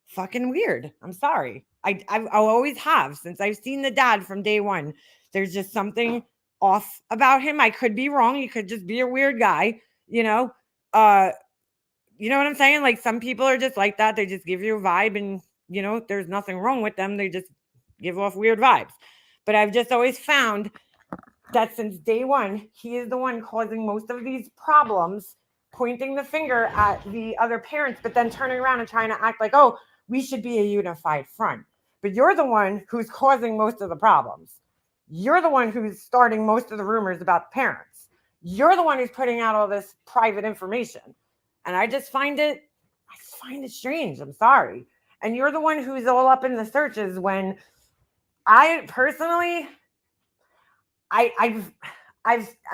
fucking weird. I'm sorry. I always have since I've seen the dad from day one. There's just something off about him. I could be wrong. He could just be a weird guy, you know. You know what I'm saying? Like some people are just like that. They just give you a vibe and, you know, there's nothing wrong with them. They just give off weird vibes. But I've just always found that since day one, he is the one causing most of these problems, pointing the finger at the other parents, but then turning around and trying to act like, oh, we should be a unified front. But you're the one who's causing most of the problems. You're the one who's starting most of the rumors about the parents. You're the one who's putting out all this private information. And I just find it strange. I'm sorry. And you're the one who's all up in the searches when I personally, I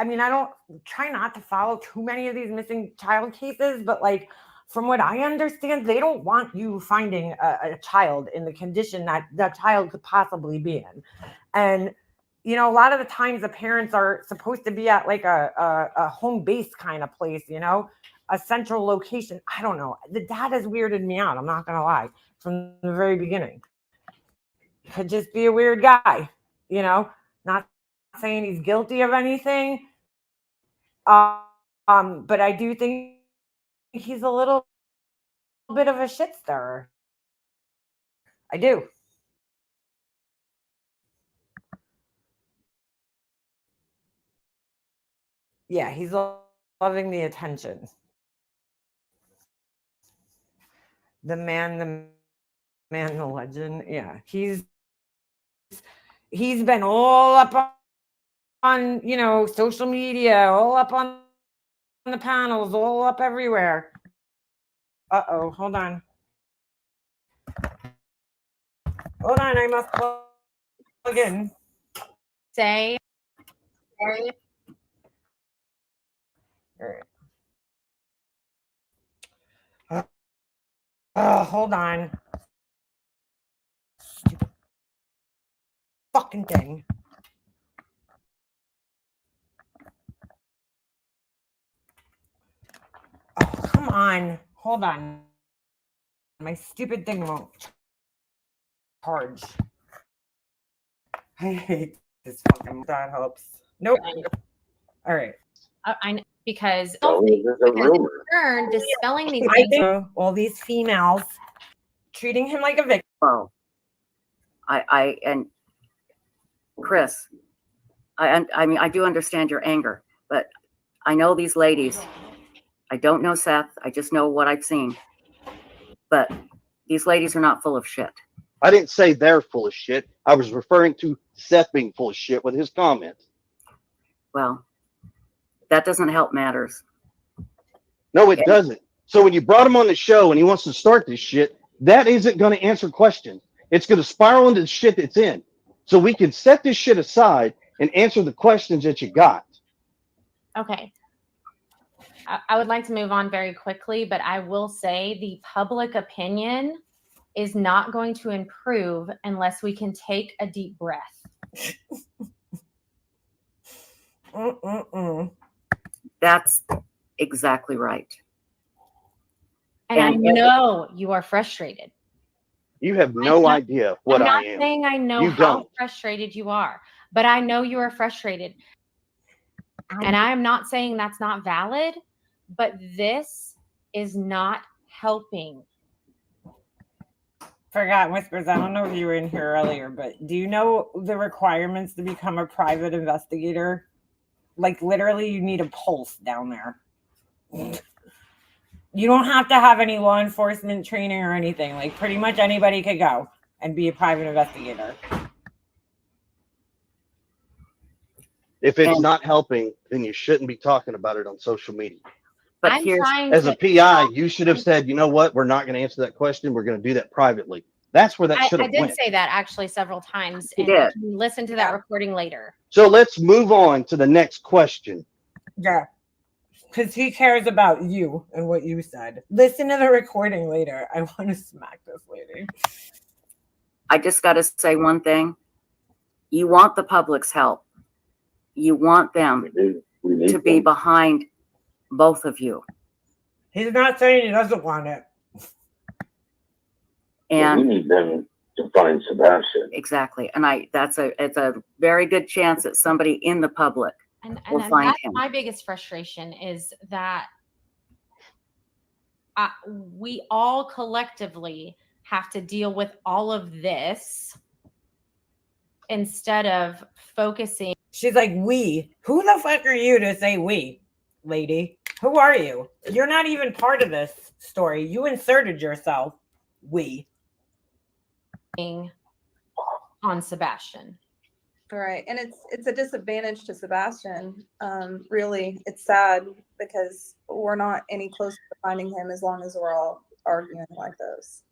mean, I don't try not to follow too many of these missing child cases, but like from what I understand, they don't want you finding a child in the condition that that child could possibly be in. And, you know, a lot of the times the parents are supposed to be at like a home base kind of place, you know, a central location. I don't know. The dad has weirded me out. I'm not going to lie, from the very beginning. Could just be a weird guy, you know, not saying he's guilty of anything. But I do think he's a little bit of a shit stirrer. I do. Yeah, he's loving the attention. The man, the legend. Yeah, he's he's been all up on social media, all up on the panels, all up everywhere. Uh-oh, hold on, I must plug in. Say. Oh, hold on. Stupid fucking thing. Oh, come on. Hold on. My stupid thing won't charge. I hate this fucking. That helps. Nope. All right. I know, because dispelling these I think all these females treating him like a victim. Whoa. And Chris, I mean, I do understand your anger, but I know these ladies. I don't know Seth. I just know what I've seen. But these ladies are not full of shit. I didn't say they're full of shit. I was referring to Seth being full of shit with his comments. Well, that doesn't help matters. No, it doesn't. So when you brought him on the show and he wants to start this shit, that isn't going to answer questions. It's going to spiral into the shit that's in. So we can set this shit aside and answer the questions that you got. Okay. I would like to move on very quickly, but I will say the public opinion is not going to improve unless we can take a deep breath. That's exactly right. And I know you are frustrated. You have no idea what I am. I'm not saying I know how frustrated you are, but I know you are frustrated. And I am not saying that's not valid, but this is not helping. Forgot Whispers. I don't know if you were in here earlier, but do you know the requirements to become a private investigator? Like literally you need a pulse down there. You don't have to have any law enforcement training or anything. Like pretty much anybody could go and be a private investigator. If it's not helping, then you shouldn't be talking about it on social media. But as a PI, you should have said, you know what, we're not going to answer that question. We're going to do that privately. That's where that should have went. I did say that actually several times. You did. Listen to that recording later. So let's move on to the next question. Yeah. Because he cares about you and what you said. Listen to the recording later. I want to smack this lady. I just got to say one thing. You want the public's help. You want them to be behind both of you. He's not saying he doesn't want it. And we need them to find Sebastian. Exactly. And it's a very good chance that somebody in the public will find him. My biggest frustration is that we all collectively have to deal with all of this instead of focusing. She's like, we. Who the fuck are you to say we, lady? Who are you? You're not even part of this story. You inserted yourself. We. On Sebastian. Right. And it's a disadvantage to Sebastian. Really, it's sad because we're not any closer to finding him as long as we're all arguing like this.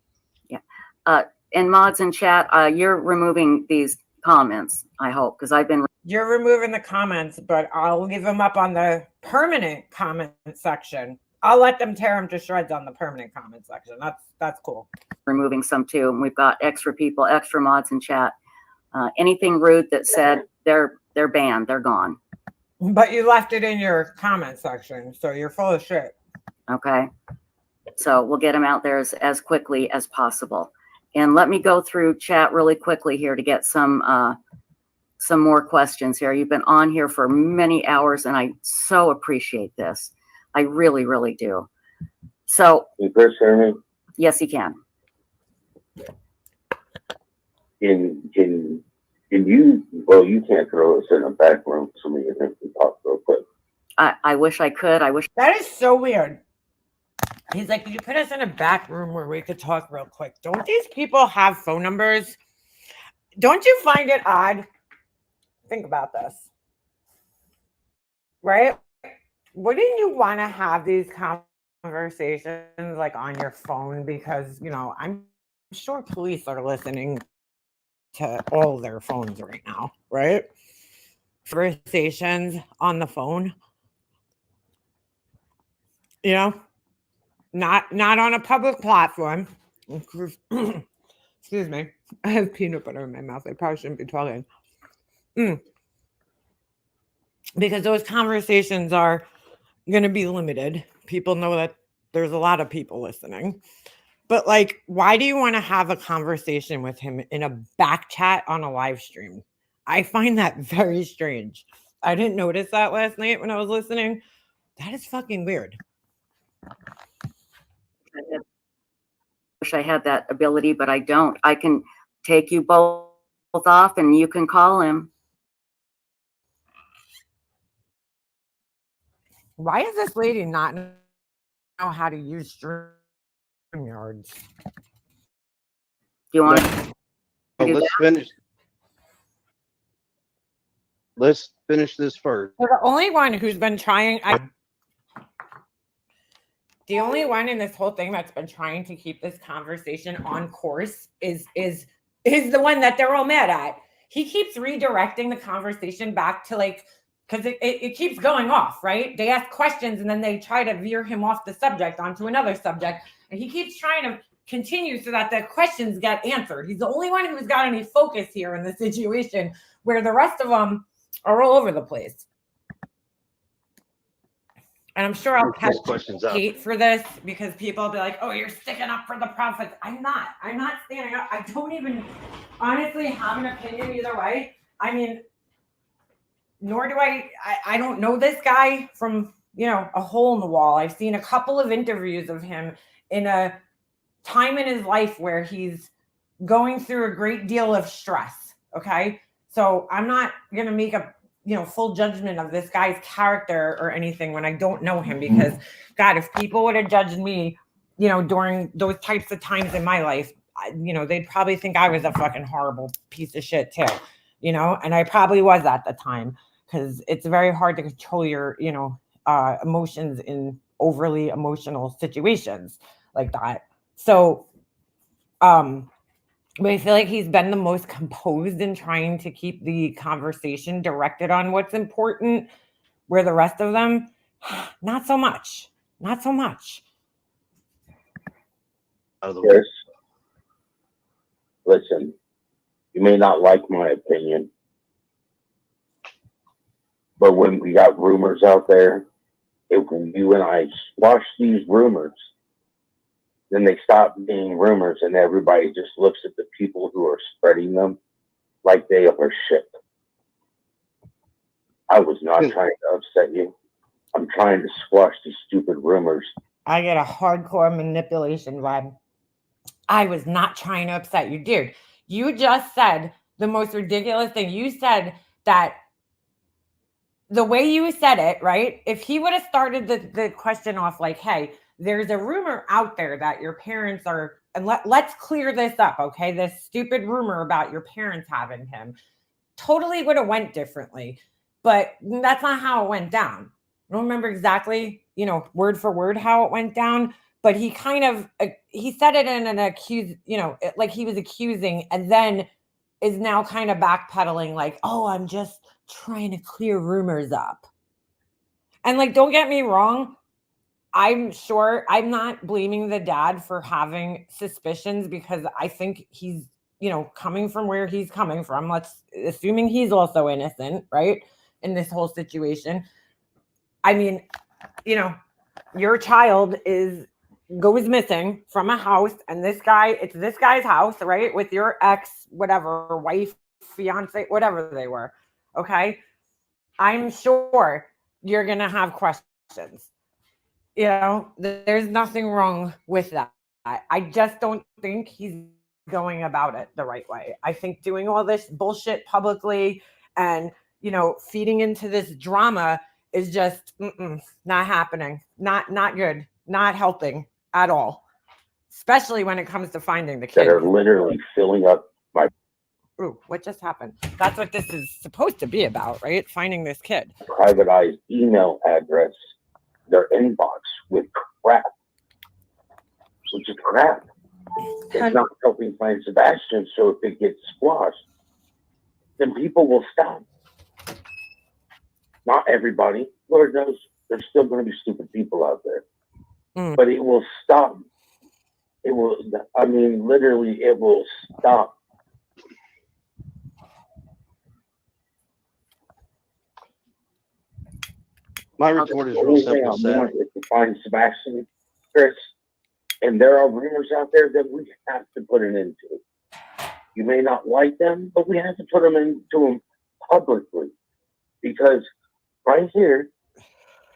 Yeah. And mods in chat, you're removing these comments, I hope, because I've been. You're removing the comments, but I'll leave them up on the permanent comment section. I'll let them tear them to shreds on the permanent comment section. That's cool. Removing some too. And we've got extra people, extra mods in chat. Anything rude that said they're banned, they're gone. But you left it in your comment section, so you're full of shit. Okay. So we'll get them out there as quickly as possible. And let me go through chat really quickly here to get some more questions here. You've been on here for many hours, and I so appreciate this. I really, really do. So, Chris, hear me? Yes, you can. Can you? Well, you can't throw us in a back room so we can talk real quick. I wish I could. I wish. That is so weird. He's like, could you put us in a back room where we could talk real quick? Don't these people have phone numbers? don't you find it odd? Think about this, right? Wouldn't you want to have these conversations like on your phone? Because, you know, I'm sure police are listening to all their phones right now, right? Conversations on the phone, you know, not on a public platform. Excuse me. I have peanut butter in my mouth. I probably shouldn't be talking. Because those conversations are going to be limited. People know that there's a lot of people listening. But like, why do you want to have a conversation with him in a back chat on a live stream? I find that very strange. I didn't notice that last night when I was listening. That is fucking weird. I wish I had that ability, but I don't. I can take you both off and you can call him. Why does this lady not know how to use StreamYards? Do you want let's finish. Let's finish this first. So the only one who's been trying, the only one in this whole thing that's been trying to keep this conversation on course is the one that they're all mad at. He keeps redirecting the conversation back to like, because it keeps going off, right? They ask questions and then they try to veer him off the subject onto another subject. And he keeps trying to continue so that the questions get answered. He's the only one who's got any focus here in the situation, where the rest of them are all over the place. And I'm sure I'll catch hate for this because people will be like, oh, you're sticking up for the prophets. I'm not standing up. I don't even honestly have an opinion either way. I mean, nor do I don't know this guy from, you know, a hole in the wall. I've seen a couple of interviews of him in a time in his life where he's going through a great deal of stress. Okay. So I'm not going to make a, you know, full judgment of this guy's character or anything when I don't know him, because God, if people would have judged me, you know, during those types of times in my life, you know, they'd probably think I was a fucking horrible piece of shit too, you know, and I probably was at the time, because it's very hard to control your, you know, emotions in overly emotional situations like that. So, but I feel like he's been the most composed in trying to keep the conversation directed on what's important, where the rest of them, not so much. Not so much. Chris, listen, you may not like my opinion, but when we got rumors out there, if you and I squash these rumors, then they stop being rumors and everybody just looks at the people who are spreading them like they are shit. I was not trying to upset you. I'm trying to squash these stupid rumors. I get a hardcore manipulation vibe. I was not trying to upset you, dude. You just said the most ridiculous thing. You said that the way you said it, right? If he would have started the question off like, hey, there's a rumor out there that your parents are, and let's clear this up, okay? This stupid rumor about your parents having him totally would have went differently, but that's not how it went down. I don't remember exactly, you know, word for word how it went down, but he kind of, he said it in an accused, you know, like he was accusing, and then is now kind of backpedaling like, oh, I'm just trying to clear rumors up. And like, don't get me wrong, I'm sure I'm not blaming the dad for having suspicions, because I think he's, you know, coming from where he's coming from. Let's assuming he's also innocent, right? In this whole situation. I mean, you know, your child goes missing from a house, and this guy, it's this guy's house, right? With your ex, whatever, wife, fiance, whatever they were. Okay. I'm sure you're going to have questions. You know, there's nothing wrong with that. I just don't think he's going about it the right way. I think doing all this bullshit publicly and, you know, feeding into this drama is just not happening. Not good. Not helping at all. Especially when it comes to finding the kid. That are literally filling up my... Ooh, what just happened? That's what this is supposed to be about, right? Finding this kid. Privatized email address, their inbox with crap, which is crap. It's not helping find Sebastian, so if it gets squashed, then people will stop. Not everybody. Lord knows there's still going to be stupid people out there. But it will stop. It will, I mean, literally, it will stop. My retort is real simple, Seth. If you find Sebastian, Chris, and there are rumors out there that we have to put an end to. You may not like them, but we have to put them into them publicly. Because right here,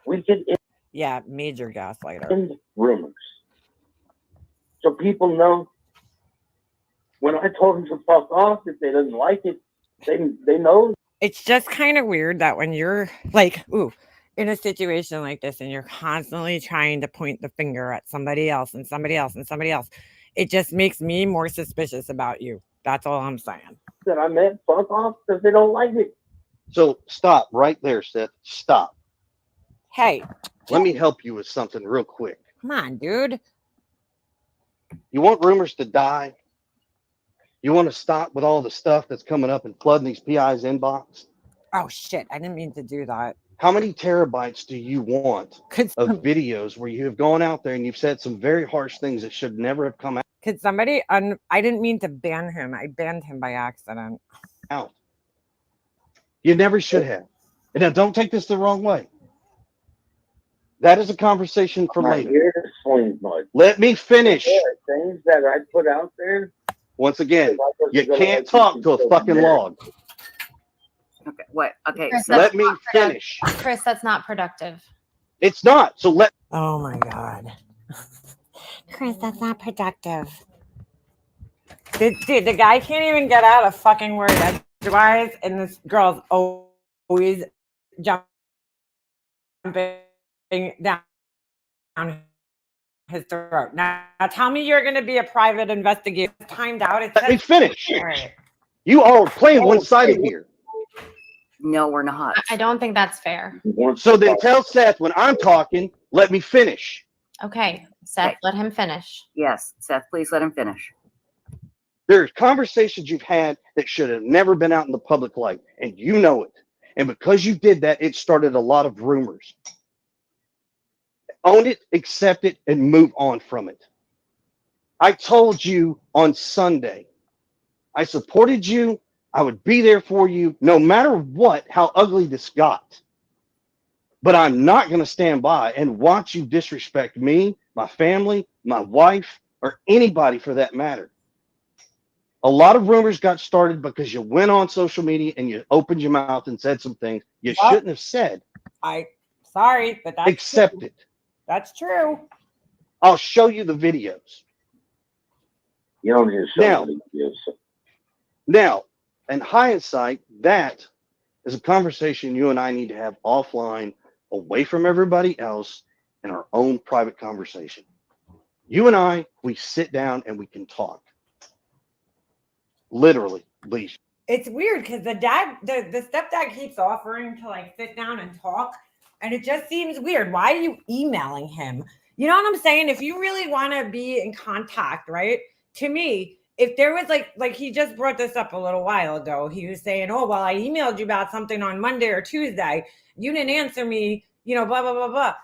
we can end major gaslighter. End rumors. So people know when I told them to fuck off, if they didn't like it, they know. It's just kind of weird that when you're like, in a situation like this and you're constantly trying to point the finger at somebody else and somebody else and somebody else, it just makes me more suspicious about you. That's all I'm saying. That I meant fuck off because they don't like it. So stop right there, Seth. Stop. Hey. Let me help you with something real quick. Come on, dude. You want rumors to die? You want to stop with all the stuff that's coming up and flooding these PI's inbox? Oh, shit. I didn't mean to do that. How many terabytes do you want of videos where you have gone out there and you've said some very harsh things that should never have come out? Could somebody, I didn't mean to ban him. I banned him by accident. Out. You never should have. And now don't take this the wrong way. That is a conversation for later. Here to swing mud. Let me finish. Things that I put out there. Once again, you can't talk to a fucking log. Okay, what? Okay, Chris, let me finish. Chris, that's not productive. It's not. So let. Oh my God. Chris, that's not productive. Dude, the guy can't even get out a fucking word edgewise, and this girl's always jumping down his throat. Now tell me you're going to be a private investigator. Timed out. Let me finish. All right. You all are playing one-sided here. No, we're not. I don't think that's fair. So then tell Seth when I'm talking, let me finish. Okay, Seth, let him finish. Yes, Seth, please let him finish. There's conversations you've had that should have never been out in the public light, and you know it. And because you did that, it started a lot of rumors. Own it, accept it, and move on from it. I told you on Sunday, I supported you. I would be there for you no matter what, how ugly this got. But I'm not going to stand by and watch you disrespect me, my family, my wife, or anybody for that matter. A lot of rumors got started because you went on social media and you opened your mouth and said some things you shouldn't have said. Sorry, but that's accept true. it. That's true. I'll show you the videos. You don't need to show me the videos. Now, in hindsight, that is a conversation you and I need to have offline, away from everybody else, in our own private conversation. You and I, we sit down and we can talk. Literally, Leash. It's weird because the stepdad keeps offering to like sit down and talk, and it just seems weird. Why are you emailing him? You know what I'm saying? If you really want to be in contact, right? To me, if there was like he just brought this up a little while ago. He was saying, "Oh, well, I emailed you about something on Monday or Tuesday. You didn't answer me, blah, blah, blah, blah."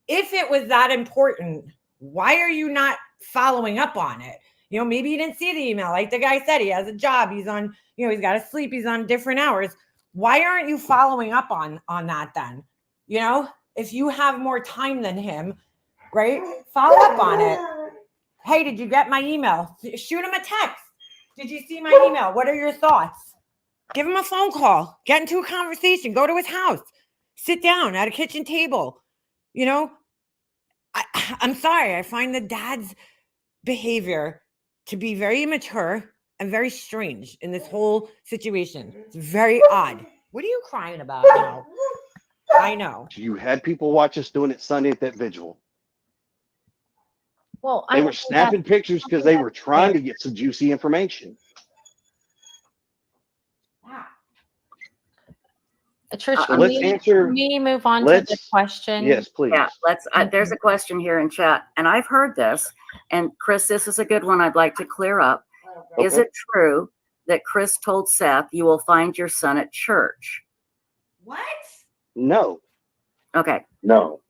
If it was that important, why are you not following up on it? Maybe you didn't see the email. Like the guy said, he has a job. He's on, he's got to sleep. He's on different hours. Why aren't you following up on that then? If you have more time than him, right? Follow up on it. Hey, did you get my email? Shoot him a text. Did you see my email? What are your thoughts? Give him a phone call. Get into a conversation. Go to his house. Sit down at a kitchen table. I'm sorry. I find the dad's behavior to be very immature and very strange in this whole situation. It's very odd. What are you crying about now? I know. You had people watch us doing it Sunday at that vigil. Well, they were snapping pictures because they were trying to get some juicy information. Trish, let's answer. can we move on to the question? Yes, please. Yeah, there's a question here in chat, and I've heard this. And Chris, this is a good one I'd like to clear up. Okay. Is it true that Chris told Seth, you will find your son at church? What? No. Okay. No.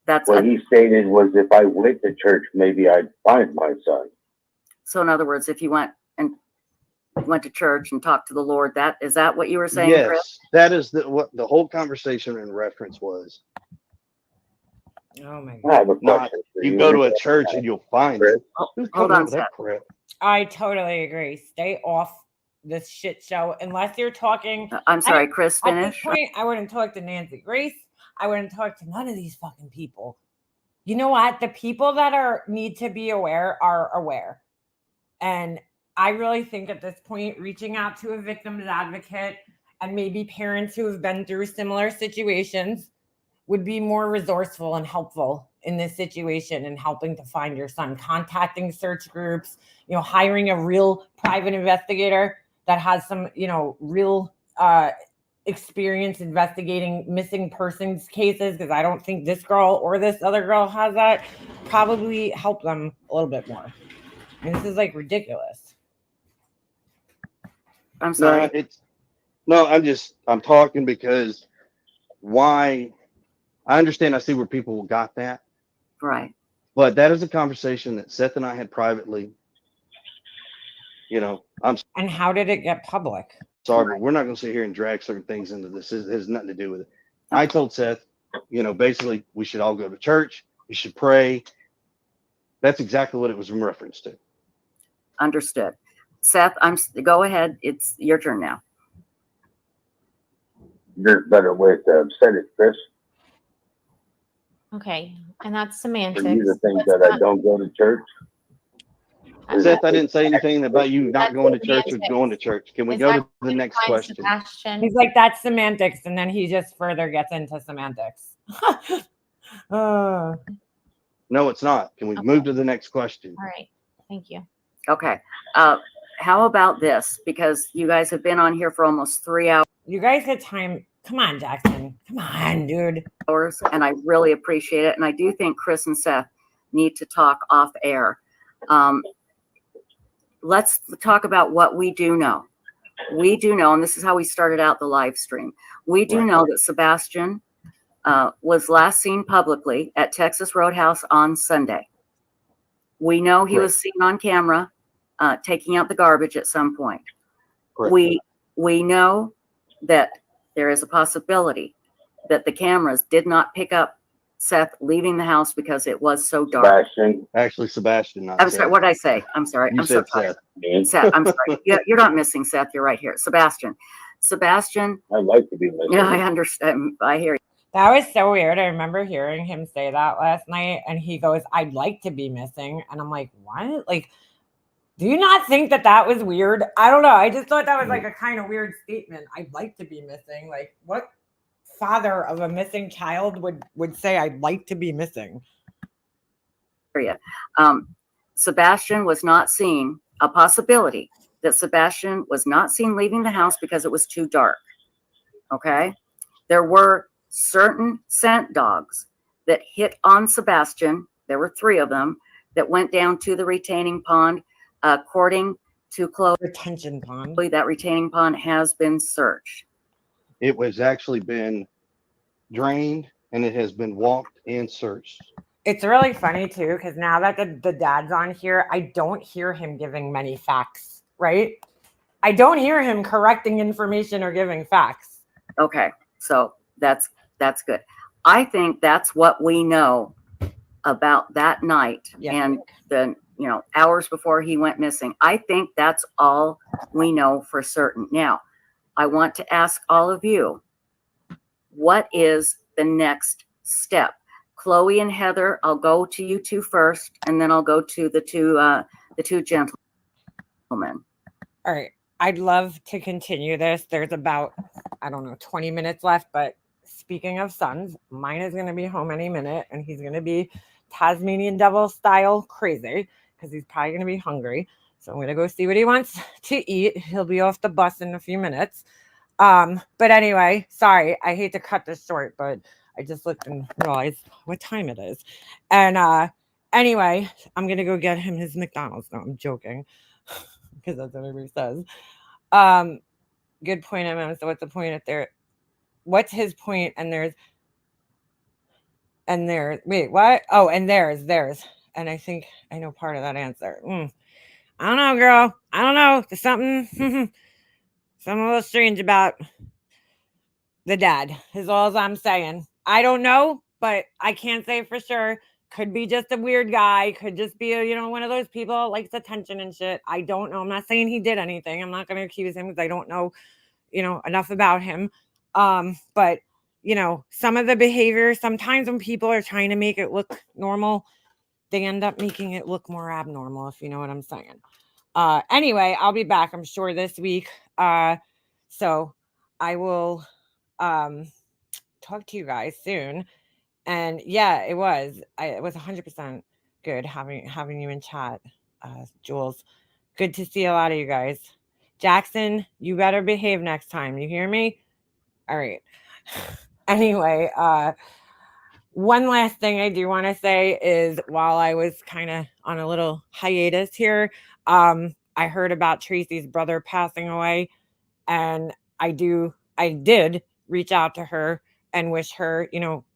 That's what he stated was if I went to church, maybe I'd find my son. So in other words, if you went to church and talked to the Lord, is that what you were saying, Yes, Chris? that is what the whole conversation in reference was. Oh my I have God. a question for You go to a church and you'll find it. Who's Hold coming on, up with that Seth. crap? I totally agree. Stay off this shit show unless you're talking. I'm sorry, Chris, At this finish. point, I wouldn't talk to Nancy Grace. I wouldn't talk to none of these fucking people. You know what? The people that need to be aware are aware. And I really think at this point, reaching out to a victim's advocate and maybe parents who have been through similar situations would be more resourceful and helpful in this situation and helping to find your son. Contacting search groups, hiring a real private investigator that has some, real experience investigating missing persons cases, because I don't think this girl or this other girl has that, probably help them a little bit more. I mean, this is like ridiculous. I'm sorry. I'm talking because why? I understand. I see where people got that. Right. But that is a conversation that Seth and I had privately. And how did it get public? Sorry, but we're not going to sit here and drag certain things into this. It has nothing to do with it. I told Seth, basically we should all go to church. We should pray. That's exactly what it was in reference to. Understood. Seth, go ahead. It's your turn now. There's a better way to have said it, Chris. Okay, and that's semantics. For you to think that I don't go to church. Seth, I didn't say anything about you not going to church or going to church. Can we go to the next question? Sebastian? He's like, that's semantics, and then he just further gets into semantics. No, it's not. Can we move to the next question? All right, thank you. Okay. How about this? Because you guys have been on here for almost 3 hours. You guys had time. Come on, Jackson. Come on, dude. And I really appreciate it. And I do think Chris and Seth need to talk off air. Let's talk about what we do know. We do know, and this is how we started out the live stream. We do know that Sebastian was last seen publicly at Texas Roadhouse on Sunday. We know he was seen on camera taking out the garbage at some point. We know that there is a possibility that the cameras did not pick up Seth leaving the house because it was so dark. Sebastian. Actually, Sebastian. I'm sorry. What did I say? I'm sorry. You I'm so said tired. Seth. Seth, I'm sorry. You're not missing Seth. You're right here. Sebastian. I'd like to be missing. Yeah, I understand. I hear you. That was so weird. I remember hearing him say that last night, and he goes, I'd like to be missing. And I'm like, what? Like, do you not think that was weird? I don't know. I just thought that was like a kind of weird statement. I'd like to be missing. Like, what father of a missing child would say, I'd like to be missing? Sebastian was not seen, a possibility that Sebastian was not seen leaving the house because it was too dark. Okay. There were certain scent dogs that hit on Sebastian. There were 3 of them that went down to the retaining pond. According to Chloe, retention pond. That retaining pond has been searched. It was actually been drained and it has been walked and searched. It's really funny too, because now that the dad's on here, I don't hear him giving many facts, right? I don't hear him correcting information or giving facts. Okay, so that's good. I think that's what we know about that night and the hours before he went missing. I think that's all we know for certain. Now, I want to ask all of you, what is the next step? Chloe and Heather, I'll go to you 2 first, and then I'll go to the two gentlemen. All right. I'd love to continue this. There's about, 20 minutes left, but speaking of sons, mine is going to be home any minute, and he's going to be Tasmanian devil style crazy because he's probably going to be hungry. So I'm going to go see what he wants to eat. He'll be off the bus in a few minutes. But anyway, sorry, I hate to cut this short, but I just looked and realized what time it is. And anyway, I'm gonna go get him his McDonald's. No, I'm joking. Because that's what everybody says. Good point, MM. So what's the point if there what's his point? And there's wait, what? Oh, and there's. And I think I know part of that answer. I don't know, girl. I don't know. There's something something a little strange about the dad is all I'm saying. I don't know, but I can't say for sure. Could be just a weird guy. Could just be one of those people that likes attention and shit. I don't know. I'm not saying he did anything. I'm not going to accuse him because I don't know, enough about him. But some of the behavior, sometimes when people are trying to make it look normal, they end up making it look more abnormal, if you know what I'm saying. Anyway, I'll be back, I'm sure, this week. So I will talk to you guys soon. And yeah, it was 100% good having you in chat, Jules. Good to see a lot of you guys. Jackson, you better behave next time. You hear me? All right. Anyway, one last thing I do want to say is while I was kind of on a little hiatus here, I heard about Tracy's brother passing away, and I did reach out to her and wish her,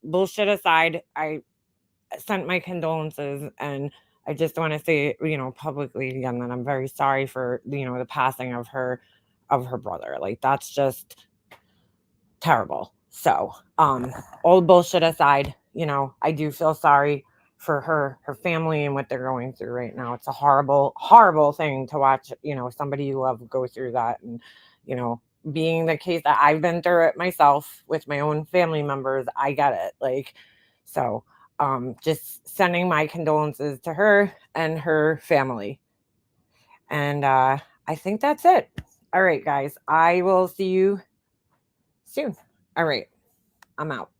bullshit aside, I sent my condolences, and I just want to say, publicly again that I'm very sorry for, the passing of her brother. Like, that's just terrible. So, all bullshit aside, I do feel sorry for her family and what they're going through right now. It's a horrible, horrible thing to watch, somebody you love go through that. And, being the case that I've been through it myself with my own family members, I get it. Like, so, just sending my condolences to her and her family. And, I think that's it. All right, guys, I will see you soon. All right, I'm out.